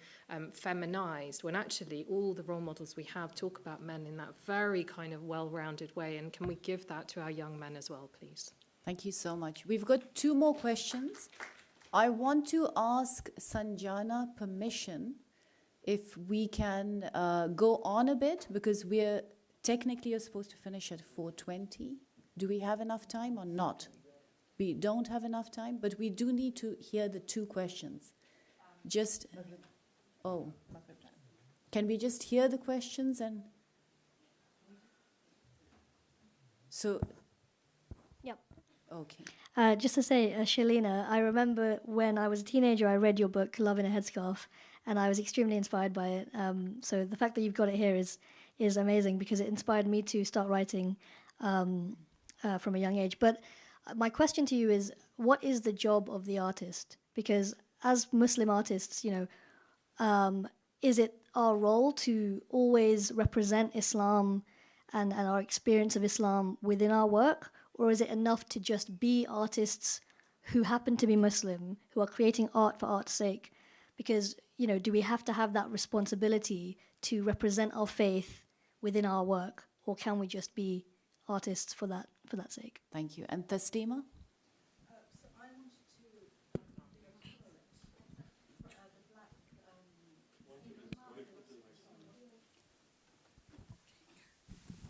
S8: feminized, when actually all the role models we have talk about men in that very kind of well-rounded way. And can we give that to our young men as well, please?
S21: Thank you so much. We've got 2 more questions. I want to ask Sanjana permission if we can go on a bit, because we're technically supposed to finish at 4:20. Do we have enough time or not? We don't have enough time, but we do need to hear the 2 questions. Can we just hear the questions? And so... Okay.
S14: Just to say, Shalina, I remember when I was a teenager, I read your book, Love in a Headscarf, and I was extremely inspired by it. So the fact that you've got it here is amazing, because it inspired me to start writing from a young age. But my question to you is, what is the job of the artist? Because as Muslim artists, is it our role to always represent Islam and our experience of Islam within our work? Or is it enough to just be artists who happen to be Muslim, who are creating art for art's sake? Because, do we have to have that responsibility to represent our faith within our work? Or can we just be artists for that for that sake.
S21: Thank you. And Taslima?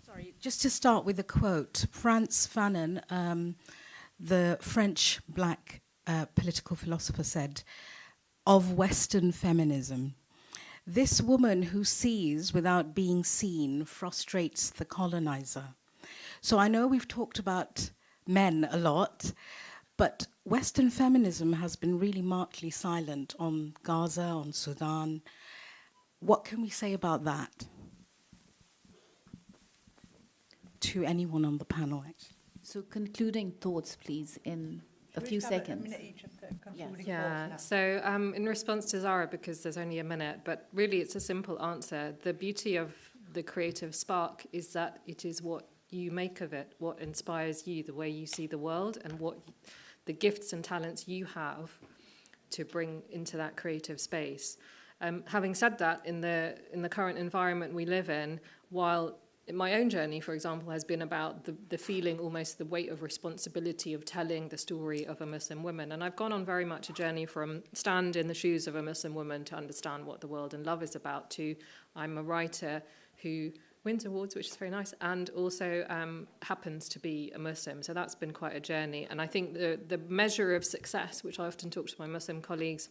S15: Sorry, just to start with a quote. Frantz Fanon, the French black political philosopher, said, of Western feminism, this woman who sees without being seen frustrates the colonizer. So I know we've talked about men a lot, but Western feminism has been really markedly silent on Gaza, on Sudan. What can we say about that? To anyone on the panel, actually.
S21: So concluding thoughts, please, in a few seconds.
S8: Yeah, so in response to Sara, because there's only a minute, but really it's a simple answer. The beauty of the creative spark is that it is what you make of it, what inspires you, the way you see the world, and what the gifts and talents you have to bring into that creative space. Having said that, in the current environment we live in, while my own journey, for example, has been about the feeling, almost the weight of responsibility of telling the story of a Muslim woman. And I've gone on very much a journey from stand in the shoes of a Muslim woman to understand what the world and love is about to I'm a writer who wins awards, which is very nice, and also happens to be a Muslim. So that's been quite a journey. And I think the measure of success, which I often talk to my Muslim colleagues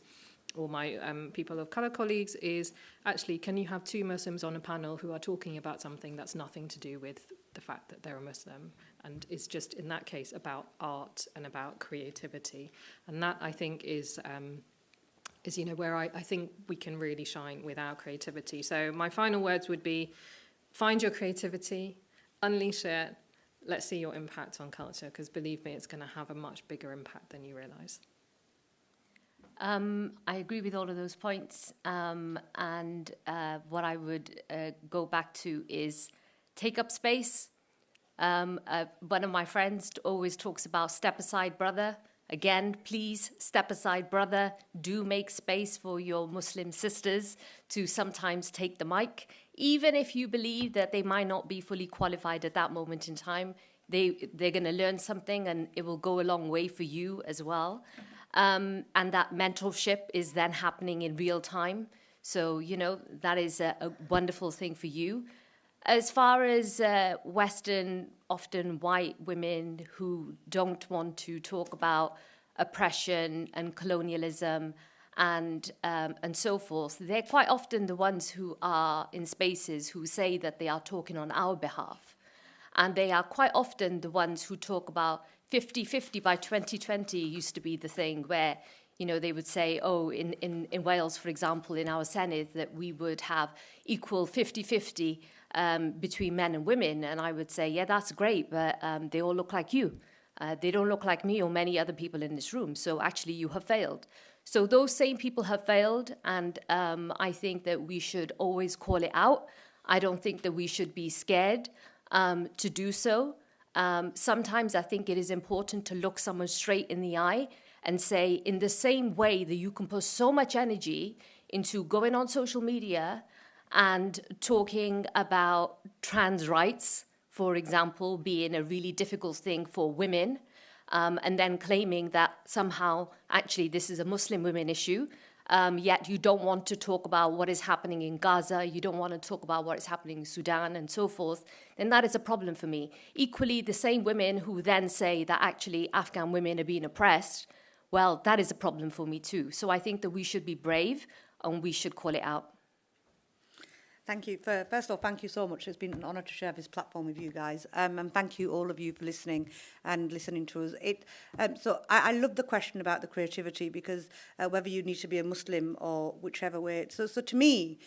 S8: or my people of colour colleagues, is actually, can you have two Muslims on a panel who are talking about something that's nothing to do with the fact that they're a Muslim, and it's just, in that case, about art and about creativity. And that, I think, is where I think we can really shine with our creativity. So my final words would be, find your creativity, unleash it, let's see your impact on culture, because believe me, it's going to have a much bigger impact than you realise.
S7: I agree with all of those points, and what I would go back to is take up space. One of my friends always talks about step aside, brother. Again, please step aside, brother. Do make space for your Muslim sisters to sometimes take the mic, even if you believe that they might not be fully qualified at that moment in time. They're going to learn something, and it will go a long way for you as well. And that mentorship is then happening in real time. So, that is a wonderful thing for you. As far as Western, often white women who don't want to talk about oppression and colonialism and so forth, they're quite often the ones who are in spaces who say that they are talking on our behalf. And they are quite often the ones who talk about 50-50 by 2020 used to be the thing where, they would say, in Wales, for example, in our Senate, that we would have equal 50-50 between men and women. And I would say, yeah, that's great, but they all look like you. They don't look like me or many other people in this room. So actually, you have failed. So those same people have failed, and I think that we should always call it out. I don't think that we should be scared to do so. Sometimes I think it is important to look someone straight in the eye and say, in the same way that you can put so much energy into going on social media and talking about trans rights, for example, being a really difficult thing for women, and then claiming that somehow actually this is a Muslim women issue, yet you don't want to talk about what is happening in Gaza, you don't want to talk about what is happening in Sudan and so forth, then that is a problem for me. Equally, the same women who then say that actually Afghan women are being oppressed, well, that is a problem for me too. So I think that we should be brave and we should call it out.
S3: Thank you. First of all, thank you so much. It's been an honour to share this platform with you guys. And thank you, all of you, for listening to us. I love the question about the creativity, because whether you need to be a Muslim or whichever way. So to me,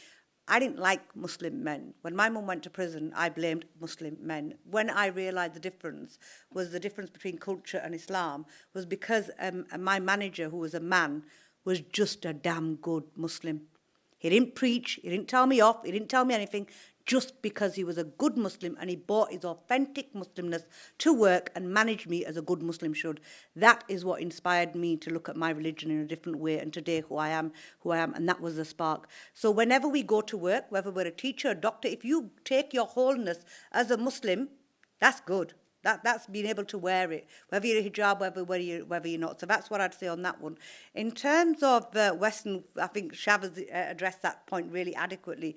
S3: I didn't like Muslim men. When my mum went to prison, I blamed Muslim men. When I realised the difference between culture and Islam was because my manager, who was a man, was just a damn good Muslim. He didn't preach, he didn't tell me off, he didn't tell me anything, just because he was a good Muslim and he brought his authentic Muslimness to work and managed me as a good Muslim should. That is what inspired me to look at my religion in a different way, and today who I am, and that was the spark. So whenever we go to work, whether we're a teacher, a doctor, if you take your wholeness as a Muslim, that's good. That's being able to wear it, whether you're a hijab, whether you're not. So that's what I'd say on that one. In terms of Western, I think Shav has addressed that point really adequately.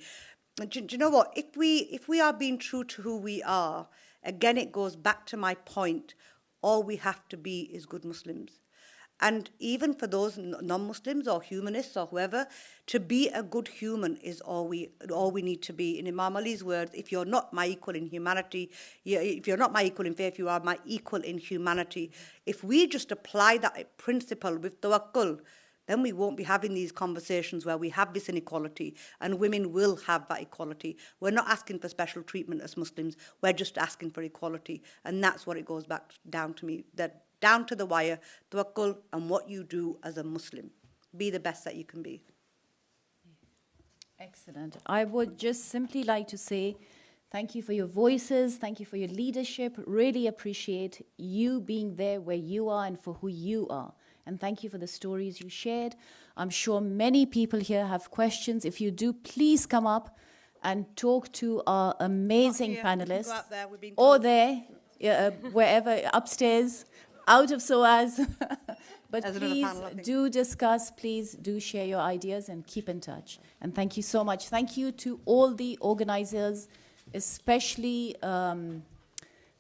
S3: Do you know what? If we are being true to who we are, again, it goes back to my point. All we have to be is good Muslims. And even for those non-Muslims or humanists or whoever, to be a good human is all we need to be. In Imam Ali's words, if you're not my equal in humanity, if you're not my equal in faith, you are my equal in humanity. If we just apply that principle with tawakkul, then we won't be having these conversations where we have this inequality, and women will have that equality. We're not asking for special treatment as Muslims, we're just asking for equality. And that's what it goes back down to me, that down to the wire, tawakkul, and what you do as a Muslim. Be the best that you can be.
S21: Excellent. I would just simply like to say thank you for your voices, thank you for your leadership. Really appreciate you being there where you are and for who you are. And thank you for the stories you shared. I'm sure many people here have questions. If you do, please come up and talk to our amazing panelists. Or there, wherever, upstairs, out of SOAS. But please do discuss, please do share your ideas and keep in touch. And thank you so much. Thank you to all the organizers, especially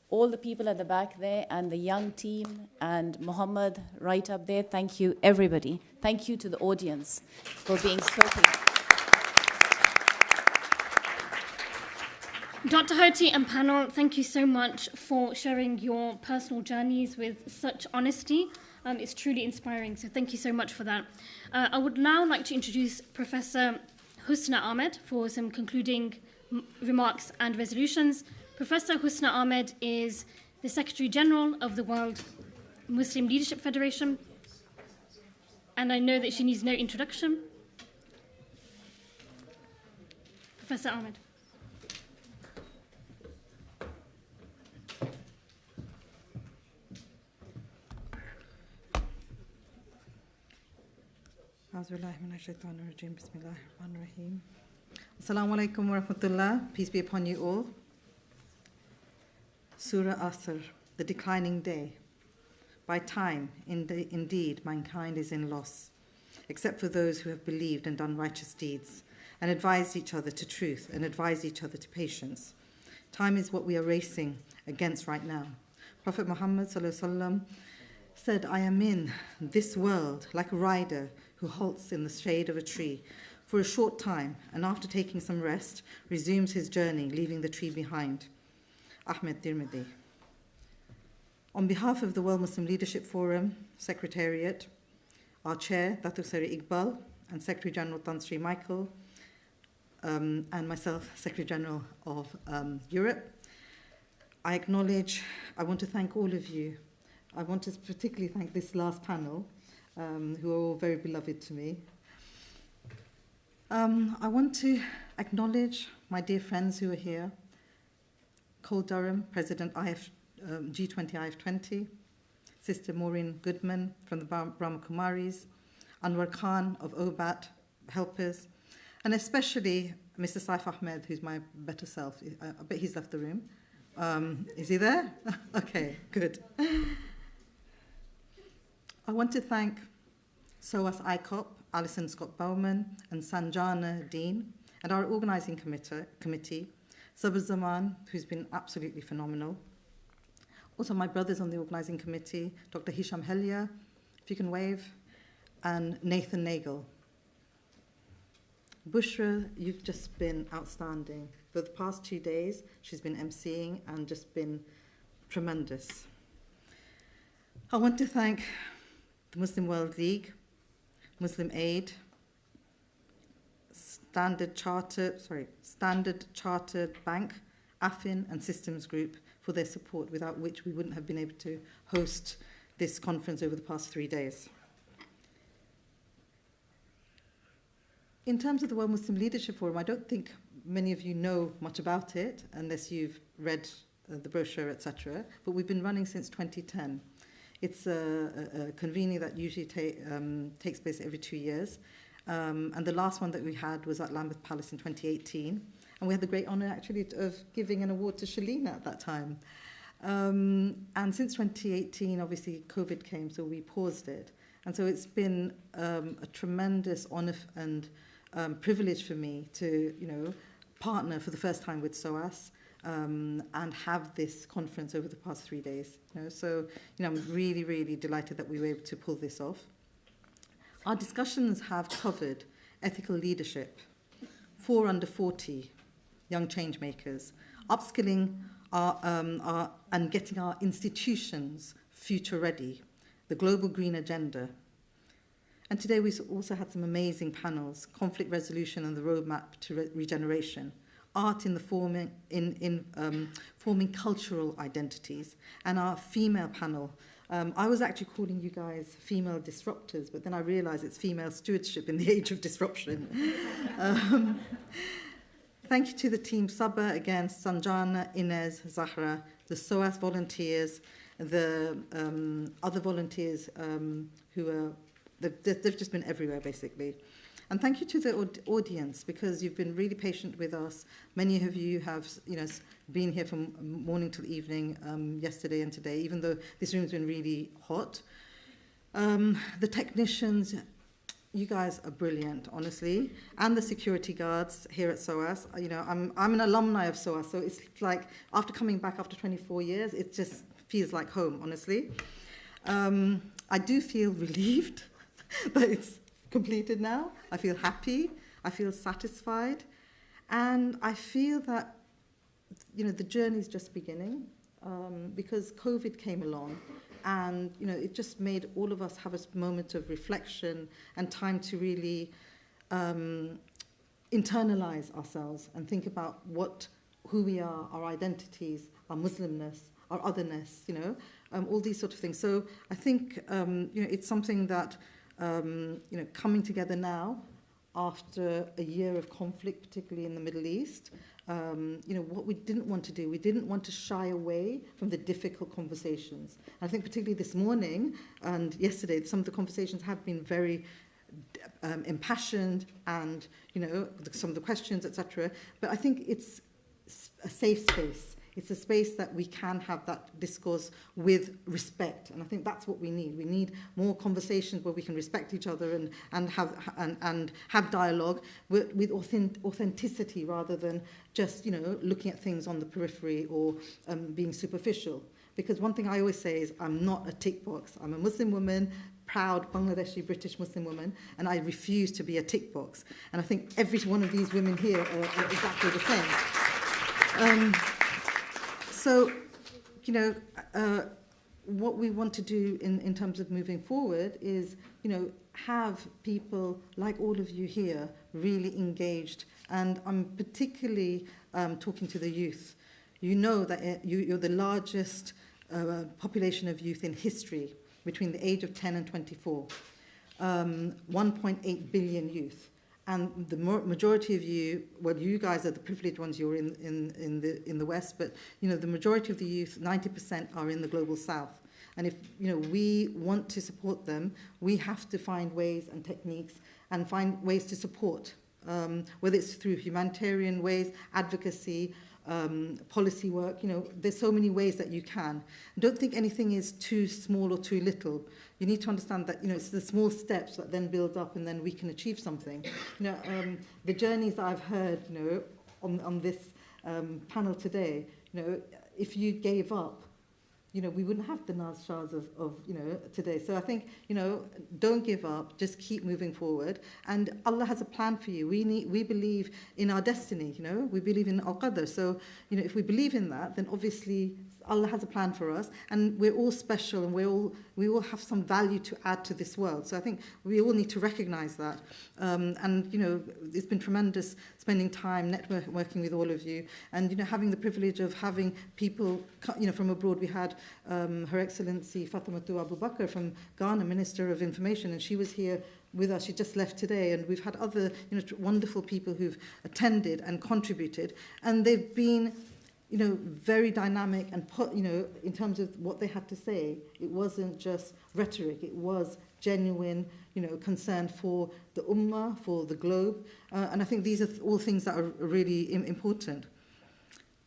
S21: all the people at the back there and the young team and Mohammed right up there. Thank you, everybody. Thank you to the audience for being spoken.
S1: Dr. Hoti and panel, thank you so much for sharing your personal journeys with such honesty. It's truly inspiring, so thank you so much for that. I would now like to introduce Professor Husna Ahmed for some concluding remarks and resolutions. Professor Husna Ahmed is the Secretary General of the World Muslim Leadership Federation, and I know that she needs no introduction. Professor Ahmed.
S5: Assalamu alaikum wa rahmatullah. Peace be upon you all. Surah Asr, the declining day. By time, indeed, mankind is in loss, except for those who have believed and done righteous deeds, and advised each other to truth, and advised each other to patience. Time is what we are racing against right now. Prophet Muhammad said, I am in this world like a rider who halts in the shade of a tree for a short time, and after taking some rest, resumes his journey, leaving the tree behind. Ahmed Dirmidi. On behalf of the World Muslim Leadership Forum Secretariat, our chair, Dr. Sara Iqbal, and Secretary General Tan Sri Michael, and myself, Secretary General of Europe, I want to thank all of you. I want to particularly thank this last panel, who are all very beloved to me. I want to acknowledge my dear friends who are here. Cole Durham, President G20 IF20, Sister Maureen Goodman from the Brahma Kumaris, Anwar Khan of OBAT, helpers, and especially Mr. Saif Ahmed, who's my better self. I bet he's left the room. Is he there? Okay, good. I want to thank SOAS ICOP, Alison Scott-Bowman, and Sanjana Dean, and our organising committee, Sabr Zaman, who's been absolutely phenomenal. Also my brothers on the organising committee, Dr. Hisham Helia, if you can wave, and Nathan Nagel. Bushra, you've just been outstanding. For the past 2 days, she's been emceeing and just been tremendous. I want to thank the Muslim World League, Muslim Aid, Standard Chartered Bank, AFIN, and Systems Group for their support, without which we wouldn't have been able to host this conference over the past 3 days. In terms of the World Muslim Leadership Forum, I don't think many of you know much about it, unless you've read the brochure, etc. But we've been running since 2010. It's a convening that usually takes place every 2 years. And the last one that we had was at Lambeth Palace in 2018. And we had the great honour, actually, of giving an award to Shalina at that time. And since 2018, obviously, COVID came, so we paused it. And so it's been a tremendous honour and privilege for me to, partner for the first time with SOAS and have this conference over the past 3 days. So, I'm really, really delighted that we were able to pull this off. Our discussions have covered ethical leadership, 4 under 40 young change makers, upskilling and getting our institutions future ready, the global green agenda. And today we also had some amazing panels, conflict resolution and the roadmap to regeneration, art in the forming cultural identities, and our female panel. I was actually calling you guys female disruptors, but then I realized it's female stewardship in the age of disruption. Thank you to the team Sabah, again, Sanjana, Inez, Zahra, the SOAS volunteers, the other volunteers who are, they've just been everywhere, basically. And thank you to the audience, because you've been really patient with us. Many of you have, been here from morning till evening, yesterday and today, even though this room's been really hot. The technicians, you guys are brilliant, honestly, and the security guards here at SOAS. I'm an alumni of SOAS, so it's like after coming back after 24 years, it just feels like home, honestly. I do feel relieved that it's completed now. I feel happy, I feel satisfied, and I feel that the journey is just beginning, because COVID came along. And, it just made all of us have a moment of reflection and time to really internalize ourselves and think about who we are, our identities, our Muslimness, our otherness, all these sort of things. So I think, it's something that, coming together now after a year of conflict, particularly in the Middle East, what we didn't want to do, we didn't want to shy away from the difficult conversations. I think particularly this morning and yesterday, some of the conversations have been very impassioned and, some of the questions, etc. But I think it's a safe space. It's a space that we can have that discourse with respect, and I think that's what we need. We need more conversations where we can respect each other and have dialogue with authenticity, rather than just looking at things on the periphery or being superficial. Because one thing I always say is I'm not a tick box. I'm a Muslim woman, proud Bangladeshi British Muslim woman, and I refuse to be a tick box. And I think every one of these women here are exactly the same. So, what we want to do in terms of moving forward is, have people like all of you here really engaged. And I'm particularly talking to the youth. You know that you're the largest population of youth in history, between the age of 10 and 24. 1.8 billion youth. And the majority of you, well, you guys are the privileged ones, you're in the West, but the majority of the youth, 90%, are in the global South. And if we want to support them, we have to find ways and techniques and find ways to support, whether it's through humanitarian ways, advocacy, policy work. There's so many ways that you can. Don't think anything is too small or too little. You need to understand that it's the small steps that then build up, and then we can achieve something. The journeys that I've heard, on this panel today, if you gave up, we wouldn't have the Naz Shahs of today. So I think, don't give up, just keep moving forward. And Allah has a plan for you. We believe in our destiny, we believe in Al-Qadr. So, if we believe in that, then obviously Allah has a plan for us, and we're all special, and we all have some value to add to this world. So I think we all need to recognize that. And it's been tremendous spending time networking with all of you, and having the privilege of having people from abroad. We had Her Excellency Fatimatu Abu Bakr from Ghana, Minister of Information, and she was here with us. She just left today, and we've had other wonderful people who've attended and contributed, and they've been very dynamic and in terms of what they had to say. It wasn't just rhetoric, it was genuine, concern for the ummah, for the globe. And I think these are all things that are really important.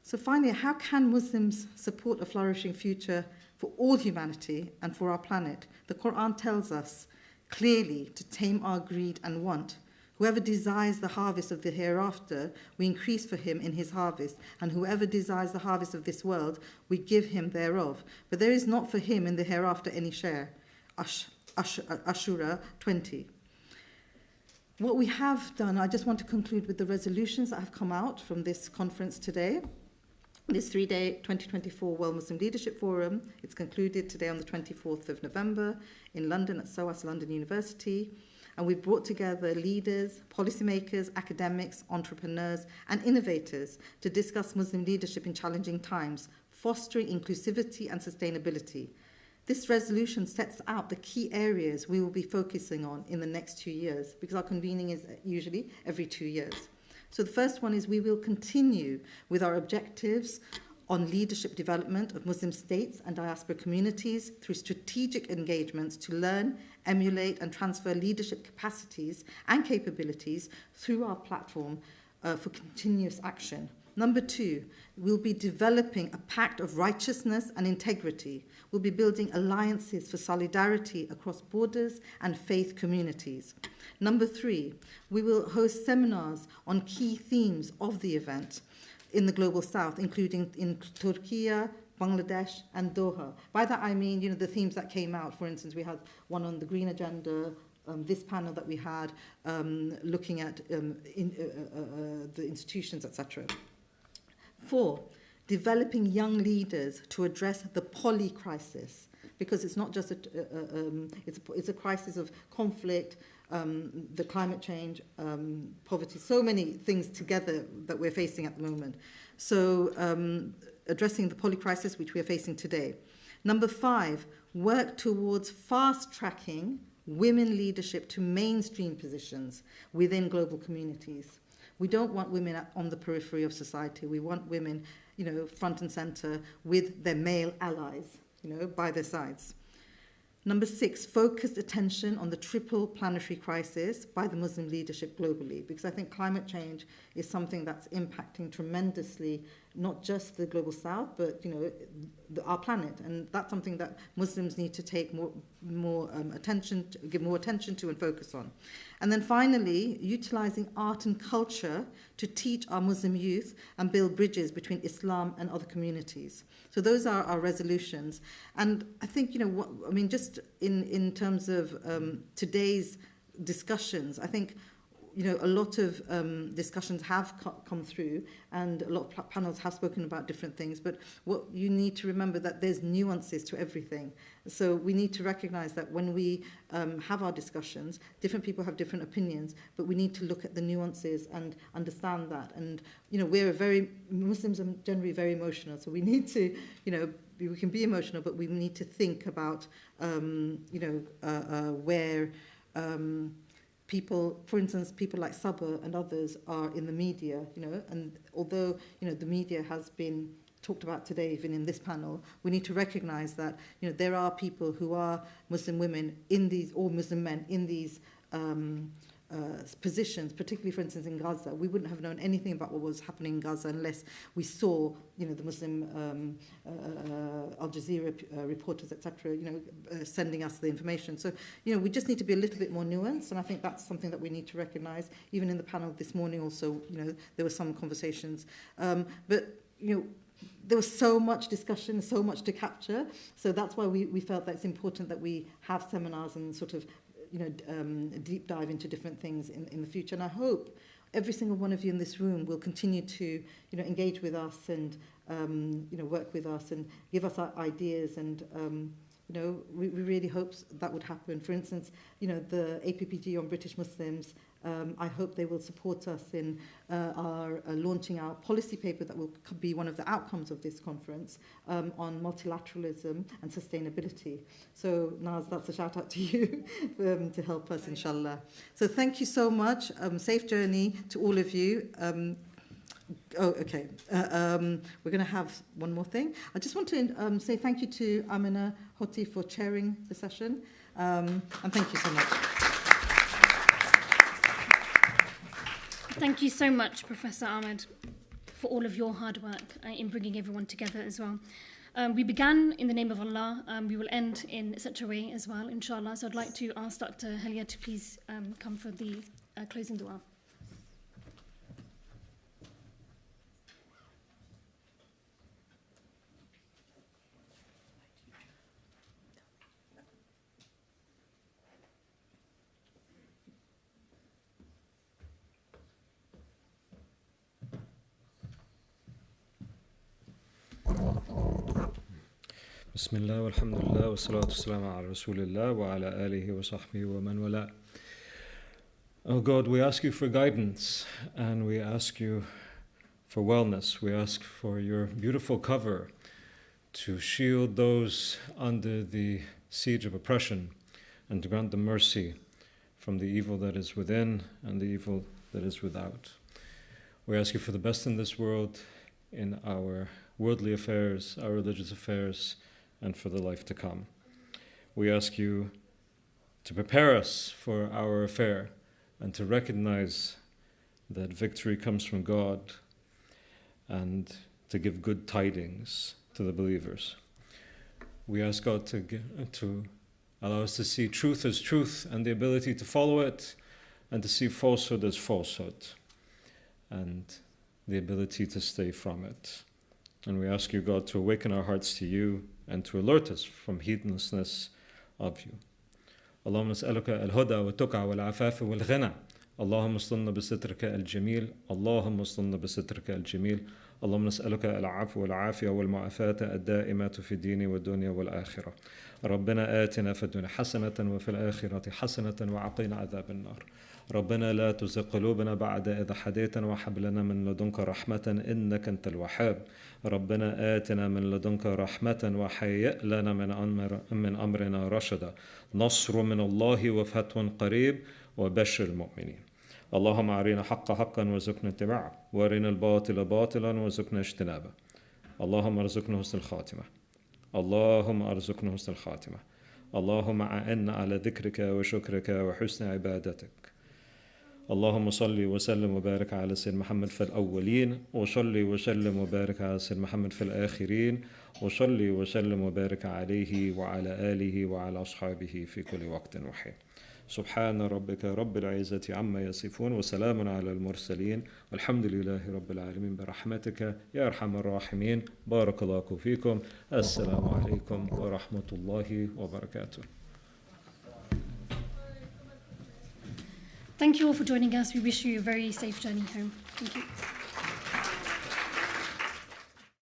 S5: So finally, how can Muslims support a flourishing future for all humanity and for our planet? The Quran tells us clearly to tame our greed and want. Whoever desires the harvest of the hereafter, we increase for him in his harvest, and whoever desires the harvest of this world, we give him thereof. But there is not for him in the hereafter any share. Ashura 20. What we have done, I just want to conclude with the resolutions that have come out from this conference today. This 3-day 2024 World Muslim Leadership Forum, it's concluded today on the 24th of November in London at SOAS London University. And we've brought together leaders, policymakers, academics, entrepreneurs, and innovators to discuss Muslim leadership in challenging times, fostering inclusivity and sustainability. This resolution sets out the key areas we will be focusing on in the next 2 years, because our convening is usually every 2 years. So the first one is we will continue with our objectives on leadership development of Muslim states and diaspora communities through strategic engagements to learn, emulate and transfer leadership capacities and capabilities through our platform for continuous action. Number 2, we'll be developing a pact of righteousness and integrity. We'll be building alliances for solidarity across borders and faith communities. Number 3, we will host seminars on key themes of the event in the Global South, including in Turkey, Bangladesh, and Doha. By that I mean, the themes that came out. For instance, we had one on the green agenda, this panel that we had looking at the institutions, etc. 4, developing young leaders to address the poly crisis, because it's not just it's a crisis of conflict, the climate change, poverty, so many things together that we're facing at the moment. So addressing the poly crisis, which we are facing today. Number 5, work towards fast-tracking women leadership to mainstream positions within global communities. We don't want women on the periphery of society. We want women, front and center with their male allies, by their sides. Number 6, focused attention on the triple planetary crisis by the Muslim leadership globally, because I think climate change is something that's impacting tremendously, not just the global south, but our planet, and that's something that Muslims need to take more attention, give more attention to, and focus on. And then finally, utilizing art and culture to teach our Muslim youth and build bridges between Islam and other communities. So those are our resolutions. And I think, just in terms of today's discussions, I think, a lot of discussions have come through, and a lot of panels have spoken about different things. But what you need to remember that there's nuances to everything. So we need to recognize that when we have our discussions, different people have different opinions, but we need to look at the nuances and understand that. And, Muslims are generally very emotional, so we need to, we can be emotional, but we need to think about, where people, for instance, people like Saba and others are in the media, and although, the media has been talked about today, even in this panel, we need to recognize that, there are people who are Muslim women in these, or Muslim men in these positions, particularly, for instance, in Gaza. We wouldn't have known anything about what was happening in Gaza unless we saw, the Muslim Al Jazeera reporters, etc., sending us the information. So, we just need to be a little bit more nuanced, and I think that's something that we need to recognize. Even in the panel this morning also, there were some conversations. But, there was so much discussion, so much to capture. So that's why we felt that it's important that we have seminars and sort of deep dive into different things in the future. And I hope every single one of you in this room will continue to, engage with us and, work with us and give us our ideas. And, we really hope that would happen. For instance, the APPG on British Muslims, I hope they will support us in our launching our policy paper that will be one of the outcomes of this conference on multilateralism and sustainability. So, Naz, that's a shout out to you to help us, inshallah. So thank you so much. Safe journey to all of you. We're going to have one more thing. I just want to say thank you to Amina Hoti for chairing the session. And thank you so much.
S1: Thank you so much, Professor Ahmed, for all of your hard work in bringing everyone together as well. We began in the name of Allah. We will end in such a way as well, inshallah. So I'd like to ask Dr. Halia to please come for the closing dua.
S4: بسم الله والحمد لله والصلاة والسلام على رسول الله وعلى آله وصحبه ومن والاه. Oh God, we ask you for guidance and we ask you for wellness. We ask for your beautiful cover to shield those under the siege of oppression and to grant them mercy from the evil that is within and the evil that is without. We ask you for the best in this world, in our worldly affairs, our religious affairs, and for the life to come. We ask you to prepare us for our affair and to recognize that victory comes from God and to give good tidings to the believers. We ask God to allow us to see truth as truth and the ability to follow it, and to see falsehood as falsehood and the ability to stay from it. And we ask you, God, to awaken our hearts to you and to alert us from heedlessness of you. اللهم نسألك الهدى والتقى والعفاف والغنى. اللهم اصطلنا بسترك الجميل. اللهم اصطلنا بسترك الجميل. اللهم نسألك العفو والعافية والمعافاة الدائمة في الدين والدنيا والآخرة. ربنا آتنا في الدنيا حسنة وفي الآخرة حسنة وقنا عذاب النار. ربنا لا تزغ قلوبنا بعد إذ هديتنا وهب لنا من لدنك رحمة إنك أنت الوهاب. ربنا آتنا من لدنك رحمة وهيئ لنا من أمرنا رشدا. نصر من الله وفتح قريب وبشر المؤمنين. اللهم أرنا حق حقا وارزقنا اتباعه وأرنا الباطل باطلا وارزقنا اجتنابه. اللهم ارزقنا حسن الخاتمة. اللهم ارزقنا حسن الخاتمة. اللهم أعنا على ذكرك وشكرك وحسن عبادتك. اللهم صل وسلم وبارك على سيدنا محمد في الأولين وصل وسلم وبارك على سيدنا محمد في الآخرين وصل وسلم وبارك عليه وعلى آله وعلى أصحابه في كل وقت وحين. سبحان ربك رب العزة عما يصفون وسلام على المرسلين والحمد لله رب العالمين برحمتك يا أرحم الراحمين. بارك الله فيكم. السلام عليكم ورحمة الله وبركاته.
S1: Thank you all for joining us. We wish you a very safe journey home. Thank you.